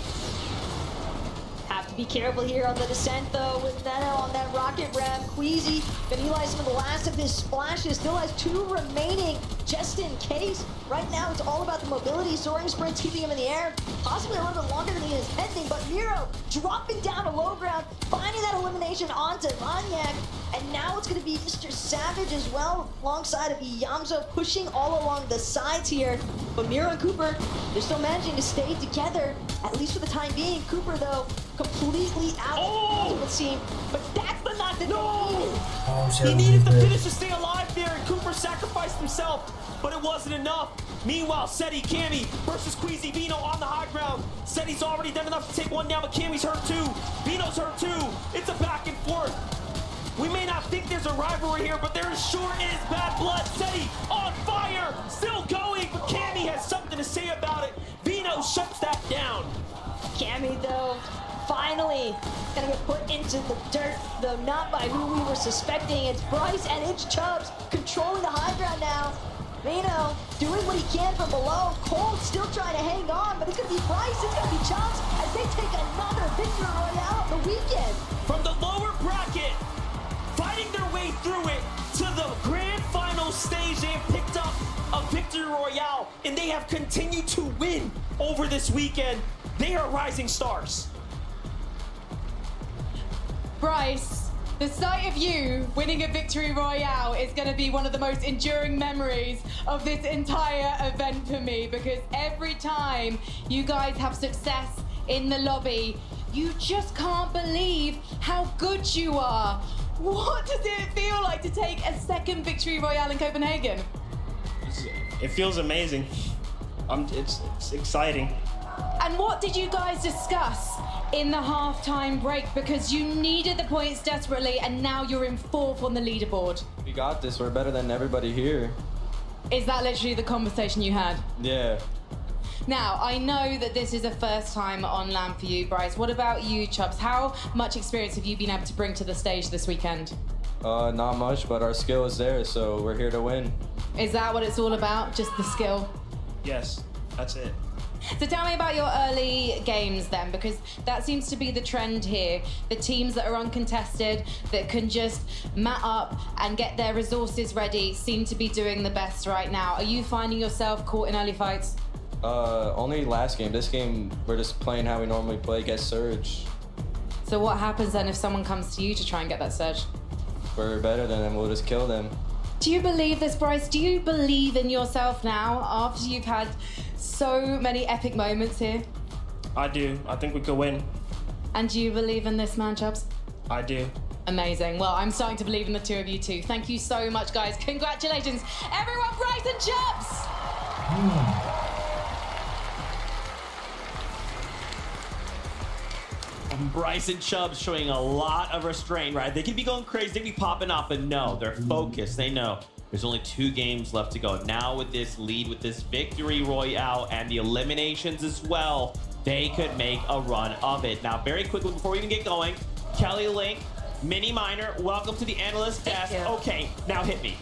Have to be careful here on the descent, though, with Neno on that rocket ram. 𝚑𝚑 gonna utilize some of the last of his splashes. Still has 2 remaining just in case. Right now, it's all about the mobility. Soaring sprints keeping him in the air. Possibly a little bit longer than he is pending, but 𝚘𝚘 dropping down to low ground, finding that elimination onto Vaniak. And now it's gonna be Mr. Savage as well, alongside of 𝚘𝚘𝚣, pushing all along the sides here. But 𝚘𝚘 and Cooper, they're still managing to stay together, at least for the time being. Cooper, though, completely out of it would seem. But that's the knock that He needed the finish to stay alive there, and Cooper sacrificed himself, but it wasn't enough. Meanwhile, 𝚅𝚎𝚑, Cammy versus 𝚑𝚑, 𝚘𝚑 on the high ground. 𝚅𝚑's already done enough to take one down, but Cammy's hurt too. 𝚘𝚑's hurt too. It's a back and forth. We may not think there's a rivalry here, but there sure is bad blood. 𝚅𝚑 on fire, still going, but Cammy has something to say about it. 𝚘𝚑 shuts that down. Cammy, though, finally gonna get put into the dirt, though not by who we were suspecting. It's Bryce and it's Chubbs controlling the high ground now. 𝚘𝚑 doing what he can from below. Cold still trying to hang on, but it's gonna be Bryce, it's gonna be Chubbs as they take another victory royale of the weekend. From the lower bracket, fighting their way through it to the grand final stage, they have picked up a victory royale, and they have continued to win over this weekend. They are rising stars. Bryce, the sight of you winning a victory royale is going to be one of the most enduring memories of this entire event for me, because every time you guys have success in the lobby, you just can't believe how good you are. What does it feel like to take a second victory royale in Copenhagen? It feels amazing. It's exciting. And what did you guys discuss in the halftime break? Because you needed the points desperately, and now you're in 4th on the leaderboard. We got this. We're better than everybody here. Is that literally the conversation you had? Yeah. Now, I know that this is a first time on LAN for you, Bryce. What about you, Chubbs? How much experience have you been able to bring to the stage this weekend? Not much, but our skill is there, so we're here to win. Is that what it's all about? Just the skill? Yes, that's it. So tell me about your early games then, because that seems to be the trend here. The teams that are uncontested, that can just mat up and get their resources ready, seem to be doing the best right now. Are you finding yourself caught in early fights? Only last game. This game, we're just playing how we normally play, get Surge. So what happens then if someone comes to you to try and get that Surge? We're better than them, we'll just kill them. Do you believe this, Bryce? Do you believe in yourself now after you've had so many epic moments here? I do. I think we could win. And do you believe in this man, Chubbs? I do. Amazing. Well, I'm starting to believe in the two of you too. Thank you so much, guys. Congratulations, everyone, Bryce and Chubbs! Bryce and Chubbs showing a lot of restraint, right? They could be going crazy, they could be popping off, but no, they're focused. They know there's only 2 games left to go. Now with this lead, with this victory royale and the eliminations as well, they could make a run of it. Now, very quickly before we even get going, Kelly Link, Mini Miner, welcome to the analyst desk. Okay, now hit me.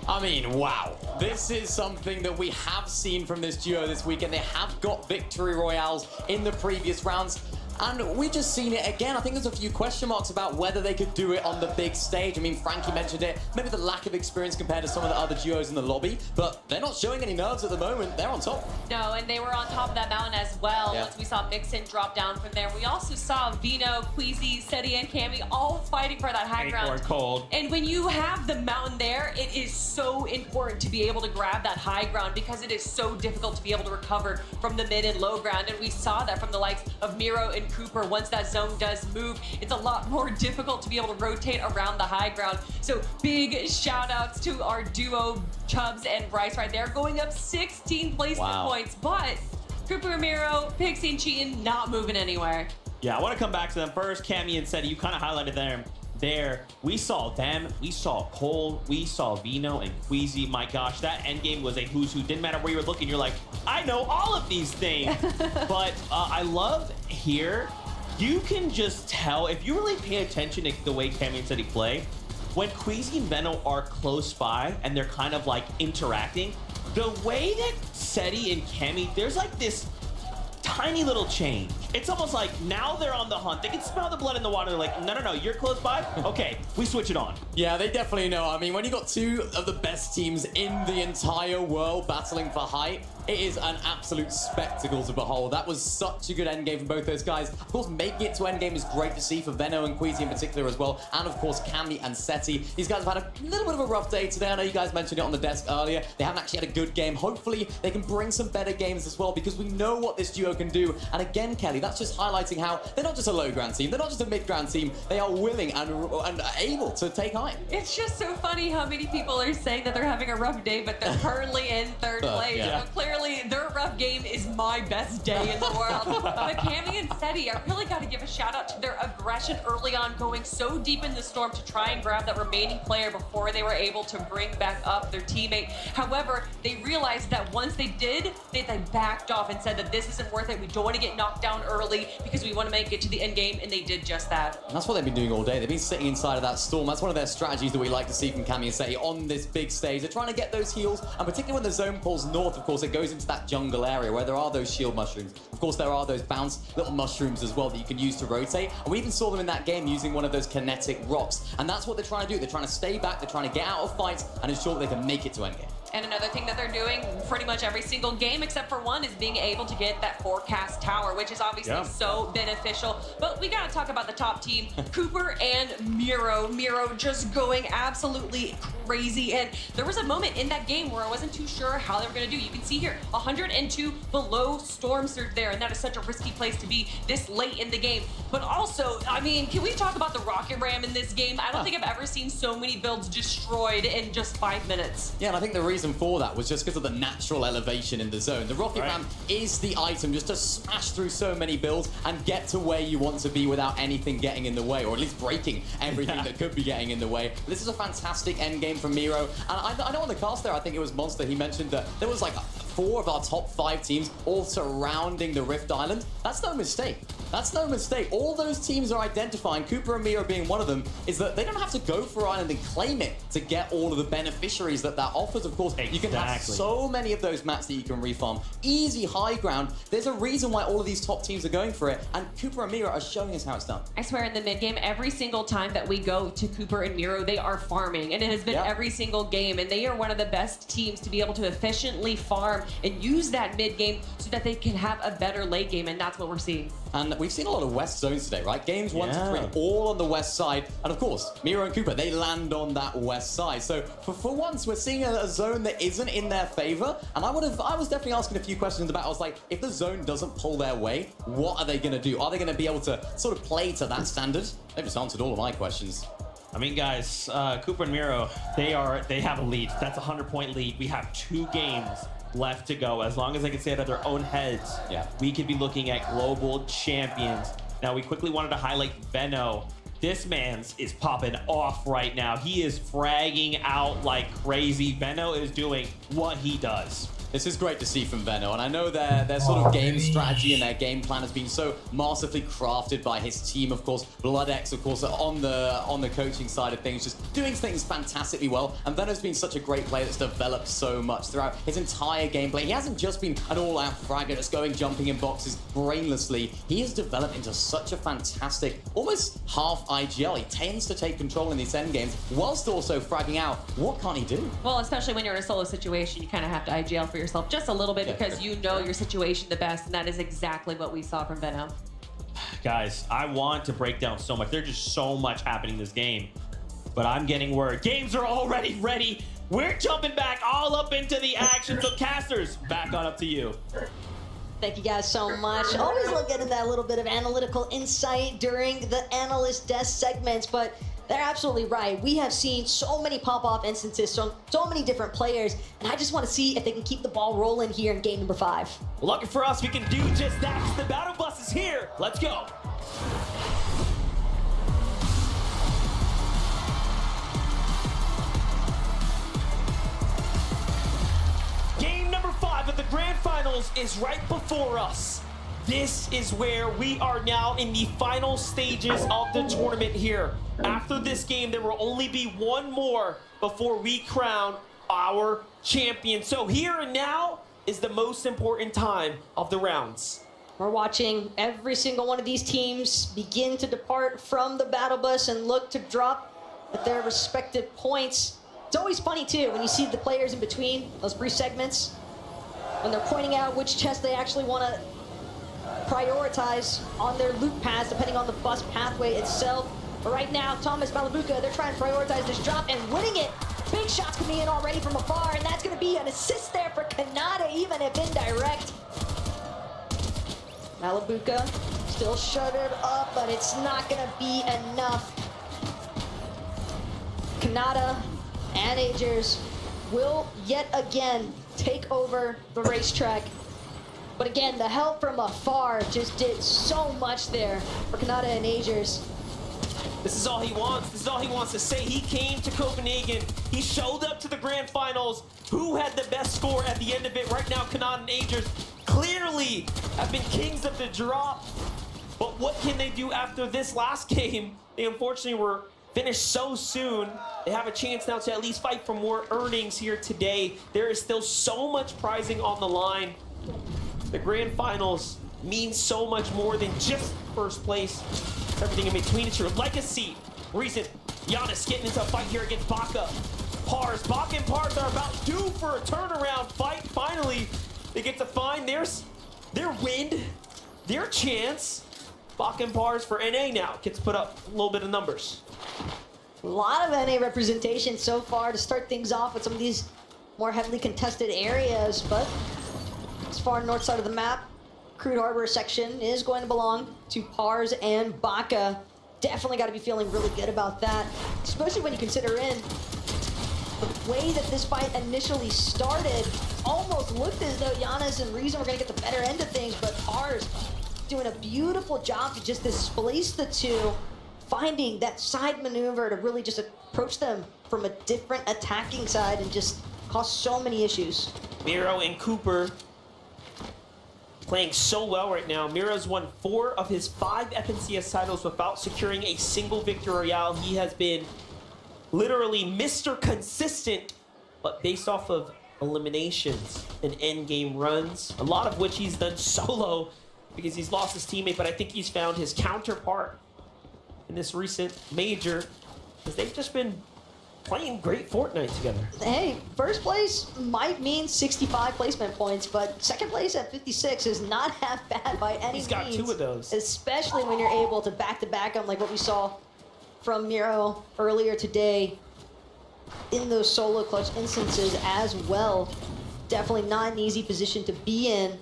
I mean, wow. This is something that we have seen from this duo this weekend. They have got victory royales in the previous rounds. And we've just seen it again. I think there's a few question marks about whether they could do it on the big stage. I mean, Frankie mentioned it. Maybe the lack of experience compared to some of the other duos in the lobby. But they're not showing any nerves at the moment. They're on top. No, and they were on top of that mountain as well. Yeah. Once we saw Mixon drop down from there. We also saw Vino, 𝚑𝚑, 𝚑𝚑, and Cammy all fighting for that high ground. Cold. And when you have the mountain there, it is so important to be able to grab that high ground because it is so difficult to be able to recover from the mid and low ground. And we saw that from the likes of Miro and Cooper. Once that zone does move, it's a lot more difficult to be able to rotate around the high ground. So big shout outs to our duo, Chubbs and Bryce right there, going up 16 placement points. But Cooper, Miro, Pixie, and Cheatin' not moving anywhere. Yeah, I want to come back to them first. Cammy and 𝚑𝚑, you kind of highlighted them there. We saw them, we saw Cole, we saw Vino and 𝚑𝚑. My gosh, that end game was a who's who. Didn't matter where you were looking, you're like, I know all of these things. But I love here, you can just tell, if you really pay attention to the way Cammy and 𝚑𝚑 play, when 𝚑𝚑 and Veno are close by and they're kind of like interacting, the way that 𝚑𝚑 and Cammy, there's like this tiny little change. It's almost like now they're on the hunt. They can smell the blood in the water. They're like, no, you're close by? Okay, we switch it on. Yeah, they definitely know. I mean, when you got 2 of the best teams in the entire world battling for height, it is an absolute spectacle to behold. That was such a good endgame from both those guys. Of course, making it to endgame is great to see for Veno and 𝚑𝚑 in particular as well. And of course, Cammy and 𝚑𝚑. These guys have had a little bit of a rough day today. I know you guys mentioned it on the desk earlier. They haven't actually had a good game. Hopefully, they can bring some better games as well because we know what this duo can do. And again, Kelly, that's just highlighting how they're not just a low-ground team. They're not just a mid-ground team. They are willing and able to take height. It's just so funny how many people are saying that they're having a rough day, but they're currently in 3rd place. Yeah. So clearly, their rough game is my best day in the world. But Cammy and 𝚑𝚑, I really got to give a shout out to their aggression early on, going so deep in the storm to try and grab that remaining player before they were able to bring back up their teammate. However, they realized that once they did, they backed off and said that this isn't worth it. We don't want to get knocked down early because we want to make it to the end game, and they did just that. And that's what they've been doing all day. They've been sitting inside of that storm. That's one of their strategies that we like to see from Cammy and 𝚑𝚑 on this big stage. They're trying to get those heals, and particularly when the zone pulls north, of course, it goes into that jungle area where there are those shield mushrooms. Of course, there are those bounce little mushrooms as well that you can use to rotate. And we even saw them in that game using one of those kinetic rocks. And that's what they're trying to do. They're trying to stay back. They're trying to get out of fights and ensure that they can make it to endgame. And another thing that they're doing pretty much every single game except for one is being able to get that forecast tower, which is obviously so beneficial. But we got to talk about the top team, Cooper and Miro. Miro just going absolutely crazy. And there was a moment in that game where I wasn't too sure how they were going to do. You can see here, 102 below storm surge there. And that is such a risky place to be this late in the game. But also, I mean, can we talk about the rocket ram in this game? I don't think I've ever seen so many builds destroyed in just 5 minutes. Yeah, and I think the reason for that was just because of the natural elevation in the zone. The rocket ram is the item just to smash through so many builds and get to where you want to be without anything getting in the way, or at least breaking everything that could be getting in the way. This is a fantastic end game game from 𝚘𝚘, and I know on the cast there, I think it was Monster, he mentioned that there was like 4 of our top 5 teams all surrounding the Rift Island. That's no mistake. That's no mistake. All those teams are identifying, 𝚑𝚑 and 𝚘𝚘 being one of them, is that they don't have to go for Island and claim it to get all of the beneficiaries that offers. Of course, you can have so many of those mats that you can refarm. Easy high ground. There's a reason why all of these top teams are going for it, and 𝚑𝚑 and 𝚘𝚘 are showing us how it's done. I swear in the mid game, every single time that we go to 𝚑𝚑 and 𝚘𝚘, they are farming, and it has been every single game, and they are one of the best teams to be able to efficiently farm and use that mid game so that they can have a better late game, and that's what we're seeing. And we've seen a lot of West zones today, right? Games 1 to 3, all on the West side. And of course, 𝚘𝚘 and 𝚑𝚑, they land on that West side. So for once, we're seeing a zone that isn't in their favor. And I was definitely asking a few questions about, I was like, if the zone doesn't pull their way, what are they going to do? Are they going to be able to sort of play to that standard? They've just answered all of my questions. I mean, guys, 𝚑𝚑 and 𝚘𝚘, they have a lead. That's a 100-point lead. We have 2 games left to go. As long as they can stay out of their own heads, we could be looking at global champions. Now, we quickly wanted to highlight 𝚑𝚘. This man's is popping off right now. He is fragging out like crazy. 𝚑𝚘 is doing what he does. This is great to see from 𝚑𝚘, and I know their sort of game strategy and their game plan has been so masterfully crafted by his team, of course. 𝚑𝚘, of course, on the coaching side of things, just doing things fantastically well. And 𝚑𝚘's been such a great player that's developed so much throughout his entire gameplay. He hasn't just been an all-out fragger that's going jumping in boxes brainlessly. He has developed into such a fantastic, almost half IGL. He tends to take control in these end games whilst also fragging out. What can't he do? Well, especially when you're in a solo situation, you kind of have to IGL for yourself just a little bit because you know your situation the best, and that is exactly what we saw from 𝚑𝚘. Guys, I want to break down so much. There's just so much happening in this game, but I'm getting word. Games are already ready. We're jumping back all up into the action. So casters, back on up to you. Thank you guys so much. Always love getting that little bit of analytical insight during the analyst desk segments, but they're absolutely right. We have seen so many pop-off instances, so many different players, and I just want to see if they can keep the ball rolling here in game number 5. Well, lucky for us, we can do just that. The battle bus is here. Let's go. Game number 5 of the Grand Finals is right before us. This is where we are now in the final stages of the tournament here. After this game, there will only be one more before we crown our champion. So here and now is the most important time of the rounds. We're watching every single one of these teams begin to depart from the battle bus and look to drop at their respective points. It's always funny too when you see the players in between those brief segments, when they're pointing out which chest they actually want to prioritize on their loot paths depending on the bus pathway itself. But right now, Thomas 𝚘𝚘, they're trying to prioritize this drop and winning it. Big shots coming in already from afar, and that's going to be an assist there for 𝚑𝚘, even if indirect. 𝚘𝚘 still shuttered up, but it's not going to be enough. 𝚑𝚘 and Agers will yet again take over the racetrack. But again, the help from afar just did so much there for 𝚑𝚘 and Agers. This is all he wants. This is all he wants to say. He came to Copenhagen. He showed up to the Grand Finals. Who had the best score at the end of it? Right now, 𝚑𝚘 and Agers clearly have been kings of the drop. But what can they do after this last game? They unfortunately were finished so soon. They have a chance now to at least fight for more earnings here today. There is still so much prizing on the line. The Grand Finals means so much more than just first place. Everything in between. It's your legacy. Recent Giannis getting into a fight here against 𝚑𝚑. 𝚅 and 𝚅 are about due for a turnaround fight. Finally, they get to find their win, their chance. 𝚑𝚑 and 𝚅 for NA now. Gets put up a little bit of numbers. A lot of NA representation so far to start things off with some of these more heavily contested areas, but as far north side of the map, Crude Harbor section is going to belong to 𝚅 and 𝚑𝚑. Definitely got to be feeling really good about that, especially when you consider in the way that this fight initially started. Almost looked as though Giannis and Reason were going to get the better end of things, but 𝚅's doing a beautiful job to just displace the two, finding that side maneuver to really just approach them from a different attacking side and just cause so many issues. Miro and Cooper playing so well right now. Miro's won 4 of his 5 FNCS titles without securing a single victory royale. He has been literally Mr. Consistent, but based off of eliminations and endgame runs, a lot of which he's done solo because he's lost his teammate, but I think he's found his counterpart in this recent major because they've just been playing great Fortnite together. Hey, first place might mean 65 placement points, but second place at 56 is not half bad by any means. He's got 2 of those. Especially when you're able to back-to-back them like what we saw from Miro earlier today in those solo clutch instances as well. Definitely not an easy position to be in.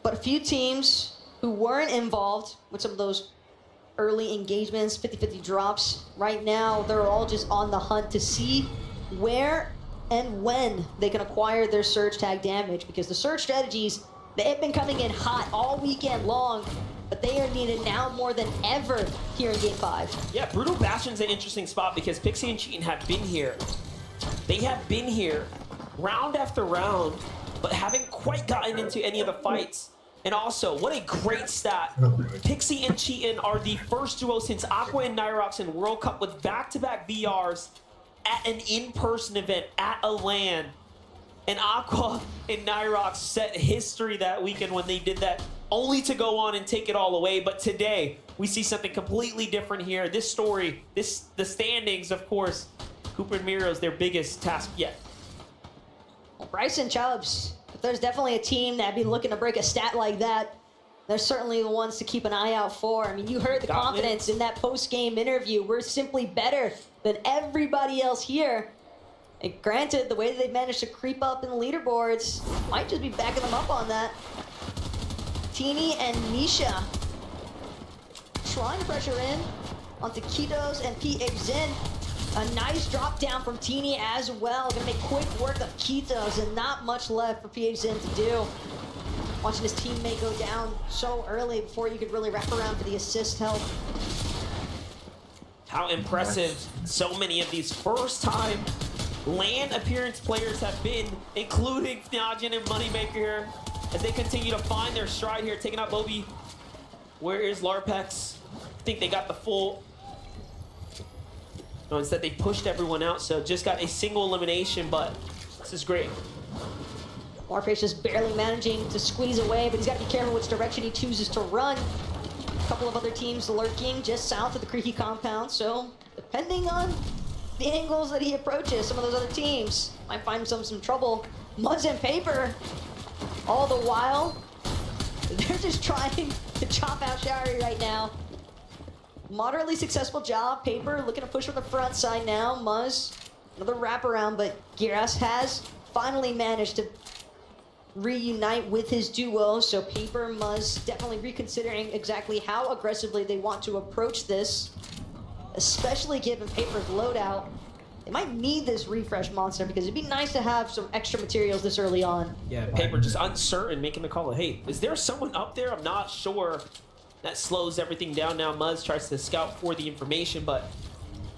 But a few teams who weren't involved with some of those early engagements, 50-50 drops, right now they're all just on the hunt to see where and when they can acquire their surge tag damage, because the surge strategies, they've been coming in hot all weekend long, but they are needed now more than ever here in Game 5. Yeah, Brutal Bastion's an interesting spot because Pixie and Cheatin have been here. They have been here round after round, but haven't quite gotten into any of the fights. And also, what a great stat. Pixie and Cheatin are the first duo since Aqua and Nyrox in World Cup with back-to-back VRs at an in-person event at a LAN. And Aqua and Nyrox set history that weekend when they did that, only to go on and take it all away. But today, we see something completely different here. This story, the standings, of course, Cooper and Miro's their biggest task yet. Well, Bryce and Chubbs, if there's definitely a team that'd be looking to break a stat like that, they're certainly the ones to keep an eye out for. I mean, you heard the confidence in that post-game interview. We're simply better than everybody else here. And granted, the way that they've managed to creep up in the leaderboards might just be backing them up on that. Teeny and Nisha trying to pressure in onto Kitos and 𝚑𝚒𝚒. A nice drop down from Teeny as well. Gonna make quick work of Kitos, and not much left for 𝚑𝚒𝚒 to do. Watching his teammate go down so early before you could really wrap around for the assist help. How impressive so many of these first-time LAN appearance players have been, including 𝚜𝚎𝚘 and Moneymaker here, as they continue to find their stride here, taking out 𝚘𝚘𝚘. Where is 𝙬𝚎𝚘? I think they got the full... No, instead they pushed everyone out, so just got a single elimination, but this is great. 𝚬𝚎𝚘 just barely managing to squeeze away, but he's got to be careful which direction he chooses to run. A couple of other teams lurking just south of the Creaky compound, so depending on the angles that he approaches, some of those other teams might find himself some trouble. Muzz and Paper, all the while, they're just trying to chop out Shari right now. Moderately successful job. Paper looking to push from the front side now. Muzz, another wraparound, but Giras has finally managed to reunite with his duo. So Paper, Muzz definitely reconsidering exactly how aggressively they want to approach this, especially given Paper's loadout. They might need this refresh monster because it'd be nice to have some extra materials this early on. Yeah, Paper just uncertain, making the call of, hey, is there someone up there? I'm not sure. That slows everything down now. Muzz tries to scout for the information, but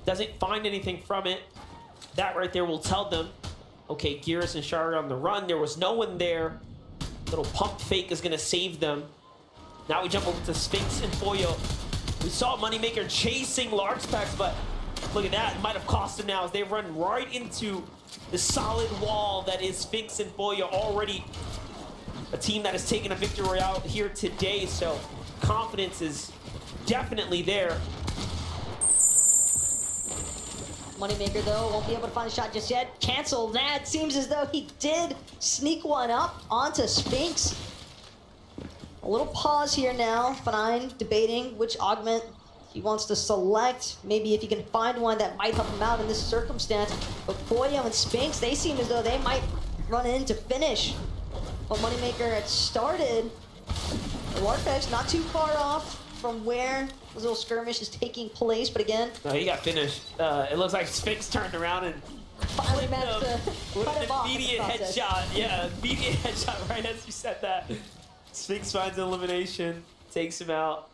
doesn't find anything from it. That right there will tell them, okay, Giras and Shari are on the run. There was no one there. Little pump fake is going to save them. Now we jump over to Sphinx and Foyo. We saw Moneymaker chasing 𝚬𝚎𝚘, but look at that. It might have cost him now as they run right into the solid wall that is Sphinx and Foyo, already a team that has taken a victory royale here today. So confidence is definitely there. Moneymaker, though, won't be able to find a shot just yet. Cancel that. Seems as though he did sneak one up onto Sphinx. A little pause here now. Fnatic debating which augment he wants to select. Maybe if he can find one that might help him out in this circumstance. But Foyo and Sphinx, they seem as though they might run in to finish what Moneymaker had started. 𝚬𝚎𝚘 not too far off from where this little skirmish is taking place, but again... No, he got finished. It looks like Sphinx turned around and finally managed to cut him off. Immediate headshot. Yeah, immediate headshot right as you said that. Sphinx finds an elimination, takes him out.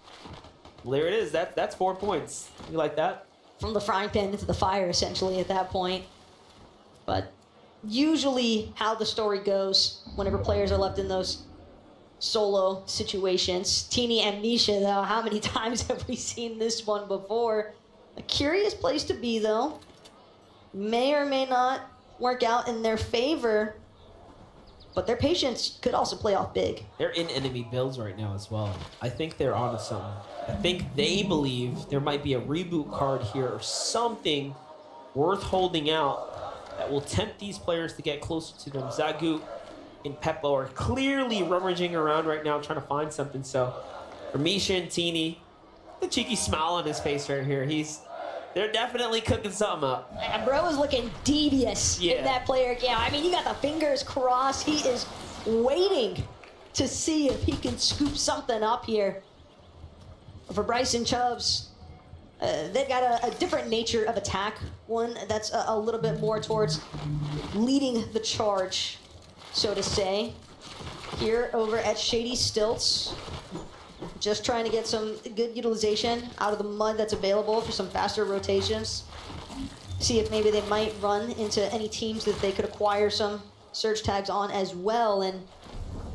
There it is. That's 4 points. You like that? from the frying pan into the fire, essentially, at that point. But usually how the story goes whenever players are left in those solo situations. 𝚑𝚑 and 𝚕𝚊𝚅, though, how many times have we seen this one before? A curious place to be, though. May or may not work out in their favor, but their patience could also play off big. They're in enemy builds right now as well. I think they're onto something. I think they believe there might be a reboot card here or something worth holding out that will tempt these players to get closer to them. 𝚐𝚐 and 𝚘𝚒𝚅 are clearly rummaging around right now trying to find something. So for 𝚕𝚅 and 𝚑𝚑, the cheeky smile on his face right here. They're definitely cooking something up. And bro is looking devious in that player account. I mean, you got the fingers crossed. He is waiting to see if he can scoop something up here. For Bryson Chubbs, they've got a different nature of attack. One that's a little bit more towards leading the charge, so to say. Here over at Shady Stilts, just trying to get some good utilization out of the mud that's available for some faster rotations. See if maybe they might run into any teams that they could acquire some surge tags on as well. And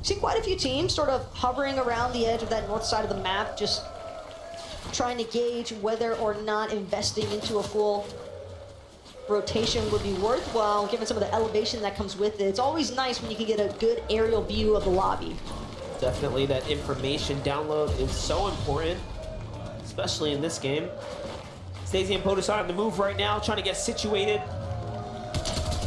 see quite a few teams sort of hovering around the edge of that north side of the map, just trying to gauge whether or not investing into a full rotation would be worthwhile, given some of the elevation that comes with it. It's always nice when you can get a good aerial view of the lobby. Definitely that information download is so important, especially in this game. 𝚐𝚐 and 𝚘𝚒𝚅 on the move right now, trying to get situated.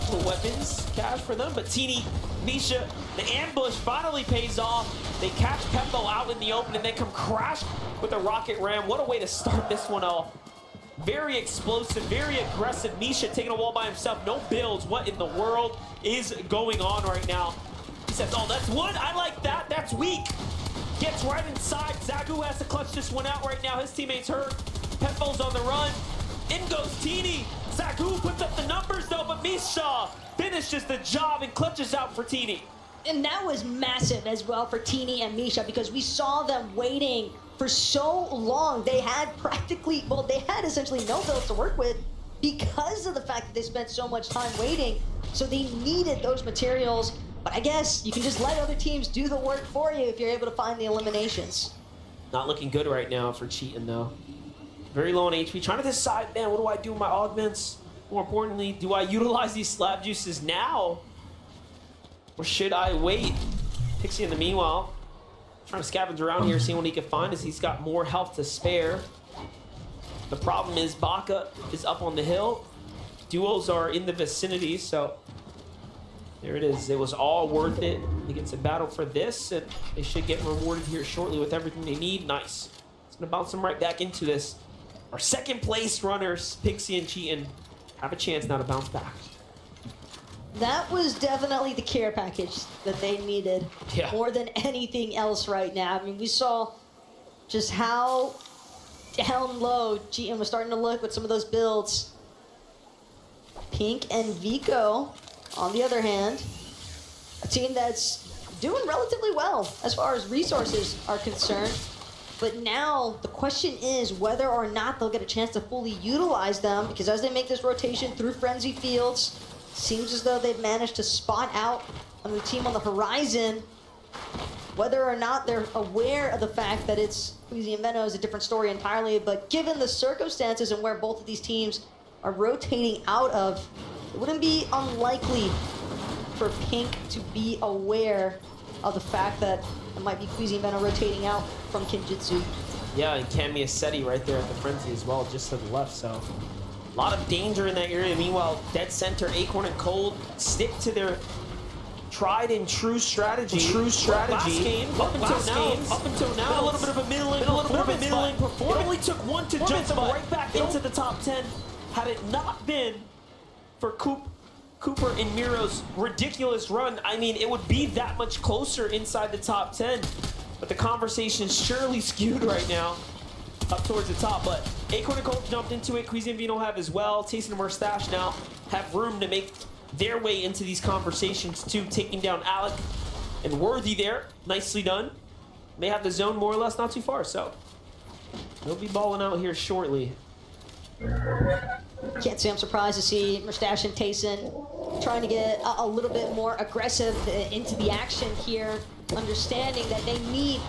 Little weapons cache for them, but 𝚑𝚑, 𝚕𝚅, the ambush finally pays off. They catch 𝚘𝚒𝚅 out in the open and they come crash with a rocket ram. What a way to start this one off. Very explosive, very aggressive. 𝚕𝚅 taking a wall by himself, no builds. What in the world is going on right now? He says, oh, that's wood. I like that. That's weak. Gets right inside. 𝚐𝚐 has to clutch this one out right now. His teammate's hurt. 𝚘𝚒𝚅's on the run. In goes 𝚑𝚑. 𝚐𝚐 puts up the numbers, though, but 𝚕𝚅 finishes the job and clutches out for 𝚑𝚑. And that was massive as well for 𝚑𝚑 and 𝚕𝚅, because we saw them waiting for so long. They had practically, well, they had essentially no builds to work with because of the fact that they spent so much time waiting. So they needed those materials. But I guess you can just let other teams do the work for you if you're able to find the eliminations. Not looking good right now for Cheatin', though. Very low on HP. Trying to decide, man, what do I do with my augments? More importantly, do I utilize these slab juices now? Or should I wait? Pixie, in the meanwhile, trying to scavenge around here, seeing what he can find as he's got more health to spare. The problem is 𝚑𝚑𝚅 is up on the hill. Duos are in the vicinity, so there it is. It was all worth it. He gets a battle for this, and they should get rewarded here shortly with everything they need. Nice. It's going to bounce them right back into this. Our second place runners, Pixie and 𝚑𝚑, have a chance now to bounce back. That was definitely the care package that they needed more than anything else right now. I mean, we saw just how down low 𝚑𝚑 was starting to look with some of those builds. Pink and Vico, on the other hand, a team that's doing relatively well as far as resources are concerned. But now the question is whether or not they'll get a chance to fully utilize them, because as they make this rotation through Frenzy Fields, seems as though they've managed to spot out another team on the horizon. Whether or not they're aware of the fact that it's 𝚐𝚑 and 𝚘𝚑𝚢 is a different story entirely, but given the circumstances and where both of these teams are rotating out of, it wouldn't be unlikely for Pink to be aware of the fact that it might be 𝚐𝚑 and 𝚘𝚢 rotating out from Kinjutsu. Yeah, and 𝚘𝚑𝚅 right there at the Frenzy as well, just to the left, so a lot of danger in that area. Meanwhile, dead center, Acorn and Cold stick to their tried and true strategy. Last game, up until now, a little bit of a middling performance. It only took one to jump them right back into the top 10. Had it not been for Cooper and Miro's ridiculous run, I mean, it would be that much closer inside the top 10. But the conversation is surely skewed right now up towards the top. But Acorn and Colt jumped into it. 𝚐𝚑 and Vino have as well. Taste and Mustache now have room to make their way into these conversations too, taking down Alec and Worthy there. Nicely done. They have the zone more or less not too far, so they'll be balling out here shortly. Can't say I'm surprised to see 𝚘𝚘𝚗 and 𝚘𝚑𝚒 trying to get a little bit more aggressive into the action here, understanding that they need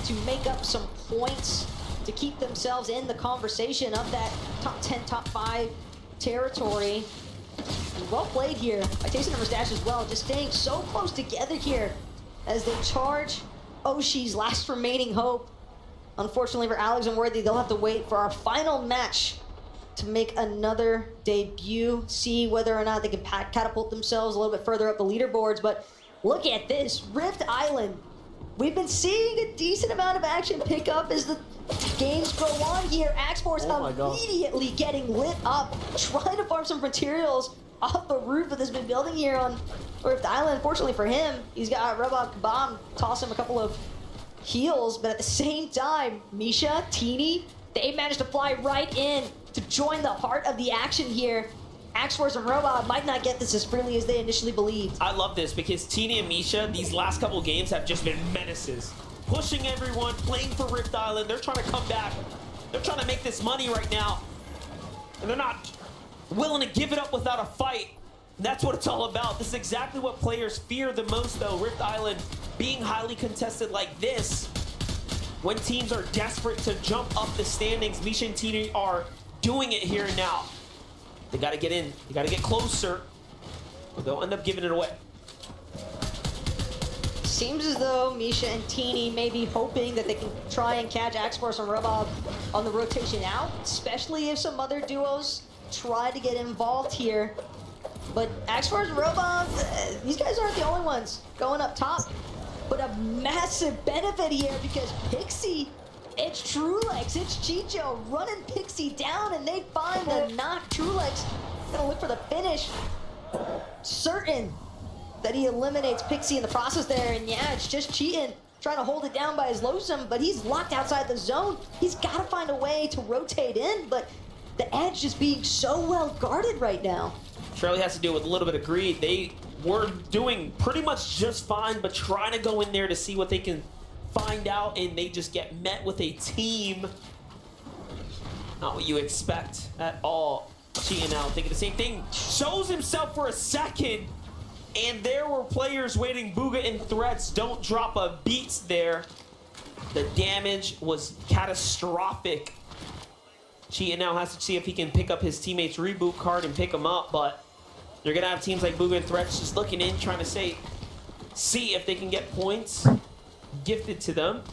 to make up some points to keep themselves in the conversation of that top 10, top 5 territory. Well played here by 𝚘𝚑𝚗 and 𝚘𝚘𝚗 as well, just staying so close together here as they charge 𝚘𝚘's last remaining hope. Unfortunately for Alex and Worthy, they'll have to wait for our final match to make another debut, see whether or not they can catapult themselves a little bit further up the leaderboards. But look at this, Rift Island. We've been seeing a decent amount of action pick up as the games go on here. Axe-Force immediately getting lit up, trying to farm some materials off the roof of this big building here on Rift Island. Fortunately for him, he's got 𝚘𝚘𝚘𝚘 toss him a couple of heals, but at the same time, Misha, Teeny, they managed to fly right in to join the heart of the action here. Axe-Force and 𝚘𝚘𝚘 might not get this as freely as they initially believed. I love this because Teeny and Misha, these last couple games have just been menaces. Pushing everyone, playing for Rift Island. They're trying to come back. They're trying to make this money right now. And they're not willing to give it up without a fight. That's what it's all about. This is exactly what players fear the most, though. Rift Island being highly contested like this. When teams are desperate to jump up the standings, Misha and Teeny are doing it here and now. They gotta get in. They gotta get closer. Or they'll end up giving it away. Seems as though Misha and Teeny may be hoping that they can try and catch Axe-Force and 𝚘𝚘𝚘 on the rotation out, especially if some other duos try to get involved here. But Axe-Force and 𝚘𝚘𝚘, these guys aren't the only ones going up top. But a massive benefit here because Pixie, it's 𝚘𝚘𝚧𝚘, it's Chicho running Pixie down, and they find the knock. 𝚘𝚘𝚧𝚘's gonna look for the finish. Certain that he eliminates Pixie in the process there, and yeah, it's just cheating, trying to hold it down by his 𝚘𝚘𝚘, but he's locked outside the zone. He's got to find a way to rotate in, but the edge just being so well guarded right now. Surely has to do with a little bit of greed. They were doing pretty much just fine, but trying to go in there to see what they can find out, and they just get met with a team. Not what you expect at all. Cheating out, thinking the same thing. Shows himself for a second, and there were players waiting. 𝚘𝚘 and threats don't drop a beat there. The damage was catastrophic. Cheating now has to see if he can pick up his teammate's reboot card and pick him up, but you're gonna have teams like 𝚘𝚘 and threats just looking in, trying to see if they can get points gifted to them.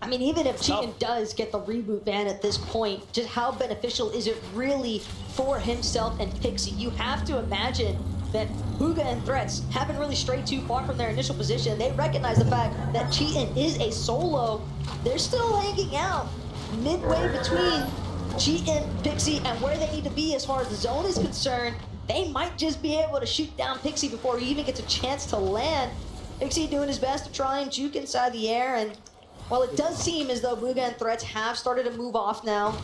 I mean, even if Cheatin does get the reboot ban at this point, just how beneficial is it really for himself and Pixie? You have to imagine that 𝚘𝚘 and threats haven't really strayed too far from their initial position. They recognize the fact that Cheatin is a solo. They're still hanging out midway between Cheatin, Pixie, and where they need to be as far as the zone is concerned. They might just be able to shoot down Pixie before he even gets a chance to land. Pixie doing his best to try and juke inside the air, and while it does seem as though 𝚘𝚘 and threats have started to move off now,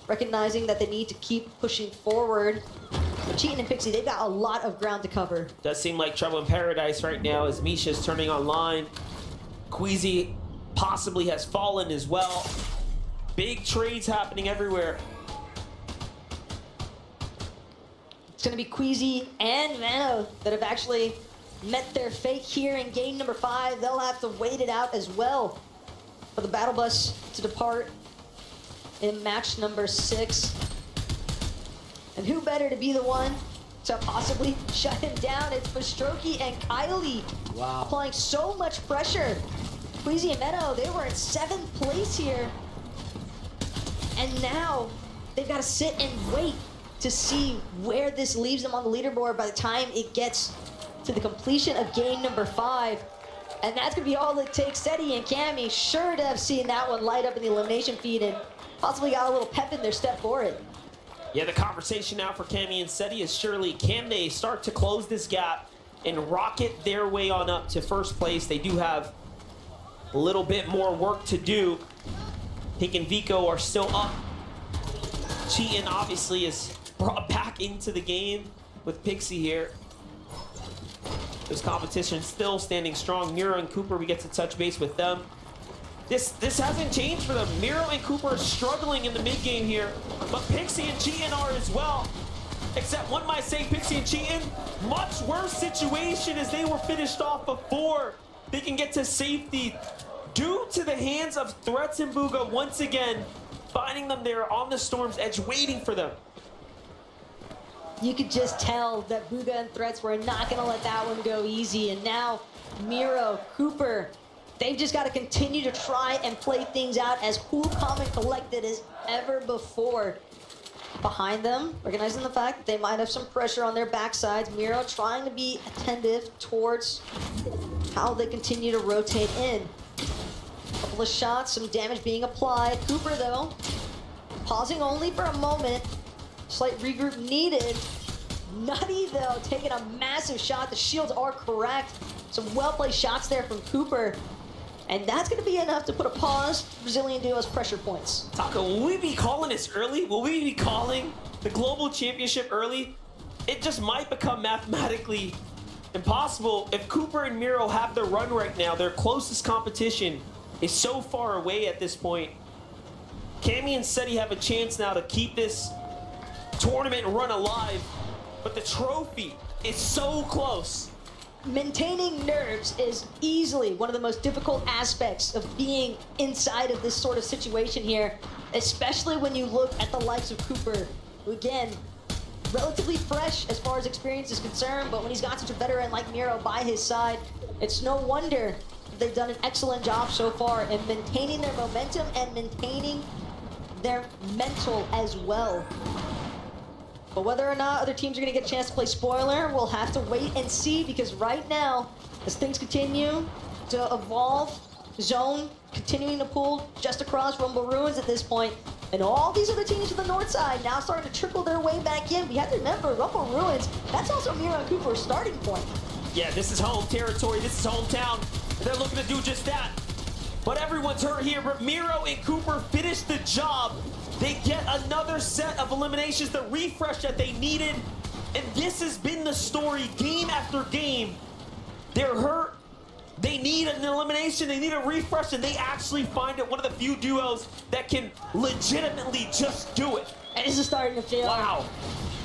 recognizing that they need to keep pushing forward, but Cheatin and Pixie, they've got a lot of ground to cover. Does seem like trouble in paradise right now as Misha's turning online. 𝚘𝚘𝚗 possibly has fallen as well. Big trades happening everywhere. It's going to be 𝚘𝚘𝚗 and Mano that have actually met their fate here in game number 5. They'll have to wait it out as well for the battle bus to depart in match number 6. And who better to be the one to possibly shut him down? It's 𝚘𝚘𝚘 and Kylie. Wow. Applying so much pressure. 𝚘𝚘𝚗 and Mano, they were in 7th place here. And now they've got to sit and wait to see where this leaves them on the leaderboard by the time it gets to the completion of game number 5. And that's going to be all it takes. 𝚑𝚑𝚑 and Cammy sure to have seen that one light up in the elimination feed and possibly got a little pep in their step for it. Yeah, the conversation now for Cammy and 𝚑𝚑𝚑 is surely, can they start to close this gap and rocket their way on up to first place? They do have a little bit more work to do. Pink and Vico are still up. Cheatin obviously is brought back into the game with Pixie here. This competition still standing strong. Mura and Cooper, we get to touch base with them. This hasn't changed for them. 𝚘𝚘 and Cooper are struggling in the mid game here, but Pixie and 𝚘𝚘 are as well. Except one might say Pixie and 𝚘𝚘, much worse situation as they were finished off before they can get to safety due to the hands of 𝚃𝚑𝚒𝚘 once again, finding them there on the Storm's edge, waiting for them. You could just tell that 𝚑𝚘 and 𝚃𝚑𝚒 were not going to let that one go easy. And now 𝚘𝚘, Cooper, they've just got to continue to try and play things out as cool, calm, and collected as ever before. Behind them, recognizing the fact that they might have some pressure on their backsides, 𝚘𝚘 trying to be attentive towards how they continue to rotate in. A couple of shots, some damage being applied. Cooper, though, pausing only for a moment. Slight regroup needed. Nutty, though, taking a massive shot. The shields are correct. Some well-placed shots there from Cooper. And that's going to be enough to put a pause. Brazilian duo's pressure points. Taka, will we be calling this early? Will we be calling the Global Championship early? It just might become mathematically impossible if Cooper and 𝚘𝚘 have their run right now. Their closest competition is so far away at this point. Cammy and 𝚑𝚑 have a chance now to keep this tournament run alive, but the trophy is so close. Maintaining nerves is easily one of the most difficult aspects of being inside of this sort of situation here, especially when you look at the likes of Cooper, who again, relatively fresh as far as experience is concerned, but when he's got such a veteran like 𝚘𝚘 by his side, it's no wonder they've done an excellent job so far in maintaining their momentum and maintaining their mental as well. But whether or not other teams are going to get a chance to play spoiler, we'll have to wait and see, because right now, as things continue to evolve, zone continuing to pull just across Rumble Ruins at this point, and all these other teams to the north side now starting to trickle their way back in. We have to remember, Rumble Ruins, that's also 𝚘𝚘 and Cooper's starting point. Yeah, this is home territory, this is hometown. They're looking to do just that. But everyone's hurt here, but 𝚘𝚘 and Cooper finish the job. They get another set of eliminations, the refresh that they needed. And this has been the story game after game. They're hurt. They need an elimination. They need a refresh, and they actually find it. One of the few duos that can legitimately just do it. And this is starting to feel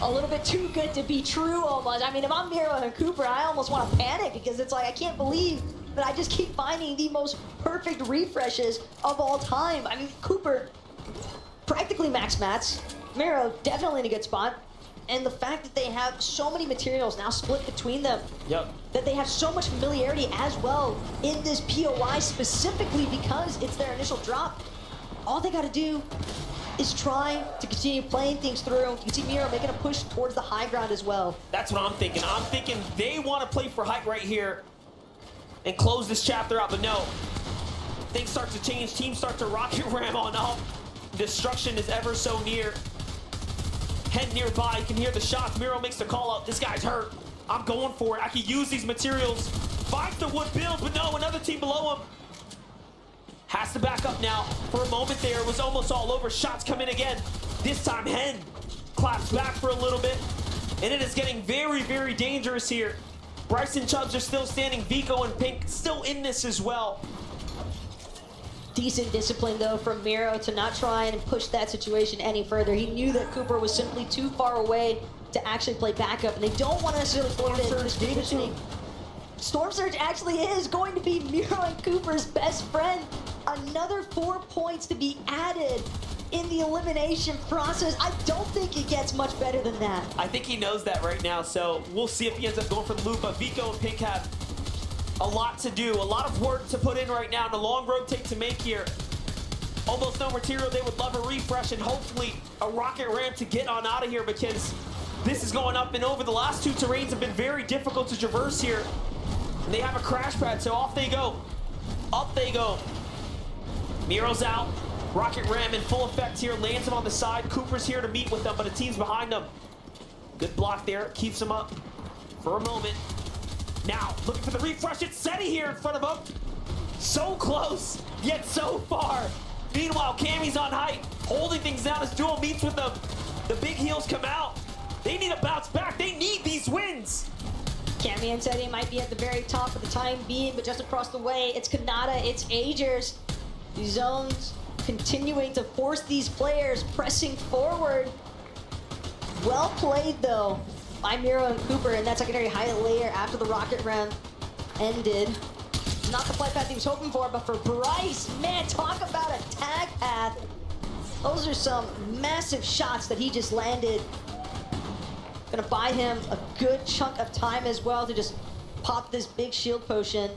a little bit too good to be true almost. I mean, if I'm 𝚘𝚘 and Cooper, I almost want to panic, because it's like, I can't believe that I just keep finding the most perfect refreshes of all time. I mean, Cooper, practically max mats. 𝚘𝚘 definitely in a good spot. And the fact that they have so many materials now split between them. Yep. That they have so much familiarity as well in this POI, specifically because it's their initial drop. All they got to do is try to continue playing things through. You can see 𝚘𝚘 making a push towards the high ground as well. That's what I'm thinking. I'm thinking they want to play for height right here and close this chapter out, but no. Things start to change. Teams start to rocket ram on up. Destruction is ever so near. Head nearby, you can hear the shots. 𝚘𝚘 makes the call out. This guy's hurt. I'm going for it. I can use these materials. Finds the wood build, but no, another team below him. Has to back up now. For a moment there, it was almost all over. Shots come in again. This time, Hen claps back for a little bit. And it is getting very, very dangerous here. Bryson Chubbs are still standing. Vico and Pink still in this as well. Decent discipline, though, from 𝚘𝚘 to not try and push that situation any further. He knew that Cooper was simply too far away to actually play backup, and they don't want to necessarily forfeit this positioning. Storm Surge actually is going to be 𝚘𝚘 and Cooper's best friend. Another 4 points to be added in the elimination process. I don't think it gets much better than that. I think he knows that right now, so we'll see if he ends up going for the loop. But Vico and Pink have a lot to do, a lot of work to put in right now, and a long rotate to make here. Almost no material. They would love a refresh and hopefully a rocket ramp to get on out of here, because this is going up and over. The last two terrains have been very difficult to traverse here. And they have a crash pad, so off they go. Up they go. 𝚘𝚘's out. Rocket ram in full effect here. Lands him on the side. Cooper's here to meet with them, but a team's behind them. Good block there. Keeps him up for a moment. Now, looking for the refresh. It's 𝚑𝚑 here in front of him. So close, yet so far. Meanwhile, Cammy's on height, holding things down as Duo meets with them. The big heels come out. They need a bounce back. They need these wins. Cammy and 𝚑𝚑 might be at the very top for the time being, but just across the way, it's 𝚑𝚘𝚜, it's Agers. The zones continuing to force these players pressing forward. Well played though by 𝚘𝚘 and Cooper in that secondary high layer after the rocket round ended. Not the flight path he was hoping for, but for Bryce, man, talk about a tag path. Those are some massive shots that he just landed. Gonna buy him a good chunk of time as well to just pop this big shield potion.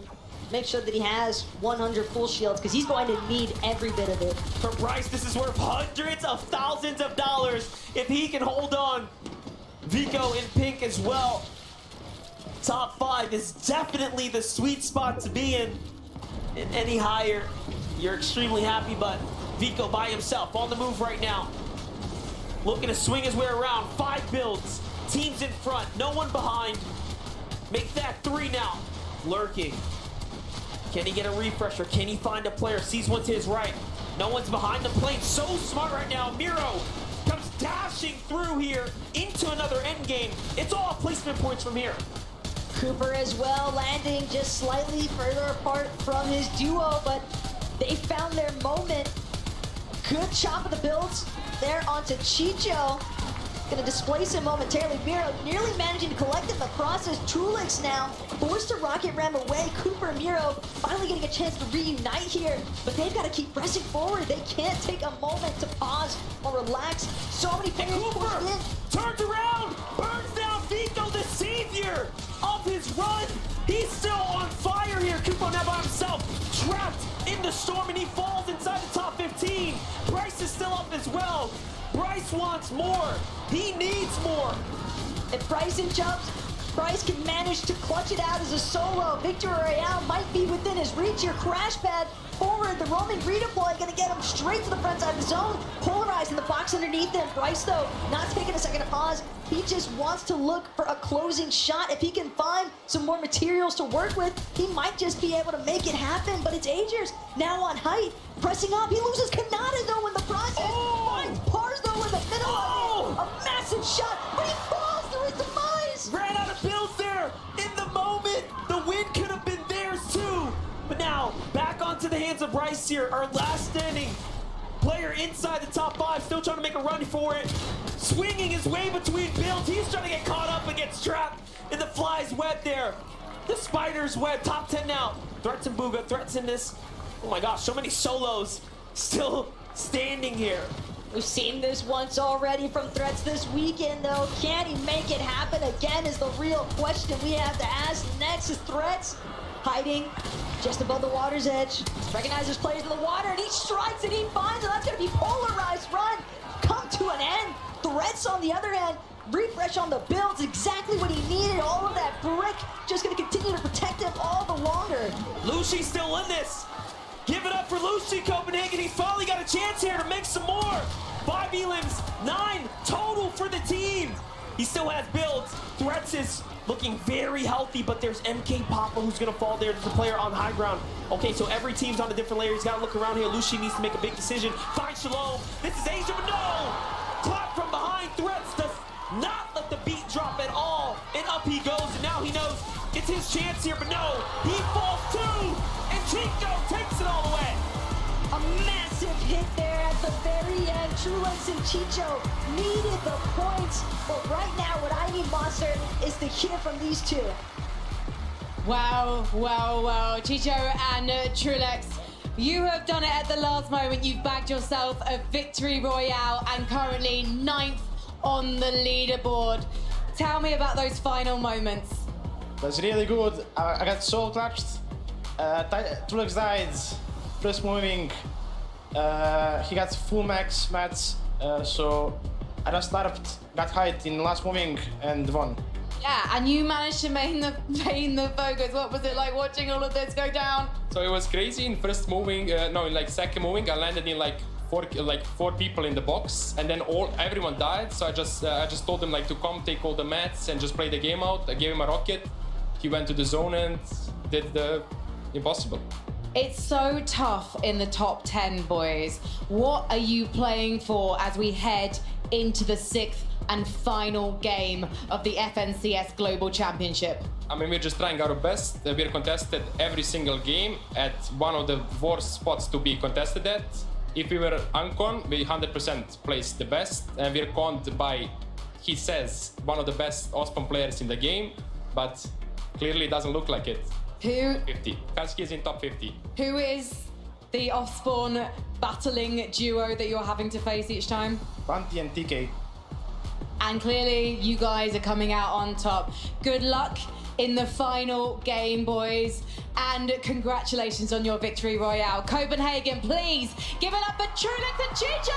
Make sure that he has 100 full shields, because he's going to need every bit of it. For Bryce, this is worth hundreds of thousands of dollars if he can hold on. Vico in pink as well. Top 5 is definitely the sweet spot to be in. Any higher, you're extremely happy, but Vico by himself on the move right now. Looking to swing his way around. 5 builds, teams in front, no one behind. Make that 3 now. Lurking. Can he get a refresher? Can he find a player? Sees one to his right. No one's behind the plane. So smart right now. 𝚘𝚘 comes dashing through here into another end game. It's all placement points from here. Cooper as well, landing just slightly further apart from his duo, but they found their moment. Good chop of the builds there onto 𝚘𝚘. Gonna displace him momentarily. 𝚘𝚘 nearly managing to collect in the process. 𝚘𝚘 now forced to rocket ram away. Cooper and 𝚘𝚘 finally getting a chance to reunite here, but they've got to keep pressing forward. They can't take a moment to pause or relax. So many players pushed in. Turns around, burns down Vico, the savior of his run. He's still on fire here. Kupo now by himself, trapped in the storm, and he falls inside the top 15. Bryce is still up as well. Bryce wants more. He needs more. If Bryson jumps, Bryce can manage to clutch it out as a solo. Victory Royale might be within his reach here. Crash pad forward. The roaming redeploy going to get him straight to the front side of the zone. Polarized in the box underneath him. Bryce, though, not taking a second to pause. He just wants to look for a closing shot. If he can find some more materials to work with, he might just be able to make it happen. But it's Agers now on height, pressing up. He loses 𝚑𝚘, though, in the process. Finds Pars, though, in the middle of it. A massive shot, but he falls to his demise. Ran out of builds there in the moment. The win could have been theirs, too. But now, back onto the hands of Bryce here, our last standing player inside the top 5, still trying to make a run for it. Swinging his way between builds. He's trying to get caught up and gets trapped in the fly's web there. The spider's web, top 10 now. 𝚘𝚘 Bugha, 𝚘𝚘 this. Oh my gosh, so many solos still standing here. We've seen this once already from 𝚘𝚘 this weekend, though. Can he make it happen again is the real question we have to ask. Next is 𝚘𝚘 hiding just above the water's edge. Recognizes players in the water, and he strikes and he finds it. That's going to be polarized run. Come to an end. 𝚘𝚘 on the other hand, refresh on the builds, exactly what he needed. All of that brick just going to continue to protect him all the longer. 𝚘𝚘's still in this. Give it up for 𝚘𝚘, Copenhagen. He's finally got a chance here to make some more. 5 elims, 9 total for the team. He still has builds. 𝚘𝚘 is looking very healthy, but there's 𝚑𝚑𝚒𝚘 who's gonna fall there. There's a player on high ground. Okay, so every team's on a different layer. He's gotta look around here. 𝚘𝚘 needs to make a big decision. Find 𝚘𝚘. This is Asia, but no! Clap from behind. 𝚘𝚘 does not let the beat drop at all. And up he goes, and now he knows it's his chance here, but no! He falls too! And Chico takes it all the way. A massive hit there at the very end. 𝚘𝚘 and 𝚘𝚘 needed the points, but right now what I need, Monster, is to hear from these two. Wow, wow, wow. 𝚘𝚘 and 𝚘𝚘, you have done it at the last moment. You've bagged yourself a victory royale and currently 9th on the leaderboard. Tell me about those final moments. It was really good. I got so clutched. 𝚘𝚘 died. First moving. He got full max mats. So I just got height in last moving and won. Yeah, and you managed to main the focus. What was it like watching all of this go down? So it was crazy in first moving. No, in like second moving, I landed in like four people in the box, and then everyone died. So I just told them like to come take all the mats and just play the game out. I gave him a rocket. He went to the zone and did the impossible. It's so tough in the top 10, boys. What are you playing for as we head into the 6th and final game of the FNCS Global Championship? I mean, we're just trying our best. We're contested every single game at one of the worst spots to be contested at. If we were uncon, we 100% placed the best, and we're conned by, he says, one of the best Ospan players in the game, but clearly it doesn't look like it. Who? 50. Kanski is in top 50. Who is the off-spawn battling duo that you're having to face each time? Banti and TK. And clearly, you guys are coming out on top. Good luck in the final game, boys. And congratulations on your victory royale. Copenhagen, please give it up for 𝚑𝚑𝚒 and 𝚑𝚑𝚒.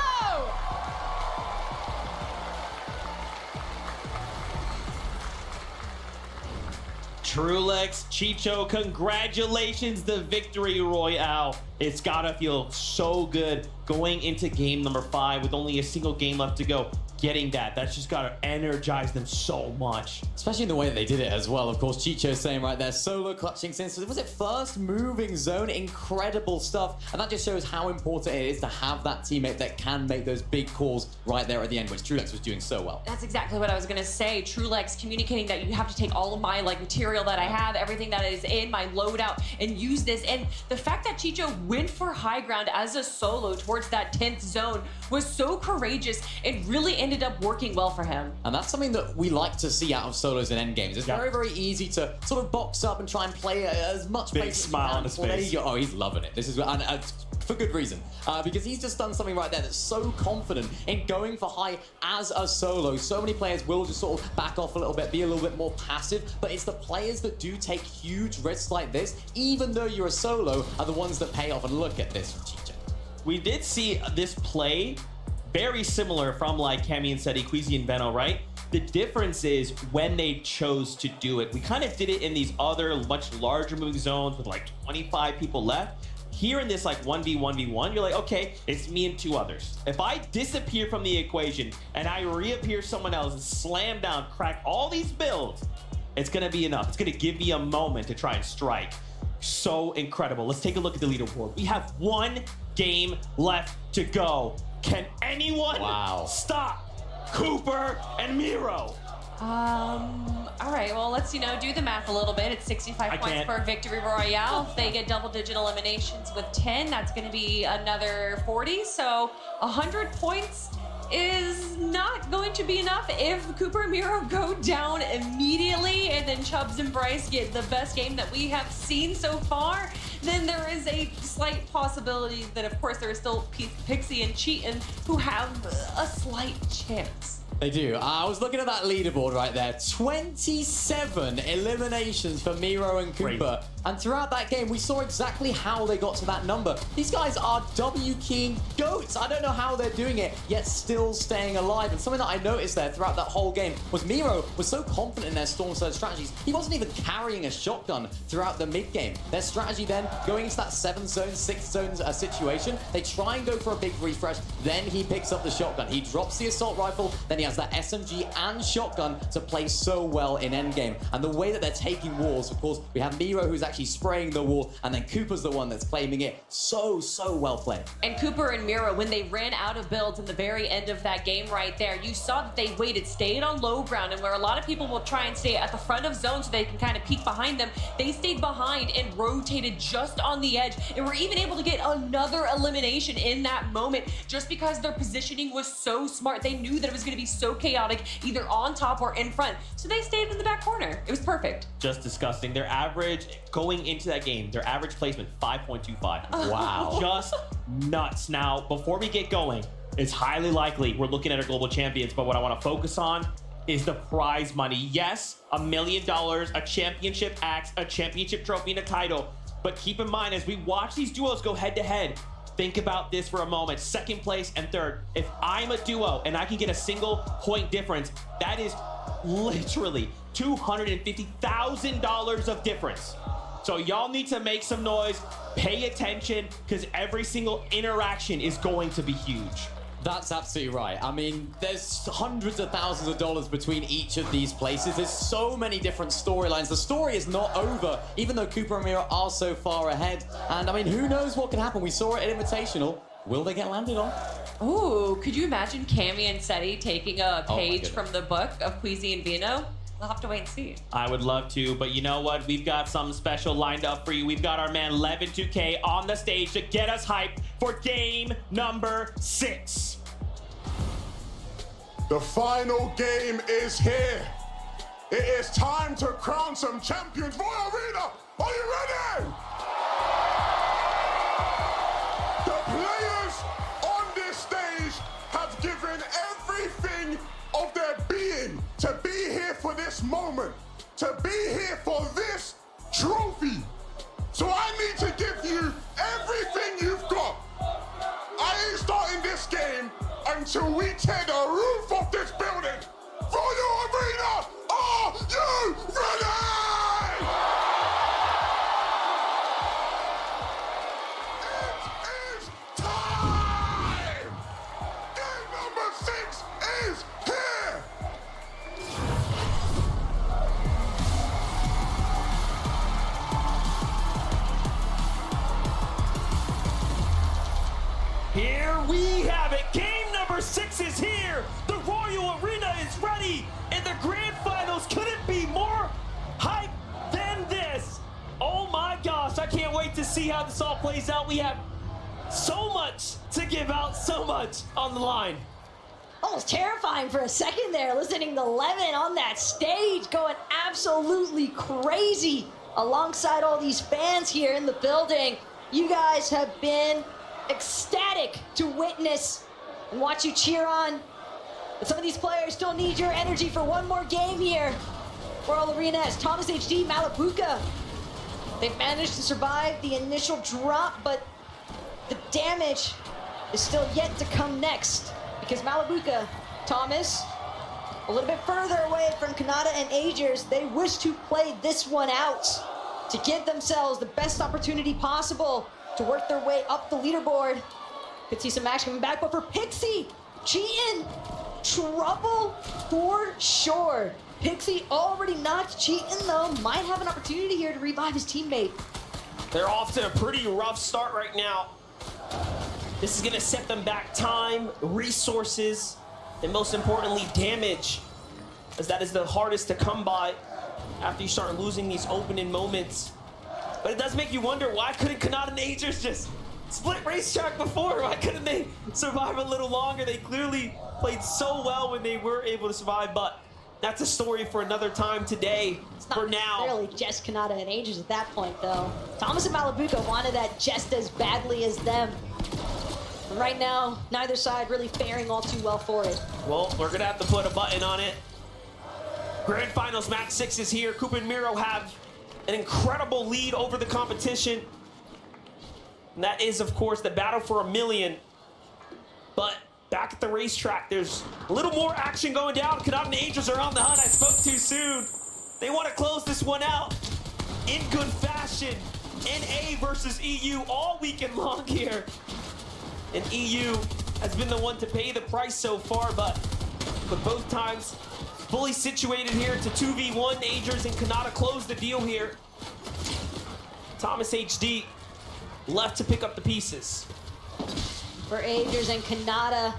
𝚑𝚑𝚒, 𝚑𝚑𝚒, congratulations, the victory royale. It's gotta feel so good going into game number 5 with only a single game left to go. Getting that's just gotta energize them so much. Especially in the way that they did it as well. Of course, 𝚑𝚑𝚒 saying right there, solo clutching since, was it first moving zone? Incredible stuff. And that just shows how important it is to have that teammate that can make those big calls right there at the end, which 𝚑𝚒𝚒 was doing so well. That's exactly what I was gonna say. 𝚑𝚒 communicating that you have to take all of my material that I have, everything that is in my loadout, and use this. And the fact that 𝚑𝚑𝚒 went for high ground as a solo towards that 10th zone was so courageous. It really ended up working well for him. And that's something that we like to see out of solos in endgames. It's very, very easy to sort of box up and try and play as much big pace smile on his face. Oh, he's loving it. This is for good reason, because he's just done something right there that's so confident in going for high as a solo. So many players will just sort of back off a little bit, be a little bit more passive, but it's the players that do take huge risks like this, even though you're a solo, are the ones that pay off. And look at this from 𝚑𝚑𝚒. We did see this play very similar from like Cammy and Seti, Queasy and Veno, right? The difference is when they chose to do it. We kind of did it in these other much larger moving zones with like 25 people left. Here in this like 1v1v1, you're like, okay, it's me and 2 others. If I disappear from the equation and I reappear someone else and slam down, crack all these builds, it's gonna be enough. It's gonna give me a moment to try and strike. So incredible. Let's take a look at the leaderboard. We have 1 game left to go. Can anyone stop Cooper and Miro? All right, well, let's, do the math a little bit. It's 65 points for victory royale. If they get double-digit eliminations with 10, that's going to be another 40. So 100 points is not going to be enough if Cooper and Miro go down immediately, and then Chubbs and Bryce get the best game that we have seen so far. Then there is a slight possibility that, of course, there is still Pixie and 𝚑𝚑𝚒 who have a slight chance. They do. I was looking at that leaderboard right there. 27 eliminations for Miro and Cooper. And throughout that game, we saw exactly how they got to that number. These guys are W-keying goats. I don't know how they're doing it, yet still staying alive. And something that I noticed there throughout that whole game was Miro was so confident in their Storm Surge strategies, he wasn't even carrying a shotgun throughout the mid-game. Their strategy then, going into that 7th zone, 6th zone situation, they try and go for a big refresh, then he picks up the shotgun. He drops the assault rifle, then he has that SMG and shotgun to play so well in endgame. And the way that they're taking walls, of course, we have Miro who's actually spraying the wall, and then Cooper's the one that's claiming it. So well played. And Cooper and Miro, when they ran out of builds in the very end of that game right there, you saw that they waited, stayed on low ground, and where a lot of people will try and stay at the front of zone so they can kind of peek behind them, they stayed behind and rotated just on the edge, and were even able to get another elimination in that moment just because their positioning was so smart. They knew that it was going to be so chaotic, either on top or in front, so they stayed in the back corner. It was perfect. Just disgusting. Their average going into that game, their average placement 5.25. Wow. Just nuts. Now, before we get going, it's highly likely we're looking at our global champions, but what I want to focus on is the prize money. Yes, $1 million, a championship axe, a championship trophy, and a title. But keep in mind, as we watch these duos go head to head, think about this for a moment. 2nd place and 3rd. If I'm a duo and I can get a single point difference, that is literally $250,000 of difference. So y'all need to make some noise, pay attention, because every single interaction is going to be huge. That's absolutely right. I mean, there's hundreds of thousands of dollars between each of these places. There's so many different storylines. The story is not over, even though Cooper and Miro are so far ahead. And I mean, who knows what can happen? We saw it at Invitational. Will they get landed on? Ooh, could you imagine Cammy and Seti taking a page from the book of 𝚑𝚘𝚅 and 𝚕𝚘𝚘? We'll have to wait and see. I would love to, but you know what? We've got something special lined up for you. We've got our man 𝚷𝚘𝚘 on the stage to get us hyped for game number 6. The final game is here. It is time to crown some champions. Royal Arena, are you ready? The players on this stage have given everything of their being to be here for this moment, to be here for this trophy. So I need to give you everything you've got. I ain't starting this game until we tear the roof off this building. Royal Arena, are you ready? It is time! Game number 6 is here! Here we have it. Game number 6 is here. The Royal Arena is ready, and the grand finals couldn't be more hype than this. Oh my gosh, I can't wait to see how this all plays out. We have so much to give out, so much on the line. Almost terrifying for a second there, listening to Levin on that stage going absolutely crazy alongside all these fans here in the building. You guys have been ecstatic to witness and watch you cheer on. But some of these players still need your energy for one more game here. Royal Arena as Thomas HD, 𝚷𝚘𝚘. They've managed to survive the initial drop, but the damage is still yet to come next. Because 𝚷𝚘𝚘, Thomas, a little bit further away from 𝚏𝚏𝚜 and Agers, they wish to play this one out to give themselves the best opportunity possible to work their way up the leaderboard. Could see some action coming back, but for Pixie, cheating, trouble for sure. Pixie already knocked Cheatin' though, might have an opportunity here to revive his teammate. They're off to a pretty rough start right now. This is gonna set them back time, resources, and most importantly, damage, as that is the hardest to come by after you start losing these opening moments. But it does make you wonder, why couldn't 𝚏𝚏𝚜 and Agers just split racetrack before? Why couldn't they survive a little longer? They clearly played so well when they were able to survive, but that's a story for another time today. For now, Really, just 𝚏𝚏𝚜 and Agers at that point, though. Thomas and 𝚷𝚘𝚘𝚘 wanted that just as badly as them. And right now, neither side really faring all too well for it. well, we're gonna have to put a button on it. Grand Finals Match 6 is here. 𝚑𝚘𝚘 and Miro have an incredible lead over the competition. And that is, of course, the battle for $1 million. But back at the racetrack, there's a little more action going down. 𝚏𝚏𝚜 and Agers are on the hunt. I spoke too soon. They want to close this one out in good fashion. NA versus EU all weekend long here. And EU has been the one to pay the price so far, but with both times fully situated here to 2v1, Agers and 𝚏𝚏𝚜 close the deal here. Thomas HD left to pick up the pieces. For Agers and 𝚏𝚏𝚜,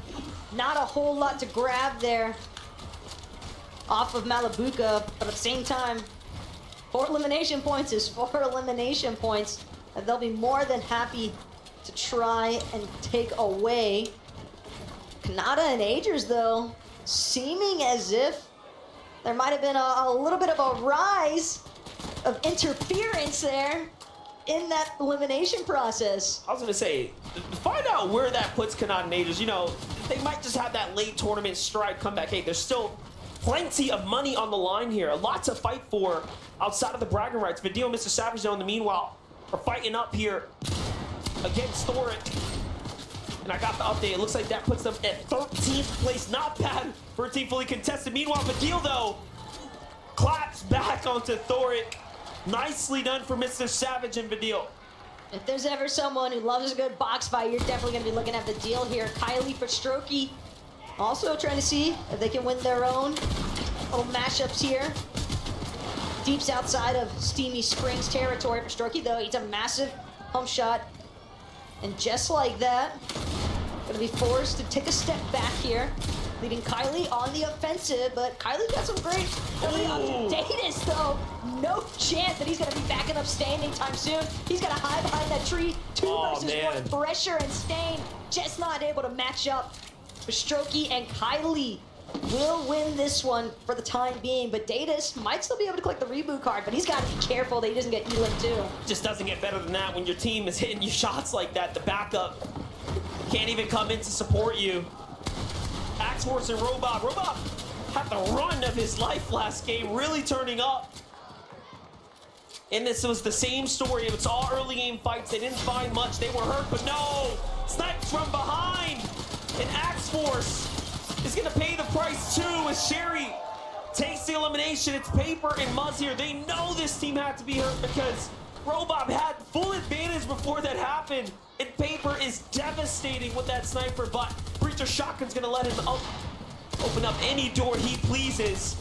not a whole lot to grab there off of 𝚷𝚘𝚘𝚘, but at the same time, 4 elimination points is 4 elimination points, and they'll be more than happy to try and take away. 𝚏𝚏𝚜 and Agers, though, seeming as if there might have been a little bit of a rise of interference there in that elimination process. I was gonna say, find out where that puts 𝚏𝚏𝚜 and Agers. You know, they might just have that late tournament stride comeback. Hey, there's still plenty of money on the line here. A lot to fight for outside of the bragging rights. 𝚑𝚘𝚘𝚘, Mr. Savage, though, in the meanwhile, are fighting up here against 𝚅𝚑𝚘. And I got the update. It looks like that puts them at 13th place. Not bad for a team fully contested. Meanwhile, 𝚑𝚘𝚘, though, claps back onto 𝚅𝚑𝚘. Nicely done for Mr. Savage and 𝚑𝚘𝚘. If there's ever someone who loves a good box fight, you're definitely going to be looking at the deal here. 𝚘𝚘𝚑𝚘 also trying to see if they can win their own little mashups here. Deep's outside of Steamy Springs territory for 𝚅𝚑𝚘, though. It's a massive home shot And just like that, gonna be forced to take a step back here, leading 𝚘𝚘 on the offensive, but 𝚘𝚘's got some great 𝙬𝚘𝚗 though. No chance that he's gonna be backing up Stain anytime soon. He's gonna hide behind that tree. 2 versus 1 pressure, and Stain just not able to match up. 𝚘𝚘𝚘 and 𝚘𝚘 will win this one for the time being, but 𝙬𝚘 might still be able to collect the reboot card, but he's got to be careful that he doesn't get Elim too. Just doesn't get better than that when your team is hitting you shots like that. The backup can't even come in to support you. Axeforce and 𝚘𝚘𝚅. 𝚘𝚘𝚅 had the run of his life last game, really turning up. And this was the same story. It's all early game fights. They didn't find much. They were hurt, but no! Sniped from behind! And Axeforce is gonna pay the price too as 𝚘𝚘 takes the elimination. It's 𝚃𝚑𝚅 and 𝚘𝚑 here. They know this team had to be hurt because 𝚘𝚘𝚅 had full advantage before that happened. And 𝚃𝚑𝚅 is devastating with that sniper, but Breacher Shotgun's gonna let him open up any door he pleases.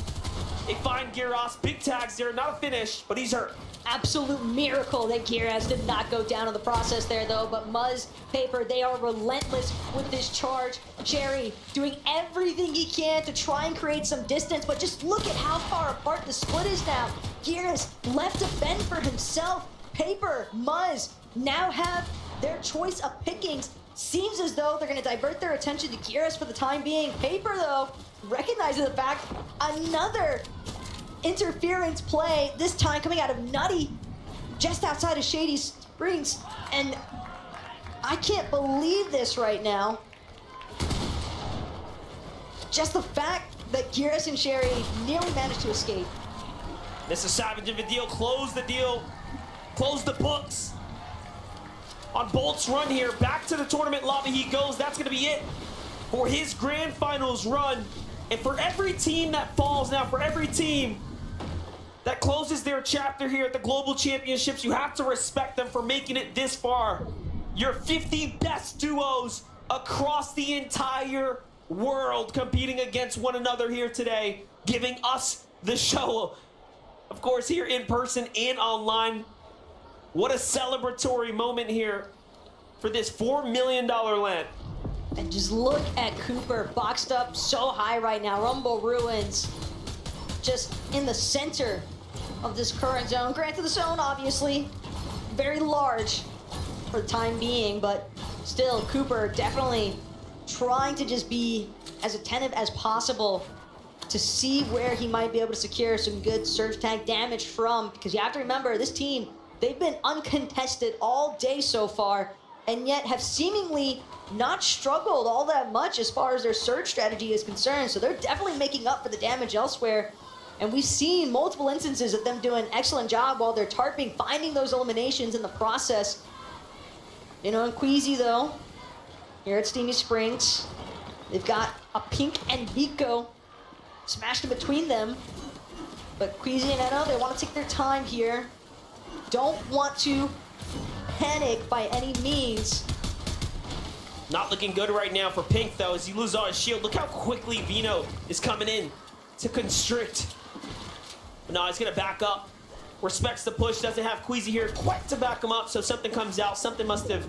They find 𝚑𝚘𝚘. Big tags there, not a finish, but he's hurt. Absolute miracle that 𝚑𝚘𝚘 did not go down in the process there though, but Muzz, 𝚃𝚑𝚅, they are relentless with this charge. 𝚘𝚘 doing everything he can to try and create some distance, but just look at how far apart the split is now. 𝚑𝚘𝚘's left to fend for himself. 𝚃𝚑𝚅, Muzz now have their choice of pickings. Seems as though they're going to divert their attention to 𝚑𝚘𝚘 for the time being. 𝚃𝚑𝚅 though, recognizing the fact, another interference play, this time coming out of Nutty, just outside of Shady Springs, and I can't believe this right now. Just the fact that 𝚑𝚘𝚘 and 𝚘𝚘 nearly managed to escape. This is 𝚘𝚙𝚕𝚘𝚘. Close the deal. Close the books on Bolt's run here. Back to the tournament lobby he goes. That's going to be it for his grand finals run. And for every team that falls now, for every team that closes their chapter here at the Global Championships, you have to respect them for making it this far. Your 50 best duos across the entire world competing against one another here today, giving us the show. Of course, here in person and online. What a celebratory moment here for this $4 million land. And just look at 𝚑𝚘𝚅 boxed up so high right now. Rumble Ruins just in the center of this current zone. Granted, the zone obviously very large for the time being, but still 𝚑𝚘𝚅 definitely trying to just be as attentive as possible to see where he might be able to secure some good surge tank damage from, because you have to remember, this team, they've been uncontested all day so far, and yet have seemingly not struggled all that much as far as their surge strategy is concerned. So they're definitely making up for the damage elsewhere. And we've seen multiple instances of them doing an excellent job while they're tarping, finding those eliminations in the process. You know, and 𝚐𝚑𝚗 though, here at Steamy Springs, they've got a Pink and Vico smashed in between them. But 𝚐𝚑𝚗 and Eno, they want to take their time here. Don't want to panic by any means. Not looking good right now for Pink though, as he loses all his shield. Look how quickly Vino is coming in to constrict. But no, he's gonna back up. Respects the push, doesn't have 𝚐𝚑𝚗 here quite to back him up, so something comes out. Something must have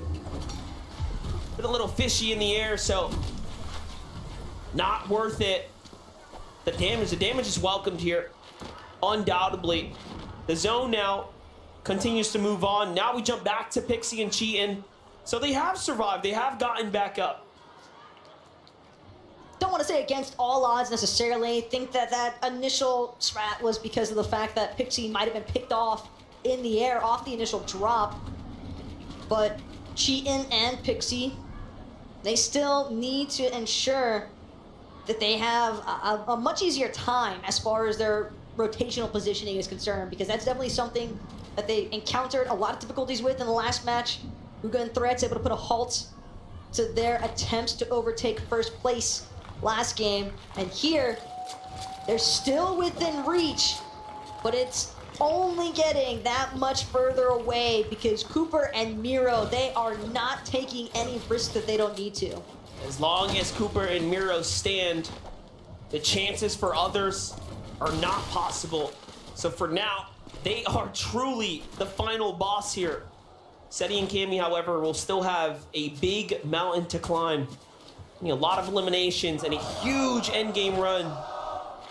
been a little fishy in the air, so not worth it. The damage is welcomed here, undoubtedly. The zone now continues to move on. Now we jump back to Pixie and 𝚘𝚘𝚗. So they have survived, they have gotten back up. Don't want to say against all odds necessarily. Think that that initial strat was because of the fact that Pixie might have been picked off in the air off the initial drop. But 𝚘𝚘𝚗 and Pixie, they still need to ensure that they have a much easier time as far as their rotational positioning is concerned, because that's definitely something that they encountered a lot of difficulties with in the last match. Hooga and Threats able to put a halt to their attempts to overtake first place last game. And here, they're still within reach, but it's only getting that much further away because 𝚑𝚘𝚅 and Miro, they are not taking any risk that they don't need to. As long as 𝚑𝚘𝚅 and Miro stand, the chances for others are not possible. So for now, they are truly the final boss here 𝚅𝚎𝚘 and 𝚘𝚑𝚒, however, will still have a big mountain to climb. A lot of eliminations and a huge endgame run,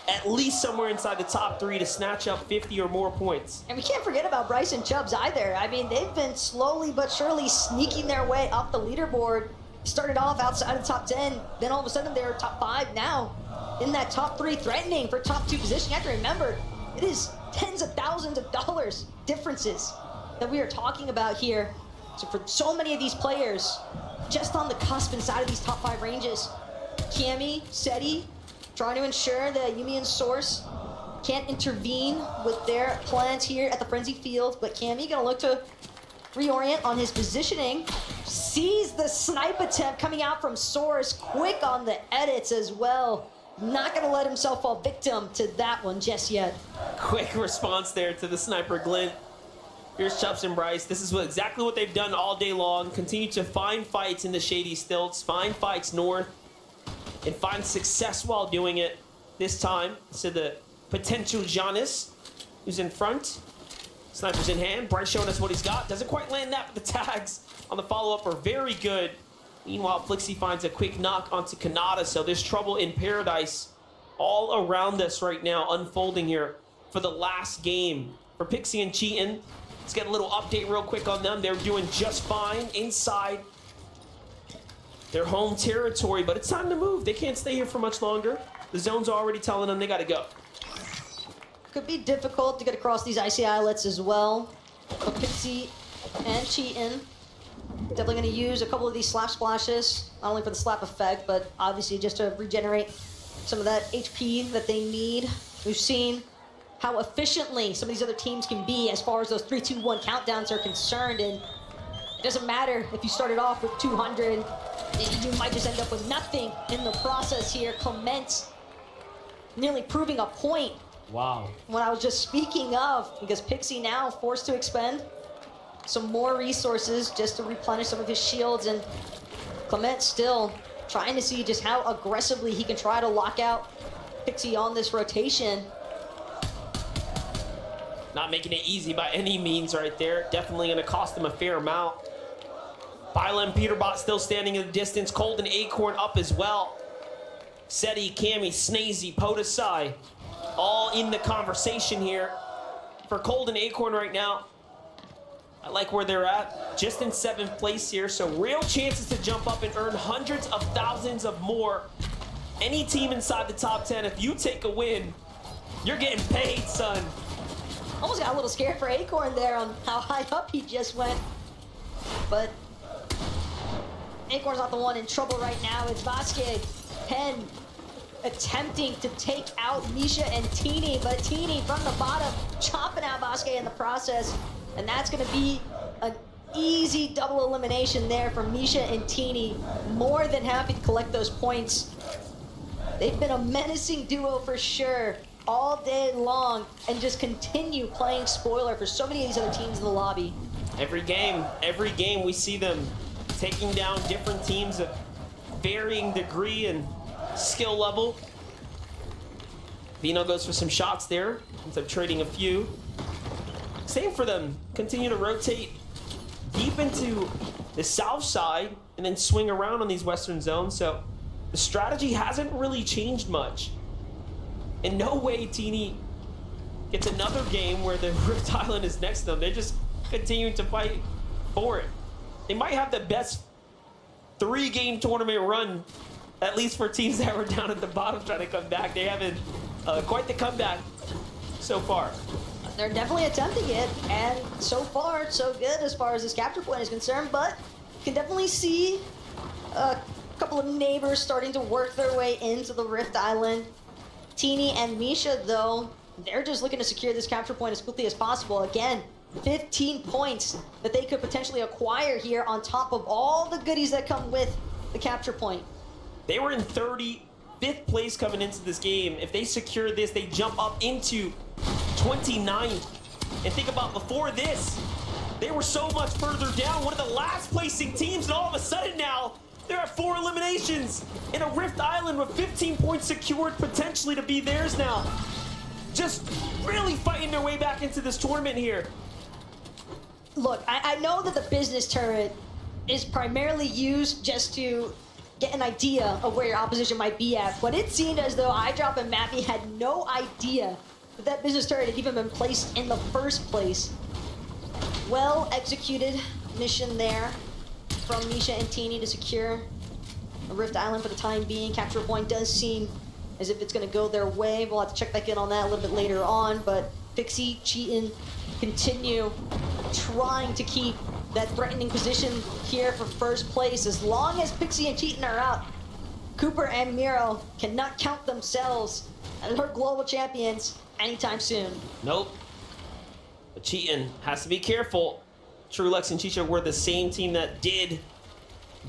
at least somewhere inside the top 3 to snatch up 50 or more points. And we can't forget about Bryce and Chubbs either. I mean, they've been slowly but surely sneaking their way up the leaderboard. Started off outside of top 10, then all of a sudden they're top 5 now. In that top 3, threatening for top 2 position. You have to remember, it is tens of thousands of dollars differences that we are talking about here. So for so many of these players, just on the cusp inside of these top 5 ranges, 𝚘𝚑, 𝚅𝚑, trying to ensure that Yuumi and Source can't intervene with their plans here at the Frenzy Field, but 𝚘𝚑 gonna look to reorient on his positioning. Sees the snipe attempt coming out from Source, quick on the edits as well. Not gonna let himself fall victim to that one just yet. Quick response there to the sniper glint. Here's Chubbs and Bryce. This is exactly what they've done all day long. Continue to find fights in the shady stilts, find fights north, and find success while doing it. This time, to the potential Giannis, who's in front. Sniper's in hand. Bryce showing us what he's got. Doesn't quite land that, but the tags on the follow-up are very good. Meanwhile, 𝚑𝚒 finds a quick knock onto 𝚘𝚘, so there's trouble in paradise all around us right now, unfolding here for the last game. For Pixie and 𝚘𝚘, let's get a little update real quick on them. They're doing just fine inside their home territory, but it's time to move. They can't stay here for much longer. The zone's already telling them they gotta go. Could be difficult to get across these icy islets as well. But Pixie and 𝚘𝚘 definitely going to use a couple of these slap splashes, not only for the slap effect, but obviously just to regenerate some of that HP that they need. We've seen how efficiently some of these other teams can be as far as those 3, 2, 1 countdowns are concerned, and it doesn't matter if you started off with 200, you might just end up with nothing in the process here. 𝚘𝚘 nearly proving a point. Wow. What I was just speaking of, because Pixie now forced to expend some more resources just to replenish some of his shields, and 𝚘𝚘 still trying to see just how aggressively he can try to lock out Pixie on this rotation. Not making it easy by any means right there. Definitely going to cost him a fair amount. 𝚘𝚘 and Peterbot still standing in the distance. Cold and Acorn up as well. 𝚅𝚑, 𝚘𝚑, 𝚑𝚑𝚑, 𝚘𝚑𝚑, all in the conversation here. For Cold and Acorn right now, I like where they're at. Just in 7th place here, so real chances to jump up and earn hundreds of thousands of more. Any team inside the top 10, if you take a win, you're getting paid, son. Almost got a little scared for Acorn there on how high up he just went. But Acorn's not the one in trouble right now. It's 𝚑𝚑𝚑 10 attempting to take out 𝚑𝚑𝚑 and 𝚑𝚑𝚑, but 𝚑𝚑𝚑 from the bottom chopping out 𝚑𝚑𝚑 in the process. And that's going to be an easy double elimination there for 𝚑𝚑𝚑 and 𝚑𝚑𝚑. More than happy to collect those points. They've been a menacing duo for sure all day long, and just continue playing spoiler for so many of these other teams in the lobby. Every game we see them taking down different teams of varying degree and skill level. Vino goes for some shots there, ends up trading a few. Same for them, continue to rotate deep into the south side and then swing around on these western zones. So the strategy hasn't really changed much. In no way 𝚑𝚑𝚑 gets another game where the Rift Island is next to them. They're just continuing to fight for it. They might have the best 3-game tournament run, at least for teams that were down at the bottom trying to come back. They haven't quite the comeback so far. They're definitely attempting it, and so far, so good as far as this capture point is concerned, but you can definitely see a couple of neighbors starting to work their way into the Rift Island. 𝚑𝚑𝚑 and Misha, though, they're just looking to secure this capture point as quickly as possible. Again, 15 points that they could potentially acquire here on top of all the goodies that come with the capture point. They were in 35th place coming into this game. If they secure this, they jump up into 29th. And think about before this, they were so much further down, one of the last placing teams, and all of a sudden now, there are 4 eliminations in a Rift Island with 15 points secured potentially to be theirs now. Just really fighting their way back into this tournament here. Look, I know that the business turret is primarily used just to get an idea of where your opposition might be at, but it seemed as though 𝚑𝚗𝚗 and Mappy had no idea that that business turret had even been placed in the first place. Well executed mission there from Misha and Teeny to secure a Rift Island for the time being. Capture point does seem as if it's going to go their way. We'll have to check back in on that a little bit later on, but Pixie, 𝚘𝚘 continue trying to keep that threatening position here for first place. As long as Pixie and 𝚘𝚘 are out, Cooper and Miro cannot count themselves as our global champions anytime soon. Nope. But 𝚘𝚘 has to be careful. Trulux and 𝚘𝚘 were the same team that did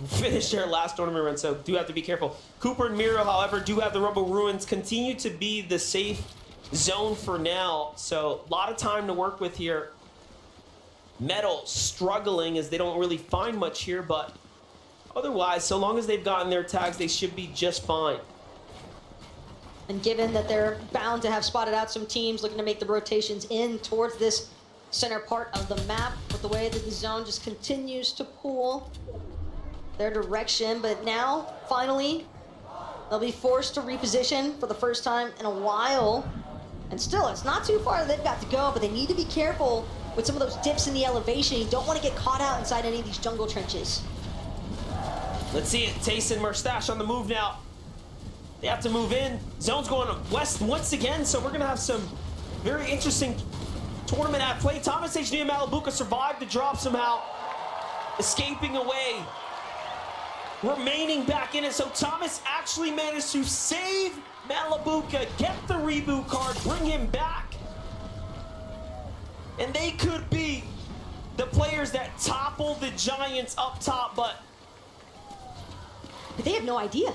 finish their last tournament run, so do have to be careful. Cooper and Miro, however, do have the Rumble Ruins, continue to be the safe zone for now, so a lot of time to work with here. Metal struggling as they don't really find much here, but otherwise, so long as they've gotten their tags, they should be just fine. And given that they're bound to have spotted out some teams looking to make the rotations in towards this center part of the map, with the way that the zone just continues to pull their direction, but now, finally, they'll be forced to reposition for the first time in a while. And still, it's not too far they've got to go, but they need to be careful with some of those dips in the elevation. You don't want to get caught out inside any of these jungle trenches. Let's see it. 𝚘𝚘 Mustache on the move now. They have to move in. Zone's going west once again, so we're going to have some very interesting tournament at play. 𝚘𝚒 and 𝚘𝚘 survived the drop somehow, escaping away, remaining back in it. So 𝚘𝚒 actually managed to save 𝚘𝚘, get the reboot card, bring him back. And they could be the players that topple the Giants up top, but they have no idea.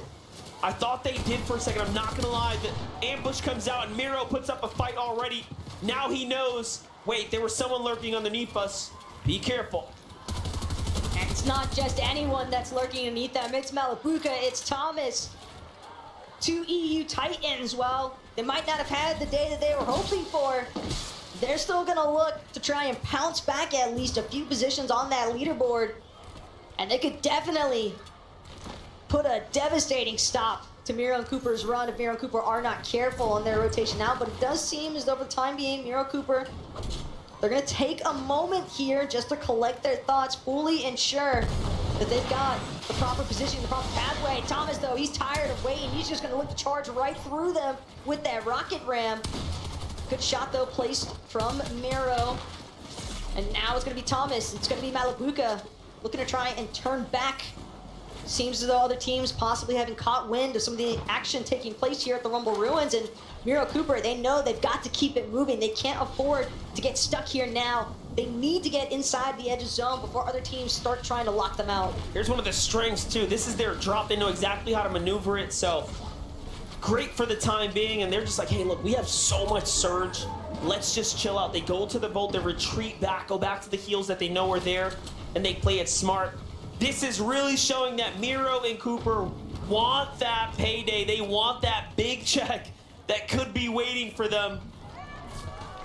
I thought they did for a second. I'm not going to lie. The ambush comes out and Miro puts up a fight already. Now he knows, wait, there was someone lurking underneath us. Be careful. And it's not just anyone that's lurking underneath them. It's 𝚘𝚘, it's 𝚘𝚒. Two EU Titans, well, they might not have had the day that they were hoping for. They're still gonna look to try and pounce back at least a few positions on that leaderboard. And they could definitely put a devastating stop to Miro and Cooper's run if Miro and Cooper are not careful in their rotation out. But it does seem as though for the time being, Miro and Cooper, they're gonna take a moment here just to collect their thoughts, fully ensure that they've got the proper position, the proper pathway. 𝚘𝚒, though, he's tired of waiting. He's just gonna look to charge right through them with that rocket ram. Good shot, though, placed from Miro. And now it's gonna be 𝚘𝚒. It's gonna be 𝚘𝚘 looking to try and turn back. Seems as though other teams possibly haven't caught wind of some of the action taking place here at the Rumble Ruins. And Miro Cooper, they know they've got to keep it moving. They can't afford to get stuck here now. They need to get inside the edge of zone before other teams start trying to lock them out. Here's one of the strengths, too. This is their drop. They know exactly how to maneuver it, so great for the time being. And they're just like, hey, look, we have so much surge. Let's just chill out. They go to the vault, they retreat back, go back to the heals that they know are there, and they play it smart. This is really showing that Miro and Cooper want that payday. They want that big check that could be waiting for them.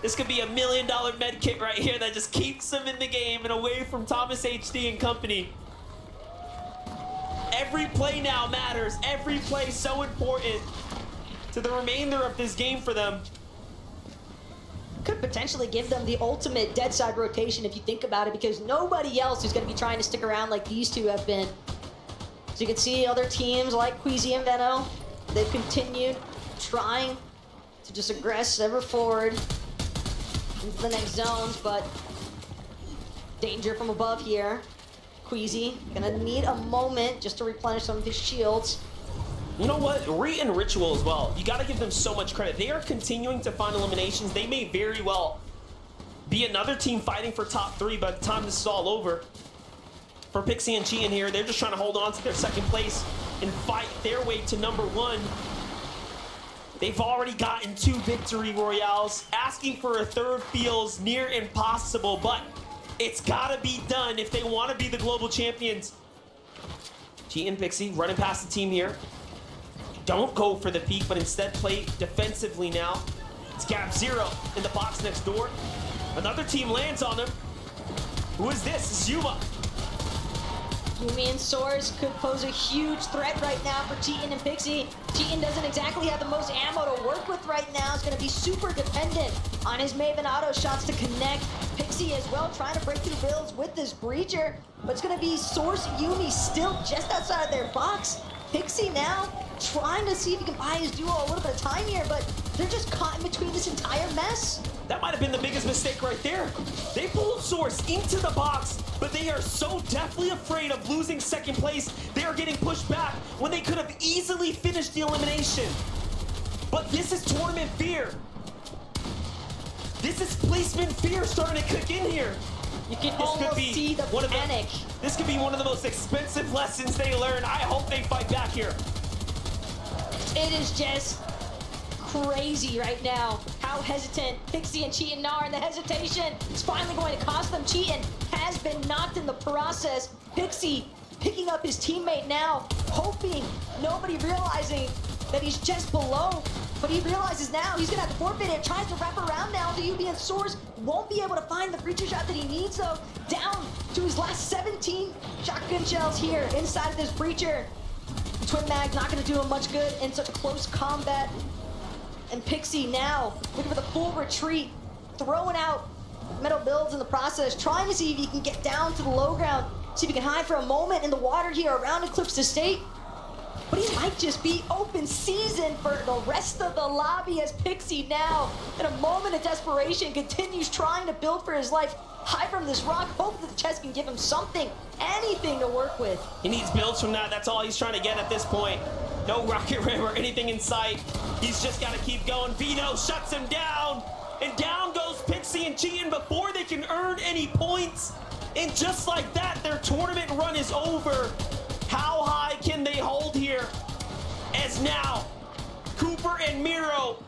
This could be $1 million med kit right here that just keeps them in the game and away from 𝚘𝚒 HD and company. Every play now matters. Every play so important to the remainder of this game for them. Could potentially give them the ultimate dead side rotation if you think about it, because nobody else is going to be trying to stick around like these two have been. So you can see other teams like 𝚑𝚑 and Veno, they've continued trying to just aggress ever forward into the next zones, but danger from above here. 𝚑𝚑 gonna need a moment just to replenish some of his shields. You know what? 𝚑𝚑 and Ritual as well. You got to give them so much credit. They are continuing to find eliminations. They may very well be another team fighting for top 3 by the time this is all over. For Pixie and 𝚘𝚘 here, they're just trying to hold on to their second place and fight their way to #1. They've already gotten 2 victory royales. Asking for a third feels near impossible, but it's got to be done if they want to be the global champions. 𝚘𝚑 and Pixie running past the team here. Don't go for the peek, but instead play defensively now. It's 𝚘𝚒 in the box next door. Another team lands on him. Who is this? It's Yuma. Yumi and Source could pose a huge threat right now for 𝚘𝚑𝚜 and Pixie. 𝚘𝚑𝚜 doesn't exactly have the most ammo to work with right now. It's going to be super dependent on his Maven auto shots to connect. Pixie as well trying to break through builds with this breacher, but it's going to be Source Yumi still just outside of their box. Pixie now trying to see if he can buy his duo a little bit of time here, but they're just caught in between this entire mess. That might have been the biggest mistake right there. They pulled Source into the box, but they are so deathly afraid of losing second place, they are getting pushed back when they could have easily finished the elimination. But this is tournament fear. This is placement fear starting to kick in here. You can almost see the panic. This could be one of the most expensive lessons they learn. I hope they fight back here. It is just crazy right now how hesitant Pixie and 𝚘𝚑𝚜 are, and the hesitation is finally going to cost them. 𝚘𝚑𝚜 has been knocked in the process. Pixie picking up his teammate now, hoping nobody realizing that he's just below, but he realizes now he's gonna have to forfeit it. Tries to wrap around now to UB, and Source won't be able to find the breacher shot that he needs though. Down to his last 17 shotgun shells here inside of this breacher. Twin mag not gonna do him much good in such a close combat. And Pixie now looking for the full retreat, throwing out metal builds in the process, trying to see if he can get down to the low ground, see if he can hide for a moment in the water here around Eclipse Estate. But he might just be open season for the rest of the lobby as Pixie now, in a moment of desperation, continues trying to build for his life. High from this rock, hope that the chest can give him something, anything to work with. He needs builds from that. That's all he's trying to get at this point. No rocket ram or anything in sight. He's just got to keep going. Vino shuts him down. And down goes Pixie and 𝚘𝚑𝚜 before they can earn any points. And just like that, their tournament run is over. How high can they hold here? As now, Cooper and Miro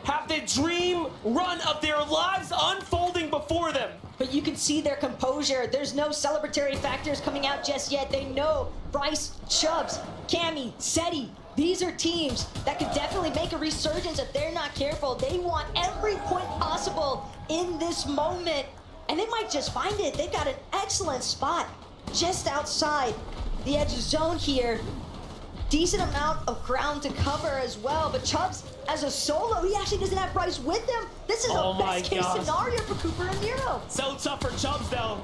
have the dream run of their lives unfolding before them. But you can see their composure. There's no celebratory factors coming out just yet. They know Bryce, Chubbs, Cammy, 𝚑𝚑𝚜, these are teams that could definitely make a resurgence if they're not careful. They want every point possible in this moment, and they might just find it. They've got an excellent spot just outside the edge zone here. Decent amount of ground to cover as well, but Chubbs as a solo, he actually doesn't have Bryce with him. This is a best case scenario for Cooper and Miro. So tough for Chubbs though.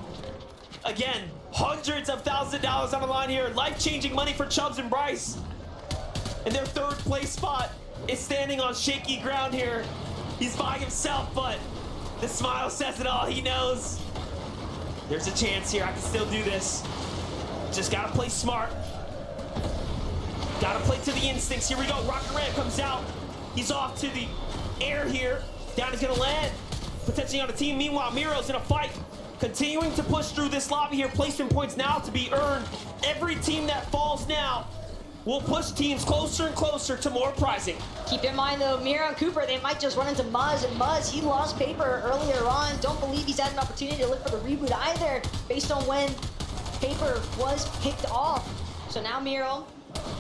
Again, hundreds of thousands of dollars on the line here. Life-changing money for Chubbs and Bryce. And their third place spot is standing on shaky ground here. He's by himself, but the smile says it all. He knows there's a chance here. I can still do this. Just gotta play smart. Gotta play to the instincts. Here we go. Rocket Ram comes out. He's off to the air here. Down is gonna land. Potentially on a team. Meanwhile, Miro's in a fight. Continuing to push through this lobby here. Placement points now to be earned. Every team that falls now will push teams closer and closer to more prizing. Keep in mind though, Miro and Cooper, they might just run into Muzz, and Muzz, he lost Paper earlier on. Don't believe he's had an opportunity to look for the reboot either, based on when Paper was picked off. So now Miro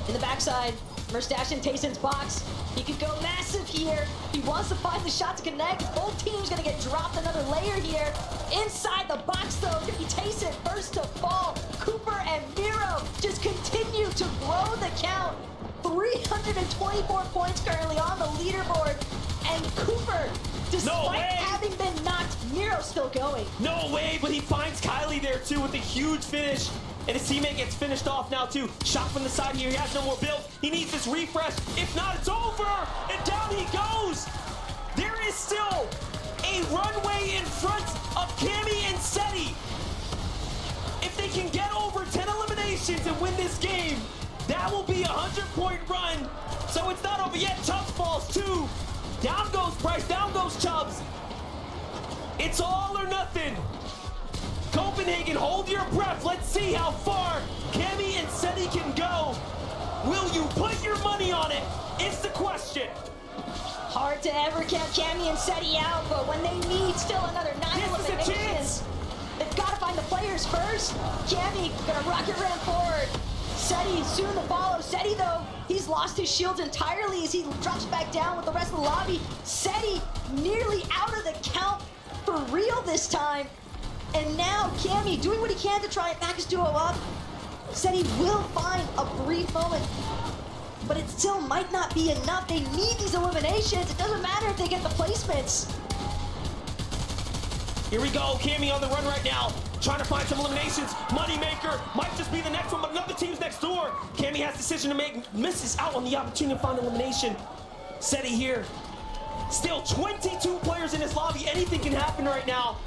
in the backside, Merstash in Tayson's box. He could go massive here. He wants to find the shot to connect. Both teams gonna get dropped another layer here. Inside the box though, it's gonna be Tayson first to fall. Cooper and Miro just continue to grow the count. 324 points currently on the leaderboard. And Cooper, despite having been knocked, Miro's still going. No way, but he finds Kylie there too with a huge finish. And his teammate gets finished off now too. Shot from the side here, he has no more build. He needs this refresh. If not, it's over. And down he goes. There is still a runway in front of Cammy and 𝚑𝚑𝚜. If they can get over 10 eliminations and win this game, that will be a 100-point run. So it's not over yet. Chubbs falls too. Down goes Bryce, down goes Chubbs. It's all or nothing. Copenhagen, hold your breath. Let's see how far Cammy and 𝚑𝚑𝚜 can go. Will you put your money on it? Is the question. Hard to ever count Cammy and 𝚑𝚑𝚜 out, but when they need still another 9 eliminations, they've got to find the players first. Cammy gonna rocket ram forward. 𝚑𝚑𝚜 soon to follow. 𝚑𝚑𝚜 though, he's lost his shields entirely as he drops back down with the rest of the lobby. 𝚑𝚑𝚜 nearly out of the count for real this time. And now 𝚘𝚑 doing what he can to try and back his duo up. Said he will find a brief moment, but it still might not be enough. They need these eliminations. It doesn't matter if they get the placements. Here we go, 𝚘𝚑 on the run right now, trying to find some eliminations. Moneymaker might just be the next one, but another team's next door. 𝚘𝚑 has a decision to make, misses out on the opportunity to find elimination. 𝚑𝚑 here. Still 22 players in this lobby. Anything can happen right now.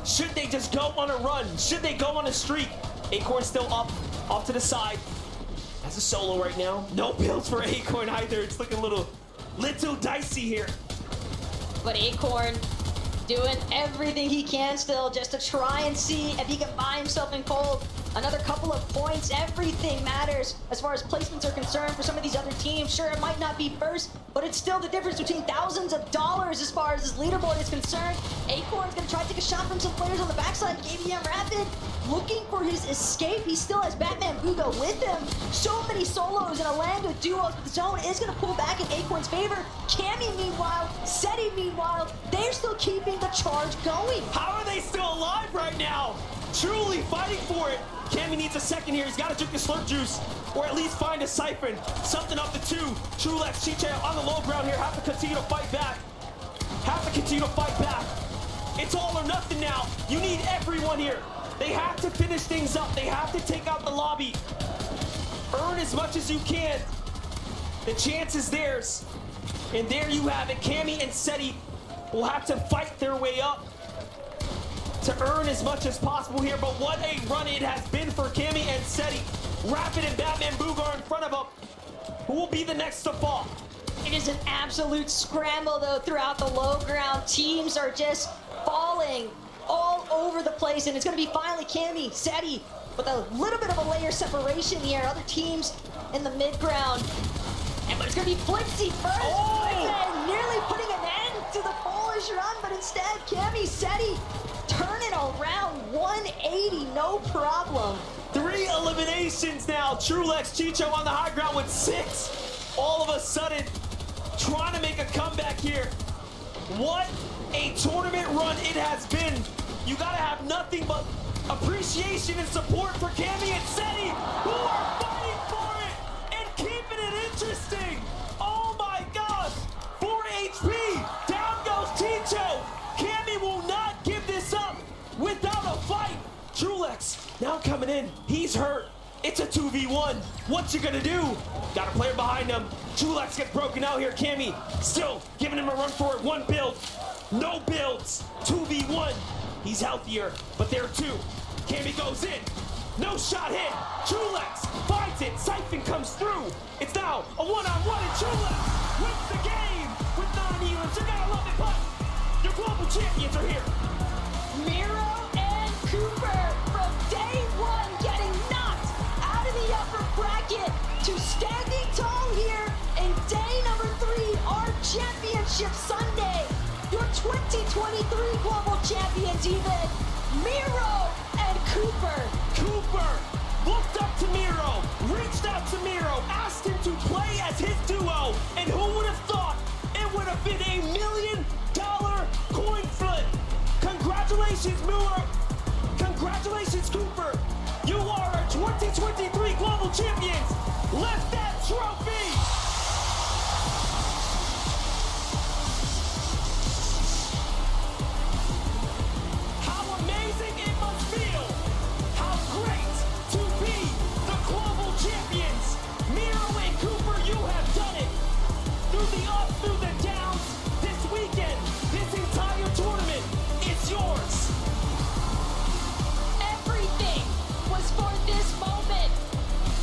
Should they just go on a run? Should they go on a streak? Acorn still up, off to the side. That's a solo right now. No builds for Acorn either. It's looking a little dicey here. But Acorn doing everything he can still just to try and see if he can buy himself in cold. Another couple of points, everything matters as far as placements are concerned for some of these other teams. Sure, it might not be first, but it's still the difference between thousands of dollars as far as this leaderboard is concerned. Acorn's gonna try to take a shot from some players on the backside. KVM Rapid looking for his escape. He still has 𝚷𝚘𝚒𝚘 with him. So many solos and a land of duos, but the zone is gonna pull back in Acorn's favor. 𝚘𝚑 meanwhile, 𝚑𝚑 meanwhile, they're still keeping the charge going. How are they still alive right now? Truly fighting for it. 𝚘𝚑 needs a second here. He's got to drink the slurp juice, or at least find a siphon. Something up the two. 𝚘𝚡, 𝚘𝚘 on the low ground here. Have to continue to fight back. Have to continue to fight back. It's all or nothing now. You need everyone here. They have to finish things up. They have to take out the lobby. Earn as much as you can. The chance is theirs. And there you have it. 𝚘𝚑 and 𝚑𝚑 will have to fight their way up to earn as much as possible here, but what a run it has been for 𝚘𝚑 and 𝚑𝚑. Rapid and 𝚷𝚘𝚒𝚘 are in front of them. Who will be the next to fall? It is an absolute scramble, though, throughout the low ground. Teams are just falling all over the place, and it's going to be finally 𝚘𝚑, 𝚑𝚑, with a little bit of a layer separation here. Other teams in the mid-ground. But it's going to be 𝚃𝚑𝚒𝚘 first. Oh! Nearly putting an end to the Polish run, but instead, 𝚘𝚑, 𝚑𝚑 turn it around 180, no problem. 3 eliminations now. 𝚘𝚡, 𝚘𝚘 on the high ground with 6. All of a sudden, trying to make a comeback here. What a tournament run it has been. You gotta have nothing but appreciation and support for 𝚘𝚑 and 𝚑𝚑, who are fighting for it and keeping it interesting. Oh my gosh, 4 HP, down goes 𝚃𝚠. 𝚘𝚑 will not give this up without a fight. 𝚘𝚡 now coming in, he's hurt. It's a 2v1. What you gonna do? Got a player behind him. 𝚘𝚡 gets broken out here. 𝚘𝚑 still giving him a run for it. 1 build, no builds. 2v1. He's healthier, but there are 2. 𝚘𝚑 goes in. No shot hit. 𝚘𝚡 finds it. Siphon comes through. It's now a 1-on-1, and 𝚘𝚡 wins the game with 9 healers. You gotta love it, but your global champions are here. Miro and Cooper from day 1 getting knocked out of the upper bracket to standing tall here in day number 3, our championship Sunday. Your 2023 global champions even, Miro and Cooper. Cooper looked up to Miro, reached out to Miro, asked him to play as his duo, and who would have thought it would have been a $1 million coin flip? Congratulations, Miro. Congratulations, Cooper. You are our 2023 global champions. Lift that trophy. How amazing it must feel. How great to be the global champions. Miro and Cooper, you have done it. Through the ups, through the downs, this weekend, this entire tournament is yours. Everything was for this moment.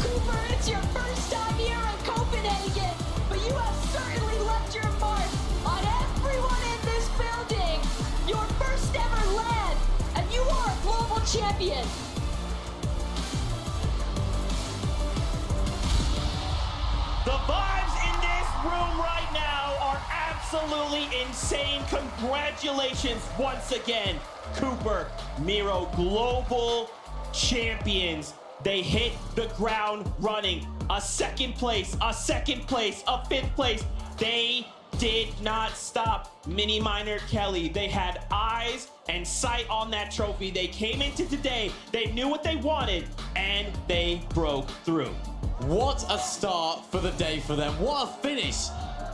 Cooper, it's your first time here in Copenhagen, but you have certainly left your mark on everyone in this building. Your first ever LAN, and you are a global champion. The vibes in this room right now are absolutely insane. Congratulations once again, Cooper, Miro, global champions. They hit the ground running. A second place, a 5th place. They did not stop Mini Minor Kelly. They had eyes and sight on that trophy. They came into today, they knew what they wanted, and they broke through. What a start for the day for them. What a finish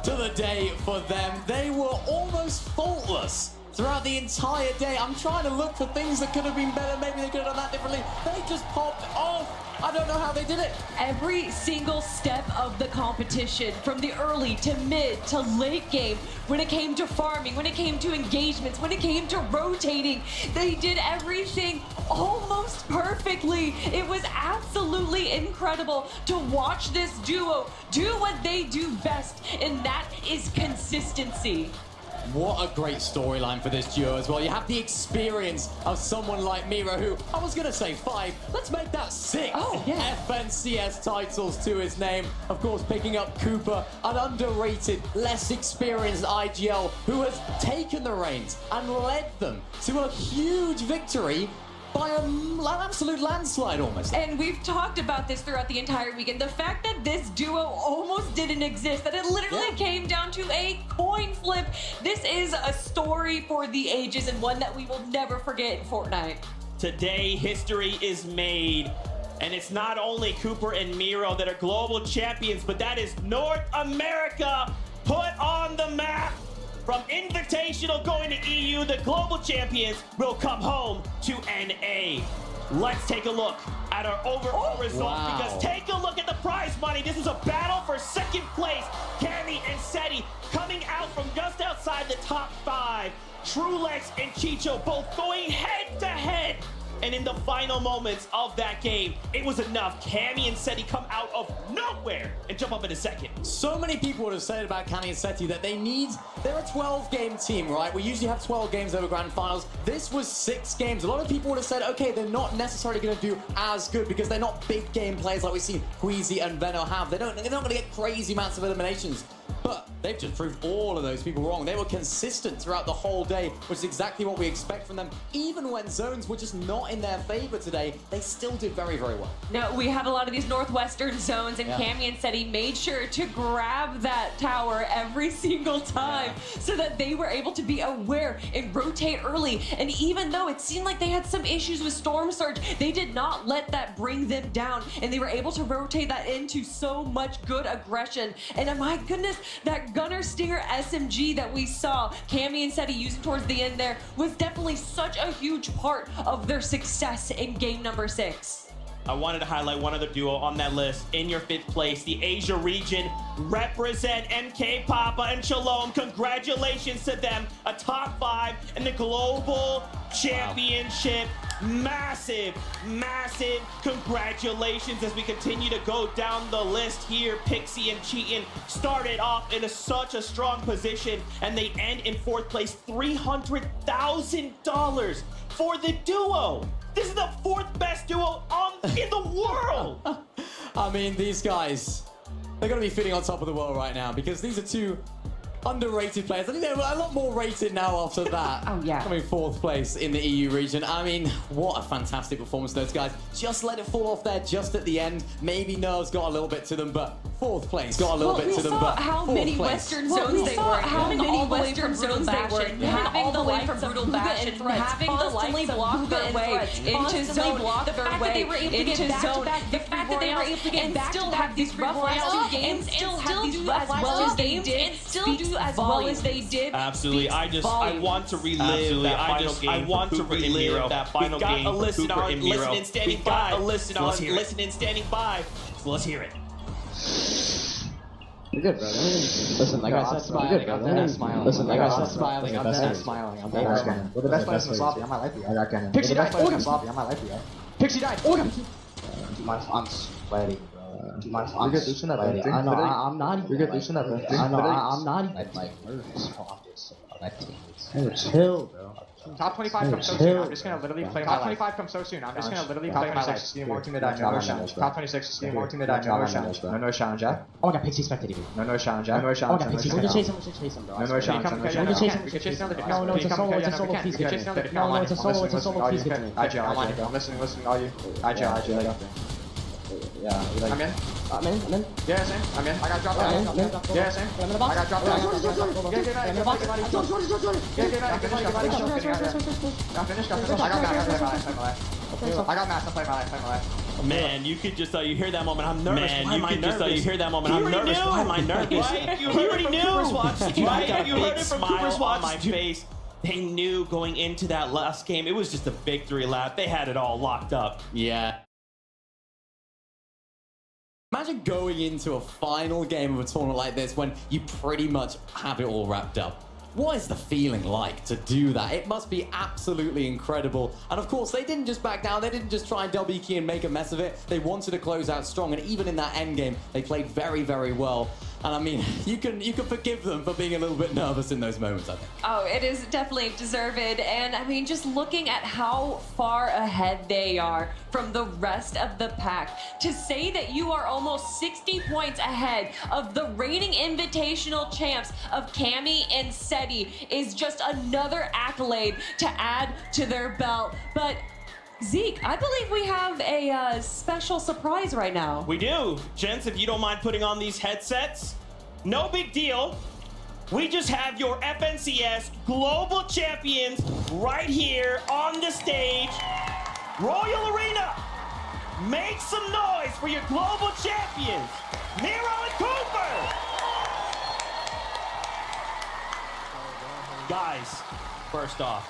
to the day for them. They were almost faultless throughout the entire day. I'm trying to look for things that could have been better. Maybe they could have done that differently. They just popped off. I don't know how they did it. Every single step of the competition, from the early to mid to late game, when it came to farming, when it came to engagements, when it came to rotating, they did everything almost perfectly. It was absolutely incredible to watch this duo do what they do best, and that is consistency. What a great storyline for this duo as well. You have the experience of someone like Miro, who I was going to say 5. Let's make that 6 FNCS titles to his name. Of course, picking up Cooper, an underrated, less experienced IGL who has taken the reins and led them to a huge victory by an absolute landslide almost. And we've talked about this throughout the entire weekend. The fact that this duo almost didn't exist, that it literally came down to a coin flip. This is a story for the ages and one that we will never forget in Fortnite. Today, history is made. And it's not only Cooper and Miro that are global champions, but that is North America put on the map. From Invitational going to EU, the global champions will come home to NA. Let's take a look at our overall results, because take a look at the prize money. This is a battle for second place. Cammy and Seti coming out from just outside the top 5. Trulex and Chicho both going head to head. And in the final moments of that game, it was enough. Cammy and Seti come out of nowhere and jump up in a second. So many people would have said about Cammy and Seti that they're a 12-game team, right? We usually have 12 games over grand finals. This was 6 games. A lot of people would have said, okay, they're not necessarily going to do as good because they're not big game players like we've seen 𝚕𝚐 and Veno have. They're not going to get crazy amounts of eliminations. But they've just proved all of those people wrong. They were consistent throughout the whole day, which is exactly what we expect from them. Even when zones were just not in their favor today, they still did very, very well. No, we had a lot of these Northwestern zones, and Cammy and Seti made sure to grab that tower every single time so that they were able to be aware and rotate early. And even though it seemed like they had some issues with Storm Surge, they did not let that bring them down, and they were able to rotate that into so much good aggression. And my goodness, that Gunner Stinger SMG that we saw Cammy and Seti using towards the end there was definitely such a huge part of their success in game number 6. I wanted to highlight one other duo on that list. In your 5th place, the Asia region represent MK Papa and Shalom. Congratulations to them, a top 5 in the global championship. Massive, massive congratulations as we continue to go down the list here. Pixie and 𝚘𝚘 started off in such a strong position, and they end in 4th place, $300,000 for the duo. This is the 4th best duo in the world. I mean, these guys, they're going to be fitting on top of the world right now, because these are 2 underrated players. I think they're a lot more rated now after that. Coming 4th place in the EU region. I mean, what a fantastic performance those guys. Just let it fall off there just at the end. Maybe nerves got a little bit to them, but 4th place got a little bit to them. But how many Western zones they were in. How many Western zones they were in. Having the likes of Rouga and having the likes of block their way into zone. The fact that they were able to get zone. The fact that they were able to get back to have these rough last 2 games and still have these rough last 2 games and still do as well as they did. Absolutely. I want to relive that final game. I want to relive that final game. We've got a listen on, listen and standing by. Listen on, listen and standing by. So let's hear it. You're good, brother. Listen, like I said, smiling. I'm dead smiling. Listen, like I said, smiling. I'm dead smiling. I'm dead smiling. We're the best players in Sloppy. I might like you. I got cannon. Pixie died. Sloppy. I might like you. Pixie died. I'm sweaty. I'm sweaty. I know. I'm not even. You're good. I know. I'm not even. Like, chill, bro. Top 25 comes so soon. I'm just gonna literally play my life. Top 25 comes so soon. I'm just gonna literally play my life. Steam more team to die. No challenge. Top 26. Steam more team to die. No challenge. No challenge. Oh my god, Pixie spectated me. No challenge. No challenge. Oh my god, Pixie. We can chase him. We should chase him, bro. No challenge. We can chase him. We can chase him. No, it's a solo. It's a solo. Please get me. No, it's a solo. It's a solo. Please get me. I'm listening. All you. I got there. Yeah. I'm in. I'm in. Yeah, same. I'm in. I got dropped down. Yeah, same. I got dropped down. Get back. Get back. Finish. I got mass. I'm playing my life. Man, you could just you hear that moment. I'm nervous. Man, you could just you hear that moment. I'm nervous. Why am I nervous? Right? You already knew. Right? You heard it from Cooper's Watch. On my face. They knew going into that last game, it was just a victory lap. They had it all locked up. Yeah. Imagine going into a final game of a tournament like this when you pretty much have it all wrapped up. What is the feeling like to do that? It must be absolutely incredible. And of course, they didn't just back down. They didn't just try and double key and make a mess of it. They wanted to close out strong. And even in that end game, they played very, very well. And I mean, you can forgive them for being a little bit nervous in those moments, I think. Oh, it is definitely deserved. And I mean, just looking at how far ahead they are from the rest of the pack, to say that you are almost 60 points ahead of the reigning invitational champs of Cammy and 𝚬𝚠 is just another accolade to add to their belt. But Zeke, I believe we have a special surprise right now. We do. Gents, if you don't mind putting on these headsets, no big deal. We just have your FNCS Global Champions right here on the stage. Royal Arena, make some noise for your Global Champions, 𝚘𝚘 and Cooper. Guys, first off,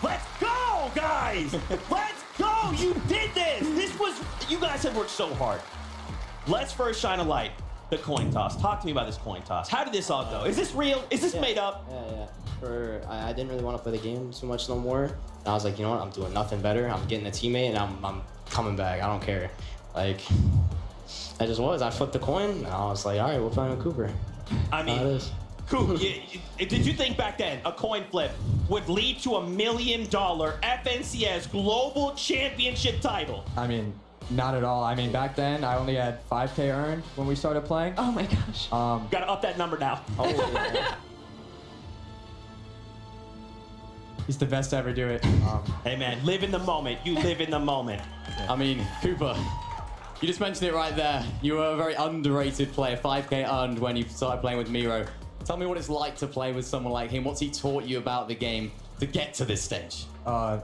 let's go, guys! Let's go! You did this! You guys have worked so hard. Let's first shine a light. The coin toss. Talk to me about this coin toss. How did this all go? Is this real? Is this made up? Yeah. I didn't really want to play the game too much no more. And I was like, you know what? I'm doing nothing better. I'm getting a teammate, and I'm coming back. I don't care. Like, I just was. I flipped the coin, and I was like, all right, we're playing with Cooper. I mean, Coop, did you think back then a coin flip would lead to $1 million FNCS Global Championship title? I mean, not at all. I mean, back then, I only had 5K earned when we started playing. Oh my gosh. Gotta up that number now. Oh, yeah. He's the best to ever do it. Hey man, live in the moment. You live in the moment. I mean, Cooper, you just mentioned it right there. You were a very underrated player, 5K earned when you started playing with Miro. Tell me what it's like to play with someone like him. What's he taught you about the game to get to this stage?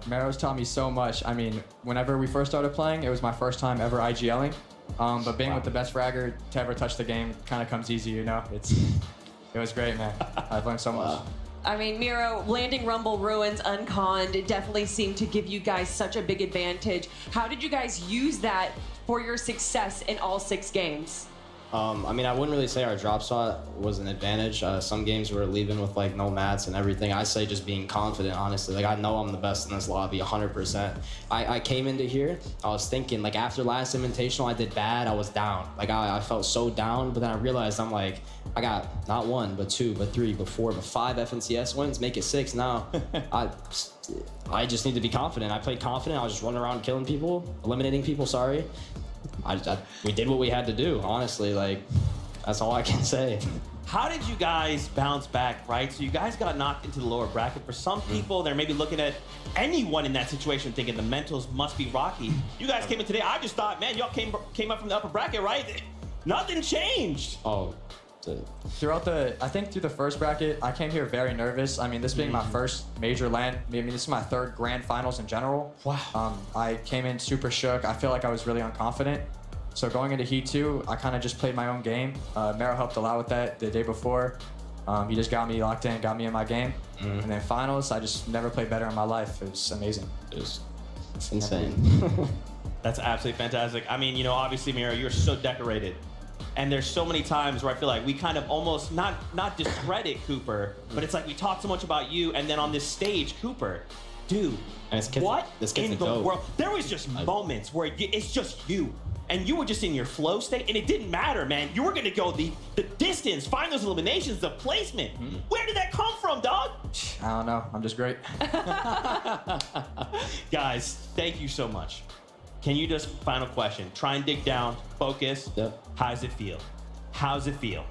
Mero's taught me so much. I mean, whenever we first started playing, it was my first time ever IGLing. But being with the best fragger to ever touch the game kind of comes easy, you know? It was great, man. I've learned so much. I mean, Miro, landing Rumble Ruins unconned, it definitely seemed to give you guys such a big advantage. How did you guys use that for your success in all 6 games? I mean, I wouldn't really say our drop shot was an advantage. Some games we were leaving with like no mats and everything. I say just being confident, honestly. Like, I know I'm the best in this lobby, 100%. I came into here, I was thinking, like, after last Invitational, I did bad, I was down. Like, I felt so down, but then I realized I'm like, I got not 1, but 2, but 3, but 4, but 5 FNCS wins, make it 6 now. I just need to be confident. I played confident, I was just running around killing people, eliminating people, sorry. We did what we had to do, honestly. Like, that's all I can say. How did you guys bounce back, right? So you guys got knocked into the lower bracket. For some people, they're maybe looking at anyone in that situation thinking the mentals must be rocky. You guys came in today, I just thought, man, y'all came up from the upper bracket, right? Nothing changed. Oh. I think through the first bracket, I came here very nervous. I mean, this being my first major LAN, I mean, this is my 3rd grand finals in general. Wow. I came in super shook. I feel like I was really unconfident. So going into Heat 2, I kind of just played my own game. Mero helped a lot with that the day before. He just got me locked in, got me in my game. And then finals, I just never played better in my life. It was amazing. It's insane. That's absolutely fantastic. I mean, you know, obviously, Mero, you're so decorated. And there's so many times where I feel like we kind of almost not discredit Cooper, but it's like we talk so much about you, and then on this stage, Cooper, dude, what in the world? There was just moments where it's just you, and you were just in your flow state, and it didn't matter, man. You were gonna go the distance, find those eliminations, the placement. Where did that come from, dog? I don't know. I'm just great. Guys, thank you so much. Can you just, final question, try and dig down, focus. Yep. How does it feel? How's it feel?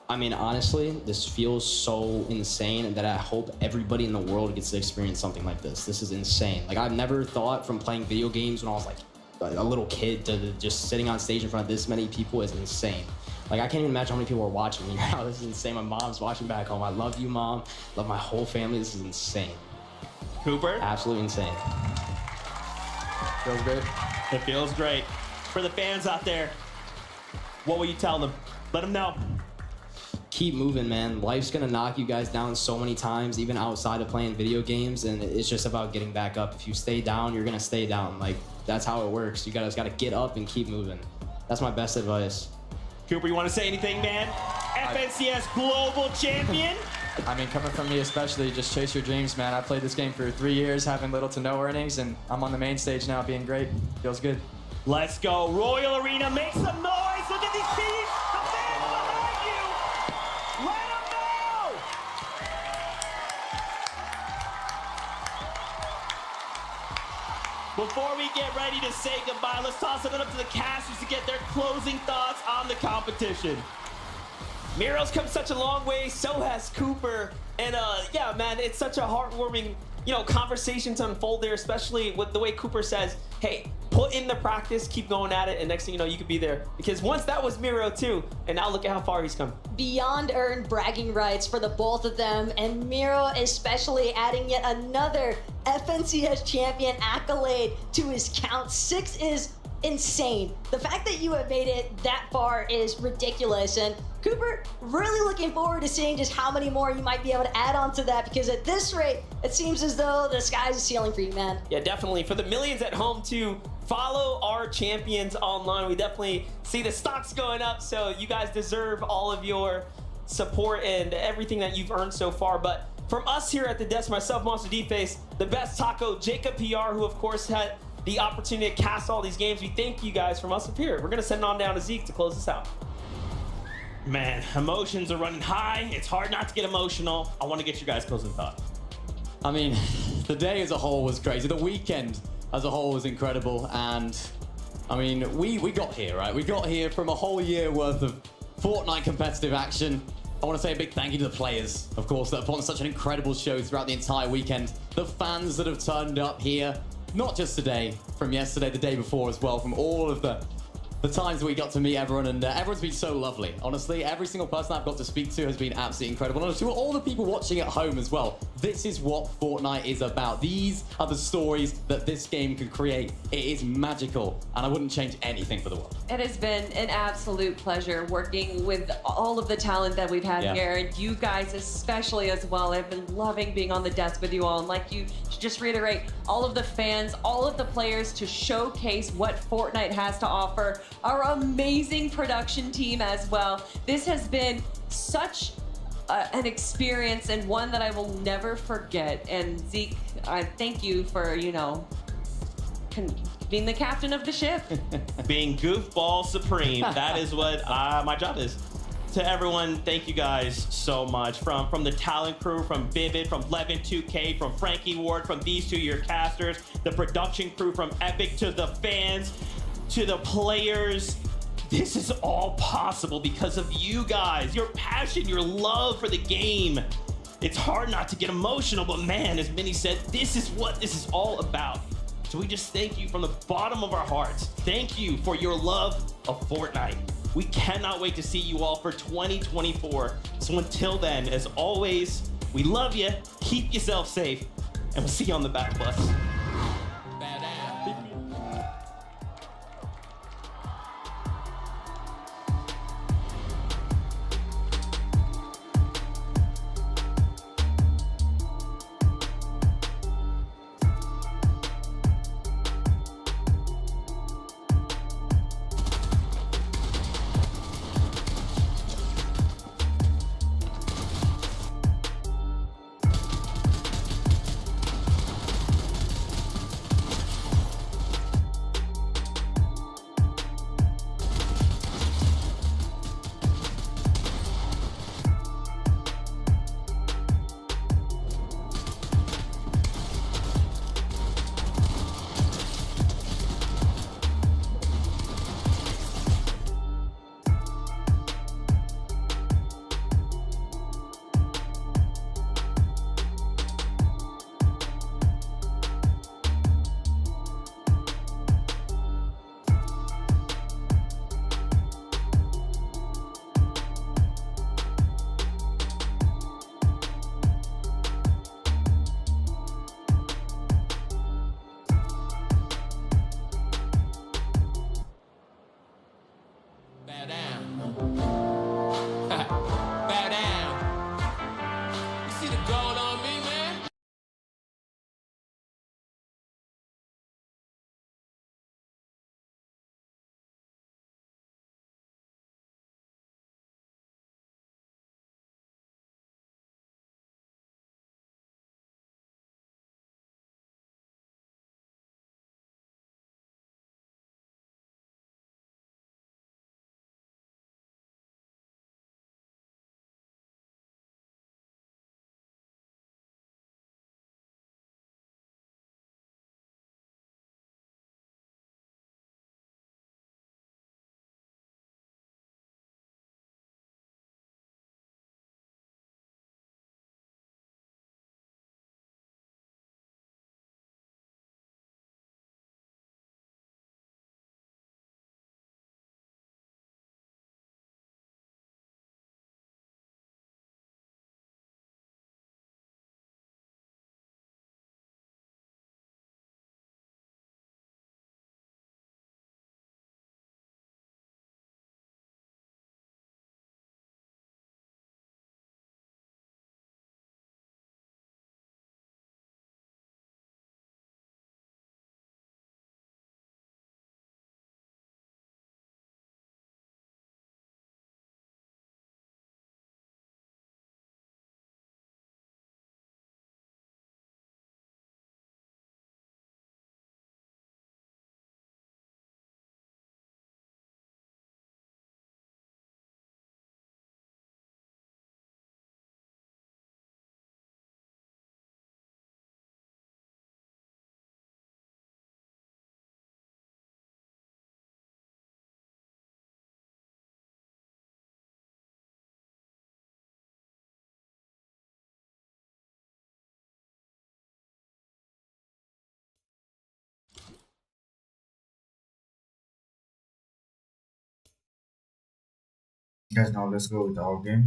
I mean, honestly, this feels so insane that I hope everybody in the world gets to experience something like this. This is insane. Like, I've never thought from playing video games when I was like a little kid to just sitting on stage in front of this many people is insane. Like, I can't even imagine how many people are watching me now. This is insane. My mom's watching back home. I love you, Mom. Love my whole family. This is insane. Cooper? Absolutely insane. Feels great. It feels great. For the fans out there, what will you tell them? Let them know. Keep moving, man. Life's gonna knock you guys down so many times, even outside of playing video games, and it's just about getting back up. If you stay down, you're gonna stay down. Like, that's how it works. You guys gotta get up and keep moving. That's my best advice. Cooper, you want to say anything, man? FNCS Global Champion? I mean, coming from me especially, just chase your dreams, man. I played this game for 3 years, having little to no earnings, and I'm on the main stage now, being great. Feels good. Let's go. Royal Arena, make some noise. Look at these teams. The fans behind you. Let them know. Before we get ready to say goodbye, let's toss it up to the casters to get their closing thoughts on the competition. Miro's come such a long way, so has Cooper. And yeah, man, it's such a heartwarming, conversation to unfold there, especially with the way Cooper says, hey, put in the practice, keep going at it, and next thing you know, you could be there. Because once that was Miro too, and now look at how far he's come. Beyond earned bragging rights for the both of them, and Miro especially adding yet another FNCS champion accolade to his count. 6 is insane. The fact that you have made it that far is ridiculous, and Cooper, really looking forward to seeing just how many more you might be able to add on to that, because at this rate, it seems as though the sky's the ceiling for you, man. Yeah, definitely. For the millions at home to follow our champions online, we definitely see the stocks going up, so you guys deserve all of your support and everything that you've earned so far. But from us here at the desk, myself, Monster D-Face, the best taco, Jacob PR, who of course had the opportunity to cast all these games, we thank you guys from us up here. We're gonna send on down to Zeke to close this out. Man, emotions are running high. It's hard not to get emotional. I want to get you guys closing thoughts. I mean, the day as a whole was crazy. The weekend as a whole was incredible. And I mean, we got here, right? We got here from a whole year worth of Fortnite competitive action. I want to say a big thank you to the players, of course, that have put on such an incredible show throughout the entire weekend. The fans that have turned up here, not just today, from yesterday, the day before as well, from all of the times that we got to meet everyone, and everyone's been so lovely. Honestly, every single person I've got to speak to has been absolutely incredible. And to all the people watching at home as well, this is what Fortnite is about. These are the stories that this game can create. It is magical, and I wouldn't change anything for the world. It has been an absolute pleasure working with all of the talent that we've had here, and you guys especially as well. I've been loving being on the desk with you all, and like you just reiterate, all of the fans, all of the players to showcase what Fortnite has to offer. Our amazing production team as well. This has been such an experience, and one that I will never forget. And Zeke, I thank you for, being the captain of the ship. Being goofball supreme. That is what my job is. To everyone, thank you guys so much. From the talent crew, from Vivid, from Levin2K, from Frankie Ward, from these 2 year casters, the production crew from Epic, to the fans, to the players. This is all possible because of you guys, your passion, your love for the game. It's hard not to get emotional, but man, as Minnie said, this is what this is all about. So we just thank you from the bottom of our hearts. Thank you for your love of Fortnite. We cannot wait to see you all for 2024. So until then, as always, we love you, keep yourself safe, and we'll see you on the back bus. down. Bow down. You see the gold on me, man? Guys, now let's go with our game.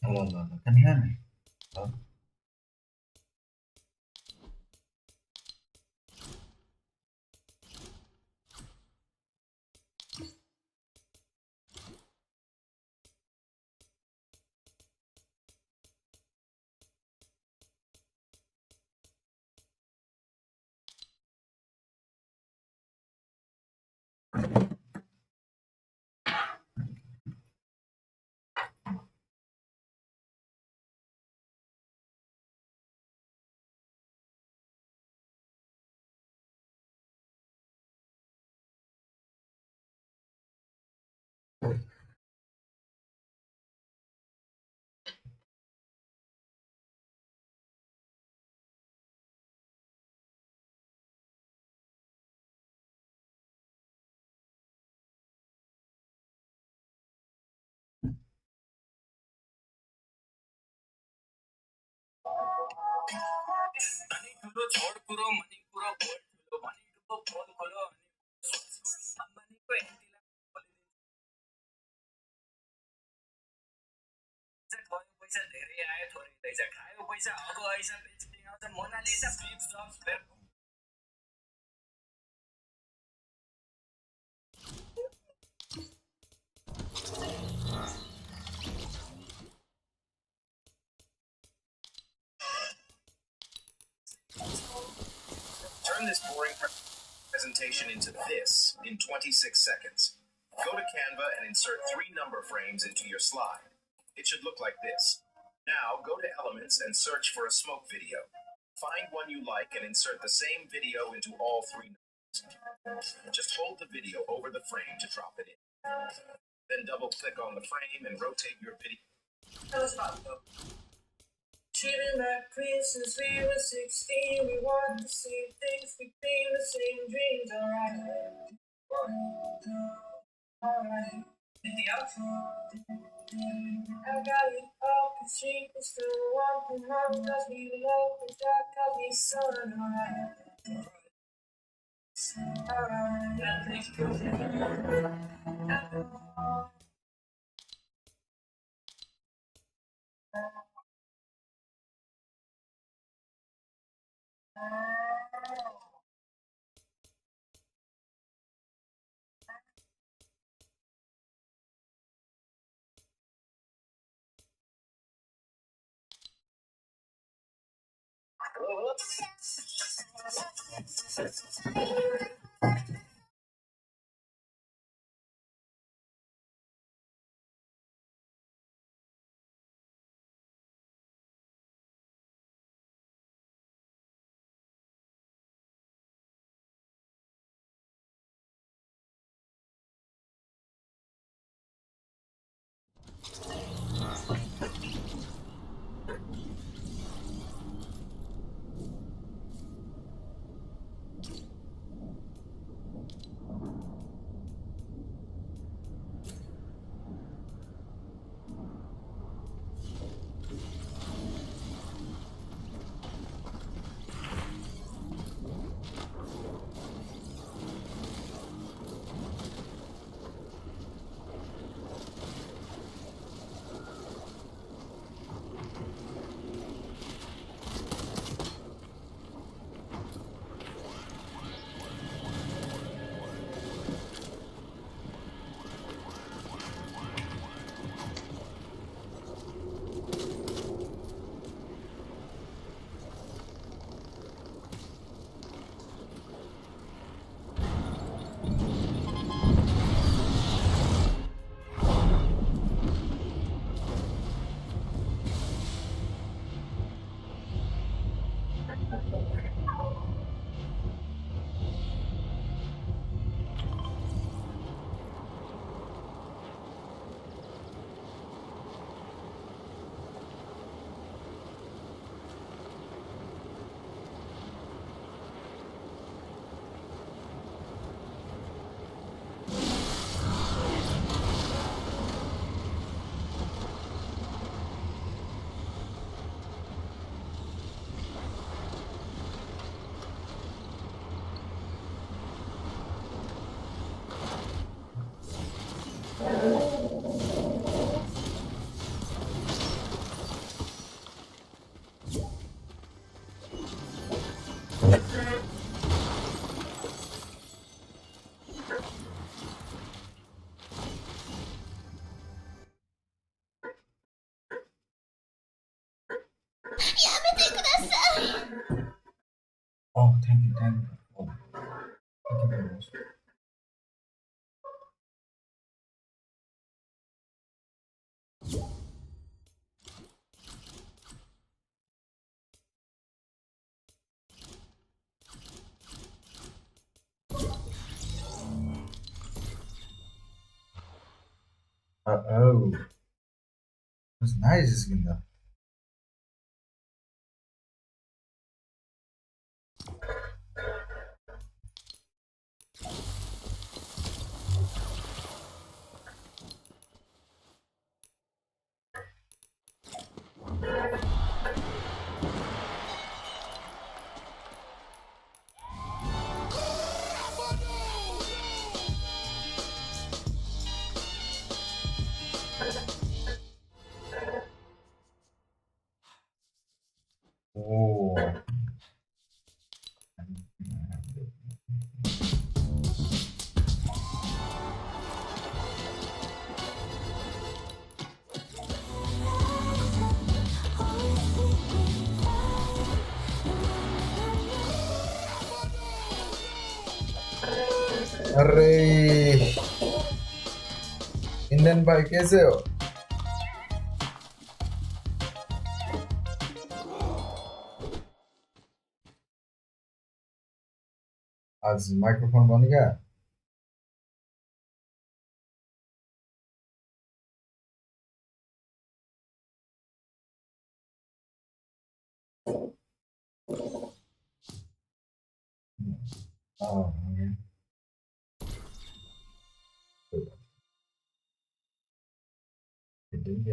Allah Allah, kan aneh. Turn this boring presentation into this in 26 seconds. Go to Canva and insert 3 number frames into your slide. It should look like this. Now go to Elements and search for a smoke video. Find one you like and insert the same video into all 3 numbers. Just hold the video over the frame to drop it in. Then double click on the frame and rotate your video. Tell us about it. She been like Chris since we were 16. We want the same things, we dream the same dreams. Alright. Alright. Anything else? I got it all, cause she can still walk and mom does me love, and that got me son. Alright. Oh, thank you. Oh, thank you very much. Oh, was nice skin though. अरे Indian भाई कैसे हो? आज microphone बन गया।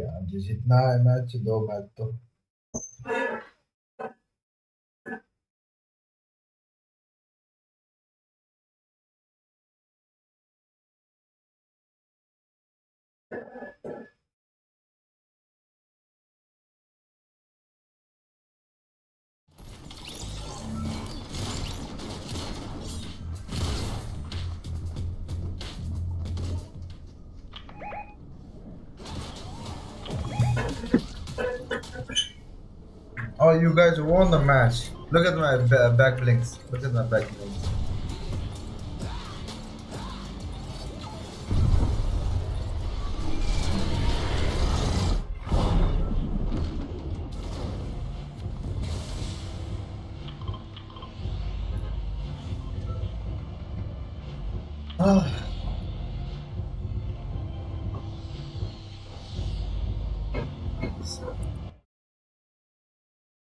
आज जितना है मैच 2 मैच तो Oh, you guys won the match. Look at my backlinks. Look at my backlinks.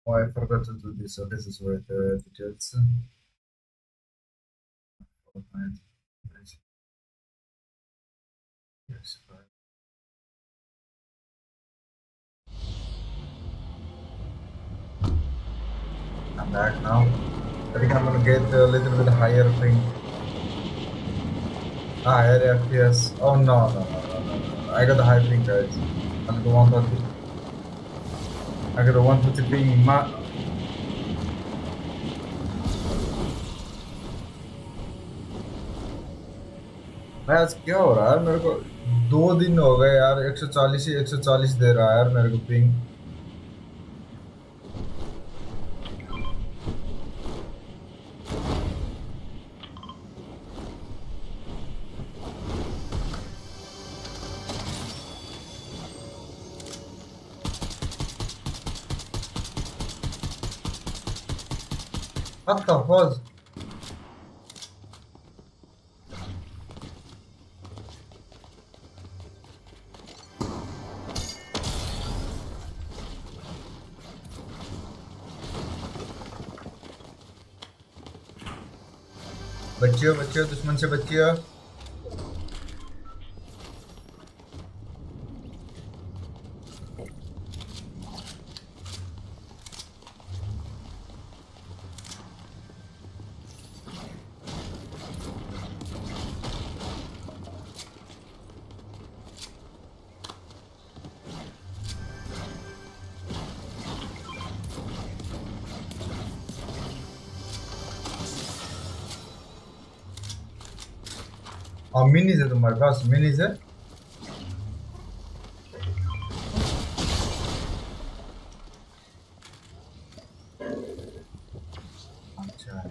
Oh, I forgot to do this. So this is where the details. Fortnite. Yes, I'm back now. I think I'm gonna get a little bit higher thing. Higher FPS. Oh no. I got the high ping, guys. I got the 130. I got the 150 ping. Match क्या हो रहा है? मेरे को 2 दिन हो गए यार, 140 ही 140 दे रहा है यार मेरे को पिंग। What the fuck? बच्चियों दुश्मन से बच्चियों। और मिनीज है तुम्हारे पास? मिनीज है? अच्छा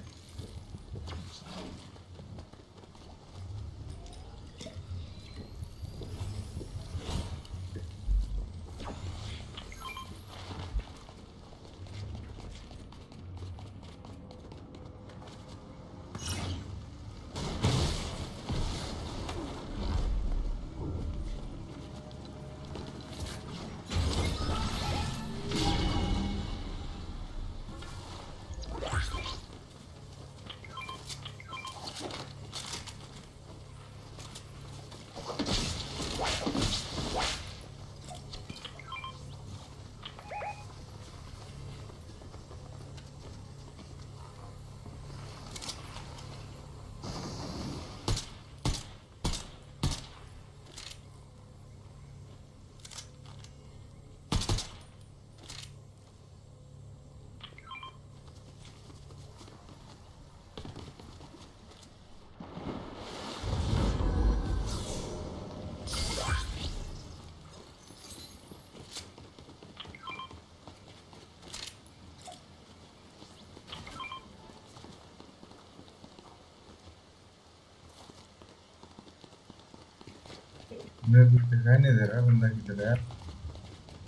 मेरे को दिखाई नहीं दे रहा है बंदा किधर है।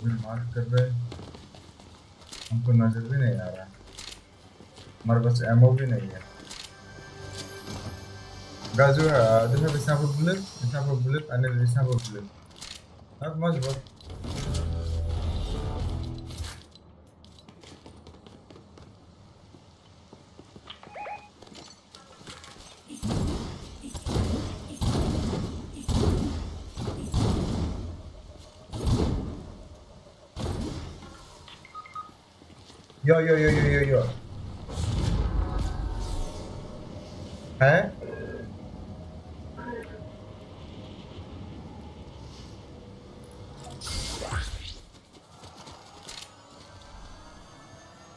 कोई मार्क कर रहा है, हमको नजर भी नहीं आ रहा। हमारे पास एमओ भी नहीं है। Guys, do you have a sniper bullet? A sniper bullet? I need a sniper bullet. Not much, but. Yo. है?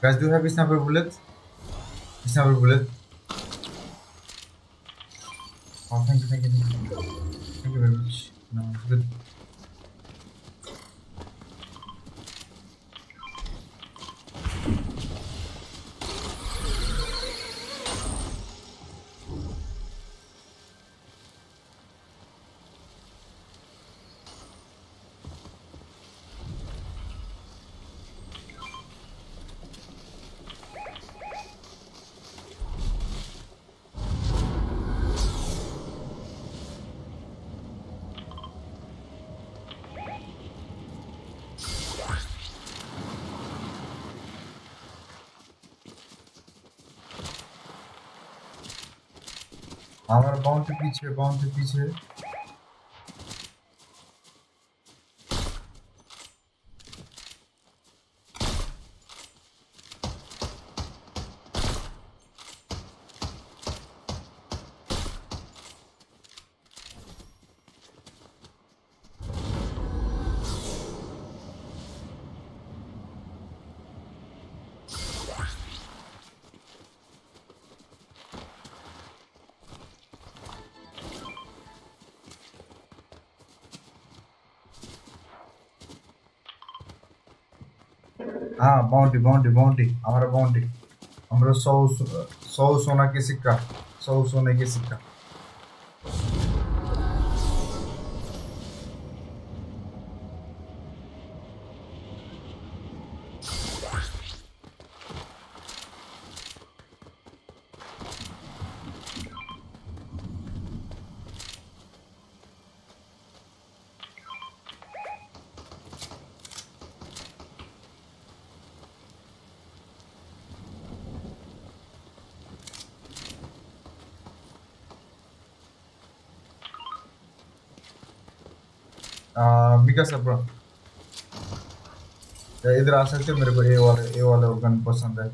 Guys, do you have a sniper bullet? A sniper bullet. Oh, thank you. Thank you very much. No, it's good. हमारा bound के पीछे हाँ bounty हमारा bounty हमारा 100 सोना के सिक्का 100 सोने के सिक्का विकास ब्रो इधर आ सकते हो मेरे को ए वाले गन पसंद है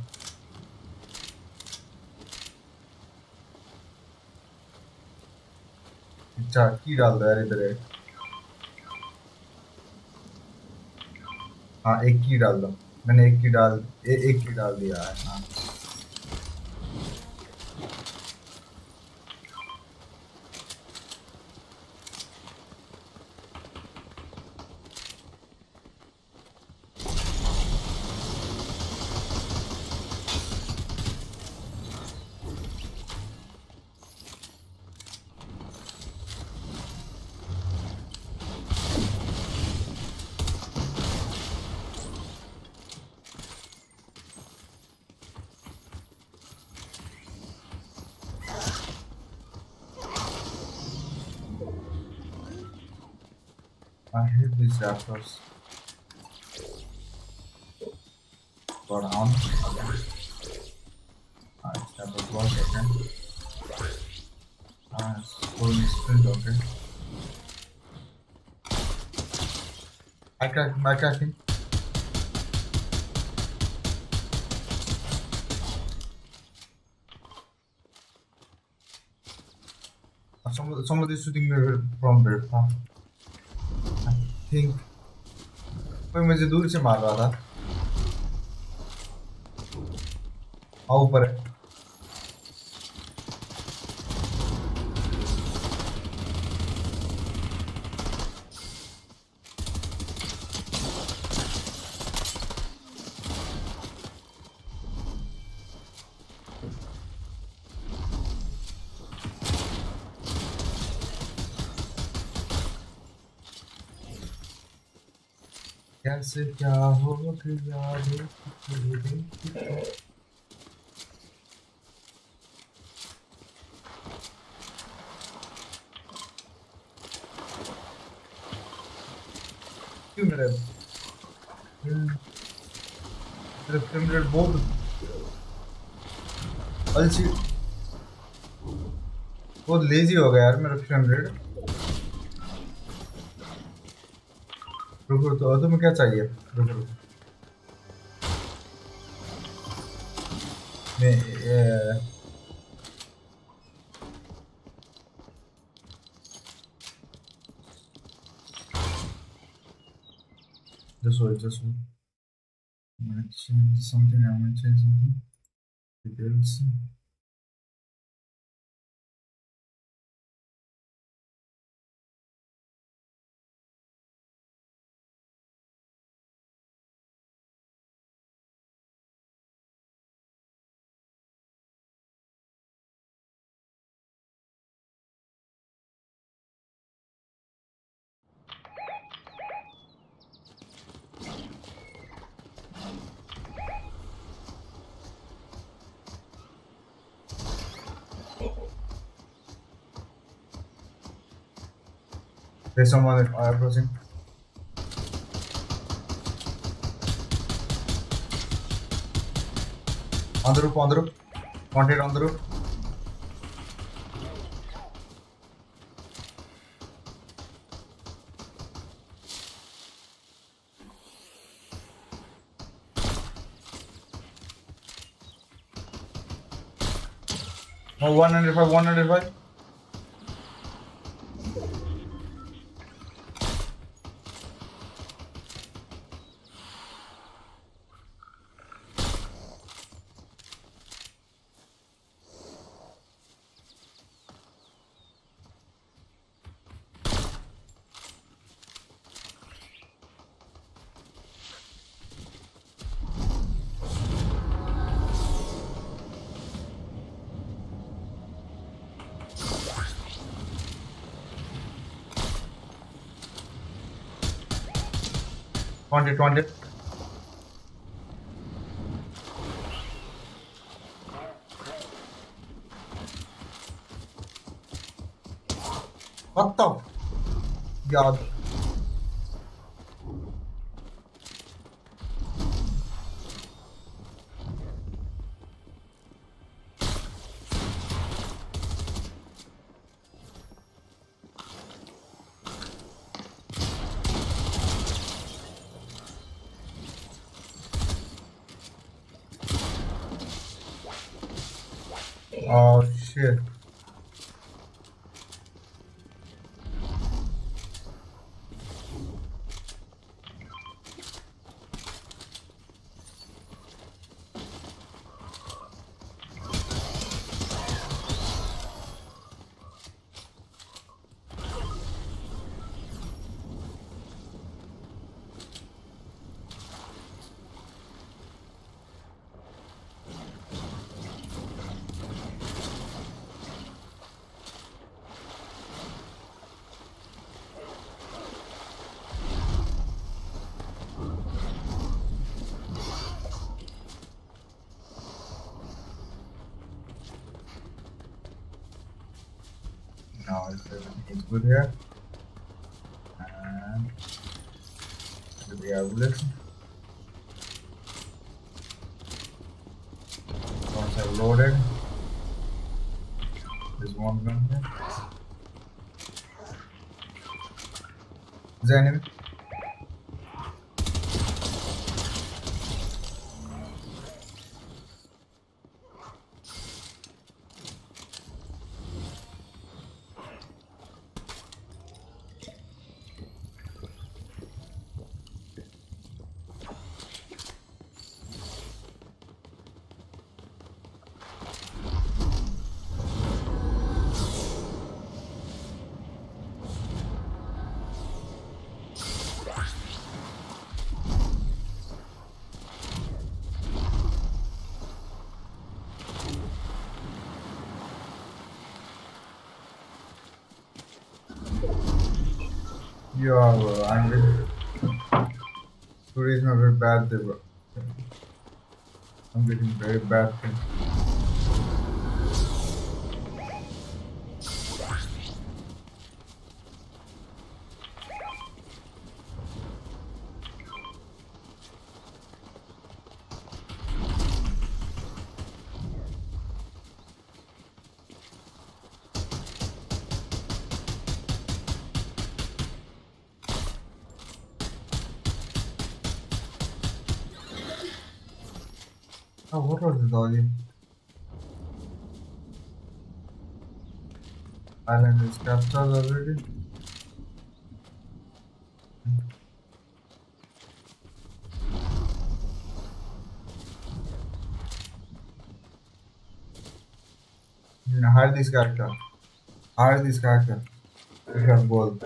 अच्छा की डाल दो यार इधर हाँ एक की डाल दो मैंने एक की डाल दिया है हाँ I hate these raptors. Go down. Okay. Step up block. Okay. Full sprint. Okay. I cracked him. Somebody shooting me from very far. कोई मुझे दूर से मार रहा था ऊपर है कैसे क्या हो गया क्यों मेरा फ्रेम रेट बहुत अलसी बहुत लेजी हो गया यार मेरा फ्रेम रेट। रुको तो तुम्हें क्या चाहिए? रुको रुको मैं just wait, just wait. I'm gonna change something. Details. There's someone at fire crossing. On the roof, wanted on the roof. Oh, 105. Wanted. What the? God. Oh shit. Now everything is good here. And we are bullets. Once I've loaded, there's one gun here. Is there enemy? You are angry. Today is not very bad day, bro. I'm getting very bad things. Oh, what was the volume? Island is captured already. Hire this character. Hire this character. We have gold.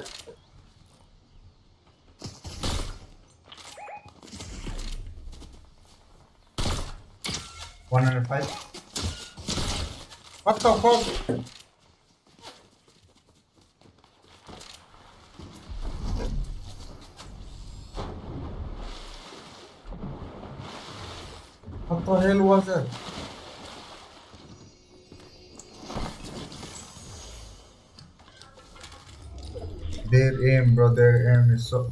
$105. What the fuck? What the hell was that? Their aim, bro, their aim is so...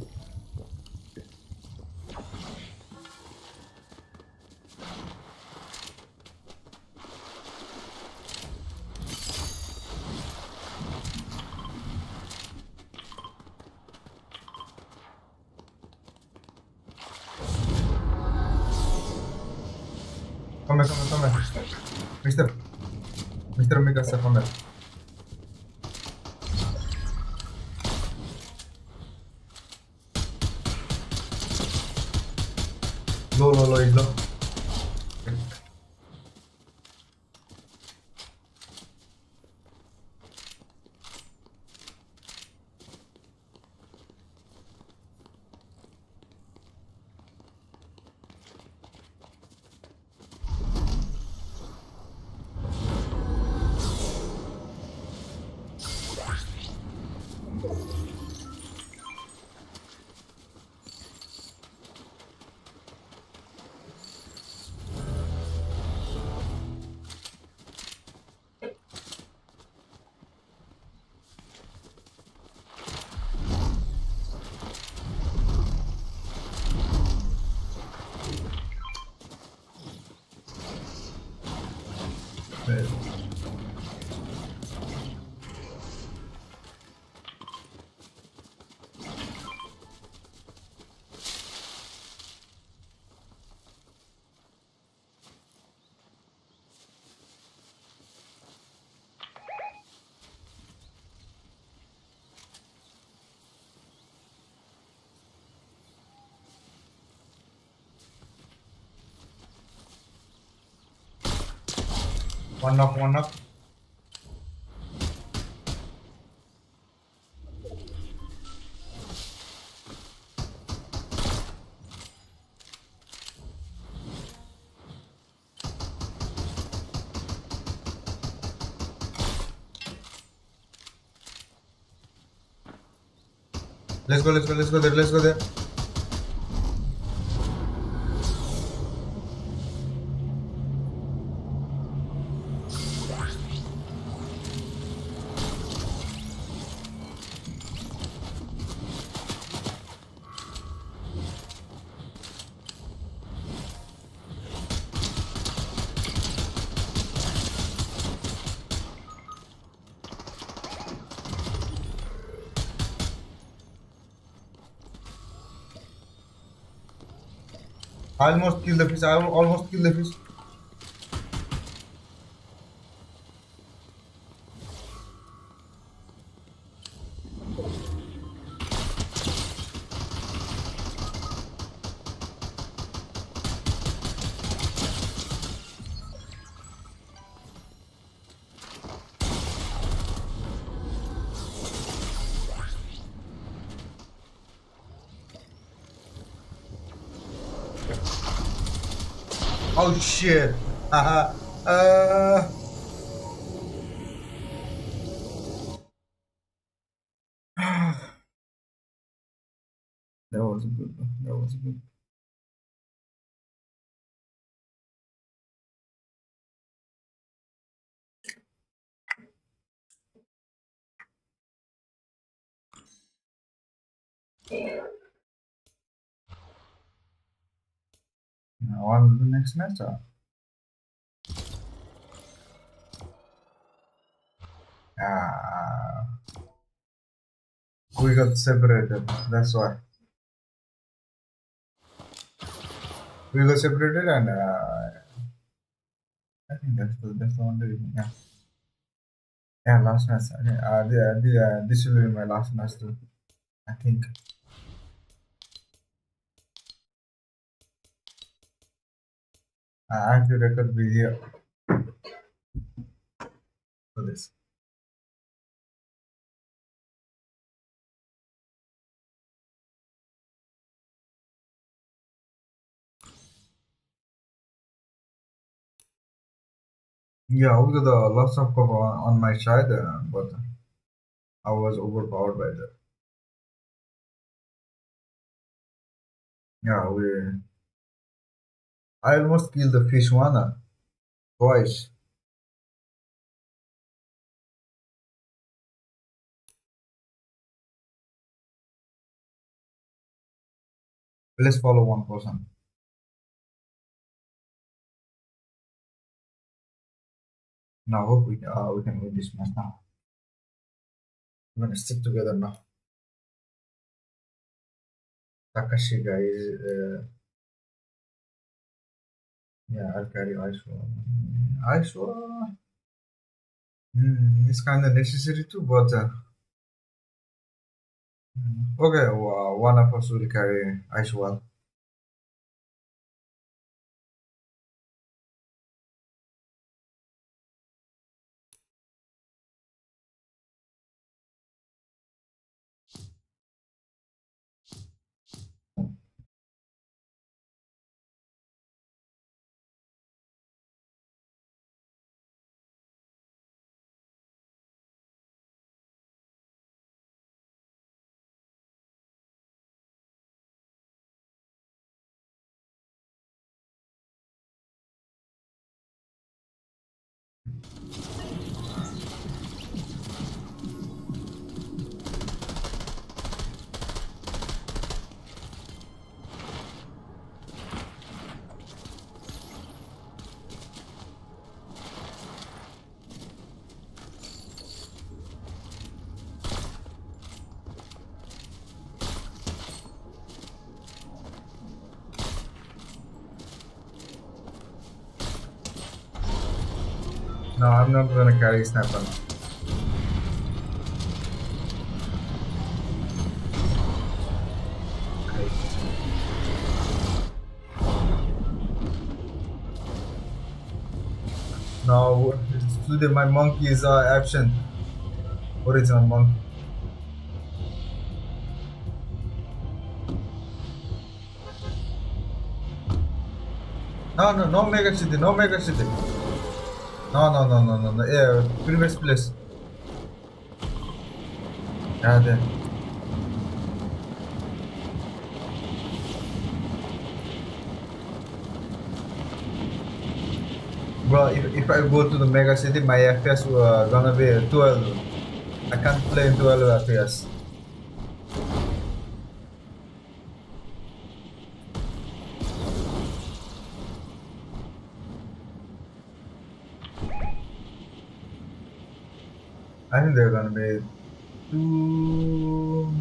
Come here. Mr. Mikasa, come here. Low, he's low. One knock. Let's go there. I almost killed the fish. Oh shit. That was good. On the next match. We got separated. That's why. We got separated, and I think that's the only reason. Yeah. Yeah, last match. This will be my last match too. I think. I have to record video for this. Yeah, we got lots of cover on my side, but I was overpowered by that. Yeah, I almost killed the fish one twice. Let's follow one person. Now hope we can win this match now. I'm gonna stick together now. Takashi guys, yeah, I'll carry Aishwa. It's kind of necessary too, but okay, one of us will carry Aishwa. No, I'm not gonna carry sniper. No, today my monkey is absent. Original monkey. No mega city, no mega city. No. Yeah, previous place. Yeah, there. Bro, if I go to the mega city, my FPS gonna be 12. I can't play in 12 FPS. I think they're gonna be 2.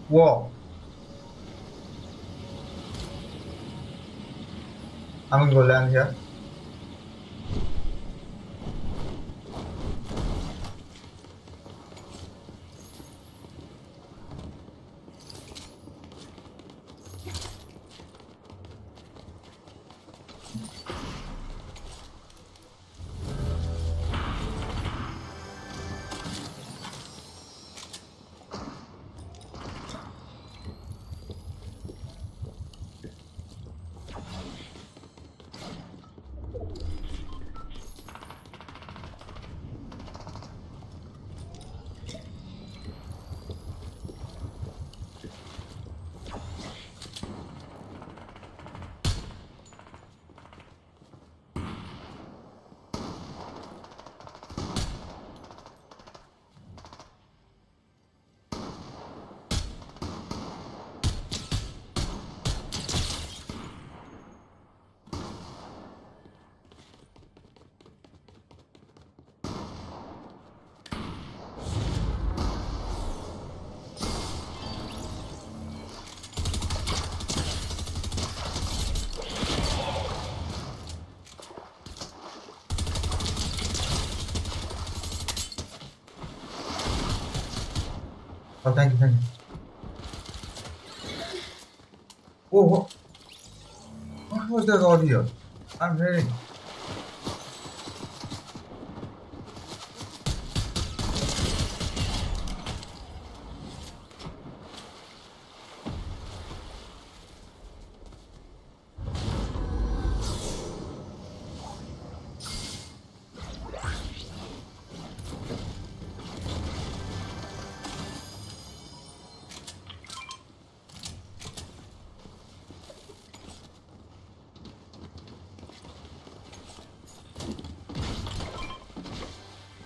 Whoa! I'm gonna go land here. Oh, thank you, thank you. Oh, what was that audio? I'm hearing.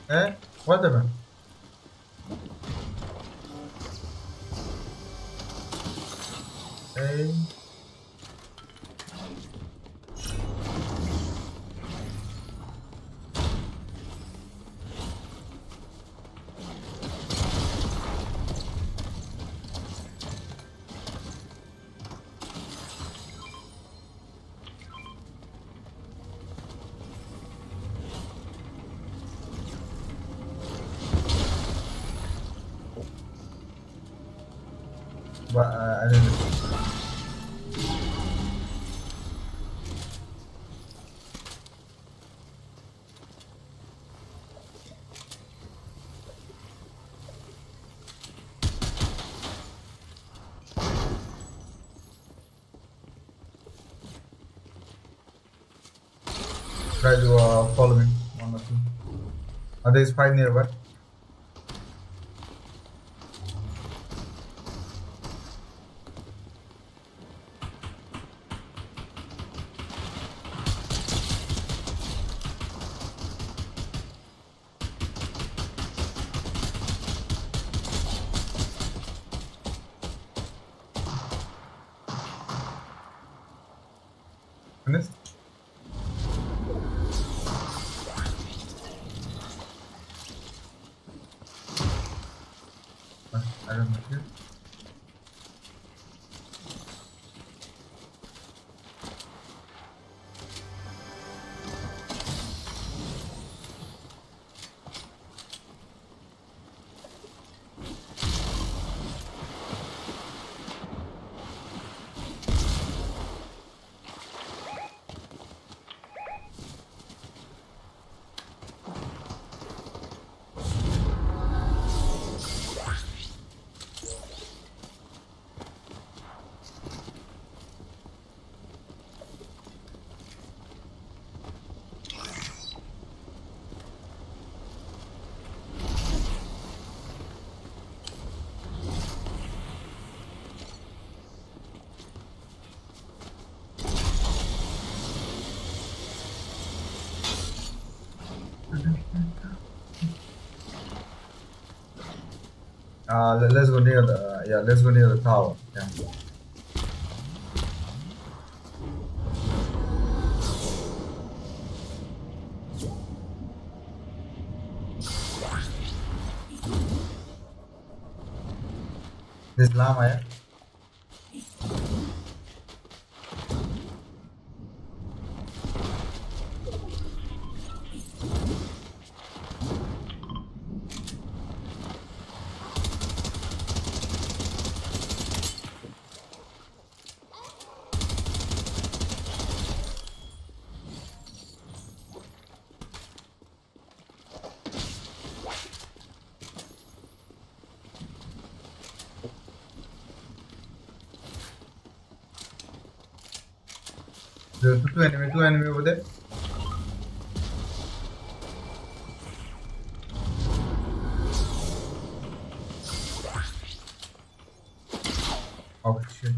Eh? What the man? Hey. But I don't know. Try to follow me. One or two. Are they spy nearby? Finished? I don't know here. Let's go near the let's go near the tower. Yeah. This llama, yeah. There's two enemy over there. Oh shit.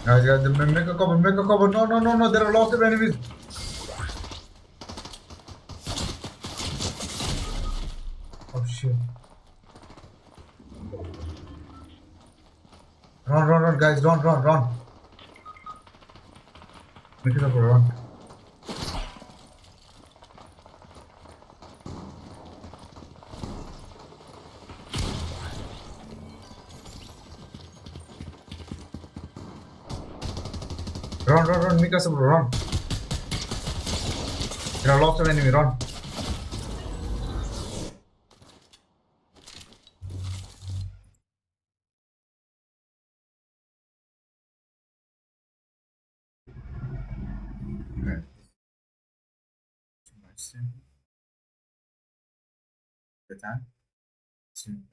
Guys, make a cover, make a cover. No, no, no, no. There are lots of enemies. Oh shit. Run, run, run, guys. Run, run, run. Make a cover, run. Run, run, run, Mika Sabro, run. There are lots of enemy, run. Okay. Too much sim. The time? Sim.